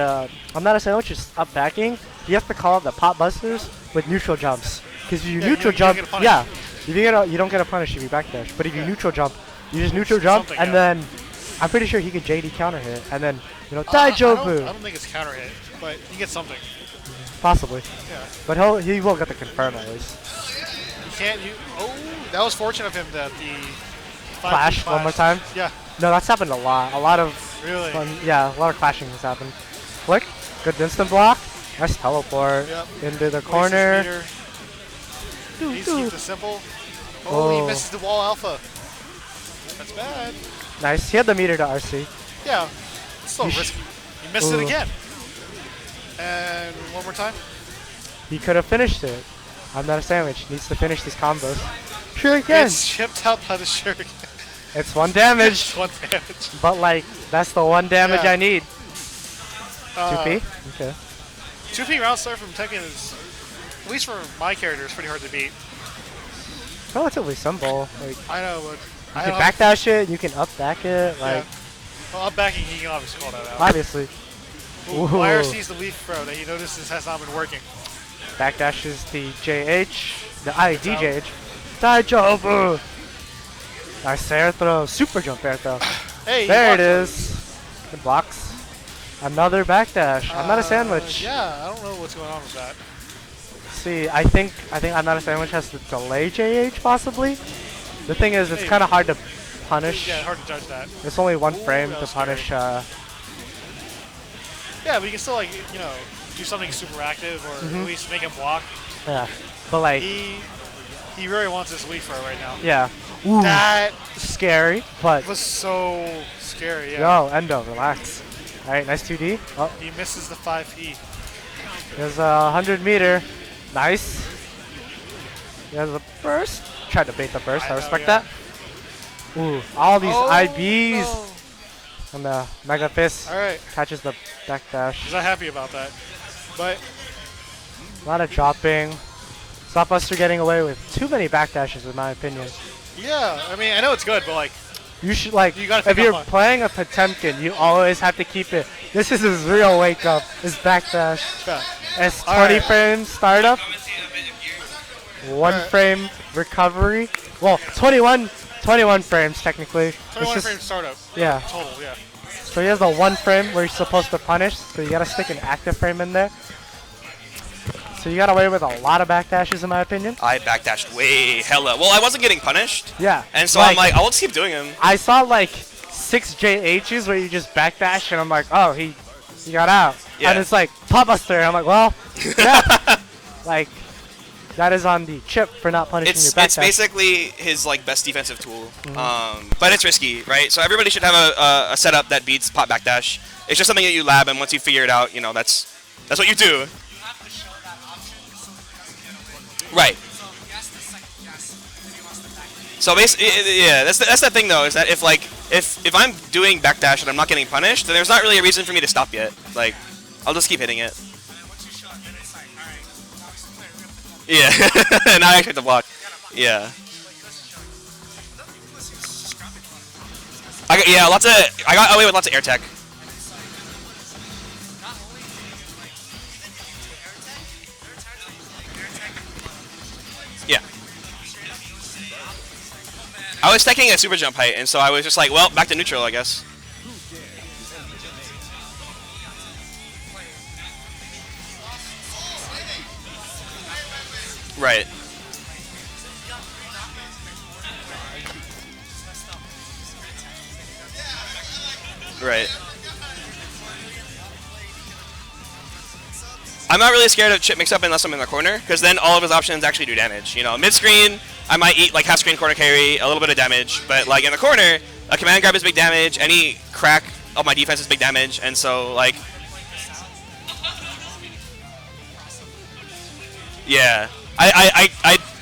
Speaker 8: I'm not a sandwich is up backing. You have to call out the pop busters with neutral jumps. Because if you
Speaker 9: Yeah,
Speaker 8: neutral
Speaker 9: you don't
Speaker 8: jump,
Speaker 9: get a punish.
Speaker 8: yeah, you don't get a punish if you backdash. But if you neutral jump, you just neutral jump,
Speaker 9: Something,
Speaker 8: and
Speaker 9: yeah.
Speaker 8: then I'm pretty sure he could JD counter hit, and then
Speaker 9: I
Speaker 8: Daijobu
Speaker 9: don't think it's counter hit, but you get something.
Speaker 8: possibly.
Speaker 9: Yeah.
Speaker 8: But he will get the confirm at least.
Speaker 9: You can't. That was fortunate of him that the 5D
Speaker 8: Clash one more time.
Speaker 9: Yeah.
Speaker 8: No, that's happened a lot. A lot of
Speaker 9: Really.
Speaker 8: yeah, a lot of clashing has happened. Flick, good instant block. Nice teleport
Speaker 9: Yep.
Speaker 8: into the
Speaker 9: Wastes
Speaker 8: corner.
Speaker 9: meter.
Speaker 8: Doo,
Speaker 9: He's
Speaker 8: doo.
Speaker 9: keeps it simple. Oh, he
Speaker 8: Oh.
Speaker 9: misses the wall alpha. That's bad.
Speaker 8: Nice. He had the meter to RC.
Speaker 9: Yeah. It's still
Speaker 8: You sh-
Speaker 9: risky. He missed it
Speaker 8: Ooh.
Speaker 9: again. And one more time.
Speaker 8: He could have finished it. I'm not a sandwich. Needs to finish these combos. Sure again.
Speaker 9: Gets chipped out by the shuriken.
Speaker 8: It's one damage,
Speaker 9: It's one damage.
Speaker 8: but like that's the one damage
Speaker 9: Yeah.
Speaker 8: I need.
Speaker 9: Uh,
Speaker 8: 2P. Okay.
Speaker 9: 2P round start from Tekken is, at least for my character, is pretty hard to beat.
Speaker 8: Relatively simple. Like
Speaker 9: I know, but
Speaker 8: you
Speaker 9: I
Speaker 8: can
Speaker 9: don't
Speaker 8: backdash it. You can up back it.
Speaker 9: Yeah.
Speaker 8: Like
Speaker 9: Well, up backing, he can obviously call that out.
Speaker 8: obviously.
Speaker 9: Ooh,
Speaker 8: Ooh.
Speaker 9: Wire sees the leaf throw that he notices has not been working.
Speaker 8: Backdashes the JH. The DJH. Daijobu. Nice air throw. Super jump air throw.
Speaker 9: Hey, he
Speaker 8: There it
Speaker 9: blocked
Speaker 8: is. Good blocks. Another backdash. I'm not a sandwich.
Speaker 9: Yeah, I don't know what's going on with that.
Speaker 8: See, I think I'm not a sandwich has to delay JH possibly. The thing is, it's
Speaker 9: Hey.
Speaker 8: kind of hard to punish.
Speaker 9: Yeah, hard to judge that.
Speaker 8: It's only one
Speaker 9: Ooh,
Speaker 8: frame
Speaker 9: that
Speaker 8: to
Speaker 9: was
Speaker 8: punish.
Speaker 9: Yeah, but you can still, like, you know, do something super active or
Speaker 8: Mhm.
Speaker 9: at least make him block.
Speaker 8: Yeah, but like,
Speaker 9: He really wants this leaf throw right now.
Speaker 8: yeah. Ooh,
Speaker 9: That
Speaker 8: scary, but
Speaker 9: was so scary, yeah.
Speaker 8: yo, Endo, relax. All right, nice 2D. Oh,
Speaker 9: He misses the 5E.
Speaker 8: there's a 100-meter. Nice. He has a burst. Tried to bait the burst. I
Speaker 9: know,
Speaker 8: respect
Speaker 9: yeah.
Speaker 8: that. Ooh, all these
Speaker 9: Oh,
Speaker 8: IBs.
Speaker 9: no.
Speaker 8: And the Mega Fist
Speaker 9: All right,
Speaker 8: catches the backdash.
Speaker 9: he's not happy about that. But
Speaker 8: A lot of dropping. Slapbuster getting away with too many backdashes, in my opinion.
Speaker 9: yeah, I mean, I know it's good, but like,
Speaker 8: You should like,
Speaker 9: You gotta
Speaker 8: if
Speaker 9: pick
Speaker 8: you're
Speaker 9: up on-
Speaker 8: playing a Potemkin, you always have to keep it. This is his real wake up, his backdash.
Speaker 9: yeah.
Speaker 8: It's 20
Speaker 9: Alright.
Speaker 8: frames startup, 1
Speaker 9: Alright.
Speaker 8: frame recovery. Well, 21 frames technically. It's
Speaker 9: 21
Speaker 8: just-
Speaker 9: frame startup
Speaker 8: Yeah.
Speaker 9: total, yeah.
Speaker 8: So he has the 1 frame where he's supposed to punish, so you gotta stick an active frame in there. So you got away with a lot of backdashes in my opinion.
Speaker 3: I backdashed way hella. Well, I wasn't getting punished,
Speaker 8: Yeah.
Speaker 3: and so I'm like, I'll just keep doing him.
Speaker 8: I saw like 6 JHs where you just backdash and I'm like, oh, he got out.
Speaker 3: Yeah.
Speaker 8: And it's like, Pop Buster. And I'm like, well, yeah. Like, that is on the chip for not punishing your backdash.
Speaker 10: It's basically his like best defensive tool, but it's risky, right? So everybody should have a setup that beats pot backdash. It's just something that you lab, and once you figure it out, you know that's what you do. Right. So basically, yeah, that's the thing though, is that if I'm doing backdash and I'm not getting punished, then there's not really a reason for me to stop yet. Like, I'll just keep hitting it. Yeah, now I actually have to block. Yeah. I got away with lots of air tech. Yeah. I was teching a super jump height, and so I was just like, well, back to neutral, I guess. Right. Right. I'm not really scared of chip mix-up unless I'm in the corner, because then all of his options actually do damage. You know, mid-screen, I might eat like half-screen corner carry, a little bit of damage, but like in the corner, a command grab is big damage, any crack of my defense is big damage, and so like... Yeah. I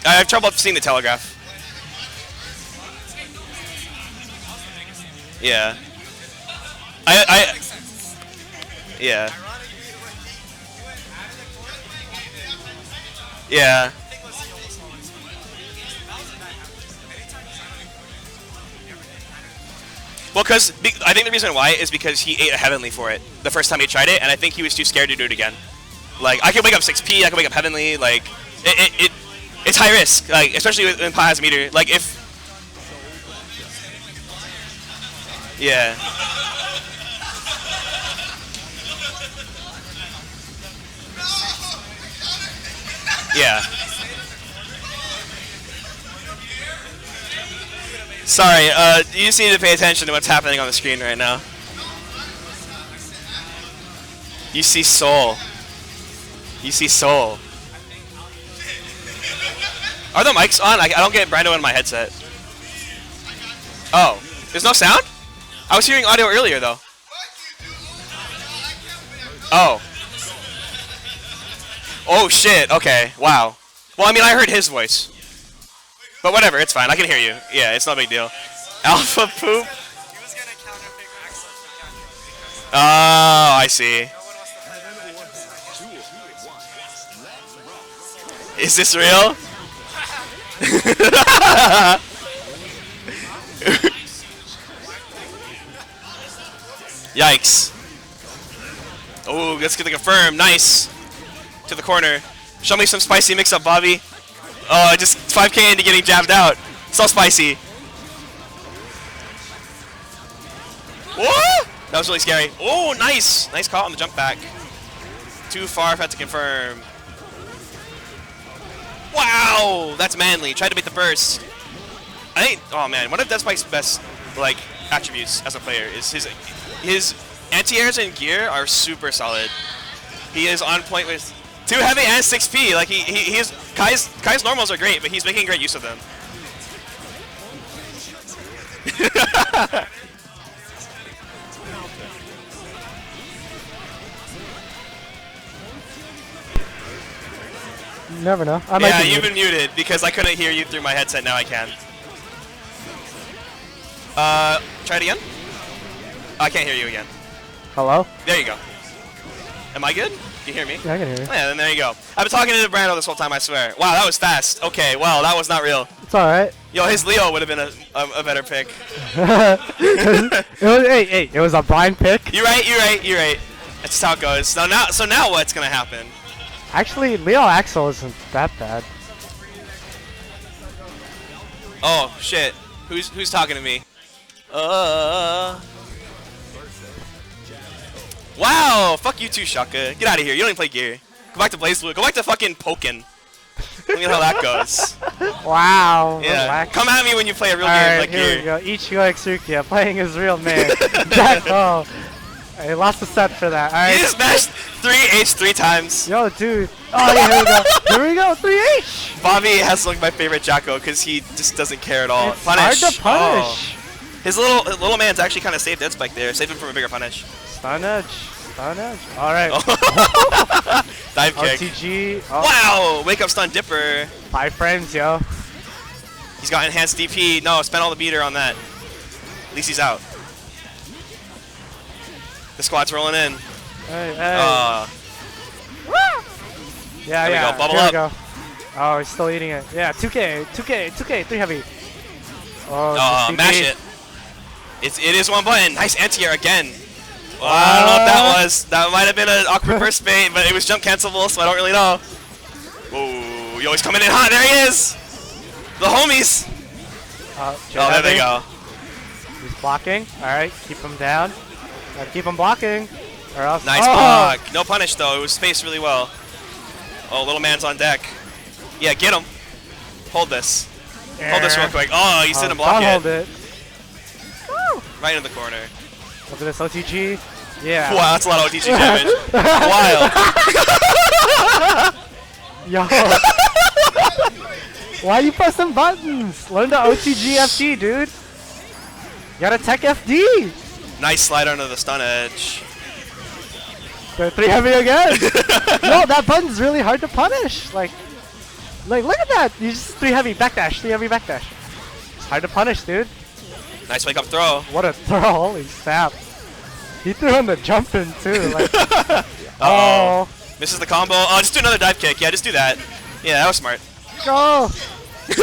Speaker 10: have trouble seeing the telegraph. Yeah. Yeah. Yeah. Well, because I think the reason why is because he ate a Heavenly for it the first time he tried it, and I think he was too scared to do it again. Like, I can wake up 6P, I can wake up Heavenly, like, it's high risk, like, especially when Pot has meter. Like, if... Yeah. Yeah. Sorry, you just need to pay attention to what's happening on the screen right now. You see Soul. You see Soul. Are the mics on? I don't get Brando in my headset. Oh, there's no sound? I was hearing audio earlier though. Oh. Oh shit, okay, wow. Well, I mean, I heard his voice. But whatever, it's fine, I can hear you. Yeah, it's no big deal. Alpha poop? Oh, I see. Is this real? Yikes. Oh, let's get the confirm. Nice. To the corner. Show me some spicy mix-up, Bobby. Oh, just 5k into getting jabbed out. So spicy. Whoa! That was really scary. Oh, nice. Nice call on the jump back. Too far for that to confirm. Wow! That's manly. Tried to beat the burst. I think, oh man, one of Deathspike's best, like, attributes as a player is his anti-airs and gear are super solid. He is on point with 2 heavy and 6P. Like, he is, Kai's normals are great, but he's making great use of them.
Speaker 8: You never know.
Speaker 10: Yeah, you've been muted because I couldn't hear you through my headset. Now I can. Try it again. I can't hear you again.
Speaker 8: Hello?
Speaker 10: There you go. Am I good? Can you hear me?
Speaker 8: Yeah, I can hear you.
Speaker 10: Oh, yeah, then there you go. I've been talking to Brando this whole time, I swear. Wow, that was fast. Okay, well, that was not real.
Speaker 8: It's alright.
Speaker 10: Yo, his Leo would have been a better pick.
Speaker 8: It was a blind pick.
Speaker 10: You're right. That's just how it goes. So now what's gonna happen?
Speaker 8: Actually, Leo Axel isn't that bad.
Speaker 10: Oh shit. Who's talking to me? Wow, fuck you too, Shaka. Get out of here. You don't even play gear. Go back to BlazBlue. Go back to fucking Pokken. Let me know how that goes.
Speaker 8: Wow.
Speaker 10: Yeah.
Speaker 8: Relax.
Speaker 10: Come at me when you play a real game
Speaker 8: Alright,
Speaker 10: like
Speaker 8: here
Speaker 10: gear.
Speaker 8: we go. Ichigo Exukia playing his real man. Jack Hall. He lost the set for that. All
Speaker 10: He
Speaker 8: right.
Speaker 10: just mashed 3H 3 times.
Speaker 8: Yo, dude. Oh, yeah, here we go. Here we go. 3H.
Speaker 10: Bobby has like my favorite Jacko because he just doesn't care at all.
Speaker 8: It's hard to punish.
Speaker 10: Oh. His little man's actually kind of saved Dead Spike there. Saved him from a bigger punish.
Speaker 8: Stun edge. Stun edge. All right.
Speaker 10: Dive kick.
Speaker 8: OTG. Oh,
Speaker 10: Wow! Wake up stun dipper.
Speaker 8: 5 frames, yo.
Speaker 10: He's got enhanced DP. No, spent all the meter on that. At least he's out. The squad's rolling in.
Speaker 8: Hey, hey.
Speaker 10: Uh,
Speaker 8: Yeah,
Speaker 10: There we
Speaker 8: yeah.
Speaker 10: go, bubble
Speaker 8: Here
Speaker 10: up.
Speaker 8: we go. Oh, he's still eating it. Yeah, 2K, 2K, 2K, 3 heavy. Oh, just
Speaker 10: mash
Speaker 8: CP.
Speaker 10: it. It is one button. Nice anti-air again. Well, I don't know what that was. That might have been an awkward burst bait, but it was jump cancelable, so I don't really know. Ooh, yo, he's coming in hot. There he is. The homies.
Speaker 8: Oh,
Speaker 10: Oh, there they go.
Speaker 8: He's blocking. All right, keep him down. Gotta keep him blocking, or else.
Speaker 10: Nice
Speaker 8: oh!
Speaker 10: block. No punish though. It was spaced really well. Oh, little man's on deck. Yeah, get him. Hold this. Hold this real quick. Oh, you didn't block
Speaker 8: Don't
Speaker 10: it.
Speaker 8: hold it.
Speaker 10: Right in the corner.
Speaker 8: Look at this OTG. Yeah.
Speaker 10: Wow, that's a lot of OTG damage. Wild.
Speaker 8: Yo. Why you pressing buttons? Learn the OTG FD, dude. You gotta tech FD.
Speaker 10: Nice slide under the stun edge.
Speaker 8: They're 3 heavy again. No, that button's really hard to punish. Like look at that. You just 3 heavy backdash, 3 heavy backdash. It's hard to punish, dude.
Speaker 10: Nice wake up throw.
Speaker 8: What a throw! Holy snap. He threw in the jump in too. Like,
Speaker 10: Uh-oh. Misses the combo. Oh, just do another dive kick. Yeah, just do that. Yeah, that was smart.
Speaker 8: go!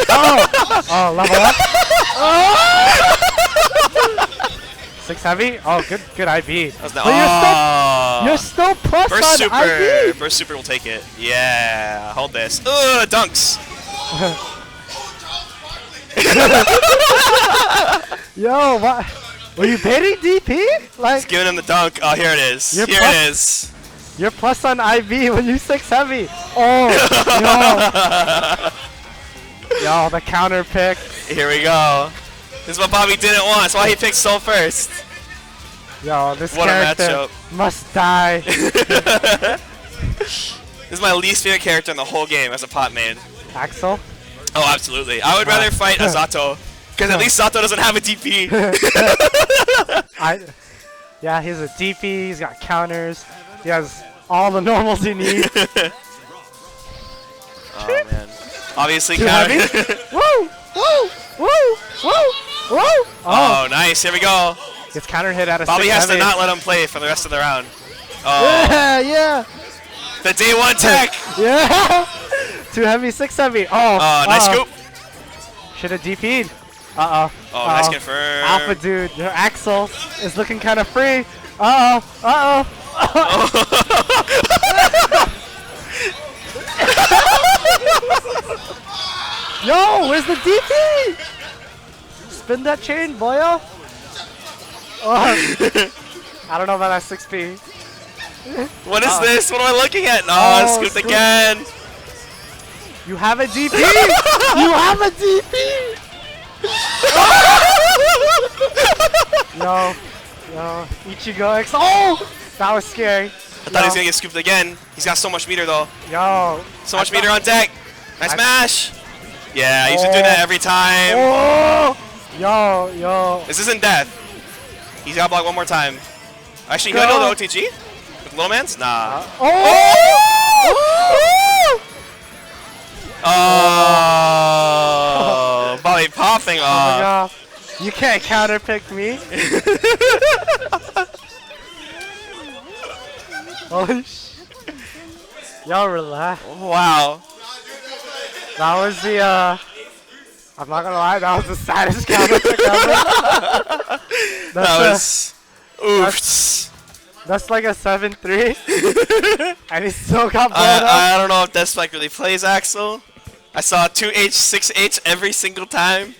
Speaker 8: Oh, level up. Oh! 6 heavy. Oh, good IB.
Speaker 10: That was the,
Speaker 8: But you're still plus
Speaker 10: Burst
Speaker 8: on
Speaker 10: super.
Speaker 8: IB.
Speaker 10: Burst super will take it. Yeah, hold this. Ugh, dunks.
Speaker 8: Yo, what? Were you baiting DP? Like,
Speaker 10: Just giving him the dunk. Oh, here it is.
Speaker 8: You're
Speaker 10: Here
Speaker 8: plus-
Speaker 10: it is.
Speaker 8: you're plus on IB when you 6 heavy. Oh, yo. Yo, the counter pick.
Speaker 10: Here we go. This is what Bobby didn't want. That's why he picked Soul first.
Speaker 8: Yo, this
Speaker 10: What a
Speaker 8: character
Speaker 10: matchup.
Speaker 8: must die.
Speaker 10: This is my least favorite character in the whole game as a pot main.
Speaker 8: Axel?
Speaker 10: Oh, absolutely. I would rather fight a Zato. Because at least Zato doesn't have a DP.
Speaker 8: Yeah, he's a DP, he's got counters, he has all the normals he needs.
Speaker 10: Oh, man. Obviously,
Speaker 8: Too
Speaker 10: counter.
Speaker 8: heavy? Woo! Woo! Woo! Woo! Woo!
Speaker 10: Oh, nice. Here we go.
Speaker 8: Gets counter hit out of
Speaker 10: Bobby
Speaker 8: 6
Speaker 10: has
Speaker 8: heavy.
Speaker 10: to not let him play for the rest of the round. Oh,
Speaker 8: Yeah, yeah,
Speaker 10: the day 1 tech.
Speaker 8: yeah! 2 heavy, 6 heavy. Oh,
Speaker 10: Nice scoop.
Speaker 8: Should have DP'd. Uh-oh.
Speaker 10: Oh, nice confirm.
Speaker 8: Alpha dude, your Axel is looking kind of free. Uh-oh. Uh-oh. Yo, where's the DP? Spin that chain, boyo. Oh. I don't know about that 6P.
Speaker 10: What is this? What am I looking at? No,
Speaker 8: Oh,
Speaker 10: scooped
Speaker 8: scoop.
Speaker 10: again.
Speaker 8: You have a DP! You have a DP! Yo, Ichigo X. Oh! That was scary.
Speaker 10: I thought he was going to get scooped again. He's got so much meter, though.
Speaker 8: Yo.
Speaker 10: So much meter on deck. Nice mash. Yeah, I used to do
Speaker 8: Oh.
Speaker 10: that every time.
Speaker 8: Oh! Yo.
Speaker 10: This isn't death. He's got to block one more time. Actually, can I
Speaker 8: Go.
Speaker 10: go to OTG? With Little Man's? Nah. Oh, Bobby popping
Speaker 8: Oh
Speaker 10: off.
Speaker 8: my god. You can't counterpick me. Holy sh. Yo, relax.
Speaker 10: Wow.
Speaker 8: That was the, I'm not gonna lie, that was the saddest counterpick ever.
Speaker 10: That was... Oops.
Speaker 8: That's like a 7-3. And he still got blown up.
Speaker 10: I don't know if that spike really plays, Axel. I saw 2H, 6H every single time.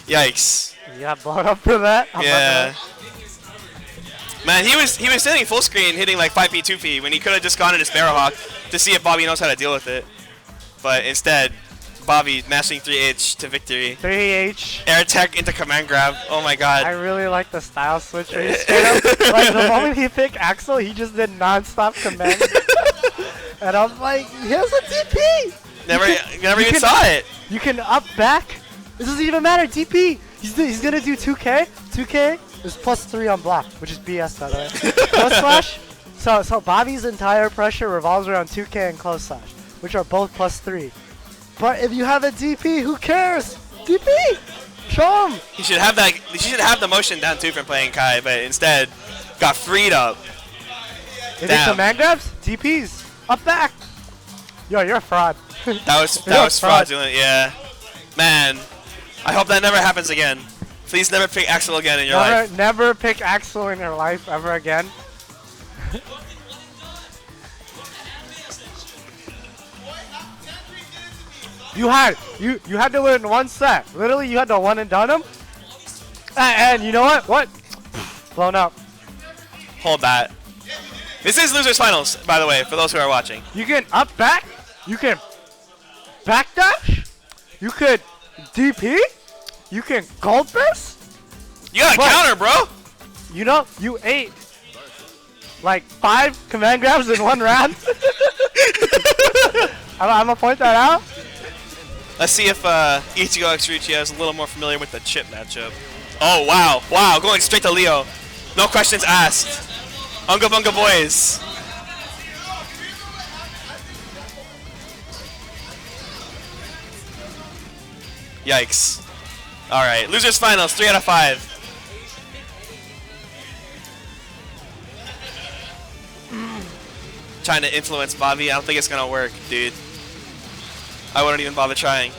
Speaker 10: Yikes.
Speaker 8: You got blown up for that? I'm not
Speaker 10: Yeah. Man, he was sitting full screen hitting like 5P, 2P when he could have just gone into Sparrowhawk to see if Bobby knows how to deal with it. But instead, Bobby mashing 3H to victory.
Speaker 8: 3H.
Speaker 10: Air tech into command grab. Oh my
Speaker 8: I
Speaker 10: god.
Speaker 8: really like the style switch where he straight up, like the moment he picked Axel, he just did non-stop command. And I'm like, he has a DP!
Speaker 10: Never
Speaker 8: you
Speaker 10: even
Speaker 8: can-
Speaker 10: saw it.
Speaker 8: You can up back. This doesn't even matter, DP! He's gonna do 2K. 2K is +3 on block, which is BS by the way. Close slash. So Bobby's entire pressure revolves around 2K and close slash, which are both +3. But if you have a DP, who cares? DP! Show him!
Speaker 10: He should have that. He should have the motion down too from playing Kai, but instead got freed up.
Speaker 8: If
Speaker 10: Damn.
Speaker 8: it's command grabs, DPs, up back. Yo, you're a fraud.
Speaker 10: That was
Speaker 8: You're a
Speaker 10: fraudulent. Yeah, man. I hope that never happens again. Please never pick Axel again in your life.
Speaker 8: Never pick Axel in your life ever again. You had to win one set. Literally, you had to one and done him. And you know what? What? Blown up.
Speaker 10: Hold that. This is losers finals, by the way, for those who are watching.
Speaker 8: You can up back. You can backdash. You could DP. You can gold burst.
Speaker 10: You got a
Speaker 8: But-
Speaker 10: counter, bro.
Speaker 8: You know, you ate like 5 command grabs in one round. I'm gonna point that out.
Speaker 10: Let's see if Ichigo X Ruchi is a little more familiar with the chip matchup. Oh wow, wow, going straight to Leo. No questions asked. Unga Bunga boys. Yikes. Alright, losers finals, 3 out of 5. Trying to influence Bobby, I don't think it's gonna work, dude. I wouldn't even bother trying.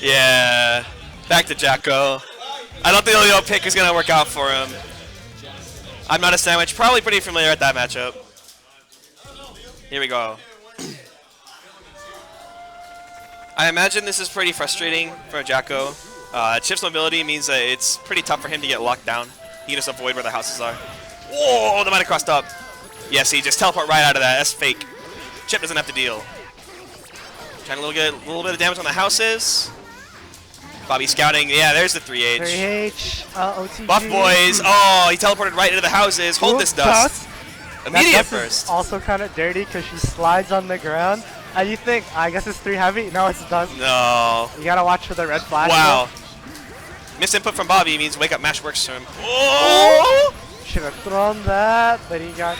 Speaker 10: Yeah, back to Jacko. I don't think the Leo pick is gonna work out for him. I'm not a sandwich, probably pretty familiar with that matchup. Here we go. I imagine this is pretty frustrating for Jacko. Chip's mobility means that it's pretty tough for him to get locked down. He can just avoid where the houses are. Whoa, that might have crossed up. Yes, he just teleport right out of that. That's fake. Chip doesn't have to deal. Trying to get a little bit of damage on the houses. Bobby scouting. Yeah, there's the 3H.
Speaker 8: 3H, OTG.
Speaker 10: Buff boys. Oh, he teleported right into the houses. Hold
Speaker 8: Ooh,
Speaker 10: this dust. Immediate
Speaker 8: That dust
Speaker 10: first.
Speaker 8: is also kind of dirty because she slides on the ground. And you think, I guess it's 3 heavy? No, it's dust.
Speaker 10: No.
Speaker 8: You gotta watch for the red flag.
Speaker 10: Wow. Misinput from Bobby means wake up mash works for him. Oh!
Speaker 8: Should have thrown that, but he got.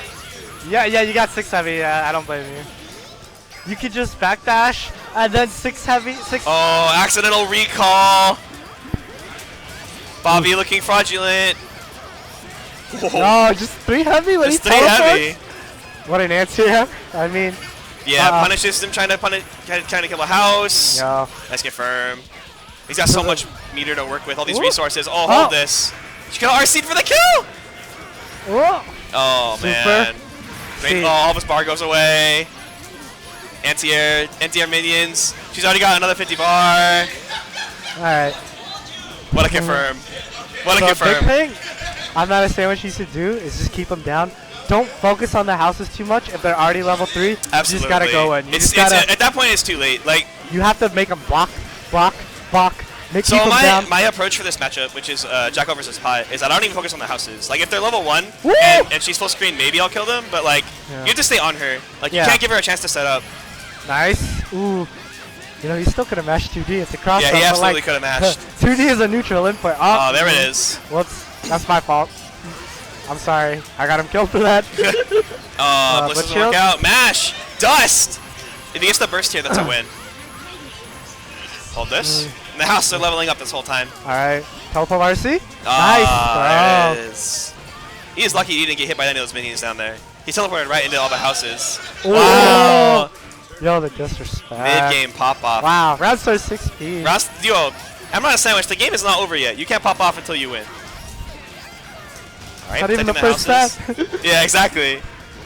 Speaker 8: Yeah, you got 6 heavy. Yeah, I don't blame you. You could just backdash and then 6 heavy. 6.
Speaker 10: Oh, accidental recall. Bobby looking fraudulent. Whoa.
Speaker 8: No, just 3 heavy when
Speaker 10: Just
Speaker 8: he
Speaker 10: 3
Speaker 8: teleports?
Speaker 10: heavy.
Speaker 8: What an answer. I mean.
Speaker 10: Yeah, punishes him trying to kill a house.
Speaker 8: Yeah.
Speaker 10: Nice confirm. He's got so much meter to work with, all these
Speaker 8: Ooh.
Speaker 10: resources. Oh, hold this. She got RC'd for the kill!
Speaker 8: Whoa.
Speaker 10: Oh,
Speaker 8: Super.
Speaker 10: man. Great.
Speaker 8: See.
Speaker 10: Oh, all of his bar goes away. Anti-air minions. She's already got another 50 bar.
Speaker 8: Alright.
Speaker 10: What a confirm. What a
Speaker 8: So
Speaker 10: confirm.
Speaker 8: big thing I'm not saying what you should do is just keep them down. Don't focus on the houses too much. If they're already level 3,
Speaker 10: Absolutely.
Speaker 8: you just gotta go in. You
Speaker 10: It's,
Speaker 8: just gotta.
Speaker 10: at that point, it's too late. Like,
Speaker 8: You have to make them block. Keep
Speaker 10: so
Speaker 8: them down.
Speaker 10: my approach for this matchup, which is Jacko versus Pot, is that I don't even focus on the houses. Like, if they're level 1
Speaker 8: Woo!
Speaker 10: and she's full screen, maybe I'll kill them. But like,
Speaker 8: Yeah.
Speaker 10: you have to stay on her. Like,
Speaker 8: Yeah.
Speaker 10: you can't give her a chance to set up.
Speaker 8: Nice. Ooh. You know, he still could have mashed 2D. It's a cross.
Speaker 10: Yeah, he absolutely could have mashed.
Speaker 8: 2D is a neutral input.
Speaker 10: Oh, there it is.
Speaker 8: Whoops. That's my fault. I'm sorry. I got him killed for that.
Speaker 10: Oh, Bliss
Speaker 8: but
Speaker 10: doesn't work
Speaker 8: shield.
Speaker 10: out. Mash! Dust! If he gets the burst here, that's a win. Hold this. And the house are leveling up this whole time.
Speaker 8: Alright. Teleport RC.
Speaker 10: Ah,
Speaker 8: Nice.
Speaker 10: there it is. He is lucky he didn't get hit by any of those minions down there. He teleported right into all the houses.
Speaker 8: Ooh.
Speaker 10: Wow!
Speaker 8: Yo, the disrespect.
Speaker 10: Mid-game pop-off.
Speaker 8: Wow. Round start 6 speed.
Speaker 10: Yo, I'm not a sandwich. The game is not over yet. You can't pop off until you win. Alright,
Speaker 8: Not even the
Speaker 10: protecting
Speaker 8: first
Speaker 10: houses.
Speaker 8: step.
Speaker 10: Yeah, exactly.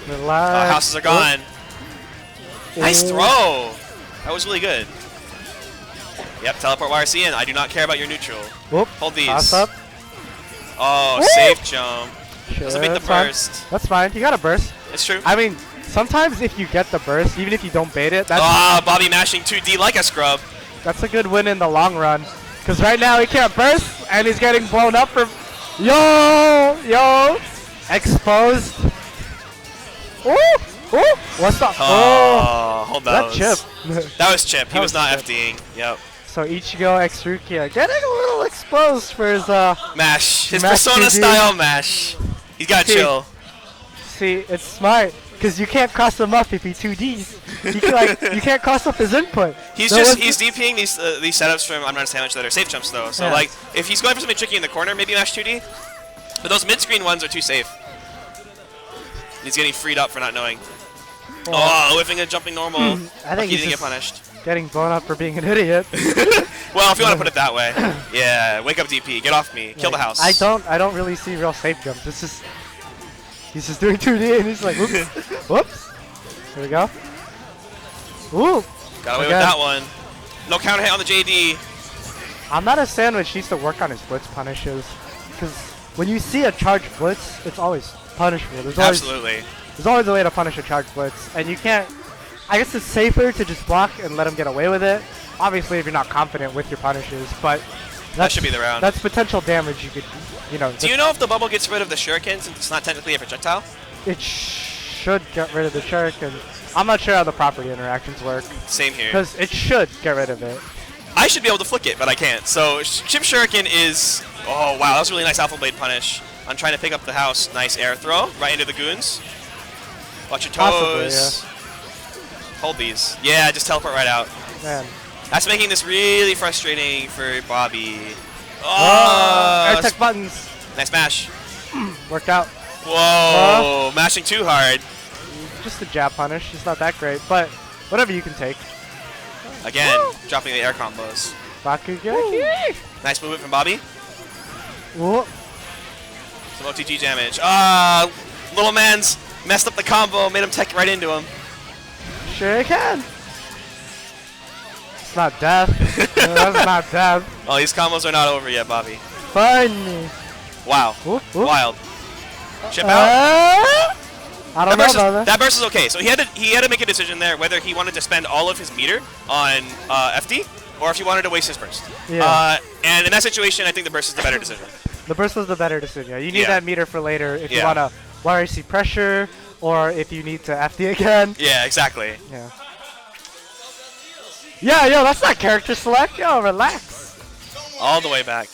Speaker 8: Relax.
Speaker 10: Houses are gone. Nice throw. That was really good. Yep, teleport YRC in. I do not care about your neutral.
Speaker 8: Whoop.
Speaker 10: Hold these.
Speaker 8: Toss up.
Speaker 10: Oh,
Speaker 8: Woo!
Speaker 10: safe jump.
Speaker 8: Sure,
Speaker 10: Doesn't beat the
Speaker 8: that's fine.
Speaker 10: burst.
Speaker 8: That's fine. You got a burst.
Speaker 10: It's true.
Speaker 8: I mean, sometimes if you get the burst, even if you don't bait it,
Speaker 10: Bobby mashing 2D like a scrub.
Speaker 8: that's a good win in the long run. Because right now he can't burst, and he's getting blown up from... Yo! Exposed. Ooh! What's the...
Speaker 10: Hold
Speaker 8: that chip.
Speaker 10: That was Chip. He
Speaker 8: That
Speaker 10: was
Speaker 8: was
Speaker 10: not
Speaker 8: Chip.
Speaker 10: FDing. Yep.
Speaker 8: So Ichigo X Rukia getting a little exposed for his...
Speaker 10: Mash. His
Speaker 8: Mash
Speaker 10: Persona
Speaker 8: 2D.
Speaker 10: style mash. He's got to
Speaker 8: See,
Speaker 10: chill.
Speaker 8: See, it's smart. Because you can't cross him up if he 2Ds. You can't cross up his input.
Speaker 10: He's
Speaker 8: No
Speaker 10: he's
Speaker 8: one's-
Speaker 10: DPing these setups from I'm Not a Sandwich that are safe jumps though. So
Speaker 8: Yeah.
Speaker 10: like if he's going for something tricky in the corner, maybe mash 2D. But those mid-screen ones are too safe. He's getting freed up for not knowing. Whiffing and jumping normal.
Speaker 8: I
Speaker 10: Lucky
Speaker 8: think
Speaker 10: he
Speaker 8: he's
Speaker 10: didn't get
Speaker 8: just
Speaker 10: punished.
Speaker 8: getting blown up for being an idiot.
Speaker 10: Well, if you want to put it that way. Yeah, wake up DP, get off me, kill the house.
Speaker 8: I don't really see real safe jumps. It's just he's just doing 2D and he's like, whoops, whoops. Here we go. Ooh.
Speaker 10: Got away with
Speaker 8: Again.
Speaker 10: that one. No counter hit on the JD.
Speaker 8: I'm Not a Sandwich needs to work on his blitz punishes, because when you see a charge blitz, it's always punishable.
Speaker 10: Absolutely.
Speaker 8: There's always a way to punish a charge blitz, and you can't. I guess it's safer to just block and let him get away with it. Obviously, if you're not confident with your punishes, but
Speaker 10: That should be the round.
Speaker 8: That's potential damage you could,
Speaker 10: Do you know if the bubble gets rid of the shuriken since it's not technically a projectile?
Speaker 8: It should get rid of the shuriken. I'm not sure how the property interactions work.
Speaker 10: Same here.
Speaker 8: Because it should get rid of it.
Speaker 10: I should be able to flick it, but I can't. So Chip Shuriken is... Oh, wow, that was a really nice Alpha Blade punish. I'm trying to pick up the house. Nice air throw right into the goons. Watch your toes.
Speaker 8: Possibly,
Speaker 10: Hold these. Yeah, just teleport right out.
Speaker 8: Man.
Speaker 10: That's making this really frustrating for Bobby. Oh,
Speaker 8: air tech buttons.
Speaker 10: Nice mash.
Speaker 8: Worked out.
Speaker 10: Whoa, mashing too hard.
Speaker 8: Just a jab punish. It's not that great, but whatever you can take.
Speaker 10: Again, dropping the air combos.
Speaker 8: Bakugeki.
Speaker 10: Nice movement from Bobby.
Speaker 8: Whoa.
Speaker 10: Some OTG damage. Little man's messed up the combo, made him tech right into him.
Speaker 8: Sure you can. It's not death. No, that's not death.
Speaker 10: Oh, these combos are not over yet, Bobby.
Speaker 8: Funny.
Speaker 10: Wow.
Speaker 8: Ooh.
Speaker 10: Wild. Chip out.
Speaker 8: I don't know about that.
Speaker 10: That burst is okay. So he had to make a decision there whether he wanted to spend all of his meter on FD or if he wanted to waste his burst.
Speaker 8: Yeah.
Speaker 10: And in that situation, I think the burst is the better decision.
Speaker 8: The burst was the better decision. Yeah, you need
Speaker 10: Yeah.
Speaker 8: that meter for later if you want to YRC pressure or if you need to FD again.
Speaker 10: Yeah, exactly.
Speaker 8: Yeah. Yeah, yo, that's not character select. Yo, relax.
Speaker 10: All the way back.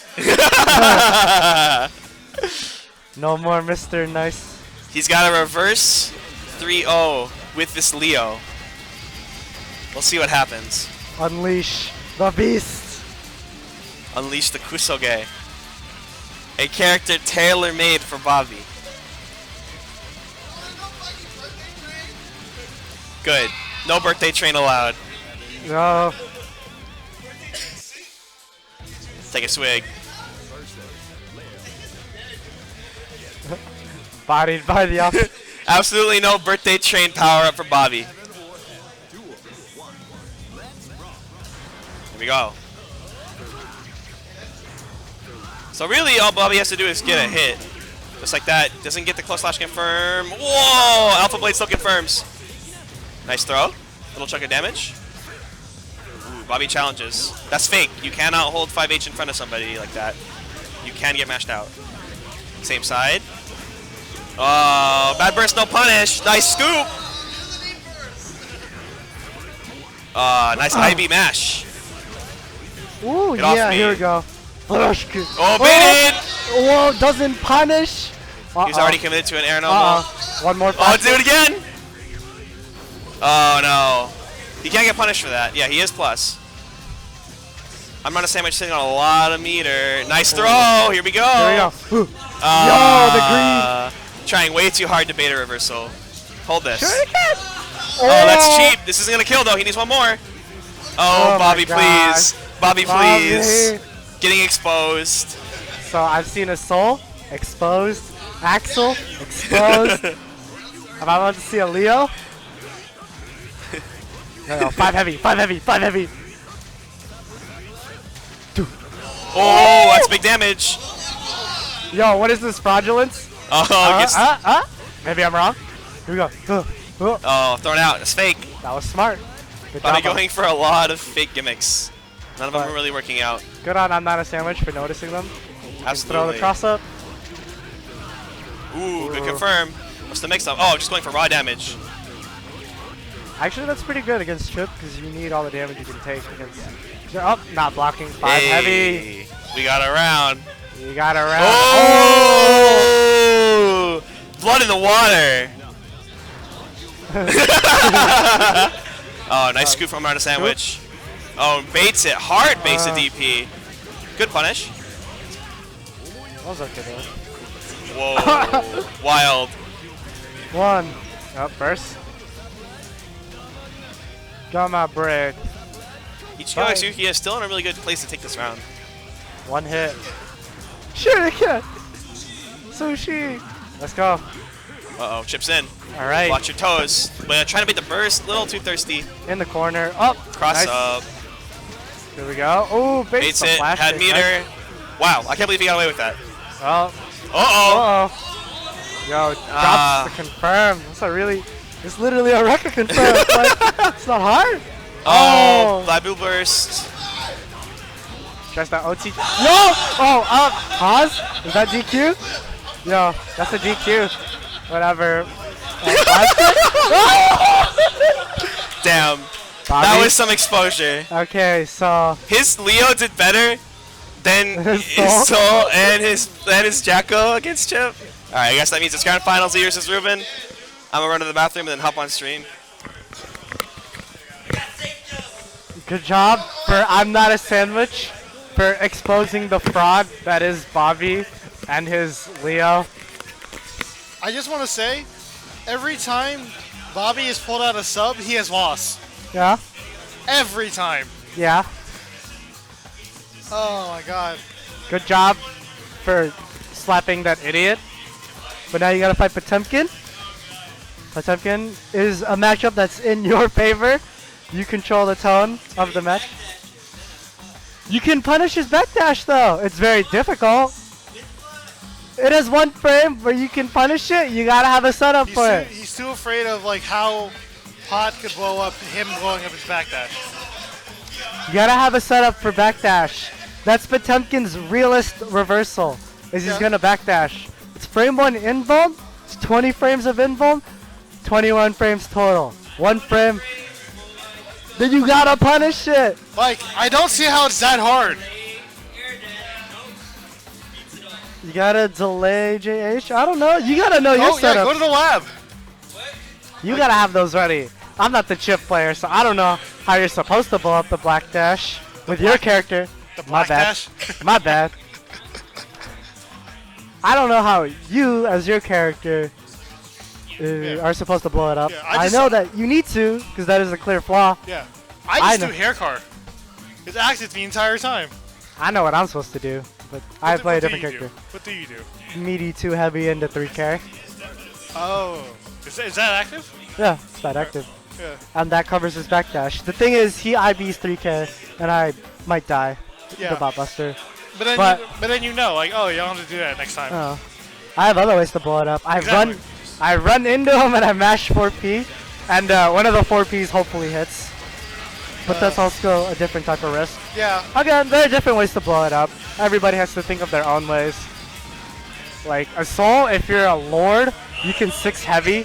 Speaker 8: No more Mr. Nice.
Speaker 10: He's got a reverse 3-0 with this Leo. We'll see what happens.
Speaker 8: Unleash the beast.
Speaker 10: Unleash the Kusoge. A character tailor-made for Bobby. Good. No birthday train allowed.
Speaker 8: No.
Speaker 10: Take a swig.
Speaker 8: Bodied by the up.
Speaker 10: Absolutely no birthday train power up for Bobby. Here we go. So really all Bobby has to do is get a hit. Just like that. Doesn't get the close slash confirm. Whoa! Alpha Blade still confirms. Nice throw. Little chunk of damage. Ooh, Bobby challenges. That's fake. You cannot hold 5H in front of somebody like that. You can get mashed out. Same side. Oh, bad burst, no punish. Nice scoop. Nice IB mash.
Speaker 8: Ooh,
Speaker 10: Get off
Speaker 8: yeah,
Speaker 10: me.
Speaker 8: here we go.
Speaker 10: Oh, baited!
Speaker 8: Whoa, doesn't punish.
Speaker 10: He's already committed to an air normal.
Speaker 8: One more.
Speaker 10: Oh, do it again! Oh, no. He can't get punished for that. Yeah, he is plus. I'm not a sandwich sitting on a lot of meter. Nice throw. Here we go.
Speaker 8: Here we go. Ooh.
Speaker 10: Yo,
Speaker 8: the green.
Speaker 10: Trying way too hard to bait a reversal. Hold this.
Speaker 8: Sure you can.
Speaker 10: Oh, that's cheap. This isn't going to kill, though. He needs one more. Oh,
Speaker 8: my
Speaker 10: Bobby,
Speaker 8: God.
Speaker 10: please. Bobby, please. Getting exposed.
Speaker 8: So I've seen a Soul exposed, Axel exposed. Am I about to see a Leo? No, 5 heavy, 5 heavy, 5 heavy.
Speaker 10: Oh, that's big damage.
Speaker 8: Yo, what is this fraudulence?
Speaker 10: Oh,
Speaker 8: Maybe I'm wrong. Here we go.
Speaker 10: oh, thrown out. It's fake.
Speaker 8: That was smart. Good
Speaker 10: Bobby
Speaker 8: job.
Speaker 10: going for a lot of fake gimmicks. None of them
Speaker 8: But-
Speaker 10: are really working out.
Speaker 8: Good on I'm Not a Sandwich for noticing them.
Speaker 10: Absolutely.
Speaker 8: Throw the cross up.
Speaker 10: Ooh, good confirm. What's the mix-up? Oh, just going for raw damage.
Speaker 8: Actually, that's pretty good against Chip because you need all the damage you can take against. Oh, not blocking. 5 heavy.
Speaker 10: Hey, we got a round.
Speaker 8: You got a round.
Speaker 10: Oh! Blood in the water. Oh, nice scoop from Arna Sandwich. Oh, baits it. Hard baits the DP. Good punish.
Speaker 8: That was okay though.
Speaker 10: Whoa. Wild.
Speaker 8: 1. Up first. Got my break.
Speaker 10: Ichigo Atsuki is still in a really good place to take this round.
Speaker 8: 1 hit. Shuriken! Sushi! Let's go.
Speaker 10: Uh-oh, chips in.
Speaker 8: Alright.
Speaker 10: Watch your toes. But trying to beat the burst, a little too thirsty.
Speaker 8: In the corner. Up.
Speaker 10: Cross
Speaker 8: Nice.
Speaker 10: up.
Speaker 8: Here we go. Ooh,
Speaker 10: Baits
Speaker 8: the
Speaker 10: it.
Speaker 8: flash
Speaker 10: Had
Speaker 8: hit.
Speaker 10: meter.
Speaker 8: Nice.
Speaker 10: Wow, I can't believe he got away with that.
Speaker 8: Oh.
Speaker 10: Uh-oh.
Speaker 8: Yo, drops the confirm. That's a really. It's literally a record confirm. It's, like, it's not hard.
Speaker 10: Oh, Blue burst.
Speaker 8: Just that OT. No! Oh, up. Pause. Is that DQ? Yo, that's a DQ. Whatever.
Speaker 10: Damn.
Speaker 8: Bobby?
Speaker 10: That was some exposure.
Speaker 8: Okay, so.
Speaker 10: His Leo did better than
Speaker 8: His
Speaker 10: his
Speaker 8: Soul?
Speaker 10: Soul and his Jacko against Chip. Alright, I guess that means it's grand finals versus Ruben. I'm gonna run to the bathroom and then hop on stream.
Speaker 8: Good job for I'm Not a Sandwich for exposing the fraud that is Bobby and his Leo.
Speaker 9: I just want to say, every time Bobby has pulled out a sub, he has lost.
Speaker 8: Yeah?
Speaker 9: Every time.
Speaker 8: Yeah.
Speaker 9: Oh my god.
Speaker 8: Good job for slapping that idiot. But now you gotta fight Potemkin. Potemkin is a matchup that's in your favor. You control the tone of the match. You can punish his backdash though. It's very difficult. It has 1 frame where you can punish it. You gotta have a setup for it.
Speaker 9: He's too afraid of like how Pot could blow up him blowing up his backdash.
Speaker 8: You gotta have a setup for backdash. That's Potemkin's realist reversal. Is he's gonna backdash. It's frame 1 invuln. It's 20 frames of invuln. 21 frames total. 1 frame. Then you gotta punish it.
Speaker 9: Like, I don't see how it's that hard.
Speaker 8: You gotta delay JH. I don't know. You gotta know your
Speaker 9: Oh yeah,
Speaker 8: setup.
Speaker 9: go to the lab.
Speaker 8: You gotta have those ready. I'm not the chip player, so I don't know how you're supposed to blow up the black dash with your character.
Speaker 9: The
Speaker 8: My
Speaker 9: black
Speaker 8: bad.
Speaker 9: dash.
Speaker 8: My bad. I don't know how you, as your character, are supposed to blow it up.
Speaker 9: Yeah,
Speaker 8: I know that you need to, because that is a clear flaw.
Speaker 9: Yeah. I just
Speaker 8: know.
Speaker 9: do hair car. It's active the entire time.
Speaker 8: I know what I'm supposed to do, but I play a different character.
Speaker 9: What do you do?
Speaker 8: Meaty, too heavy into 3K.
Speaker 9: Oh. Is that active?
Speaker 8: Yeah, it's that active.
Speaker 9: Yeah.
Speaker 8: And that covers his backdash. The thing is, he IBs 3K, and I might die.
Speaker 9: Yeah.
Speaker 8: The bot buster.
Speaker 9: But then you know, like, oh, you don't have to do that next time.
Speaker 8: Oh. I have other ways to blow it up.
Speaker 9: Exactly.
Speaker 8: I run into him and I mash 4P, and one of the 4Ps hopefully hits. But that's also a different type of risk.
Speaker 9: Yeah.
Speaker 8: Again, there are different ways to blow it up. Everybody has to think of their own ways. Like a soul, if you're a lord, you can 6 heavy.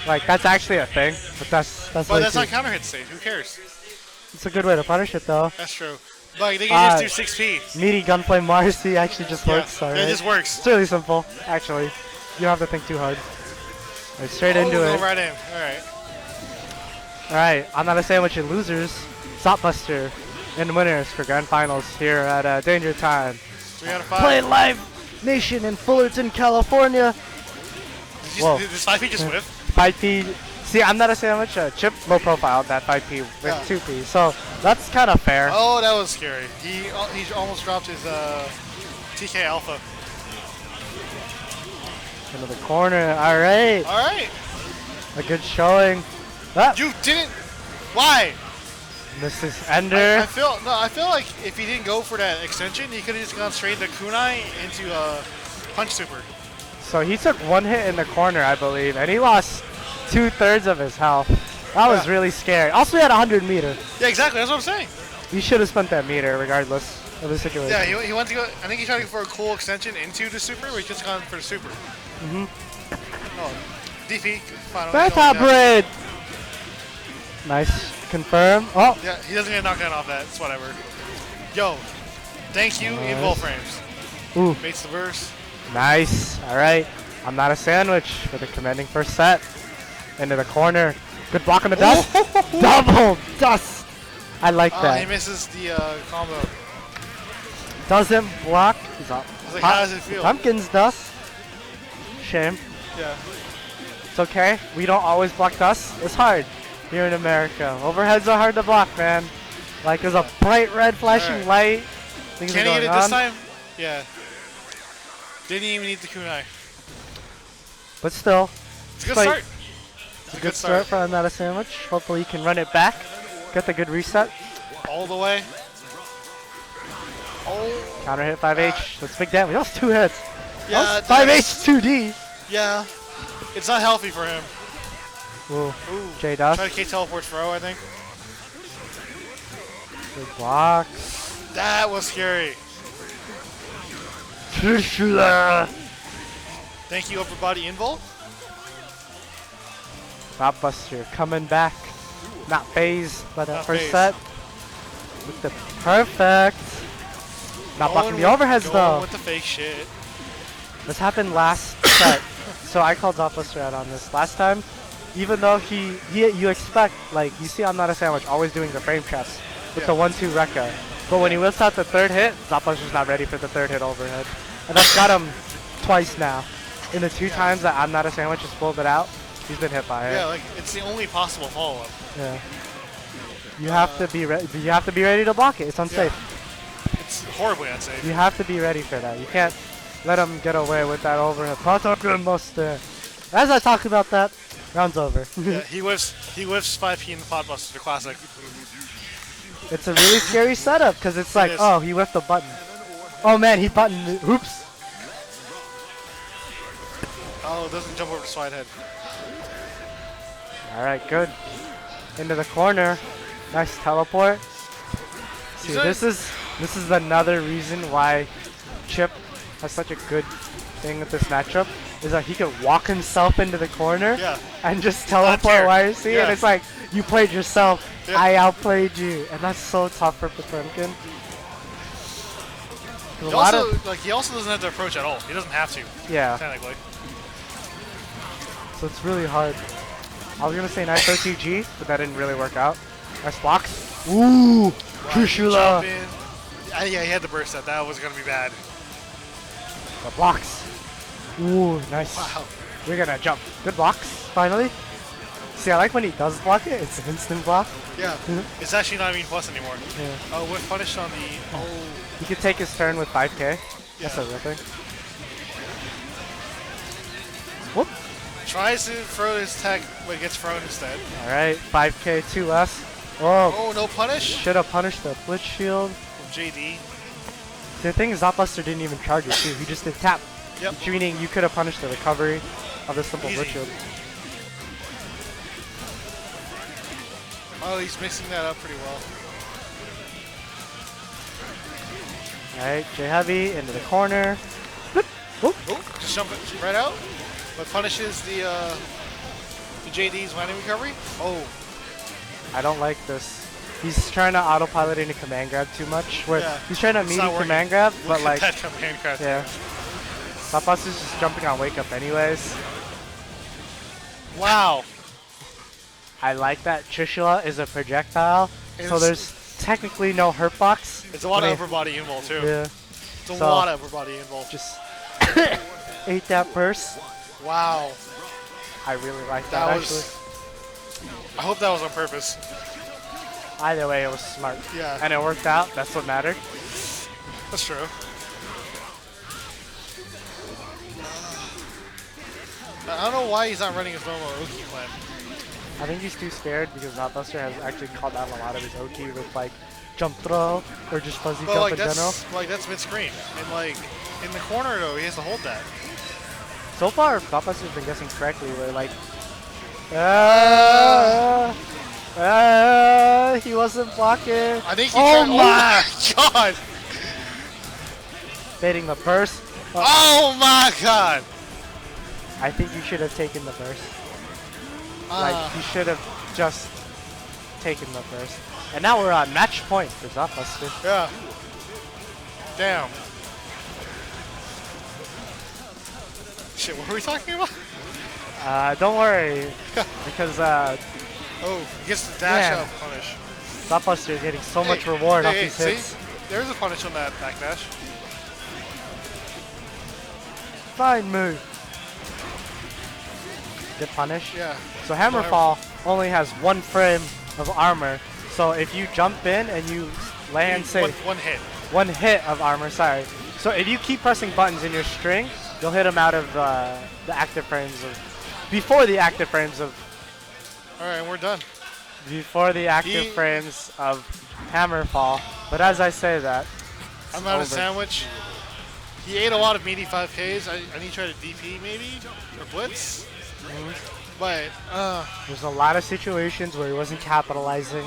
Speaker 8: Like that's actually a thing, but that's
Speaker 9: But
Speaker 8: way
Speaker 9: that's
Speaker 8: too-
Speaker 9: not counter hit stage. Who cares?
Speaker 8: It's a good way to punish it though.
Speaker 9: That's true. Like they can just do 6P.
Speaker 8: Meaty Gunplay Marcy actually just
Speaker 9: Yeah,
Speaker 8: works. Alright.
Speaker 9: it just works.
Speaker 8: It's really simple, actually. You don't have to think too hard. Right, straight into
Speaker 9: Go
Speaker 8: it.
Speaker 9: right in. All right.
Speaker 8: Alright, I'm Not a Sandwich and losers. Zopbuster and winners for grand finals here at Danger Time.
Speaker 9: 3 out of 5.
Speaker 8: Play Live Nation in Fullerton, California. Whoa.
Speaker 9: Did this 5P just whiff?
Speaker 8: 5P. See, I'm Not a Sandwich. Chip low profile that 5P with
Speaker 9: Yeah.
Speaker 8: 2P. So that's kind of fair.
Speaker 9: Oh, that was scary. He almost dropped his TK Alpha.
Speaker 8: Into the corner. Alright.
Speaker 9: All right.
Speaker 8: A good showing. Ah,
Speaker 9: You didn't. Why?
Speaker 8: Mrs.
Speaker 9: I
Speaker 8: Ender.
Speaker 9: feel like if he didn't go for that extension, he could have just gone straight into kunai into punch super.
Speaker 8: So he took one hit in the corner, I believe, and he lost 2/3 of his health. That was really scary. Also, he had 100 meter.
Speaker 9: Yeah, exactly. That's what I'm saying.
Speaker 8: He should have spent that meter regardless of the situation.
Speaker 9: Yeah, he went to go. I think he tried to go for a cool extension into the super, but he just gone for the super.
Speaker 8: Mm-hmm.
Speaker 9: Oh, DP. Final.
Speaker 8: Beta bread. Nice. Confirm. Oh.
Speaker 9: Yeah, he doesn't get a knockdown off that. It's whatever. Yo, thank you, Invol Frames.
Speaker 8: Ooh.
Speaker 9: Mates the verse.
Speaker 8: Nice. All right. I'm not a sandwich for the commanding first set. Into the corner. Good block on the dust. Double dust. I like that.
Speaker 9: He misses the combo.
Speaker 8: Doesn't block. He's up.
Speaker 9: Like, how does it feel?
Speaker 8: Pumpkins dust. Shame.
Speaker 9: Yeah.
Speaker 8: It's okay. We don't always block dust. It's hard here in America. Overheads are hard to block, man. Like there's a bright red flashing light. Things
Speaker 9: Can
Speaker 8: are
Speaker 9: he
Speaker 8: going
Speaker 9: get it this
Speaker 8: on.
Speaker 9: time? Yeah. Didn't even need the kunai.
Speaker 8: But still.
Speaker 9: It's a good
Speaker 8: like-
Speaker 9: start.
Speaker 8: It's a good start for Not a Sandwich. Hopefully he can run it back. Get the good reset.
Speaker 9: All the way. Oh.
Speaker 8: Counter hit 5H. That's big damage. That was 2 hits.
Speaker 9: Yeah.
Speaker 8: That was 5H 2D.
Speaker 9: Yeah. It's not healthy for him.
Speaker 8: Ooh.
Speaker 9: Ooh.
Speaker 8: J Dust.
Speaker 9: Try to K teleport throw, I think.
Speaker 8: Good block.
Speaker 9: That was scary.
Speaker 8: Trishula.
Speaker 9: Thank you, upper body invul.
Speaker 8: Buster coming back. Not phased by that
Speaker 9: Not
Speaker 8: first
Speaker 9: phased.
Speaker 8: set. With the perfect. Not blocking the overheads
Speaker 9: going
Speaker 8: though.
Speaker 9: with the fake shit.
Speaker 8: This happened last set. So I called Buster out on this. Last time, even though you expect, like, you see I'm Not a Sandwich always doing the frame traps with the 1-2 Rekka. But when he whips out the third hit, Buster's not ready for the third hit overhead. And that's got him twice now. In the 2 times that I'm Not a Sandwich has pulled it out, he's been hit by it.
Speaker 9: Yeah, like it's the only possible follow-up.
Speaker 8: Yeah. You have to be ready. You have to be ready to block it. It's unsafe.
Speaker 9: It's horribly unsafe.
Speaker 8: You have to be ready for that. You can't let him get away with that overhead. As I talk about that, round's over.
Speaker 9: Yeah, he whiffs 5P in the Podbuster, the classic.
Speaker 8: It's a really scary setup because it's like,
Speaker 9: is.
Speaker 8: oh, he whiffed the button. Oh man, he buttoned it. Oops.
Speaker 9: Oh, it doesn't jump over the slide head.
Speaker 8: All right, good. Into the corner. Nice teleport. See, this is another reason why Chip has such a good thing with this matchup. Is that he can walk himself into the corner and just teleport YRC, and it's like you played yourself. I outplayed you, and that's so tough for Potemkin.
Speaker 9: He also doesn't have to approach at all. He doesn't have to.
Speaker 8: Yeah.
Speaker 9: Technically.
Speaker 8: So it's really hard. I was gonna say nice OTG, but that didn't really work out. Nice blocks. Ooh, Trishula.
Speaker 9: Yeah, he had to burst that. That was gonna be bad.
Speaker 8: The blocks. Ooh, nice.
Speaker 9: Wow.
Speaker 8: We're gonna jump. Good blocks, finally. See, I like when he does block it. It's an instant block.
Speaker 9: Yeah. It's actually not even plus anymore.
Speaker 8: Yeah.
Speaker 9: Oh, we're punished on the. Oh.
Speaker 8: He could take his turn with 5k. That's a real thing. Whoop.
Speaker 9: Tries to throw his tech, but gets thrown instead.
Speaker 8: Alright, 5k, 2 less. Oh.
Speaker 9: Oh, no punish?
Speaker 8: Should have punished the Blitz Shield.
Speaker 9: From JD.
Speaker 8: The thing is, Zapbuster didn't even charge it too. He just did tap.
Speaker 9: Yep.
Speaker 8: Meaning you could have punished the recovery of the simple Blitz Shield.
Speaker 9: Oh, he's mixing that up pretty well.
Speaker 8: Alright, J Heavy into the corner.
Speaker 9: Oh, just jump right out. But punishes the JD's landing recovery. Oh.
Speaker 8: I don't like this. He's trying to autopilot into command grab too much. Where he's trying to meet command grab, but
Speaker 9: Look
Speaker 8: like
Speaker 9: at that command grab.
Speaker 8: yeah. Zapbuster's just jumping on wake up anyways.
Speaker 9: Wow.
Speaker 8: I like that Trishula is a projectile, so there's technically no hurt box.
Speaker 9: It's a lot of upper body invul too.
Speaker 8: Yeah.
Speaker 9: It's a lot of upper body invul.
Speaker 8: Just ate that burst.
Speaker 9: Wow.
Speaker 8: I really like that actually.
Speaker 9: I hope that was on purpose.
Speaker 8: Either way, it was smart.
Speaker 9: Yeah.
Speaker 8: And it worked out. That's what mattered.
Speaker 9: That's true. I don't know why he's not running his normal Oki plan.
Speaker 8: I think he's too scared because Zopbuster has actually called out a lot of his Oki with like jump throw or just fuzzy
Speaker 9: But
Speaker 8: jump
Speaker 9: like
Speaker 8: in general.
Speaker 9: that's mid screen, and like in the corner though, he has to hold that.
Speaker 8: So far, Zopbuster's been guessing correctly. Where like, he wasn't blocking.
Speaker 9: I think he
Speaker 8: Oh
Speaker 9: tried-
Speaker 8: my!
Speaker 9: Oh my god!
Speaker 8: Baiting the burst.
Speaker 9: Oh my god!
Speaker 8: I think you should have taken the burst. Like, you should have just taken the burst. And now we're on match point for Zopbuster.
Speaker 9: Yeah. Damn. Shit, what were we talking about?
Speaker 8: Don't worry, because
Speaker 9: Oh, he gets the dash
Speaker 8: Man.
Speaker 9: up punish.
Speaker 8: Zopbuster is getting so much reward off these
Speaker 9: see?
Speaker 8: hits.
Speaker 9: There's a punish on that backdash.
Speaker 8: Fine move. Good punish.
Speaker 9: Yeah.
Speaker 8: So Hammerfall only has 1 frame of armor. So if you jump in and you land, say,
Speaker 9: One hit.
Speaker 8: 1 hit of armor, sorry. So if you keep pressing buttons in your string, you'll hit him out of the active frames of, before the active frames of,
Speaker 9: Alright, we're done.
Speaker 8: before the active frames of Hammerfall. But as I say that,
Speaker 9: I'm out of
Speaker 8: over.
Speaker 9: sandwich. He ate a lot of meaty 5Ks. I need to try to DP maybe? Or blitz? But,
Speaker 8: there's a lot of situations where he wasn't capitalizing.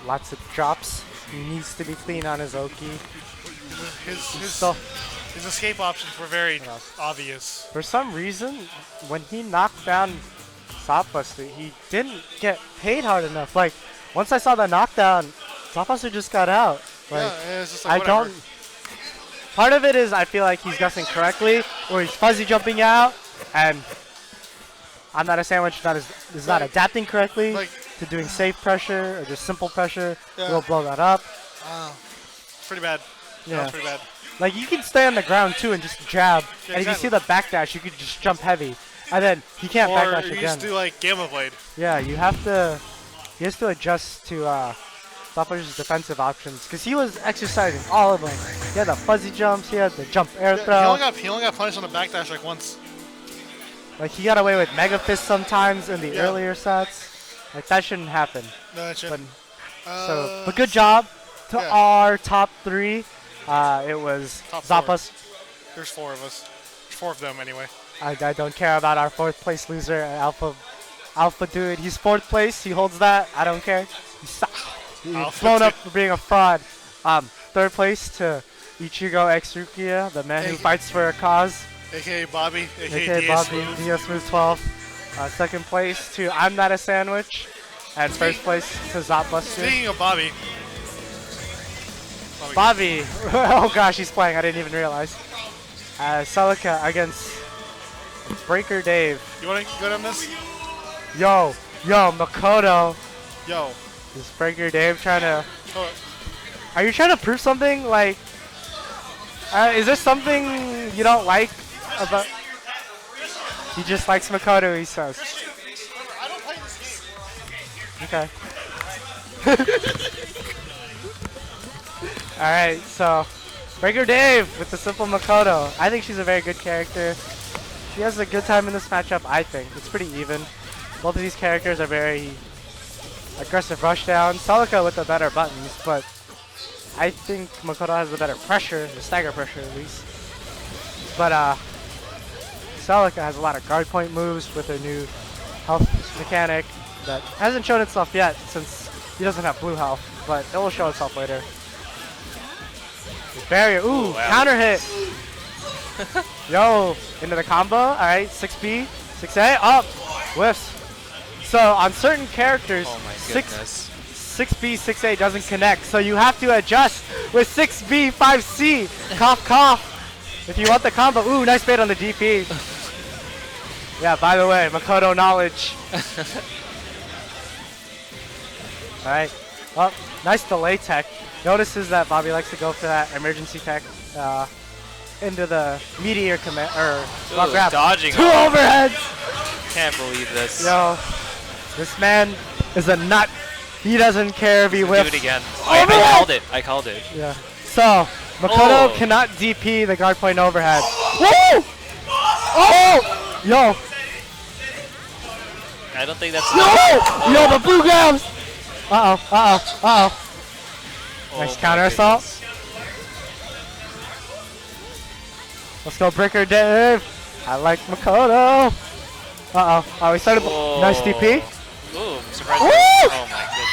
Speaker 8: Lots of drops. He needs to be clean on his Oki.
Speaker 9: his escape options were very obvious.
Speaker 8: For some reason, when he knocked down Zopbuster, he didn't get paid hard enough. Like, once I saw the knockdown, Zopbuster just got out. Like,
Speaker 9: Yeah, it's just like,
Speaker 8: I
Speaker 9: whatever.
Speaker 8: don't. Part of it is I feel like he's guessing correctly, or he's fuzzy jumping out, and I'm not a sandwich. Is not adapting correctly to doing safe pressure or just simple pressure.
Speaker 9: Yeah.
Speaker 8: We'll blow that up.
Speaker 9: Pretty bad.
Speaker 8: Yeah.
Speaker 9: That was pretty bad.
Speaker 8: Like, you can stay on the ground too and just jab,
Speaker 9: Yeah,
Speaker 8: and if you see
Speaker 9: exactly.
Speaker 8: the backdash, you could just jump heavy, and then he can't
Speaker 9: Or
Speaker 8: backdash
Speaker 9: you
Speaker 8: again.
Speaker 9: just do like Gamma Blade.
Speaker 8: Yeah, you have to. He has to adjust to Zopbuster's defensive options because he was exercising all of them. He had the fuzzy jumps. He had the jump air
Speaker 9: He
Speaker 8: throw.
Speaker 9: only got punished on the backdash like once.
Speaker 8: Like, he got away with Mega Fist sometimes in the
Speaker 9: Yeah.
Speaker 8: earlier sets. Like, that shouldn't happen.
Speaker 9: No, that shouldn't.
Speaker 8: But good job to
Speaker 9: yeah.
Speaker 8: our top 3. It was
Speaker 9: Top 4.
Speaker 8: Zopbuster.
Speaker 9: There's 4 of us. 4 of them anyway.
Speaker 8: I don't care about our 4th place loser, Alpha dude. He's 4th place. He holds that. I don't care. He's
Speaker 9: Alpha
Speaker 8: blown up
Speaker 9: dude.
Speaker 8: for being a fraud. 3rd place to Ichigo X Rukia, the man who fights for a cause.
Speaker 9: AKA Bobby.
Speaker 8: AKA Bobby, DS Smooth 12. 2nd place to I'm Not a Sandwich. And 1st place to Zopbuster.
Speaker 9: Speaking of Bobby.
Speaker 8: Bobby. Oh gosh, he's playing. I didn't even realize. Celica against Breaker Dave.
Speaker 9: You want to go on this?
Speaker 8: Yo, Makoto.
Speaker 9: Yo.
Speaker 8: Is Breaker Dave trying to...
Speaker 9: Oh,
Speaker 8: Are you trying to prove something? Like... is there something you don't like about... He just likes Makoto, he says.
Speaker 9: I don't play this game.
Speaker 8: Okay. Alright, so... Breaker Dave with the simple Makoto. I think she's a very good character. She has a good time in this matchup, I think. It's pretty even. Both of these characters are very aggressive rushdown. Celica with the better buttons, but I think Makoto has the better pressure, the stagger pressure at least. But Celica has a lot of guard point moves with her new health mechanic that hasn't shown itself yet since he doesn't have blue health, but it will show itself later. Barrier, ooh, counter hit. Yo, into the combo. All right, 6B, 6A, up, whiffs. So on certain characters,
Speaker 1: Oh my
Speaker 8: 6B, 6A doesn't connect. So you have to adjust with 6B, 5C. Cough, cough. If you want the combo, ooh, nice bait on the DP. Yeah, by the way, Makoto knowledge. All right, oh, nice delay tech. Notices that Bobby likes to go for that emergency tech into the meteor command or
Speaker 1: Ooh,
Speaker 8: grab.
Speaker 1: dodging
Speaker 8: 2
Speaker 1: off.
Speaker 8: overheads.
Speaker 1: Can't believe this.
Speaker 8: Yo, this man is a nut. He doesn't care if he
Speaker 1: Do
Speaker 8: whiffs.
Speaker 1: it again.
Speaker 8: Overhead!
Speaker 1: I called it. I called it.
Speaker 8: Yeah. So Makoto
Speaker 1: Oh.
Speaker 8: cannot DP the guard point overhead. Woo! Oh! Yo.
Speaker 1: I don't think that's.
Speaker 8: No!
Speaker 1: Oh.
Speaker 8: Yo, the blue grabs! Uh-oh, uh-oh, uh-oh.
Speaker 1: Oh
Speaker 8: Nice
Speaker 1: my
Speaker 8: counter assault.
Speaker 1: goodness.
Speaker 8: Let's go, Breaker Dave. I like Makoto. Uh-oh. Oh, he started.
Speaker 1: Whoa.
Speaker 8: Nice DP.
Speaker 1: Ooh, I'm surprised.
Speaker 8: Woo!
Speaker 1: Oh my goodness.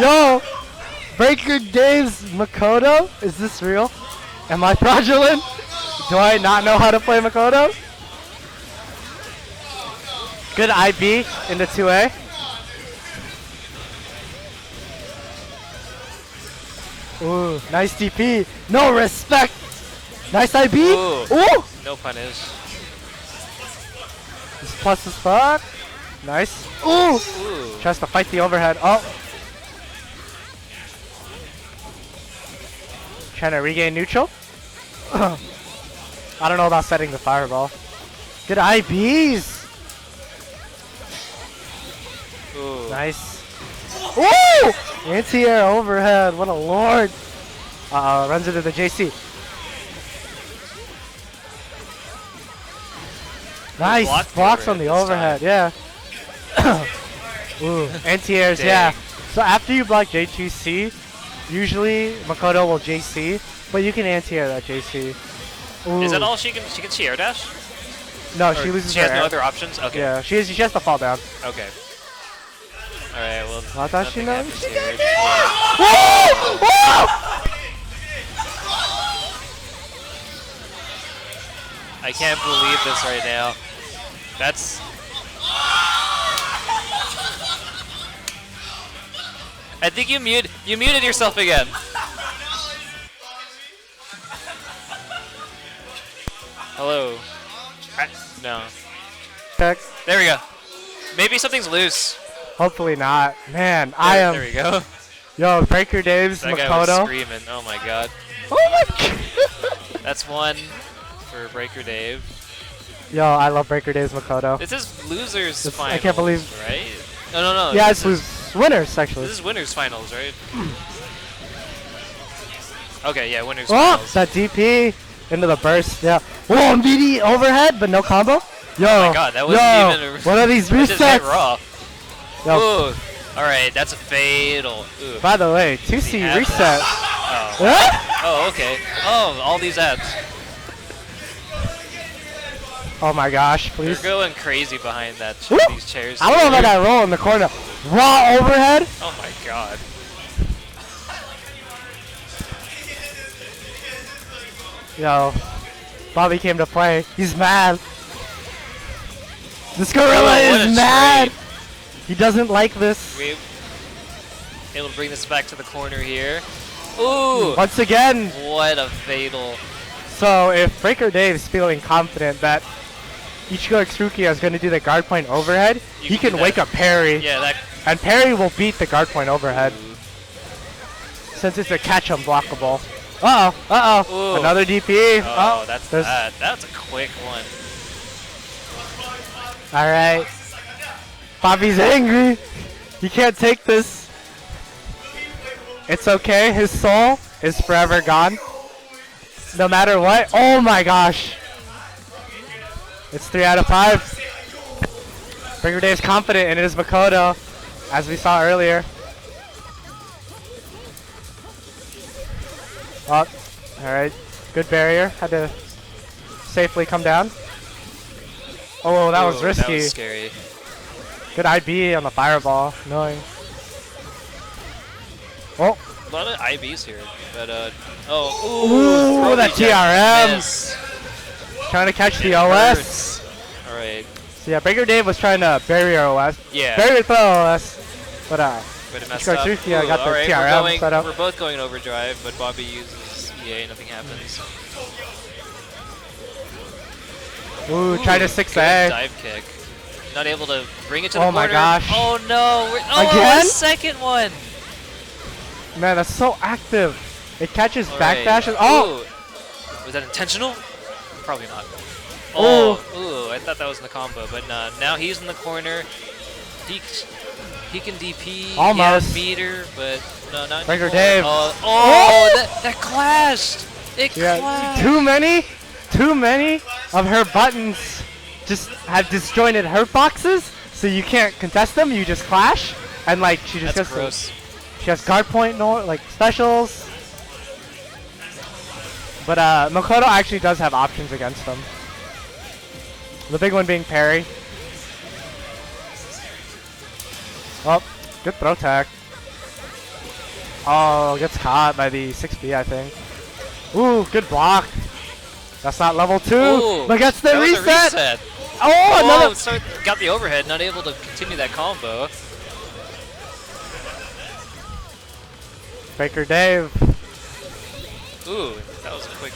Speaker 8: Yo! Yo! Breaker Dave's Makoto? Is this real? Am I fraudulent? Do I not know how to play Makoto? Good IB into 2A. Ooh, nice DP. No respect. Nice IB.
Speaker 1: Ooh.
Speaker 8: Ooh.
Speaker 1: No punish.
Speaker 8: He's plus as fuck. Nice. Ooh.
Speaker 1: Ooh.
Speaker 8: Tries to fight the overhead. Oh. Trying to regain neutral. I don't know about setting the fireball. Good IBs.
Speaker 1: Ooh.
Speaker 8: Nice. Ooh! Anti-air overhead. What a lord. Uh-oh. Runs into the JC. Nice.
Speaker 1: Blocked
Speaker 8: Blocks on the
Speaker 1: overhead
Speaker 8: overhead. Yeah. Ooh. Anti-airs.
Speaker 1: Dang.
Speaker 8: Yeah. So after you block JGC, usually Makoto will JC, but you can anti-air that JC. Ooh.
Speaker 1: Is that all she can? She can air dash?
Speaker 8: No,
Speaker 1: Or
Speaker 8: she loses
Speaker 1: She
Speaker 8: her
Speaker 1: has no
Speaker 8: air.
Speaker 1: other options. Okay.
Speaker 8: Yeah, she has to fall down.
Speaker 1: Okay. All right. Well.
Speaker 8: I thought she
Speaker 1: nothing
Speaker 8: knows.
Speaker 1: happens here. I can't believe this right now. That's. I think you muted yourself again. Hello. No.
Speaker 8: Check.
Speaker 1: There we go. Maybe something's loose.
Speaker 8: Hopefully not. Man, I am.
Speaker 1: There we go.
Speaker 8: Yo, Breaker Dave's
Speaker 1: That guy was
Speaker 8: Makoto.
Speaker 1: screaming. Oh my god.
Speaker 8: Oh my god.
Speaker 1: That's one for Breaker Dave.
Speaker 8: Yo, I love Breaker Dave's Makoto.
Speaker 1: This is losers
Speaker 8: This-
Speaker 1: finals.
Speaker 8: I can't believe-
Speaker 1: Right? No.
Speaker 8: Yeah,
Speaker 1: this
Speaker 8: it's winners actually.
Speaker 1: This is winners finals, right? Okay, yeah, winners
Speaker 8: Oh,
Speaker 1: finals.
Speaker 8: that DP into the burst. Yeah. Whoa, meaty overhead, but no combo. Yo.
Speaker 1: Oh my god, that wasn't
Speaker 8: yo,
Speaker 1: even a.
Speaker 8: What are these
Speaker 1: That just hit
Speaker 8: resets?
Speaker 1: raw.
Speaker 8: Yo.
Speaker 1: Ooh. Alright, that's a fatal. Ooh.
Speaker 8: By the way, 2C
Speaker 1: The
Speaker 8: reset.
Speaker 1: Oh.
Speaker 8: What?
Speaker 1: Oh, okay. Oh, all these ads.
Speaker 8: Oh my gosh,
Speaker 1: They're
Speaker 8: please.
Speaker 1: going crazy behind that
Speaker 8: Woo!
Speaker 1: these chairs.
Speaker 8: I don't know if I got roll in the corner. Raw overhead.
Speaker 1: Oh my god.
Speaker 8: Yo, Bobby came to play. He's mad. This gorilla
Speaker 1: Oh, what
Speaker 8: is
Speaker 1: a
Speaker 8: mad.
Speaker 1: trade.
Speaker 8: He doesn't like this.
Speaker 1: We able to bring this back to the corner here. Ooh!
Speaker 8: Once again.
Speaker 1: What a fatal.
Speaker 8: So if Breaker Dave is feeling confident that Ichigo Tsukiya is going to do the guard point overhead, he
Speaker 1: can
Speaker 8: can
Speaker 1: do
Speaker 8: wake
Speaker 1: that.
Speaker 8: up parry.
Speaker 1: Yeah, that.
Speaker 8: And parry will beat the guard point overhead
Speaker 1: Ooh.
Speaker 8: since it's a catch unblockable. Uh-oh, uh-oh.
Speaker 1: Ooh.
Speaker 8: Another DP.
Speaker 1: Oh, that's
Speaker 8: there's-
Speaker 1: that. That's a quick one.
Speaker 8: All right. Bobby's angry. He can't take this. It's okay. His soul is forever gone. No matter what. Oh my gosh. It's 3 out of 5. Breaker Dave's confident in his Makoto, as we saw earlier. Oh, all right. Good barrier. Had to safely come down. Oh, that was
Speaker 1: Ooh,
Speaker 8: risky.
Speaker 1: That was scary.
Speaker 8: Good IB on the fireball. Annoying. Oh.
Speaker 1: A lot of IBs here, but oh,
Speaker 8: Ooh,
Speaker 1: throw
Speaker 8: that
Speaker 1: reject,
Speaker 8: TRM.
Speaker 1: miss.
Speaker 8: Trying to catch the
Speaker 1: It
Speaker 8: OS.
Speaker 1: hurts. All right.
Speaker 8: So yeah, Breaker Dave was trying to barrier OS.
Speaker 1: Yeah.
Speaker 8: Barrier throw OS. But
Speaker 1: But it messed
Speaker 8: Ichigo
Speaker 1: up.
Speaker 8: Tsukiya got the
Speaker 1: all right,
Speaker 8: TRM set up.
Speaker 1: We're both going overdrive, but Bobby uses EA. Nothing happens.
Speaker 8: Ooh, try to
Speaker 1: Good
Speaker 8: 6A.
Speaker 1: dive kick. Not able to bring it to the
Speaker 8: Oh my
Speaker 1: corner.
Speaker 8: gosh.
Speaker 1: Oh no! Oh,
Speaker 8: Again?
Speaker 1: a second one.
Speaker 8: Man, that's so active. It catches
Speaker 1: All
Speaker 8: back
Speaker 1: right.
Speaker 8: dashes. Oh!
Speaker 1: Ooh. Was that intentional? Probably not.
Speaker 8: Ooh.
Speaker 1: Ooh, I thought that was in the combo, but nah. Now he's in the corner. He can DP.
Speaker 8: Almost.
Speaker 1: He has meter, but no, not
Speaker 8: Breaker
Speaker 1: anymore.
Speaker 8: Dave.
Speaker 1: Oh, that clashed. It
Speaker 8: Yeah,
Speaker 1: clashed.
Speaker 8: too many of her buttons just have disjointed hurt boxes, so you can't contest them. You just clash, and like she just
Speaker 1: That's
Speaker 8: gets
Speaker 1: gross.
Speaker 8: she has guard point like specials. But Makoto actually does have options against them. The big one being parry. Oh, good throw tech. Oh, gets caught by the 6B, I think. Ooh, good block. That's not level 2,
Speaker 1: Ooh,
Speaker 8: but gets the
Speaker 1: that was a
Speaker 8: reset.
Speaker 1: reset.
Speaker 8: Oh, another.
Speaker 1: So got the overhead, not able to continue that combo.
Speaker 8: Breaker Dave.
Speaker 1: Ooh, that was a quick.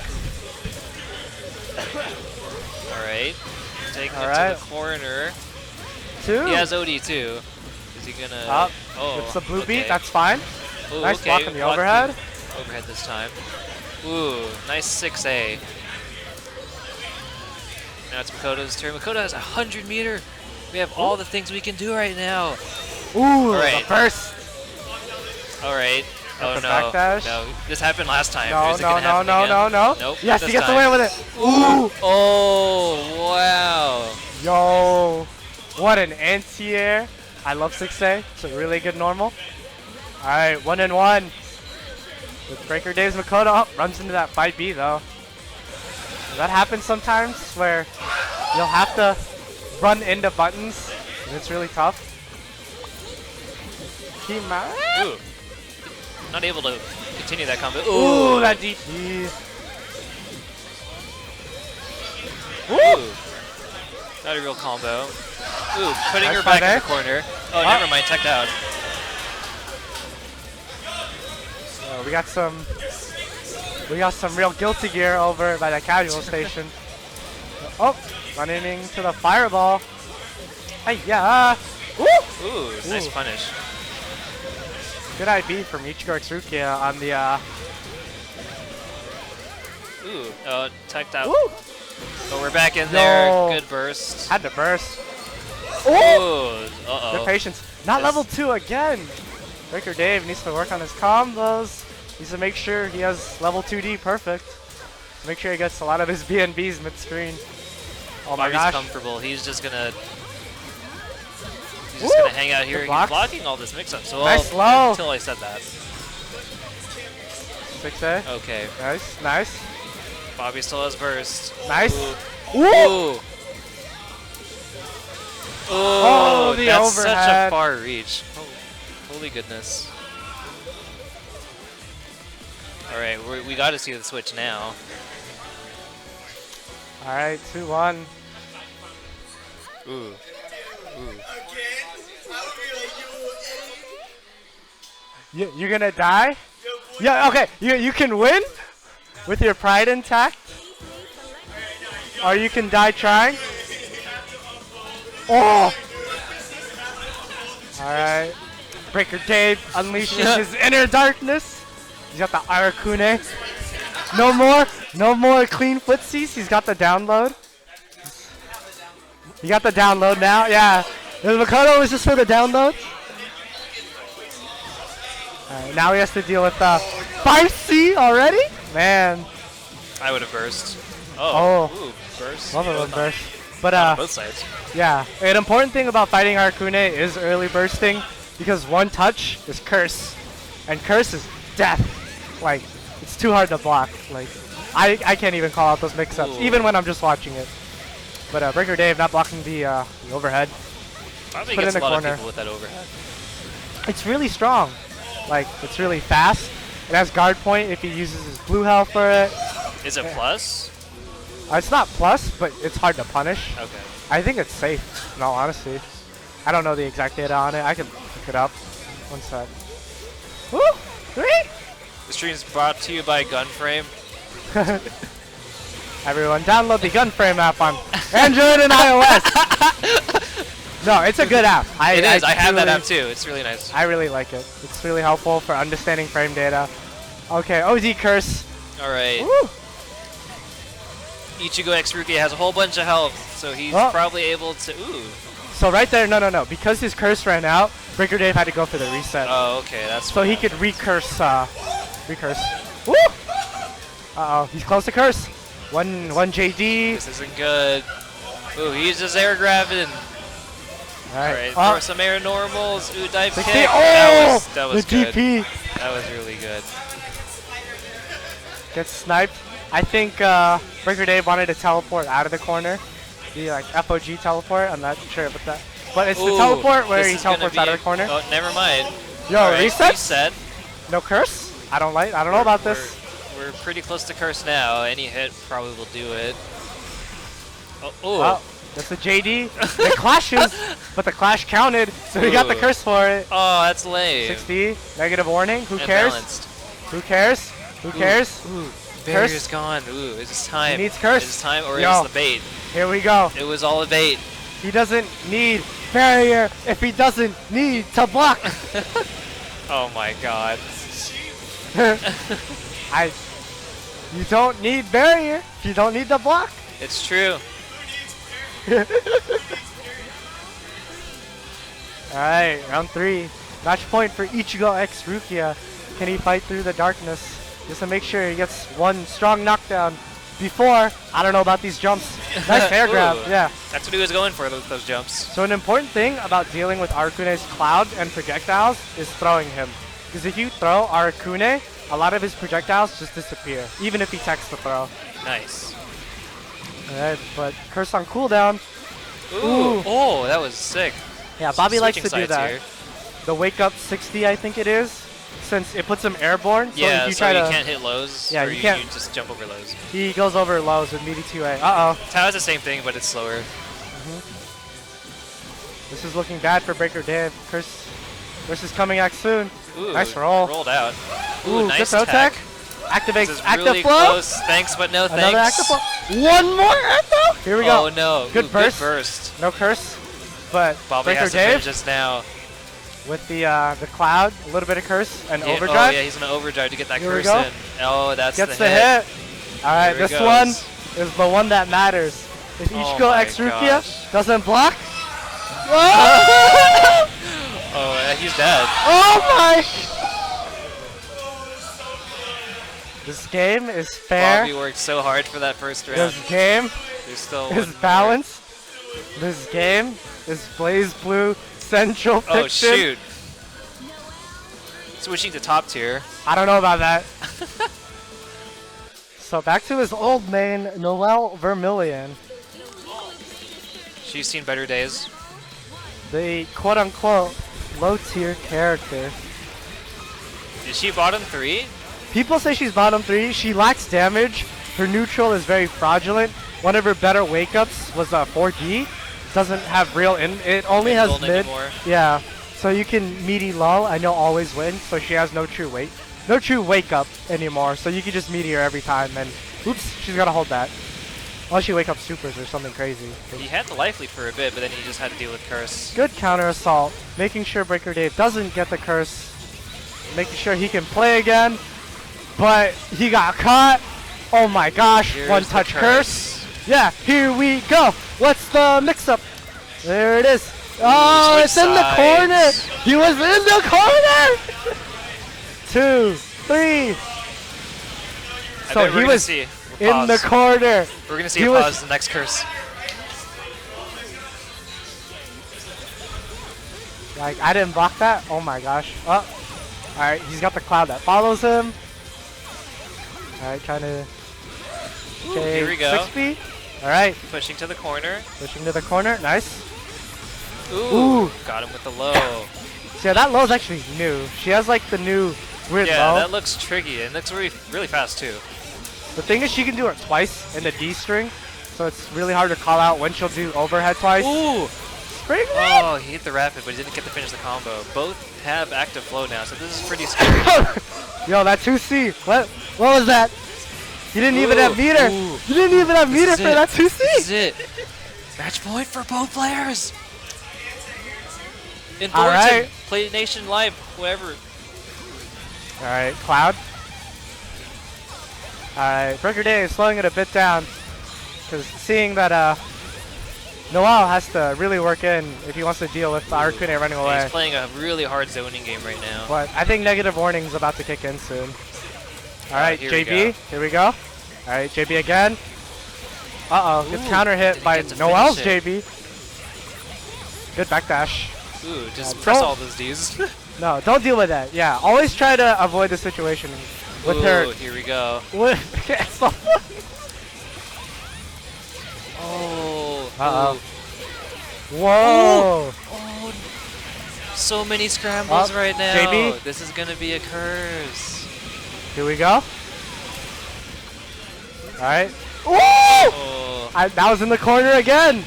Speaker 1: Alright. Taking it to the corner.
Speaker 8: 2.
Speaker 1: He has OD too. Is he gonna.
Speaker 8: Up.
Speaker 1: Oh.
Speaker 8: It's the blue
Speaker 1: okay.
Speaker 8: beat, that's fine.
Speaker 1: Ooh,
Speaker 8: Nice
Speaker 1: okay.
Speaker 8: block on the overhead.
Speaker 1: Overhead this time. Ooh, nice 6A. Now it's Makoto's turn. Makoto has 100 meter. We have all the things we can do right now.
Speaker 8: Ooh,
Speaker 1: Alright.
Speaker 8: the first.
Speaker 1: Alright. Oh
Speaker 8: the
Speaker 1: no.
Speaker 8: backdash.
Speaker 1: No, this happened last time.
Speaker 8: No,
Speaker 1: Is it gonna happen
Speaker 8: no,
Speaker 1: again?
Speaker 8: no, no.
Speaker 1: Nope.
Speaker 8: Yes,
Speaker 1: this
Speaker 8: he gets
Speaker 1: time.
Speaker 8: away with it. Ooh.
Speaker 1: Oh, wow.
Speaker 8: Yo, what an anti-air. I love 6A. It's a really good normal. Alright, 1-1. With Breaker Dave's Makoto. Oh, runs into that 5B though. That happens sometimes where you'll have to run into buttons, and it's really tough.
Speaker 1: Ooh. Not able to continue that combo.
Speaker 8: Ooh, that DT.
Speaker 1: Ooh. Not a real combo. Ooh, putting her back in the corner. Oh, never mind, teched out.
Speaker 8: So we got some real Guilty Gear over by the casual station. Oh, running into the fireball. Hey-ya.
Speaker 1: Ooh, nice punish.
Speaker 8: Good IB from Ichigo X Rukia on the
Speaker 1: Ooh, oh, teched out.
Speaker 8: Woo!
Speaker 1: But we're back in there. Good burst.
Speaker 8: Had to burst.
Speaker 1: Ooh, uh-oh.
Speaker 8: Good patience. Not level 2 again. Breaker Dave needs to work on his combos. Needs to make sure he has level 2D perfect. Make sure he gets a lot of his BNBs mid-screen. Oh my
Speaker 1: Bobby's
Speaker 8: gosh.
Speaker 1: comfortable. He's just gonna hang out here. He's blocking all this mix-up. So
Speaker 8: nice low.
Speaker 1: Until I said that.
Speaker 8: 6A.
Speaker 1: Okay.
Speaker 8: Nice, nice.
Speaker 1: Bobby still has burst.
Speaker 8: Nice.
Speaker 1: Ooh. Ooh.
Speaker 8: Oh, the
Speaker 1: that's
Speaker 8: overhead.
Speaker 1: Such a far reach. Oh, holy goodness. All right, we got to see the switch now.
Speaker 8: All right, 2-1.
Speaker 1: Ooh.
Speaker 8: You're gonna die? Yeah, okay. You can win with your pride intact. Or you can die trying. Oh! Alright. Breaker Dave unleashes his inner darkness. He's got the Arakune. No more clean footsies. He's got the download. You got the download now? Yeah. The Makoto was just for the download. Alright, now he has to deal with 5C already? Man.
Speaker 1: I would have burst. Oh. Ooh, burst.
Speaker 8: Love it, burst. But
Speaker 1: on both sides.
Speaker 8: Yeah. An important thing about fighting Arakune is early bursting, because one touch is curse. And curse is death. Like, it's too hard to block. Like, I can't even call out those mix-ups, even when I'm just watching it. But Breaker Dave not blocking the overhead.
Speaker 1: Probably
Speaker 8: Put
Speaker 1: gets
Speaker 8: in the
Speaker 1: a lot
Speaker 8: corner.
Speaker 1: of people with that overhead.
Speaker 8: It's really strong. Like, it's really fast. It has guard point if he uses his blue hell for it.
Speaker 1: Is it plus?
Speaker 8: It's not plus, but it's hard to punish.
Speaker 1: Okay.
Speaker 8: I think it's safe, in all honesty. I don't know the exact data on it. I can look it up. One sec. Woo! 3!
Speaker 1: The stream's brought to you by Gunframe.
Speaker 8: Everyone, download the Gunframe app on Android and iOS. No, it's a good app.
Speaker 1: It is. I have that app too. It's really nice.
Speaker 8: I really like it. It's really helpful for understanding frame data. Okay, OZ curse.
Speaker 1: All right.
Speaker 8: Woo!
Speaker 1: Ichigo X Rukia has a whole bunch of health, so he's probably able to. Ooh.
Speaker 8: So right there, no. Because his curse ran out, Breaker Dave had to go for the reset.
Speaker 1: Oh, okay, that's.
Speaker 8: So he could recurse. Woo! Uh oh, he's close to curse. One JD.
Speaker 1: This isn't good. Ooh, he's just air grabbing.
Speaker 8: Alright.
Speaker 1: Throw some air normals. Ooh, dive
Speaker 8: 60.
Speaker 1: kick.
Speaker 8: Oh!
Speaker 1: That was
Speaker 8: the
Speaker 1: good.
Speaker 8: DP
Speaker 1: That was really good.
Speaker 8: gets sniped. I think Breaker Dave wanted to teleport out of the corner. The like FOG teleport. I'm not sure about that. But it's the
Speaker 1: Ooh,
Speaker 8: teleport where
Speaker 1: this
Speaker 8: he
Speaker 1: is gonna
Speaker 8: teleports
Speaker 1: be
Speaker 8: out of the corner.
Speaker 1: Oh, never mind.
Speaker 8: Yo,
Speaker 1: All right,
Speaker 8: reset?
Speaker 1: Reset.
Speaker 8: No curse? I don't know about this.
Speaker 1: We're pretty close to curse now. Any hit probably will do it. Oh, ooh.
Speaker 8: Oh, that's the JD. It clashes, but the clash counted, so he got the
Speaker 1: Ooh.
Speaker 8: curse for it.
Speaker 1: Oh, that's lame.
Speaker 8: 60, negative warning. Who
Speaker 1: And
Speaker 8: cares?
Speaker 1: balanced.
Speaker 8: Who cares? Who cares?
Speaker 1: Ooh,
Speaker 8: Curse.
Speaker 1: barrier's gone. Ooh, is this time?
Speaker 8: He needs curse.
Speaker 1: Is this time or
Speaker 8: Yo.
Speaker 1: is the bait?
Speaker 8: Here we go.
Speaker 1: It was all a bait.
Speaker 8: He doesn't need barrier if he doesn't need to block.
Speaker 1: Oh my god.
Speaker 8: You don't need barrier if you don't need to block.
Speaker 1: It's true.
Speaker 8: Alright, round 3. Match point for Ichigo X Rukia. Can he fight through the darkness? Just to make sure he gets one strong knockdown before. I don't know about these jumps. Nice air grab,
Speaker 1: Ooh.
Speaker 8: yeah.
Speaker 1: That's what he was going for, those jumps.
Speaker 8: So an important thing about dealing with Arakune's cloud and projectiles is throwing him. Because if you throw Arakune, a lot of his projectiles just disappear, even if he techs the throw.
Speaker 1: Nice.
Speaker 8: Alright, but curse on cooldown.
Speaker 1: Ooh.
Speaker 8: Ooh.
Speaker 1: Oh, that was sick.
Speaker 8: Yeah, Bobby likes to
Speaker 1: Switching
Speaker 8: do that.
Speaker 1: sides here.
Speaker 8: The wake up 60, I think it is, since it puts him airborne. So
Speaker 1: Yeah,
Speaker 8: if you
Speaker 1: so
Speaker 8: try
Speaker 1: you
Speaker 8: to,
Speaker 1: can't hit lows.
Speaker 8: Yeah,
Speaker 1: or
Speaker 8: you can't-
Speaker 1: You just jump over lows.
Speaker 8: he goes over lows with meaty 2A. Uh-oh.
Speaker 1: Tao's the same thing, but it's slower.
Speaker 8: This is looking bad for Breaker Dave. Curse is coming back soon.
Speaker 1: Ooh,
Speaker 8: Nice roll.
Speaker 1: Rolled out.
Speaker 8: Ooh,
Speaker 1: nice
Speaker 8: good throw
Speaker 1: tech.
Speaker 8: tech. Activates
Speaker 1: This is
Speaker 8: active
Speaker 1: really
Speaker 8: flow.
Speaker 1: close. Thanks, but no thanks.
Speaker 8: Another active flow. One more active. Here we go.
Speaker 1: Oh no.
Speaker 8: Good
Speaker 1: Ooh,
Speaker 8: burst.
Speaker 1: Good burst.
Speaker 8: No curse, but
Speaker 1: Bobby
Speaker 8: Breaker
Speaker 1: has to
Speaker 8: Dave
Speaker 1: finish this now.
Speaker 8: with the cloud, a little bit of curse and
Speaker 1: Yeah,
Speaker 8: overdrive.
Speaker 1: Oh yeah, he's gonna overdrive to get that
Speaker 8: Here we
Speaker 1: curse
Speaker 8: go.
Speaker 1: in. Oh, that's
Speaker 8: Gets
Speaker 1: the
Speaker 8: the hit. All right,
Speaker 1: There he
Speaker 8: this one
Speaker 1: goes.
Speaker 8: is the one that matters. If
Speaker 1: Oh
Speaker 8: Ichigo
Speaker 1: my
Speaker 8: X Rukia
Speaker 1: gosh.
Speaker 8: doesn't block.
Speaker 1: Oh, he's dead.
Speaker 8: Oh my! This game is fair.
Speaker 1: Bobby worked so hard for that first round.
Speaker 8: This game
Speaker 1: There's still
Speaker 8: is
Speaker 1: one more.
Speaker 8: balanced. This game is Blaze Blue Central Fiction.
Speaker 1: Oh shoot. Switching to top tier.
Speaker 8: I don't know about that. So back to his old main, Noelle Vermillion.
Speaker 1: She's seen better days.
Speaker 8: The quote-unquote low-tier character.
Speaker 1: Is she bottom 3?
Speaker 8: People say she's bottom 3. She lacks damage. Her neutral is very fraudulent. One of her better wake-ups was 4D. Doesn't have real it only has
Speaker 1: Gold
Speaker 8: mid.
Speaker 1: anymore.
Speaker 8: Yeah. So you can meaty low. I know always win. So she has no true wake up anymore. So you can just meaty her every time. And oops, she's gotta hold that. Unless she wake up supers or something crazy.
Speaker 1: He had the life lead for a bit, but then he just had to deal with curse.
Speaker 8: Good counter assault. Making sure Breaker Dave doesn't get the curse. Making sure he can play again. But he got caught. Oh my gosh.
Speaker 1: Here's
Speaker 8: One
Speaker 1: the
Speaker 8: touch curse. Yeah, here we go. What's the mix up? There it is. Oh,
Speaker 1: switch
Speaker 8: it's in the corner.
Speaker 1: sides.
Speaker 8: He was in the corner. 2, 3.
Speaker 1: I
Speaker 8: So
Speaker 1: bet
Speaker 8: he
Speaker 1: we're gonna
Speaker 8: was
Speaker 1: see.
Speaker 8: in the corner.
Speaker 1: We're gonna see
Speaker 8: he
Speaker 1: a
Speaker 8: was-
Speaker 1: pause the next curse.
Speaker 8: Like, I didn't block that. Oh my gosh. Oh. Alright, he's got the cloud that follows him. Alright, trying to. Okay,
Speaker 1: here we go.
Speaker 8: 6B. Alright,
Speaker 1: Pushing to the corner.
Speaker 8: pushing to the corner. Nice.
Speaker 1: Ooh,
Speaker 8: Ooh.
Speaker 1: got him with the low.
Speaker 8: So yeah, that low is actually new. She has like the new weird
Speaker 1: Yeah,
Speaker 8: low.
Speaker 1: that looks tricky and looks really fast too.
Speaker 8: The thing is, she can do it twice in the D string, so it's really hard to call out when she'll do overhead twice.
Speaker 1: Ooh!
Speaker 8: Spring Red!
Speaker 1: Oh, he hit the rapid, but he didn't get to finish the combo. Both have active flow now, so this is pretty scary.
Speaker 8: Yo, that 2C. What was that? You didn't even have
Speaker 1: Ooh,
Speaker 8: meter.
Speaker 1: ooh.
Speaker 8: You didn't even have meter
Speaker 1: is
Speaker 8: for
Speaker 1: it.
Speaker 8: that 2C.
Speaker 1: This is it. Match point for both players. In
Speaker 8: All
Speaker 1: Thornton,
Speaker 8: right.
Speaker 1: Play Nation Live, whoever.
Speaker 8: Alright, Cloud. Alright, Breaker Day is slowing it a bit down. Because seeing that Noelle has to really work in if he wants to deal with Arakune running away.
Speaker 1: He's playing a really hard zoning game right now.
Speaker 8: But I think negative warning's about to kick in soon. Alright,
Speaker 1: here we
Speaker 8: JB, here we go. Alright, JB again. Uh-oh, gets
Speaker 1: Ooh,
Speaker 8: counter hit
Speaker 1: didn't
Speaker 8: by
Speaker 1: get to
Speaker 8: Noel's
Speaker 1: finish
Speaker 8: JB. Good backdash.
Speaker 1: Ooh, just
Speaker 8: Yeah,
Speaker 1: press
Speaker 8: don't-
Speaker 1: all those Ds.
Speaker 8: No, don't deal with that. Yeah, always try to avoid the situation with
Speaker 1: Ooh,
Speaker 8: her.
Speaker 1: here we go.
Speaker 8: With,
Speaker 1: Oh.
Speaker 8: Uh-oh.
Speaker 1: ooh.
Speaker 8: Whoa!
Speaker 1: Oh, so many scrambles
Speaker 8: Up,
Speaker 1: right now.
Speaker 8: JB.
Speaker 1: This is gonna be a curse.
Speaker 8: Here we go. Alright. Woo!
Speaker 1: Oh.
Speaker 8: That was in the corner again.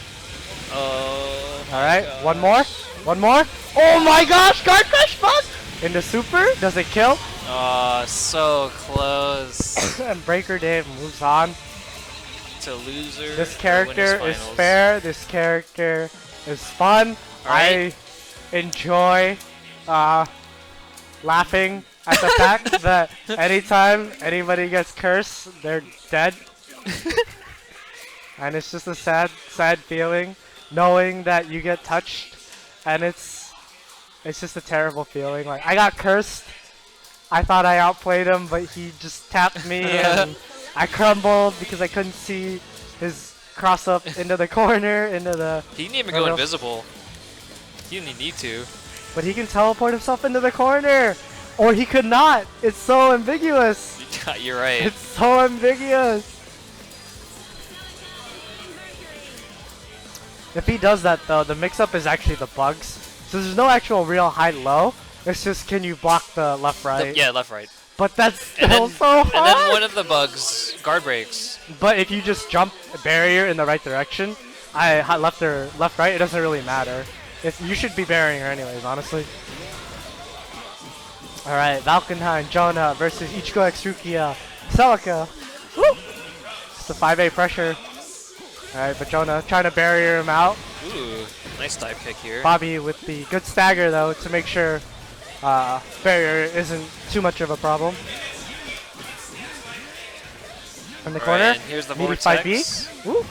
Speaker 1: Oh.
Speaker 8: Alright, one more. One more. Oh my gosh! Guard crush bust! Into super. Does it kill?
Speaker 1: Oh, so close
Speaker 8: And Breaker Dave moves on.
Speaker 1: to loser.
Speaker 8: This
Speaker 1: or
Speaker 8: character
Speaker 1: winners
Speaker 8: is
Speaker 1: finals.
Speaker 8: fair. This character is fun.
Speaker 1: Alright.
Speaker 8: I enjoy laughing at the fact that anytime anybody gets cursed, they're dead. And it's just a sad, sad feeling knowing that you get touched, and it's just a terrible feeling. Like, I got cursed. I thought I outplayed him, but he just tapped me and I crumbled because I couldn't see his cross up into the corner, into the...
Speaker 1: He didn't even go invisible. He didn't even need to.
Speaker 8: But he can teleport himself into the corner! Or he could not! It's so ambiguous!
Speaker 1: You're right.
Speaker 8: It's so ambiguous! If he does that though, the mix-up is actually the bugs. So there's no actual real high-low. It's just, can you block the left-right?
Speaker 1: Yeah, left, right.
Speaker 8: But that's
Speaker 1: And
Speaker 8: still
Speaker 1: then,
Speaker 8: so hard!
Speaker 1: and then one of the bugs, guard breaks.
Speaker 8: But if you just jump a barrier in the right direction, left or left, right, it doesn't really matter. If you should be burying her anyways, honestly. All right, Valkenheim, Jonah versus Ichigo X Rukia, Celica. Woo! It's the 5A pressure. All right, but Jonah trying to barrier him out.
Speaker 1: Ooh, nice dive kick here.
Speaker 8: Bobby with the good stagger though to make sure barrier isn't too much of a problem. In the corner,
Speaker 1: Alright, here's the
Speaker 8: meaty
Speaker 1: vortex.
Speaker 8: 5B. Woo!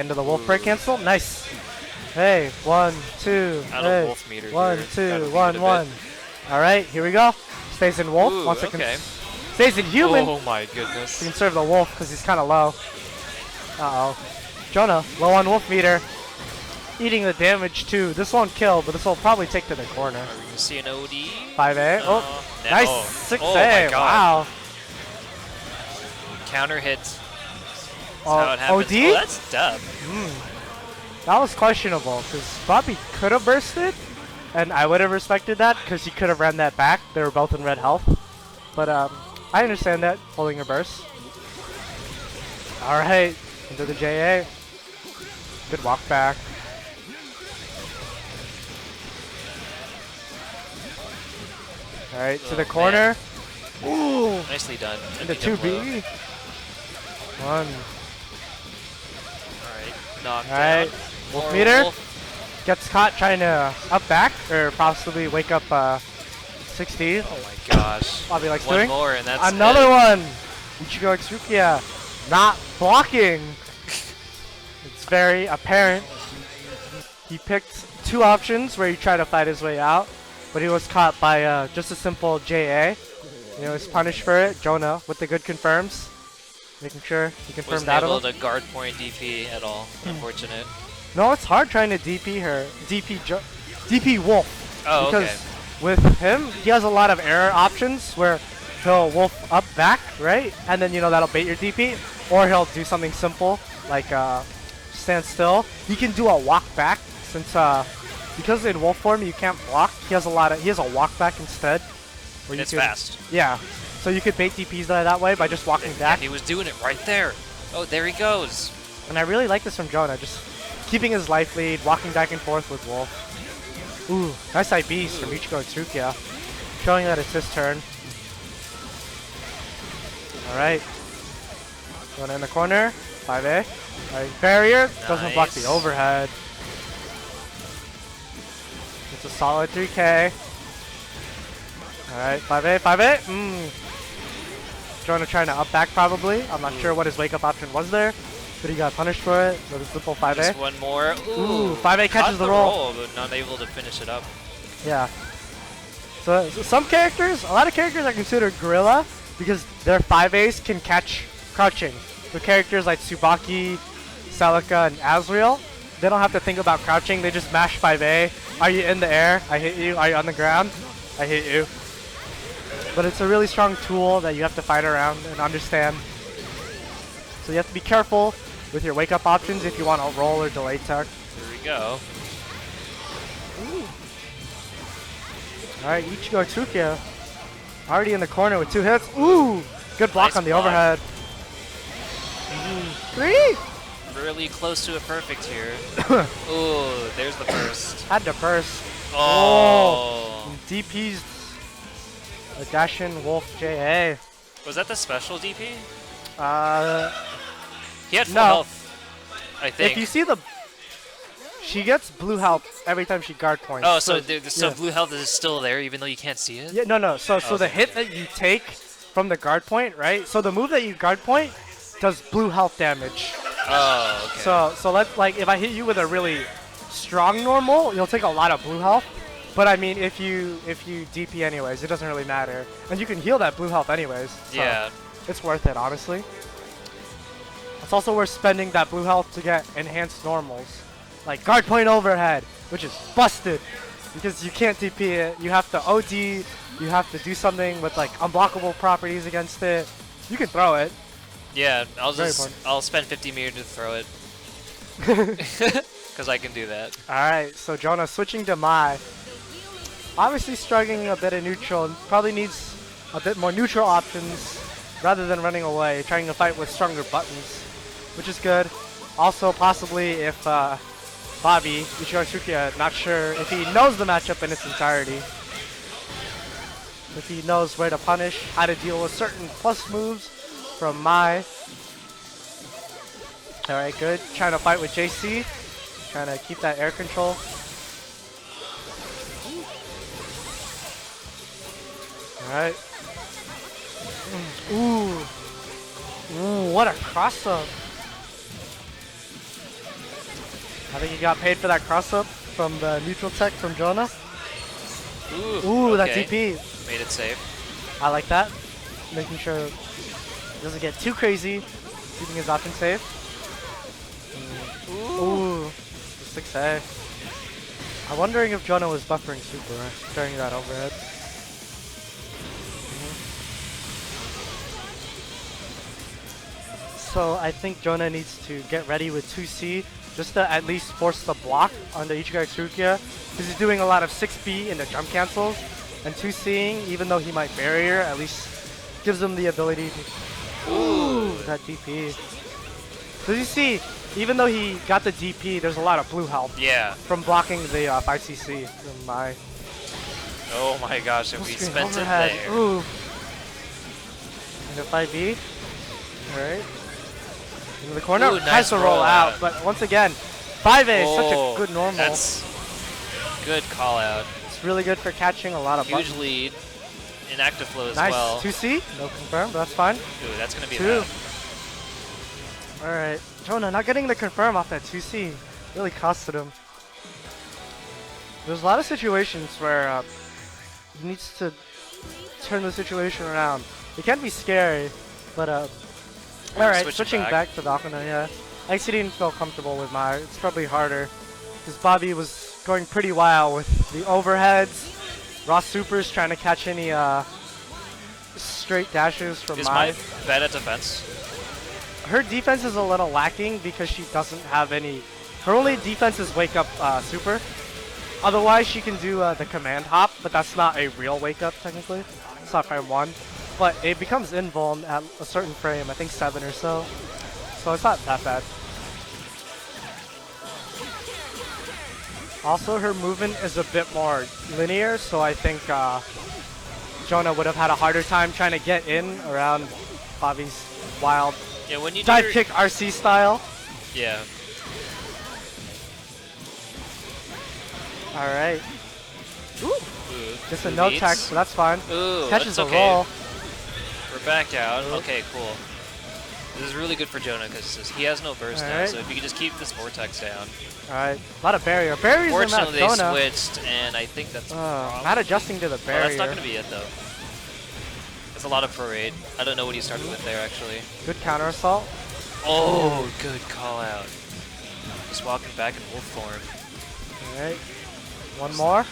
Speaker 8: Into the wolf break cancel. Nice. Hey, 1, 2.
Speaker 1: Out of
Speaker 8: Hey,
Speaker 1: wolf meter
Speaker 8: 1,
Speaker 1: here.
Speaker 8: 2,
Speaker 1: Gotta leave
Speaker 8: 1,
Speaker 1: it a
Speaker 8: 1. All right, here we go. Stays in wolf.
Speaker 1: Ooh,
Speaker 8: Once it
Speaker 1: okay.
Speaker 8: stays in human.
Speaker 1: Oh my goodness.
Speaker 8: You can serve the wolf because he's kind of low. Uh-oh. Jonah, low on wolf meter. Eating the damage too. This won't kill, but this will probably take to the corner.
Speaker 1: Are we gonna see an OD?
Speaker 8: 5A. Oh,
Speaker 1: No.
Speaker 8: nice.
Speaker 1: Oh.
Speaker 8: 6A.
Speaker 1: Oh my god.
Speaker 8: Wow.
Speaker 1: Counter hit. That's
Speaker 8: Oh,
Speaker 1: how it happens.
Speaker 8: OD?
Speaker 1: Oh, that's dub.
Speaker 8: That was questionable because Bobby could have bursted, and I would have respected that because he could have ran that back. They were both in red health. But I understand that, holding a burst. All right, into the JA. Good walk back. All right, to
Speaker 1: Oh,
Speaker 8: the corner.
Speaker 1: man.
Speaker 8: Ooh,
Speaker 1: Nicely done.
Speaker 8: into
Speaker 1: Beat him low.
Speaker 8: 2B. One.
Speaker 1: Alright, knocked
Speaker 8: All right,
Speaker 1: down.
Speaker 8: wolf
Speaker 1: More
Speaker 8: meter.
Speaker 1: wolf.
Speaker 8: Gets caught trying to up back or possibly wake up 60.
Speaker 1: Oh my gosh.
Speaker 8: Bobby likes
Speaker 1: One
Speaker 8: doing.
Speaker 1: more and that's
Speaker 8: Another
Speaker 1: it.
Speaker 8: one! Ichigo X Rukia not blocking. It's very apparent. He picked two options where he tried to fight his way out, but he was caught by just a simple JA. He was punished for it. Jonah with the good confirms. Making sure he confirmed
Speaker 1: Wasn't
Speaker 8: out
Speaker 1: able
Speaker 8: of him.
Speaker 1: to guard point DP at all. Unfortunate.
Speaker 8: No, it's hard trying to DP her. DP Wolf.
Speaker 1: Oh,
Speaker 8: because
Speaker 1: okay.
Speaker 8: with him, he has a lot of error options where he'll wolf up back, right? And then, that'll bait your DP. Or he'll do something simple, like stand still. He can do a walk back, since because in wolf form you can't block. He has a walk back instead. Where
Speaker 1: It's
Speaker 8: you can,
Speaker 1: fast.
Speaker 8: Yeah. So you could bait DPs that way by just walking back.
Speaker 1: And he was doing it right there. Oh, there he goes.
Speaker 8: And I really like this from Jonah, just keeping his life lead, walking back and forth with Wolf. Ooh, nice IBs from Ichigo Tsukiya, showing that it's his turn. Alright. Jonah in the corner, 5A. Alright, barrier, doesn't block the
Speaker 1: Nice.
Speaker 8: overhead. It's a solid 3K. Alright, 5A, 5A. Jonah trying to up back probably. I'm not sure what his wake up option was there, but he got punished for it. So the simple 5A.
Speaker 1: Just one more.
Speaker 8: Ooh,
Speaker 1: Ooh,
Speaker 8: 5A catches
Speaker 1: caught
Speaker 8: the roll.
Speaker 1: but not able to finish it up.
Speaker 8: Yeah. So some characters, a lot of characters are considered gorilla because their 5As can catch crouching. with characters like Tsubaki, Celica, and Azrael, they don't have to think about crouching. They just mash 5A. Are you in the air? I hit you. Are you on the ground? I hit you. But it's a really strong tool that you have to fight around and understand. So you have to be careful with your wake-up options if you want to roll or delay tech.
Speaker 1: Here we go.
Speaker 8: Alright, Ichigo Tsukiya already in the corner with 2 hits. Ooh! Good block
Speaker 1: Nice
Speaker 8: on the
Speaker 1: block.
Speaker 8: overhead. 3!
Speaker 1: Really close to a perfect here. Ooh, there's the first.
Speaker 8: Had to burst.
Speaker 1: Oh.
Speaker 8: DP's a Dashin Wolf JA.
Speaker 1: Was that the special DP? He had full
Speaker 8: No.
Speaker 1: health, I think.
Speaker 8: If you see the... She gets blue health every time she guard points.
Speaker 1: Oh, so so
Speaker 8: yeah.
Speaker 1: blue health is still there even though you can't see it?
Speaker 8: Yeah, no. So the
Speaker 1: Okay.
Speaker 8: hit that you take from the guard point, right? So the move that you guard point does blue health damage.
Speaker 1: Oh, okay.
Speaker 8: So let's like if I hit you with a really strong normal, you'll take a lot of blue health. But I mean, if you DP anyways, it doesn't really matter, and you can heal that blue health anyways. So
Speaker 1: Yeah.
Speaker 8: it's worth it, honestly. It's also worth spending that blue health to get enhanced normals, like guard point overhead, which is busted because you can't DP it. You have to OD. You have to do something with like unblockable properties against it. You can throw it.
Speaker 1: Yeah,
Speaker 8: Very important.
Speaker 1: I'll spend 50 meter to throw it. Because I can do that.
Speaker 8: Alright, so Jonah switching to Mai. Obviously struggling a bit of neutral and probably needs a bit more neutral options rather than running away, trying to fight with stronger buttons, which is good. Also, possibly if Bobby, Ichigo Tsukiya, not sure if he knows the matchup in its entirety. If he knows where to punish, how to deal with certain plus moves from Mai. Alright, good. Trying to fight with JC. Trying to keep that air control. Alright. Ooh. Ooh, what a cross-up. I think he got paid for that cross-up from the neutral tech from Jonah. Ooh, that
Speaker 1: okay.
Speaker 8: DP.
Speaker 1: Made it safe.
Speaker 8: I like that. Making sure it doesn't get too crazy. Keeping his option safe. Ooh. 6A. I'm wondering if Jonah was buffering super during that overhead. So I think Jonah needs to get ready with 2C just to at least force the block on the Ichigo Tsukiya because he's doing a lot of 6B in the jump cancels, and 2C'ing, even though he might barrier, at least gives him the ability to... Ooh, that DP. So you see, even though he got the DP, there's a lot of blue health.
Speaker 1: Yeah.
Speaker 8: From blocking the 5cc from Mai.
Speaker 1: Oh my gosh, if we
Speaker 8: Full screen
Speaker 1: spent it
Speaker 8: overhead.
Speaker 1: there.
Speaker 8: Ooh. And a 5B. Alright. Into the corner.
Speaker 1: Ooh,
Speaker 8: Tries
Speaker 1: nice
Speaker 8: to roll
Speaker 1: roll
Speaker 8: out,
Speaker 1: out.
Speaker 8: but once again, 5A is such
Speaker 1: Oh,
Speaker 8: a good normal.
Speaker 1: That's good call out.
Speaker 8: It's really good for catching a lot of
Speaker 1: Huge
Speaker 8: buttons.
Speaker 1: lead in active flow as
Speaker 8: Nice.
Speaker 1: well.
Speaker 8: 2C. No confirm, but that's fine.
Speaker 1: Ooh, that's gonna be
Speaker 8: 2.
Speaker 1: bad.
Speaker 8: Alright. Jonah not getting the confirm off that 2C really costed him. There's a lot of situations where he needs to turn the situation around. It can be scary, but alright, switching back to the Akuna, yeah. I actually didn't feel comfortable with Mai. It's probably harder because Bobby was going pretty wild with the overheads. Raw supers trying to catch any straight dashes from
Speaker 1: Is
Speaker 8: Mai.
Speaker 1: Mai bad at defense?
Speaker 8: Her defense is a little lacking because she doesn't have any. Her only defense is wake up super. Otherwise, she can do the command hop, but that's not a real wake up technically. It's not frame 1, but it becomes invuln at a certain frame. I think 7 or so. So it's not that bad. Also, her movement is a bit more linear, so I think Jonah would have had a harder time trying to get in around Bobby's wild
Speaker 1: Yeah, when you do
Speaker 8: dive
Speaker 1: your-
Speaker 8: kick RC style.
Speaker 1: Yeah.
Speaker 8: Alright. Ooh.
Speaker 1: Ooh,
Speaker 8: Just a
Speaker 1: two
Speaker 8: no
Speaker 1: beats.
Speaker 8: tech, so that's fine.
Speaker 1: Ooh,
Speaker 8: Catches
Speaker 1: that's
Speaker 8: a
Speaker 1: okay.
Speaker 8: roll.
Speaker 1: We're back out. Okay, cool. This is really good for Jonah because he has no burst now,
Speaker 8: Alright.
Speaker 1: so if you could just keep this vortex down.
Speaker 8: Alright. A lot of barrier. Barriers in that
Speaker 1: Fortunately, they
Speaker 8: Jonah.
Speaker 1: switched, and I think that's
Speaker 8: Not adjusting to the barrier.
Speaker 1: Oh, that's not going to be it, though. That's a lot of parade. I don't know what he started with there, actually.
Speaker 8: Good counter assault.
Speaker 1: Oh, good call out. Just walking back in wolf form.
Speaker 8: Alright. One more.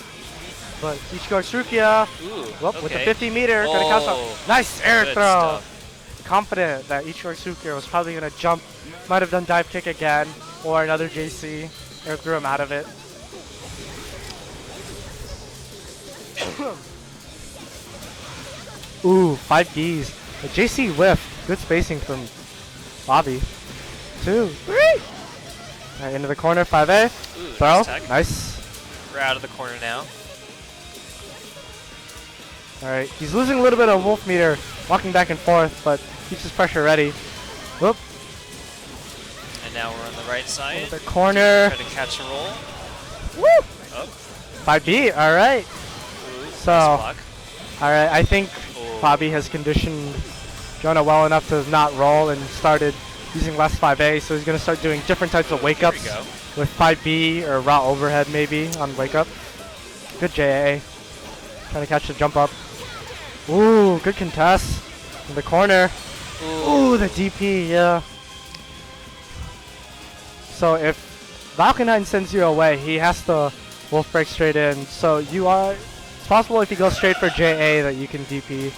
Speaker 8: But Ichigo Tsukiya
Speaker 1: Ooh,
Speaker 8: with the
Speaker 1: okay.
Speaker 8: 50 meter. Gonna count some. Nice air
Speaker 1: Good
Speaker 8: throw.
Speaker 1: stuff.
Speaker 8: Confident that Ichigo Tsukiya was probably gonna jump. Might have done dive kick again. Or another JC. Air threw him out of it. Ooh, 5Ds. A JC whiff. Good spacing from Bobby. 2, 3. Alright, into the corner, 5A.
Speaker 1: Ooh,
Speaker 8: Throw.
Speaker 1: nice tag.
Speaker 8: Nice.
Speaker 1: We're out of the corner now.
Speaker 8: Alright, he's losing a little bit of wolf meter, walking back and forth, but keeps his pressure ready. Whoop.
Speaker 1: And now we're on the right side.
Speaker 8: Into the corner.
Speaker 1: Try to catch a roll.
Speaker 8: Woo!
Speaker 1: Up.
Speaker 8: 5B, alright.
Speaker 1: Ooh,
Speaker 8: So,
Speaker 1: nice block.
Speaker 8: alright, I think
Speaker 1: Oh.
Speaker 8: Bobby has conditioned Jonah well enough to not roll and started using less 5A, so he's going to start doing different types of wake ups
Speaker 1: There we go.
Speaker 8: with 5B or raw overhead maybe on wake up. Good JA. Trying to catch the jump up. Ooh, good contest. In the corner. Ooh, the DP, yeah. So if Valkenheim sends you away, he has to wolf break straight in. So it's possible if you go straight for JA that you can DP.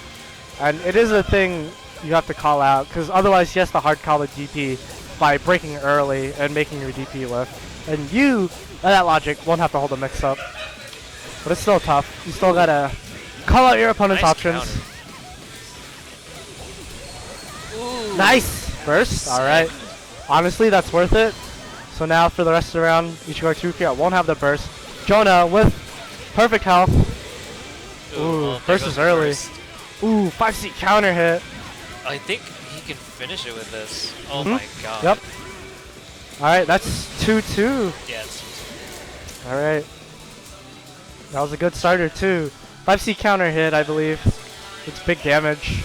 Speaker 8: And it is a thing you have to call out, because otherwise he has to hard call a DP by breaking early and making your DP lift. And you, by that logic, won't have to hold a mix up. But it's still tough. You still gotta call out your opponent's
Speaker 1: Nice
Speaker 8: options.
Speaker 1: Ooh.
Speaker 8: Nice! Burst, alright. Honestly, that's worth it. So now for the rest of the round, Ichigo Tsukiya won't have the burst. Jonah with perfect health. Ooh,
Speaker 1: well, there
Speaker 8: burst
Speaker 1: goes
Speaker 8: is
Speaker 1: the
Speaker 8: early.
Speaker 1: burst.
Speaker 8: Ooh, 5C counter hit.
Speaker 1: I think he can finish it with this. Oh
Speaker 8: Mhm.
Speaker 1: my god.
Speaker 8: Yep. Alright, that's 2-2.
Speaker 1: Yes.
Speaker 8: Alright. That was a good starter too. 5C counter hit, I believe. It's big damage.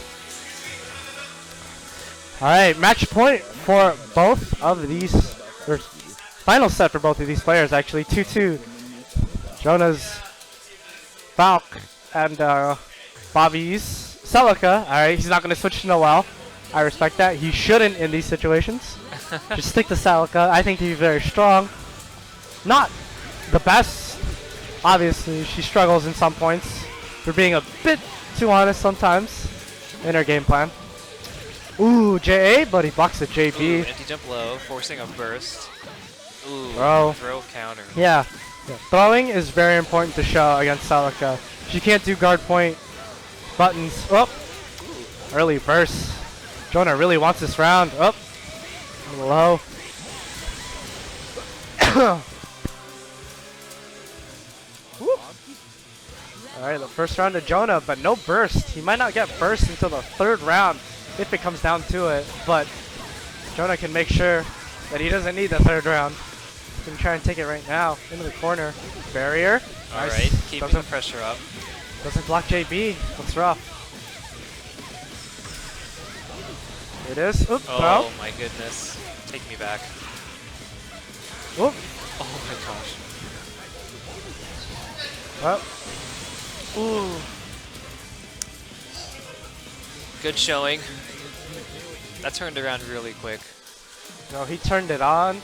Speaker 8: Alright, match point for both of these, or final set for both of these players actually, 2-2. Jonah's Valk and Bobby's Celica. Alright, he's not going to switch to Noel. I respect that. He shouldn't in these situations. Just stick to Celica. I think he's very strong. Not the best. Obviously, she struggles in some points. For being a bit too honest sometimes in her game plan. Ooh, JA, but he blocks the JB.
Speaker 1: Ooh, anti-jump low, forcing a burst. Ooh,
Speaker 8: Throw.
Speaker 1: throw counter.
Speaker 8: Yeah. Throwing is very important to show against Celica. She can't do guard point buttons. Oh! Early burst. Jonah really wants this round. Oh! Low. Alright, the first round to Jonah, but no burst. He might not get burst until the third round if it comes down to it, but Jonah can make sure that he doesn't need the third round. He's going to try and take it right now. Into the corner. Barrier. Nice.
Speaker 1: Alright, keeping the
Speaker 8: Doesn't,
Speaker 1: pressure up.
Speaker 8: doesn't block JB. Looks rough. Here it is. Oop,
Speaker 1: Oh
Speaker 8: throw.
Speaker 1: my goodness. Take me back.
Speaker 8: Oop.
Speaker 1: Oh my gosh.
Speaker 8: Well. Ooh.
Speaker 1: Good showing. That turned around really quick.
Speaker 8: No, he turned it on.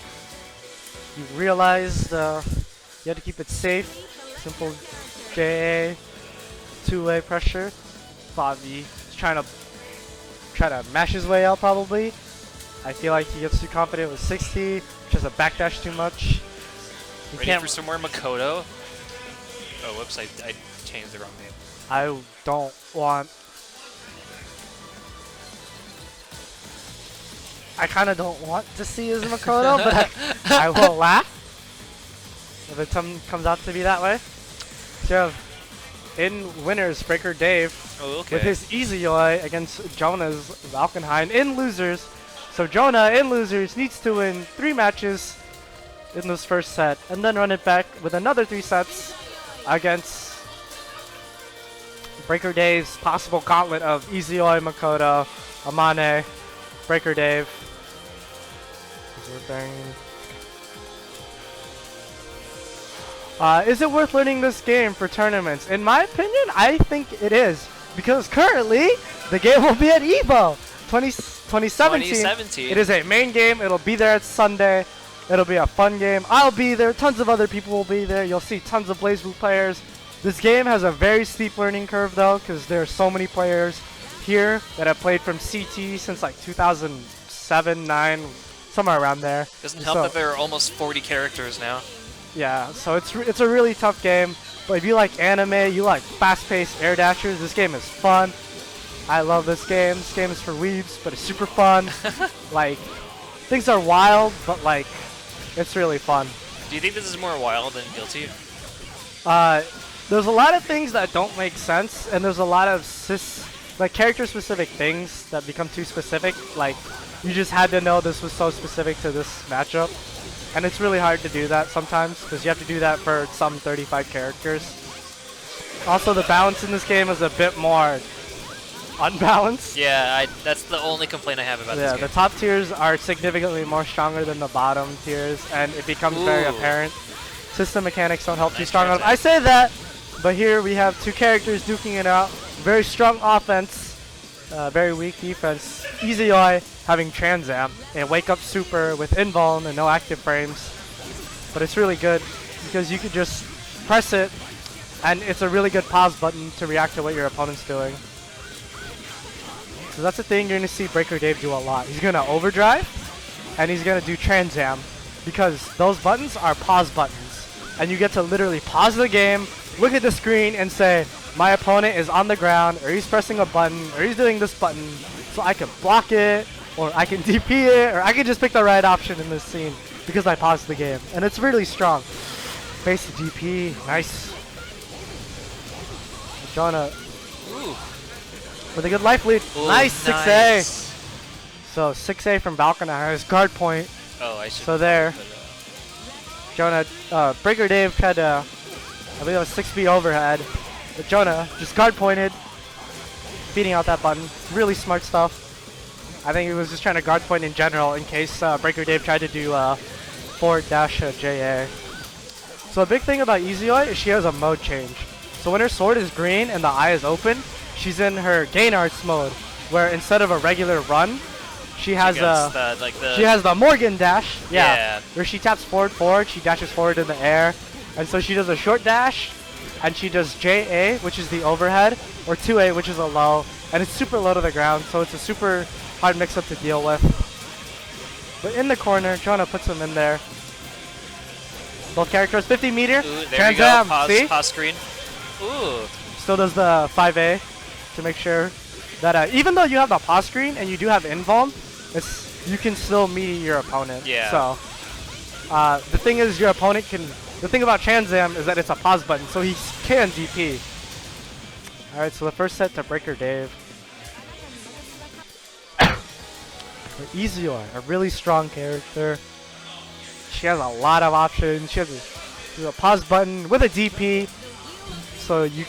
Speaker 8: He realized you had to keep it safe. Simple JA, two-way pressure. Bobby is trying to mash his way out probably. I feel like he gets too confident with 60, just a backdash too much. He
Speaker 1: Ready
Speaker 8: can't.
Speaker 1: for some more Makoto? Oh, whoops, I changed the wrong name.
Speaker 8: I don't want. I kind of don't want to see his Makoto, but I will laugh if it comes out to be that way. So you have in winners Breaker Dave
Speaker 1: Oh, okay.
Speaker 8: with his Izuyoi against Jonah's Valkenheim in losers. So Jonah in losers needs to win 3 matches in this first set and then run it back with another 3 sets against Breaker Dave's possible gauntlet of Izuyoi, Makoto, Amane, Breaker Dave. Is it worth learning this game for tournaments? In my opinion, I think it is. Because currently, the game will be at EVO. 2017.
Speaker 1: 2017.
Speaker 8: It is a main game. It'll be there Sunday. It'll be a fun game. I'll be there. Tons of other people will be there. You'll see tons of BlazBlue players. This game has a very steep learning curve though, because there are so many players here that have played from CT since like 2007, 9, somewhere around there.
Speaker 1: Doesn't help
Speaker 8: So-
Speaker 1: that there are almost 40 characters now.
Speaker 8: Yeah, so it's a really tough game. But if you like anime, you like fast-paced air dashers, this game is fun. I love this game. This game is for weebs, but it's super fun. Like, things are wild, but like, it's really fun.
Speaker 1: Do you think this is more wild than Guilty?
Speaker 8: There's a lot of things that don't make sense, and there's a lot of character-specific things that become too specific. Like, you just had to know this was so specific to this matchup. And it's really hard to do that sometimes, because you have to do that for some 35 characters. Also, the balance in this game is a bit more unbalanced.
Speaker 1: Yeah, that's the only complaint I have about
Speaker 8: Yeah,
Speaker 1: this
Speaker 8: the
Speaker 1: game.
Speaker 8: top tiers are significantly more stronger than the bottom tiers, and it becomes very
Speaker 1: Ooh.
Speaker 8: apparent. System mechanics don't help too
Speaker 1: Nice
Speaker 8: strong enough.
Speaker 1: transit.
Speaker 8: I say that, but here we have two characters duking it out. Very strong offense, very weak defense. EasyOi having Transam and Wake Up Super with Invuln and no active frames. But it's really good because you could just press it, and it's a really good pause button to react to what your opponent's doing. So that's the thing you're going to see Breaker Dave do a lot. He's going to overdrive, and he's going to do Transam, because those buttons are pause buttons. And you get to literally pause the game, look at the screen, and say, my opponent is on the ground, or he's pressing a button, or he's doing this button, so I can block it, or I can DP it, or I can just pick the right option in this scene, because I paused the game. And it's really strong. Base DP, nice. Jonah
Speaker 1: Ooh.
Speaker 8: with a good life lead.
Speaker 1: Ooh,
Speaker 8: Nice 6A.
Speaker 1: nice.
Speaker 8: So 6A from Balconize, guard point.
Speaker 1: Oh, I should.
Speaker 8: So there. Jonah, Breaker Dave had I believe it was 6B overhead. But Jonah just guard pointed, beating out that button. Really smart stuff. I think he was just trying to guard point in general in case Breaker Dave tried to do forward-JA. So a big thing about EasyOi is she has a mode change. So when her sword is green and the eye is open, she's in her gain arts mode, where instead of a regular run, she has she has the Morgan dash.
Speaker 1: Yeah.
Speaker 8: Where she taps forward, she dashes forward in the air, and so she does a short dash, and she does JA, which is the overhead, or 2A, which is a low, and it's super low to the ground, so it's a super hard mix-up to deal with. But in the corner, Jonah puts him in there. Both characters, 50 meter.
Speaker 1: Ooh, there we go.
Speaker 8: See?
Speaker 1: Pause screen. Ooh.
Speaker 8: Still does the 5A to make sure that even though you have the pause screen and you do have invuln, you can still meet your opponent.
Speaker 1: Yeah.
Speaker 8: So the thing is, your opponent can. The thing about Transam is that it's a pause button, so he can DP. All right, so the first set to Breaker Dave. EasyOi, a really strong character. She has a lot of options. She has a pause button with a DP, so you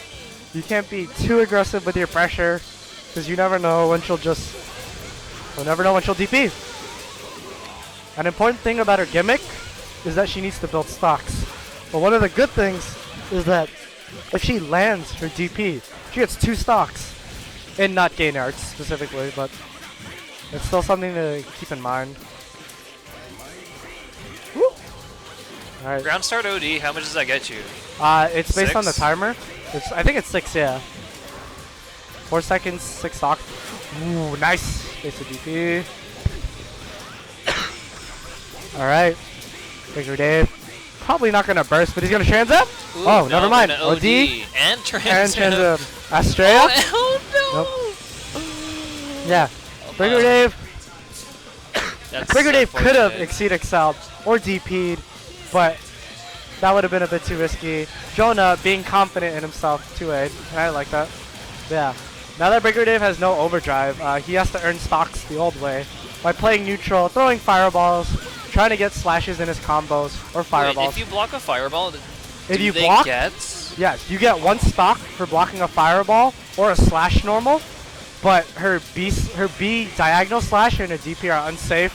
Speaker 8: can't be too aggressive with your pressure, because you never know when she'll DP. An important thing about her gimmick is that she needs to build stocks. But one of the good things is that if she lands her DP, she gets 2 stocks, and not gain arts specifically, but it's still something to keep in mind. Woo! All right.
Speaker 1: Ground start OD. How much does that get you?
Speaker 8: It's based on the
Speaker 1: 6?
Speaker 8: timer. I think it's 6, yeah. 4 seconds, 6 stock. Ooh, nice. Base of DP. Alright. Breaker Dave. Probably not gonna burst, but he's gonna Transam?
Speaker 1: Ooh,
Speaker 8: Oh,
Speaker 1: no,
Speaker 8: never mind.
Speaker 1: gonna
Speaker 8: OD.
Speaker 1: and Transam.
Speaker 8: And Transam. Astrea?
Speaker 1: Oh no!
Speaker 8: Yeah. Breaker Dave.
Speaker 1: That's
Speaker 8: Breaker Dave could have
Speaker 1: unfortunate.
Speaker 8: Exceed Excelled or DP'd, but that would have been a bit too risky. Jonah being confident in himself, 2A, and I like that. Yeah. Now that Breaker Dave has no overdrive, he has to earn stocks the old way by playing neutral, throwing fireballs, trying to get slashes in his combos or
Speaker 1: Wait,
Speaker 8: fireballs.
Speaker 1: if you block a fireball,
Speaker 8: If
Speaker 1: do
Speaker 8: you
Speaker 1: they
Speaker 8: block,
Speaker 1: get?
Speaker 8: yes, you get 1 stock for blocking a fireball or a slash normal, but her B diagonal slash and her DP are unsafe.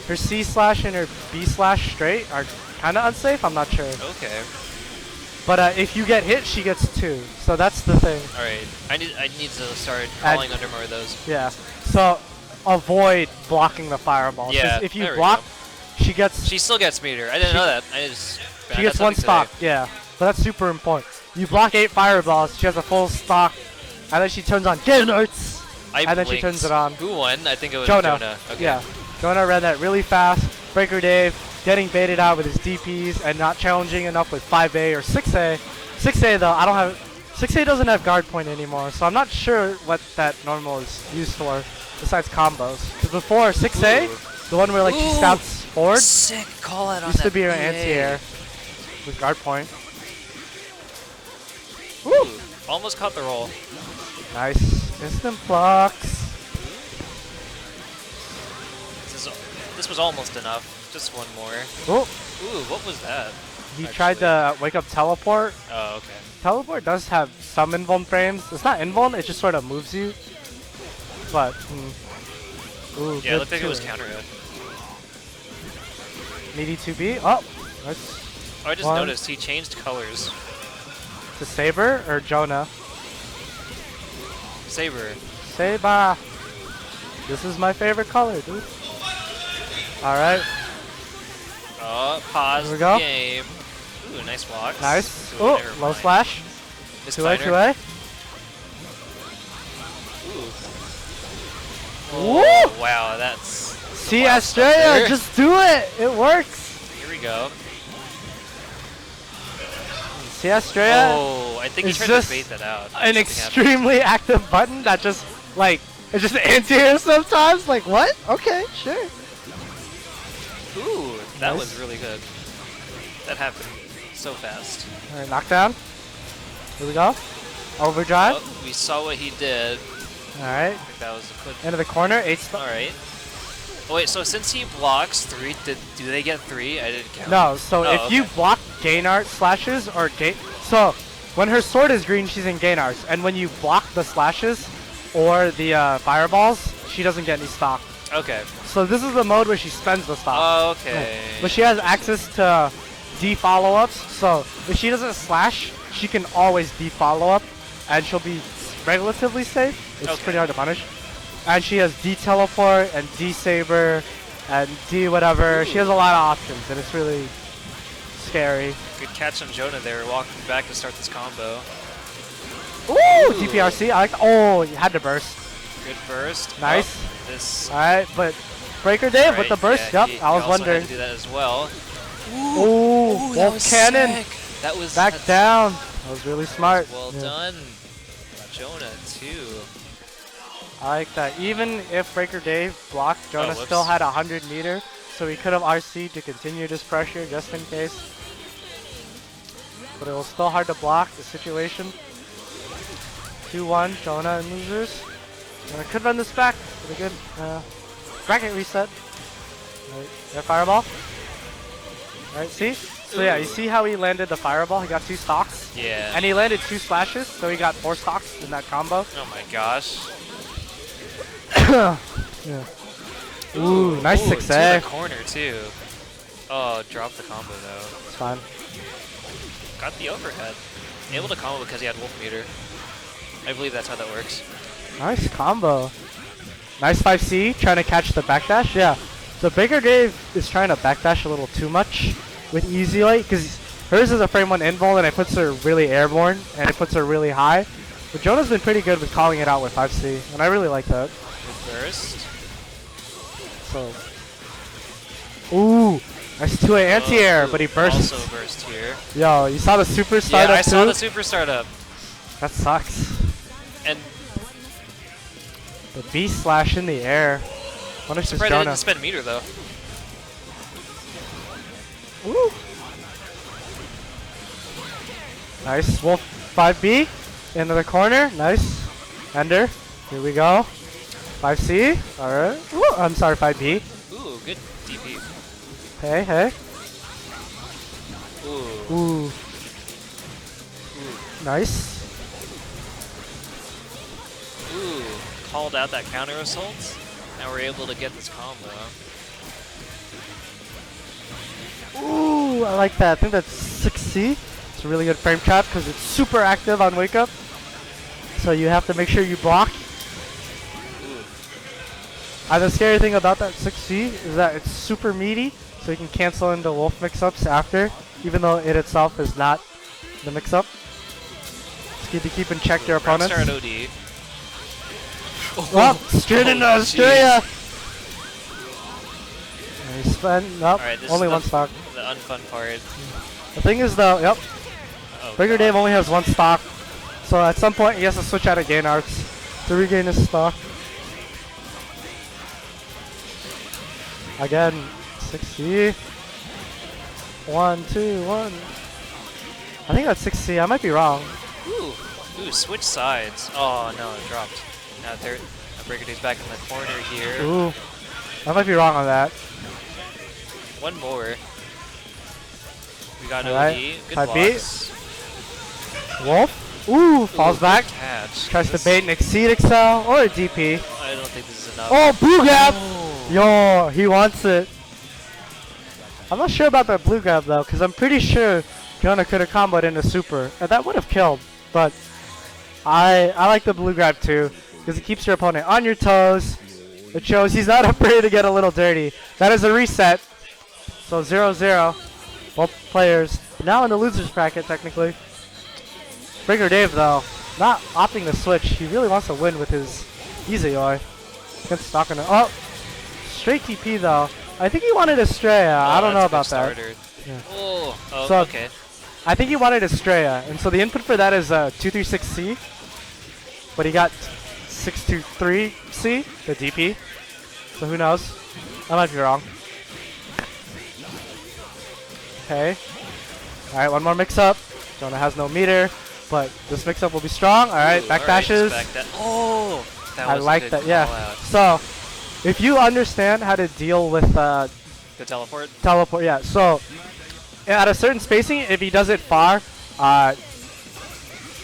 Speaker 8: Her C slash and her B slash straight are kind of unsafe. I'm not sure.
Speaker 1: Okay.
Speaker 8: But if you get hit, she gets 2. So that's the thing.
Speaker 1: All right. I need to start calling under more of those.
Speaker 8: Yeah. So avoid blocking the fireball. 'Cause
Speaker 1: Yeah,
Speaker 8: if you
Speaker 1: there we
Speaker 8: block,
Speaker 1: go.
Speaker 8: she gets
Speaker 1: She still gets meter. I didn't know that. I just
Speaker 8: she gets one stock. Yeah, but that's super important. You block 8 fireballs, she has a full stock, and then she turns on Genarts, and then she turns it on.
Speaker 1: Who won? I think it was
Speaker 8: Jonah.
Speaker 1: Jonah. Okay.
Speaker 8: Yeah, Jonah ran that really fast. Breaker Dave getting baited out with his DPs and not challenging enough with 5A or 6A. 6A though, I don't have. 6A doesn't have guard point anymore, so I'm not sure what that normal is used for besides combos. Because before 6A,
Speaker 1: Ooh.
Speaker 8: the one where like she stabs forward,
Speaker 1: Sick call out on
Speaker 8: used to
Speaker 1: that
Speaker 8: be an
Speaker 1: PA.
Speaker 8: anti-air with guard point.
Speaker 1: Ooh, almost caught the roll.
Speaker 8: Nice. Instant blocks.
Speaker 1: This was almost enough. Just one more.
Speaker 8: Oh,
Speaker 1: Ooh, what was that?
Speaker 8: he tried to wake up teleport.
Speaker 1: Oh, okay.
Speaker 8: Teleport does have some invuln frames. It's not invuln, it just sort of moves you. But, ooh,
Speaker 1: Yeah, it looked like it was counter.
Speaker 8: Needy 2B. Oh, that's
Speaker 1: Oh, I just
Speaker 8: One.
Speaker 1: noticed he changed colors.
Speaker 8: to Saber or Jonah.
Speaker 1: Saber.
Speaker 8: Saber. This is my favorite color, dude. Alright,
Speaker 1: Oh, pause
Speaker 8: Here we
Speaker 1: the
Speaker 8: go.
Speaker 1: game. Ooh, nice blocks.
Speaker 8: nice.
Speaker 1: Ooh,
Speaker 8: Oh,
Speaker 1: never
Speaker 8: low
Speaker 1: mind.
Speaker 8: slash.
Speaker 1: Missed
Speaker 8: 2A,
Speaker 1: Steiner.
Speaker 8: 2A.
Speaker 1: Oh,
Speaker 8: Woo!
Speaker 1: wow, that's.
Speaker 8: See,
Speaker 1: wild stuff
Speaker 8: Australia,
Speaker 1: there.
Speaker 8: just do it. It works.
Speaker 1: Here we go.
Speaker 8: See, Australia,
Speaker 1: Oh, I think he
Speaker 8: it's
Speaker 1: tried
Speaker 8: just
Speaker 1: to bait that out.
Speaker 8: an
Speaker 1: Something
Speaker 8: extremely active button that just, like, it's just anti-air sometimes. Like, what? Okay, sure.
Speaker 1: happened. Ooh, that
Speaker 8: Nice.
Speaker 1: was really good. That happened so fast.
Speaker 8: Alright, knockdown. Here we go. Overdrive.
Speaker 1: Oh, we saw what he did.
Speaker 8: Alright.
Speaker 1: I think that was a quick.
Speaker 8: Into the corner. 8 star.
Speaker 1: Alright. Oh, wait, so since he blocks 3, do they get 3? I didn't count.
Speaker 8: No, so
Speaker 1: Oh,
Speaker 8: if you
Speaker 1: okay.
Speaker 8: block Gainart slashes or so when her sword is green, she's in Gainarts, and when you block the slashes or the fireballs, she doesn't get any stock.
Speaker 1: Okay.
Speaker 8: So this is the mode where she spends the stock.
Speaker 1: Oh, okay.
Speaker 8: But she has access to D follow-ups, so if she doesn't slash, she can always D follow-up, and she'll be relatively safe. It's
Speaker 1: Okay.
Speaker 8: pretty hard to punish. And she has D teleport and D saber and D whatever. She has a lot of options, and it's really scary.
Speaker 1: Good catch on Jonah there, walking back to start this combo.
Speaker 8: Ooh, DPRC. I like. Oh, you had to burst.
Speaker 1: Good burst.
Speaker 8: Nice.
Speaker 1: Oh, this.
Speaker 8: All right, but Breaker Dave with the
Speaker 1: Right,
Speaker 8: burst.
Speaker 1: yeah,
Speaker 8: Yep,
Speaker 1: he
Speaker 8: I was
Speaker 1: also
Speaker 8: wondering.
Speaker 1: Had to do that as well.
Speaker 8: Ooh,
Speaker 1: that
Speaker 8: Wolf
Speaker 1: was
Speaker 8: Cannon.
Speaker 1: sick. That was
Speaker 8: Back
Speaker 1: that's
Speaker 8: down. That was really smart.
Speaker 1: Well
Speaker 8: Yeah.
Speaker 1: done, Jonah too.
Speaker 8: I like that. Even if Breaker Dave blocked, Jonah
Speaker 1: whoops.
Speaker 8: still had 100 meter, so he could have RC'd to continue this pressure just in case. But it was still hard to block the situation. 2-1, Jonah and losers. And I could run this back with a good bracket reset. Right, that fireball. Alright, see? So yeah, you see how he landed the fireball? He got 2 stocks.
Speaker 1: Yeah.
Speaker 8: And he landed 2 slashes, so he got 4 stocks in that combo.
Speaker 1: Oh my gosh.
Speaker 8: Yeah. Ooh, nice
Speaker 1: Ooh,
Speaker 8: 6A.
Speaker 1: to the corner too. Oh, dropped the combo though.
Speaker 8: It's fine.
Speaker 1: Got the overhead. Able to combo because he had wolf meter. I believe that's how that works.
Speaker 8: Nice combo. Nice 5C, trying to catch the backdash. Yeah. So Baker Dave is trying to backdash a little too much with Easy Light because hers is a frame 1 invul and it puts her really airborne and it puts her really high. But Jonah's been pretty good with calling it out with 5C, and I really like that.
Speaker 1: Good burst.
Speaker 8: So. Ooh, nice 2A anti-air,
Speaker 1: Ooh,
Speaker 8: but he bursts.
Speaker 1: Also burst here.
Speaker 8: Yo, you saw the super startup
Speaker 1: Yeah, I saw
Speaker 8: too?
Speaker 1: the super startup.
Speaker 8: That sucks.
Speaker 1: And
Speaker 8: The B slash in the air. Punishes
Speaker 1: surprised I
Speaker 8: Jonah.
Speaker 1: didn't spend meter though.
Speaker 8: Ooh. Nice. Wolf 5B into the corner. Nice. Ender. Here we go. 5C. Alright. I'm sorry, 5B.
Speaker 1: Ooh, good DP.
Speaker 8: Hey, hey.
Speaker 1: Ooh.
Speaker 8: Ooh. Nice.
Speaker 1: Ooh. Called out that counter assault. Now we're able to get this combo.
Speaker 8: Ooh, I like that. I think that's 6C. It's a really good frame trap because it's super active on wake up. So you have to make sure you block. And the scary thing about that 6C is that it's super meaty, so you can cancel into Wolf mix-ups after, even though it itself is not the mix-up. It's good to keep in check your opponents.
Speaker 1: Rockstar at OD.
Speaker 8: Oh, straight into Australia! And he spent, nope,
Speaker 1: Alright, this
Speaker 8: only
Speaker 1: is
Speaker 8: one stock.
Speaker 1: The unfun part.
Speaker 8: The thing is though, yep,
Speaker 1: Oh,
Speaker 8: Breaker
Speaker 1: God.
Speaker 8: Dave only has one stock, so at some point he has to switch out of Gain Arts to regain his stock. Again, 6C. 1, 2, 1. I think that's 6C. I might be wrong.
Speaker 1: Ooh, switch sides. Oh no, it dropped. Now Breaker Dave's back in the corner here.
Speaker 8: Ooh, I might be wrong on that.
Speaker 1: One more. We got
Speaker 8: Alright,
Speaker 1: OD. Good
Speaker 8: 5B.
Speaker 1: blocks.
Speaker 8: Wolf. Ooh, falls
Speaker 1: Ooh,
Speaker 8: back.
Speaker 1: good catch.
Speaker 8: Tries to bait an Exceed Excel or a DP.
Speaker 1: I don't think this is enough.
Speaker 8: Oh, blue gap!
Speaker 1: Oh.
Speaker 8: Yo, he wants it. I'm not sure about that blue grab though, because I'm pretty sure Jonah could have comboed into super, and that would have killed. But I like the blue grab too, because it keeps your opponent on your toes. It shows he's not afraid to get a little dirty. That is a reset. So 0-0. Both players now in the losers bracket technically. Breaker Dave though, not opting to switch. He really wants to win with his Izayoi. Against Stalker. Oh, straight TP though. I think he wanted Estrella. I don't know about that. Yeah.
Speaker 1: Oh,
Speaker 8: So,
Speaker 1: okay.
Speaker 8: I think he wanted Estrella, and so the input for that is 236C, but he got 623C, the DP. So who knows? I might be wrong. Okay. All right, one more mix-up. Jonah has no meter, but this mix-up will be strong. All right,
Speaker 1: Ooh,
Speaker 8: backdashes.
Speaker 1: Oh, that
Speaker 8: I
Speaker 1: was a
Speaker 8: like
Speaker 1: good
Speaker 8: that. Yeah.
Speaker 1: call out.
Speaker 8: So, if you understand how to deal with
Speaker 1: The teleport.
Speaker 8: teleport, yeah. So, at a certain spacing, if he does it far,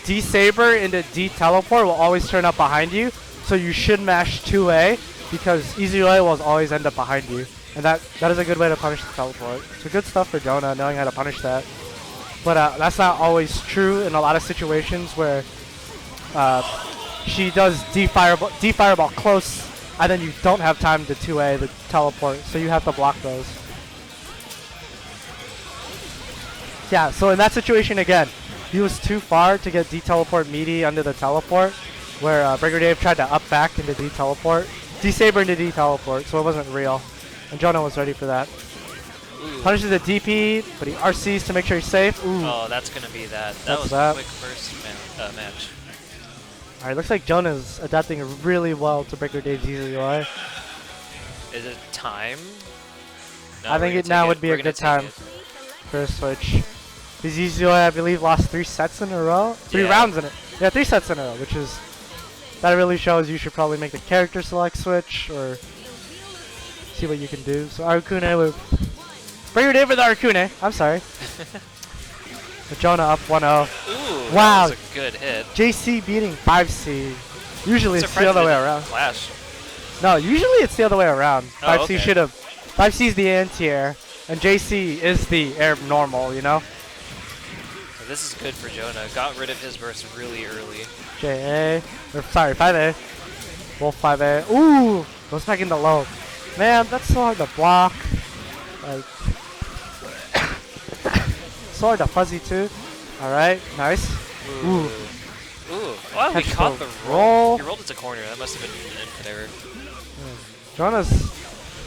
Speaker 8: D Saber into D teleport will always turn up behind you. So you should mash 2A because Izuyoi will always end up behind you, and that is a good way to punish the teleport. So good stuff for Jonah knowing how to punish that. But that's not always true in a lot of situations where she does D fireball close, and then you don't have time to 2A the teleport, so you have to block those. Yeah, so in that situation again, he was too far to get D-teleport meaty under the teleport, where Breaker Dave tried to up back into D-teleport. D-Saber into D-teleport, so it wasn't real. And Jonah was ready for that.
Speaker 1: Ooh.
Speaker 8: Punishes the DP, but he RCs to make sure he's safe. Ooh.
Speaker 1: Oh, that's gonna be that. That
Speaker 8: That's
Speaker 1: was
Speaker 8: that.
Speaker 1: a quick first match.
Speaker 8: Alright, looks like Jonah's adapting really well to Breaker Dave's Izuyoi.
Speaker 1: Is it time? No,
Speaker 8: I
Speaker 1: we're
Speaker 8: think
Speaker 1: gonna
Speaker 8: it now
Speaker 1: take
Speaker 8: would be
Speaker 1: We're
Speaker 8: a
Speaker 1: gonna
Speaker 8: good
Speaker 1: take
Speaker 8: time
Speaker 1: it.
Speaker 8: for a switch. His Izuyoi, I believe, lost 3 sets in a row? 3
Speaker 1: Yeah.
Speaker 8: rounds in it. Yeah, 3 sets in a row, which is... That really shows you should probably make the character select switch, or see what you can do. So Arukune with... Breaker Dave with Arukune, I'm sorry. With Jonah up 1-0.
Speaker 1: Ooh,
Speaker 8: Wow.
Speaker 1: that was a good hit.
Speaker 8: JC beating 5C. Usually it's the other way around.
Speaker 1: Clash.
Speaker 8: No, usually it's the other way around.
Speaker 1: Oh,
Speaker 8: 5C
Speaker 1: okay.
Speaker 8: should have... 5C is the anti-air, and JC is the air normal, you know?
Speaker 1: So this is good for Jonah. Got rid of his burst really early.
Speaker 8: JA, or sorry, 5A. Wolf 5A. Ooh, goes back into low. Man, that's so hard to block. Like, so hard to fuzzy too. All right, nice. Ooh,
Speaker 1: Ooh. Oh, we
Speaker 8: Catch
Speaker 1: caught
Speaker 8: the
Speaker 1: the
Speaker 8: roll.
Speaker 1: roll. He rolled it to corner. That must have been an input error.
Speaker 8: Jonah's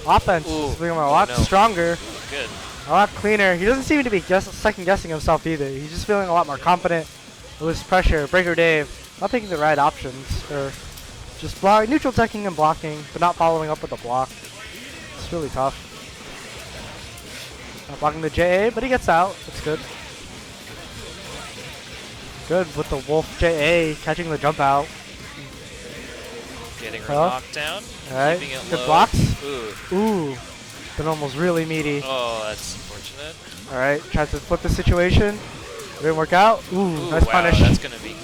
Speaker 8: offense
Speaker 1: Ooh.
Speaker 8: is becoming a lot
Speaker 1: no.
Speaker 8: stronger,
Speaker 1: Good.
Speaker 8: a lot cleaner. He doesn't seem to be second guessing himself either. He's just feeling a lot more confident with his pressure. Breaker Dave not picking the right options, or just neutral teching and blocking, but not following up with the block. It's really tough. Not blocking the JA, but he gets out. That's good. Good with the Wolf JA catching the jump out.
Speaker 1: Getting her
Speaker 8: Huh?
Speaker 1: knocked down.
Speaker 8: Alright,
Speaker 1: Keeping it
Speaker 8: good
Speaker 1: low.
Speaker 8: blocks.
Speaker 1: Ooh.
Speaker 8: Ooh, the normal's really meaty.
Speaker 1: Oh, that's unfortunate.
Speaker 8: Alright, tries to flip the situation. Didn't work out. Ooh,
Speaker 1: Ooh,
Speaker 8: nice
Speaker 1: wow,
Speaker 8: punish.
Speaker 1: that's gonna be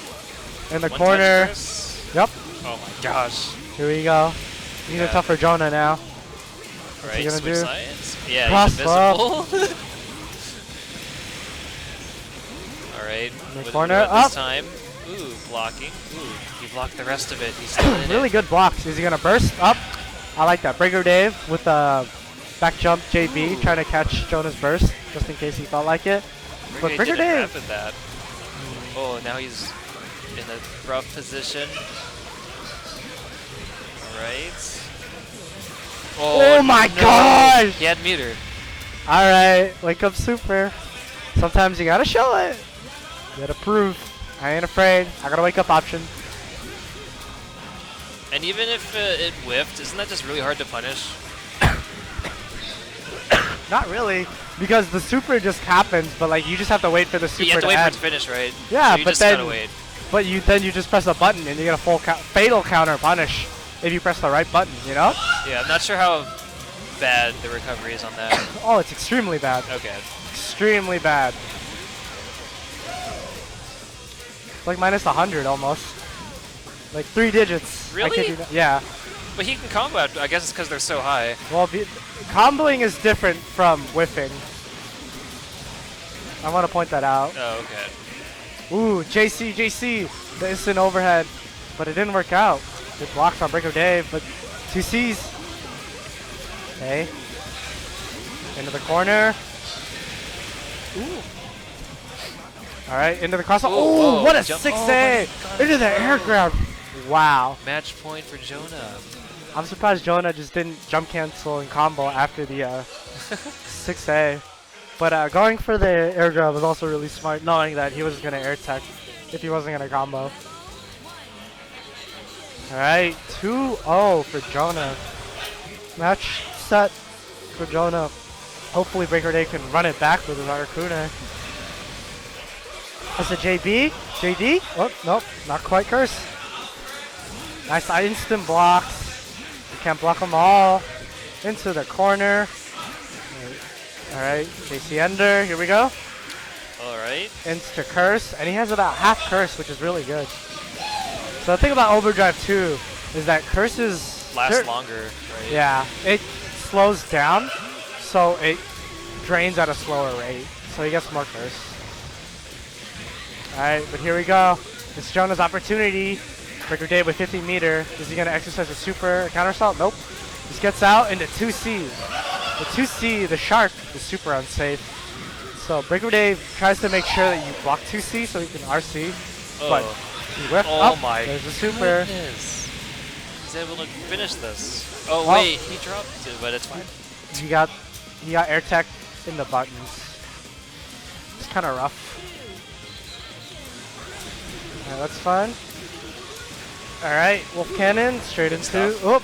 Speaker 8: In the
Speaker 1: one
Speaker 8: corner.
Speaker 1: touch curse.
Speaker 8: Yep,
Speaker 1: Oh my gosh.
Speaker 8: here we go. These are
Speaker 1: Yeah.
Speaker 8: tough for Jonah now.
Speaker 1: Right,
Speaker 8: he gonna
Speaker 1: switch
Speaker 8: do?
Speaker 1: sides. Yeah,
Speaker 8: Cross
Speaker 1: he's invisible. Alright,
Speaker 8: In the
Speaker 1: what
Speaker 8: corner,
Speaker 1: did we do
Speaker 8: up.
Speaker 1: this time? Ooh, blocking. Ooh, he blocked the rest of it. He's still in
Speaker 8: Really
Speaker 1: it.
Speaker 8: good blocks. Is he gonna burst? Up. I like that. Breaker Dave with a back jump JB trying to catch Jonah's burst just in case he felt like it. But Breaker Dave.
Speaker 1: That. Oh, now he's in a rough position. Alright.
Speaker 8: Oh my
Speaker 1: no.
Speaker 8: god!
Speaker 1: He had meter.
Speaker 8: Alright, wake up super. Sometimes you gotta show it. You gotta prove. I ain't afraid. I got a wake up option.
Speaker 1: And even if it whiffed, isn't that just really hard to punish?
Speaker 8: Not really, because the super just happens, but like you just have to wait for the super
Speaker 1: You have to wait
Speaker 8: end.
Speaker 1: for it to finish, right?
Speaker 8: Yeah,
Speaker 1: so you
Speaker 8: but
Speaker 1: just
Speaker 8: then
Speaker 1: gotta wait.
Speaker 8: But then you just press a button and you get a full fatal counter punish if you press the right button, you know?
Speaker 1: Yeah, I'm not sure how bad the recovery is on that.
Speaker 8: Oh, it's extremely bad.
Speaker 1: Okay.
Speaker 8: Extremely bad. It's like minus 100 almost. Like 3 digits. I
Speaker 1: Really?
Speaker 8: kid you not. Yeah.
Speaker 1: But he can combo out. I guess it's because they're so high.
Speaker 8: Well, comboing is different from whiffing. I want to point that out.
Speaker 1: Oh, okay.
Speaker 8: Ooh, JC, the instant overhead. But it didn't work out. Good blocks on Breaker Dave, but 2 Cs. Okay. Into the corner. Ooh. Alright, into the cross. Oh, what a 6A! Into the air grab. Wow.
Speaker 1: Match point for Jonah.
Speaker 8: I'm surprised Jonah just didn't jump cancel and combo after the 6A. But going for the air grab was also really smart, knowing that he was going to air tech if he wasn't going to combo. Alright, 2-0 for Jonah. Match set for Jonah. Hopefully Breaker Day can run it back with his Arcuna. That's a JB. JD? Oh, nope, not quite curse. Nice instant blocks. You can't block them all. Into the corner. Alright, JC Ender, here we go.
Speaker 1: Alright.
Speaker 8: Insta curse, and he has about half curse, which is really good. So the thing about Overdrive 2 is that curses
Speaker 1: last longer, right?
Speaker 8: Yeah, it slows down, so it drains at a slower rate. So he gets more curse. Alright, but here we go. It's Jonah's opportunity. Breaker Day with 50 meter. Is he going to exercise a super counter assault? Nope. Just gets out into 2C. The 2C, the shark, is super unsafe. So Breaker Day tries to make sure that you block 2C so he can RC. But he whiffed.
Speaker 1: Oh my
Speaker 8: there's a super.
Speaker 1: goodness. He's able to finish this. Oh,
Speaker 8: Oh.
Speaker 1: wait, he dropped it, but it's fine.
Speaker 8: He got air tech in the buttons. It's kind of rough. Alright, that's fun. Alright, Wolf Cannon straight into. Oh,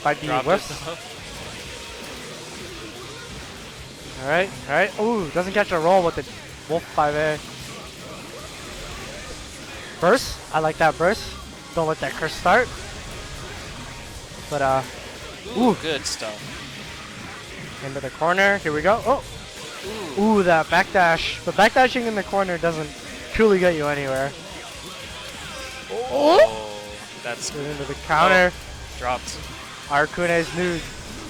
Speaker 8: by the whiffs. Alright, alright. Ooh, doesn't catch a roll with the Wolf 5A. Burst. I like that burst. Don't let that curse start. But
Speaker 1: Ooh, good stuff.
Speaker 8: Into the corner. Here we go. Oh. Ooh, that backdash. But backdashing in the corner doesn't truly get you anywhere.
Speaker 1: Oh, that's
Speaker 8: good. Into the counter.
Speaker 1: Dropped.
Speaker 8: Arcune's new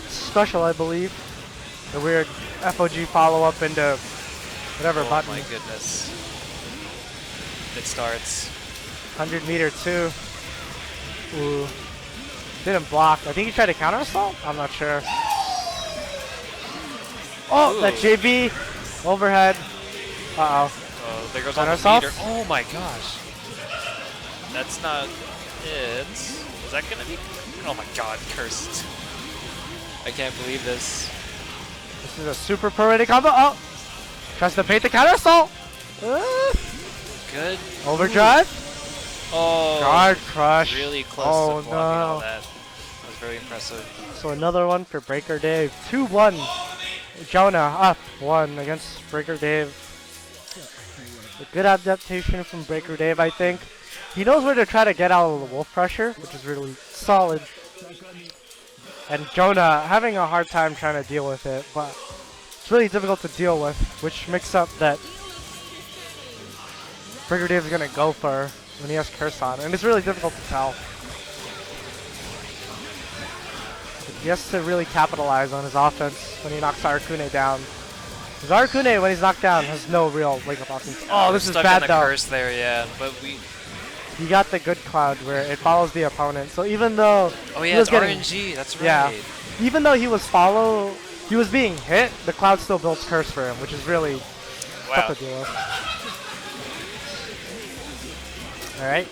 Speaker 8: special, I believe. The weird FOG follow-up into whatever button.
Speaker 1: Oh my goodness. It starts.
Speaker 8: 100 meter too. Ooh. Didn't block. I think he tried to counter assault? I'm not sure. Oh, that JB overhead. Uh-oh.
Speaker 1: Oh, there goes
Speaker 8: Counter
Speaker 1: on the
Speaker 8: assault?
Speaker 1: meter. Oh my gosh. That's not it. Is that gonna be? Oh my god, cursed. I can't believe this.
Speaker 8: This is a super pro-rated combo. Oh! Tries to bait the counter assault.
Speaker 1: Good.
Speaker 8: Overdrive.
Speaker 1: Oh.
Speaker 8: Guard crush.
Speaker 1: Really close
Speaker 8: Oh,
Speaker 1: to blocking all
Speaker 8: no.
Speaker 1: that. That was very impressive.
Speaker 8: So another one for Breaker Dave. 2-1. Jonah up 1 against Breaker Dave. A good adaptation from Breaker Dave, I think. He knows where to try to get out of the wolf pressure, which is really solid. And Jonah having a hard time trying to deal with it, but it's really difficult to deal with, which makes up that Breaker Dave is going to go for when he has curse on, and it's really difficult to tell. He has to really capitalize on his offense when he knocks Arcune down. Because Arcune, when he's knocked down, has no real wake-up offense. Oh, this is
Speaker 1: stuck
Speaker 8: bad
Speaker 1: in the
Speaker 8: though.
Speaker 1: curse there, yeah. But
Speaker 8: he got the good cloud where it follows the opponent. So even though
Speaker 1: Oh
Speaker 8: he
Speaker 1: yeah,
Speaker 8: was
Speaker 1: it's
Speaker 8: getting,
Speaker 1: RNG. That's right.
Speaker 8: yeah, even though he was being hit, the cloud still builds curse for him, which is really
Speaker 1: Wow.
Speaker 8: tough to deal with. All right,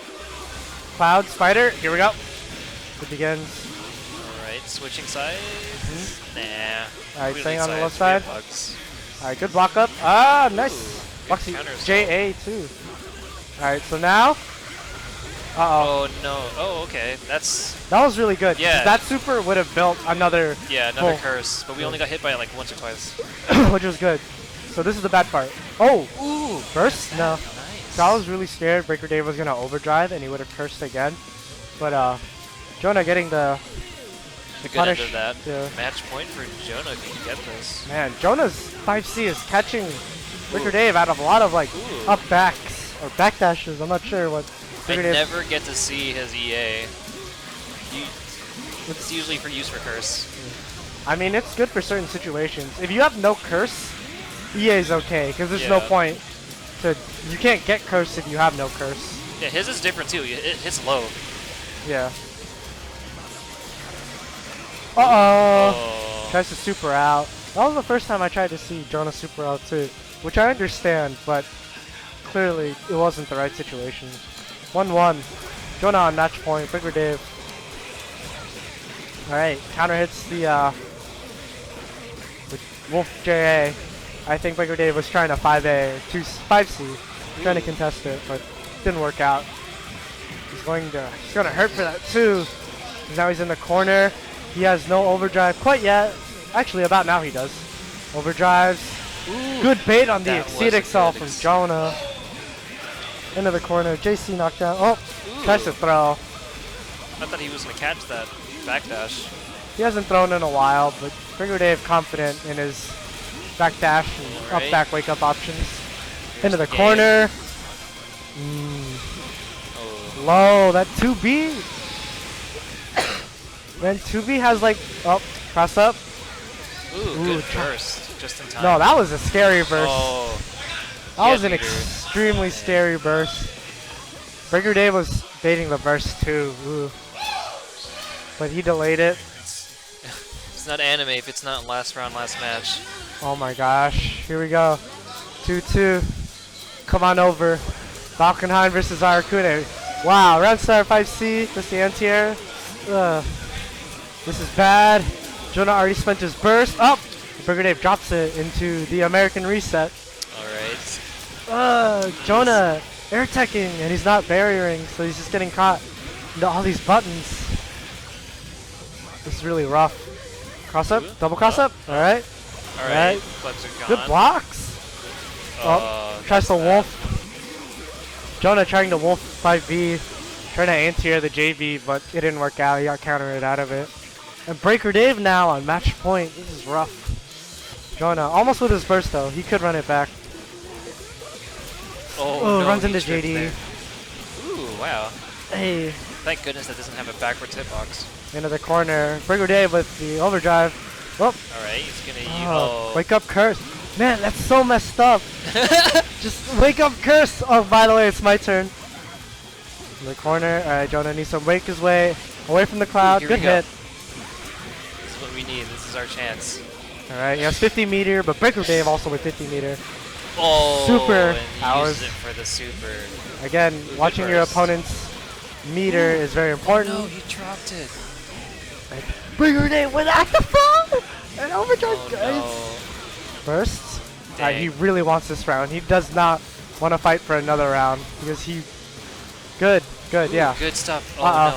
Speaker 8: cloud spider. Here we go. It begins.
Speaker 1: All right, switching sides. Nah.
Speaker 8: All right,
Speaker 1: Losing
Speaker 8: staying on the left
Speaker 1: sides,
Speaker 8: side.
Speaker 1: weird bugs.
Speaker 8: All right, good block up. Ah, nice.
Speaker 1: Good
Speaker 8: Luxy
Speaker 1: counter as
Speaker 8: JA too. All right, so now. Uh-oh.
Speaker 1: Oh no. Oh, okay. That's
Speaker 8: That was really good. 'cause
Speaker 1: Yeah.
Speaker 8: That super would have built another,
Speaker 1: another
Speaker 8: full-
Speaker 1: curse, but we only got hit by it like once or twice.
Speaker 8: which was good. So this is the bad part. Oh,
Speaker 1: Ooh.
Speaker 8: burst? No.
Speaker 1: Nice.
Speaker 8: So I was really scared Breaker Dave was gonna overdrive and he would have cursed again. But Jonah getting the
Speaker 1: The good
Speaker 8: punish.
Speaker 1: end of that.
Speaker 8: Yeah.
Speaker 1: Match point for Jonah if he can get this.
Speaker 8: Man, Jonah's 5C is catching Breaker Dave out of a lot of like
Speaker 1: Ooh.
Speaker 8: up backs or backdashes. I'm not sure what.
Speaker 1: I
Speaker 8: Breaker Dave-
Speaker 1: never get to see his EA. It's usually for use for curse.
Speaker 8: I mean, it's good for certain situations. If you have no curse, EA is okay because there's no
Speaker 1: Yeah.
Speaker 8: point to. You can't get curse if you have no curse.
Speaker 1: Yeah, his is different too. It hits low.
Speaker 8: Yeah. Uh-oh.
Speaker 1: Oh.
Speaker 8: Tries to super out. That was the first time I tried to see Jonah super out too, which I understand, but clearly it wasn't the right situation. 1-1. Jonah on match point. Breaker Dave. Alright, counter hits the with Wolf JA. I think Breaker Dave was trying to 5A, 5C, trying to contest it, but didn't work out. He's gonna hurt for that too. Now he's in the corner. He has no overdrive quite yet. Actually, about now he does. Overdrives. Good bait on the
Speaker 1: That was
Speaker 8: Exceed
Speaker 1: a
Speaker 8: Excel
Speaker 1: good
Speaker 8: from
Speaker 1: ex-
Speaker 8: Jonah. Into the corner. JC knockdown. Oh, tries to throw.
Speaker 1: I thought he was gonna catch that backdash.
Speaker 8: He hasn't thrown in a while, but Breaker Dave confident in his backdash and
Speaker 1: Alright.
Speaker 8: up back wake up options.
Speaker 1: Here's
Speaker 8: Into the
Speaker 1: game.
Speaker 8: corner.
Speaker 1: Oh.
Speaker 8: Low. That 2B. Then 2B has like, oh, cross up.
Speaker 1: Ooh,
Speaker 8: Ooh,
Speaker 1: good burst. Just in time.
Speaker 8: No, that was a scary burst.
Speaker 1: Oh.
Speaker 8: That was an
Speaker 1: meter.
Speaker 8: extremely scary burst. Breaker Dave was baiting the burst too. Ooh. But he delayed it.
Speaker 1: It's not anime if it's not last round, last match.
Speaker 8: Oh my gosh. Here we go. 2-2. Come on over. Valkenheim versus Arakune. Wow, Ramstar 5C. Just the anti-air. This is bad. Jonah already spent his burst. Up! Breaker Dave drops it into the American reset.
Speaker 1: Alright.
Speaker 8: Jonah air teching and he's not barriering, so he's just getting caught into all these buttons. This is really rough. Cross up, double cross up. Alright.
Speaker 1: Alright. Clubs are gone.
Speaker 8: Good blocks. Tries to wolf. Jonah trying to wolf 5B. Trying to anti-air the JV, but it didn't work out. He got countered out of it. And Breaker Dave now on match point. This is rough. Jonah almost with his burst though. He could run it back.
Speaker 1: Oh, no,
Speaker 8: runs
Speaker 1: he
Speaker 8: into
Speaker 1: tripped
Speaker 8: JD.
Speaker 1: there. Ooh, wow.
Speaker 8: Hey.
Speaker 1: Thank goodness that doesn't have a backwards hitbox.
Speaker 8: Into the corner. Breaker Dave with the overdrive. Oh.
Speaker 1: Alright, he's gonna
Speaker 8: Wake up curse. Man, that's so messed up. Just wake up curse. Oh, by the way, it's my turn. In the corner. Alright, Jonah needs to wake his way away from the cloud.
Speaker 1: Here
Speaker 8: Good
Speaker 1: we go.
Speaker 8: hit.
Speaker 1: This is what we need. This is our chance.
Speaker 8: Alright, he has 50 meter, but Breaker Dave also with 50 meter.
Speaker 1: Oh,
Speaker 8: Super
Speaker 1: and he
Speaker 8: hours.
Speaker 1: used it for the super.
Speaker 8: Again,
Speaker 1: Good
Speaker 8: watching your
Speaker 1: burst.
Speaker 8: opponent's meter is very important.
Speaker 1: No, he dropped it.
Speaker 8: Breaker Dave without the phone! And overdrive
Speaker 1: Oh,
Speaker 8: guys.
Speaker 1: no.
Speaker 8: Bursts.
Speaker 1: Dang.
Speaker 8: He really wants this round. He does not want to fight for another round because he. Good,
Speaker 1: Ooh,
Speaker 8: yeah.
Speaker 1: Good stuff. Oh,
Speaker 8: Uh-oh.
Speaker 1: no.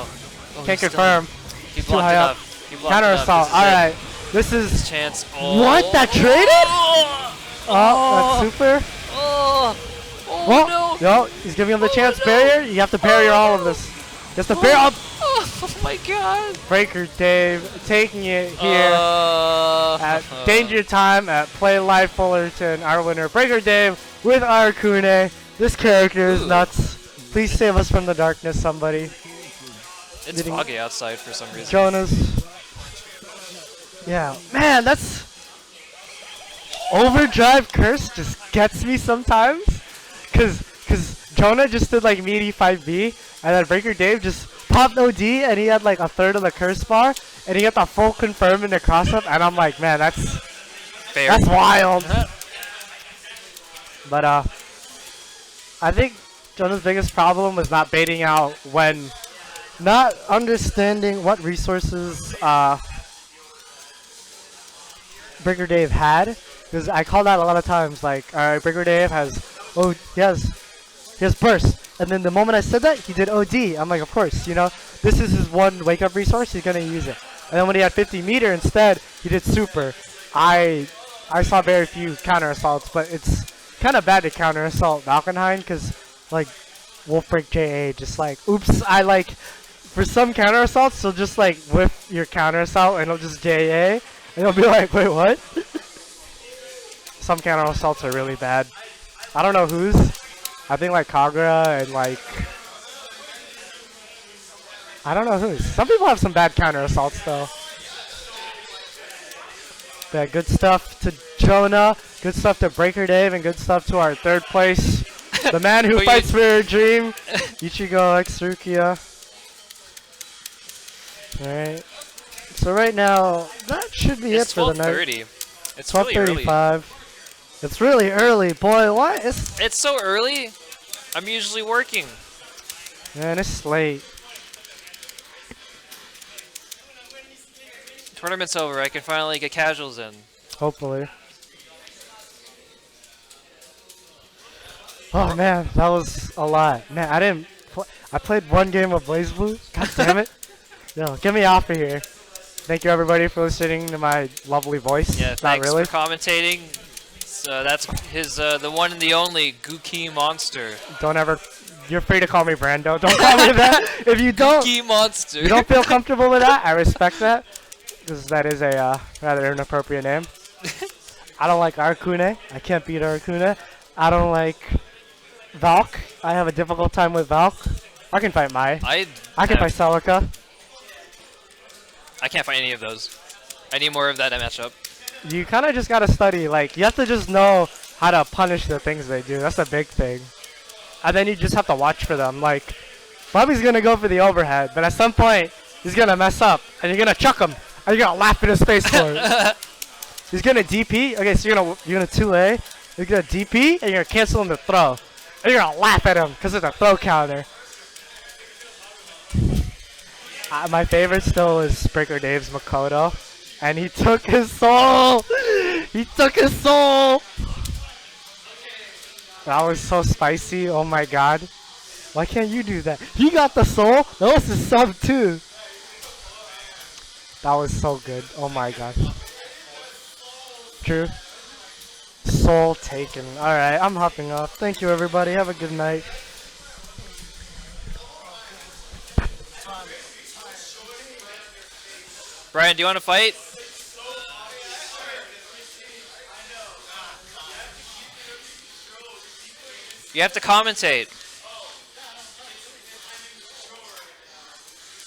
Speaker 1: Oh,
Speaker 8: Can't
Speaker 1: he's
Speaker 8: confirm.
Speaker 1: He
Speaker 8: Too
Speaker 1: blocked
Speaker 8: high
Speaker 1: it
Speaker 8: up.
Speaker 1: up. He blocked
Speaker 8: Counter
Speaker 1: it up.
Speaker 8: assault.
Speaker 1: This is
Speaker 8: Alright.
Speaker 1: it.
Speaker 8: This
Speaker 1: His
Speaker 8: is.
Speaker 1: chance. Oh.
Speaker 8: What? That traded? Oh, that's super.
Speaker 1: Oh. Oh,
Speaker 8: Well,
Speaker 1: no.
Speaker 8: no, he's giving him the chance. Barrier. You have to barrier all of this. Just to barrier up.
Speaker 1: Oh my god.
Speaker 8: Breaker Dave taking it here. At Danger Time at Play Live Fullerton, our winner, Breaker Dave with Arakune. This character is nuts. Please save us from the darkness, somebody.
Speaker 1: It's
Speaker 8: Getting-
Speaker 1: foggy outside for some reason.
Speaker 8: Jonas. Yeah, man, that's overdrive curse just gets me sometimes, cause Jonah just did like meaty 5B, and then Breaker Dave just popped OD, and he had like a third of the curse bar, and he got the full confirm in the cross up, and I'm like, man, that's wild. But I think Jonah's biggest problem was not baiting out when not understanding what resources Breaker Dave had, because I called out a lot of times, like, alright, Breaker Dave has, he has burst, and then the moment I said that, he did OD. I'm like, of course, you know, this is his one wake up resource, he's gonna use it. And then when he had 50 meter instead, he did super. I saw very few counter assaults, but it's kind of bad to counter assault Valkenheim, because like Wolf Break JA just like, oops, I like, for some counter assaults, he'll just like whiff your counter assault and he'll just JA, and he'll be like, wait, what? Some counter assaults are really bad. I don't know whose. I think like Kagura and like, I don't know whose. Some people have some bad counter assaults though. Yeah, good stuff to Jonah, good stuff to Breaker Dave, and good stuff to our third place, the man who fights for your dream, Ichigo X Rukia. Alright. So right now, that should be it for the night.
Speaker 1: It's 12:35.
Speaker 8: It's really early, boy. What?
Speaker 1: It's so early. I'm usually working.
Speaker 8: Man, it's late.
Speaker 1: Tournament's over. I can finally get casuals in.
Speaker 8: Hopefully. Oh man, that was a lot. Man, I played one game of BlazBlue. God damn it. Yo, get me off of here. Thank you everybody for listening to my lovely voice.
Speaker 1: Yeah,
Speaker 8: Not
Speaker 1: thanks
Speaker 8: really.
Speaker 1: for commentating. So that's his, the one and the only Gookie Monster.
Speaker 8: Don't ever. You're free to call me Brando. Don't call me that. If you don't,
Speaker 1: Gookie Monster.
Speaker 8: you don't feel comfortable with that, I respect that. Because that is a rather inappropriate name. I don't like Arcune. I can't beat Arcune. I don't like Valk. I have a difficult time with Valk. I can fight Mai. I can fight Celica.
Speaker 1: I can't find any of those. I need more of that matchup.
Speaker 8: You kind of just gotta study. Like, you have to just know how to punish the things they do. That's a big thing. And then you just have to watch for them. Like, Bobby's gonna go for the overhead, but at some point, he's gonna mess up, and you're gonna chuck him, and you're gonna laugh in his face for it. He's gonna DP. Okay, so you're gonna 2A. You're gonna DP, and you're gonna cancel him to throw. And you're gonna laugh at him, because it's a throw counter. My favorite still is Breaker Dave's Makoto. And he took his soul! He took his soul! That was so spicy, oh my god. Why can't you do that? He got the soul? That was his sub too. That was so good, oh my god. True. Soul taken. Alright, I'm hopping off. Thank you everybody, have a good night.
Speaker 1: Brian, do you want to fight? You have to commentate.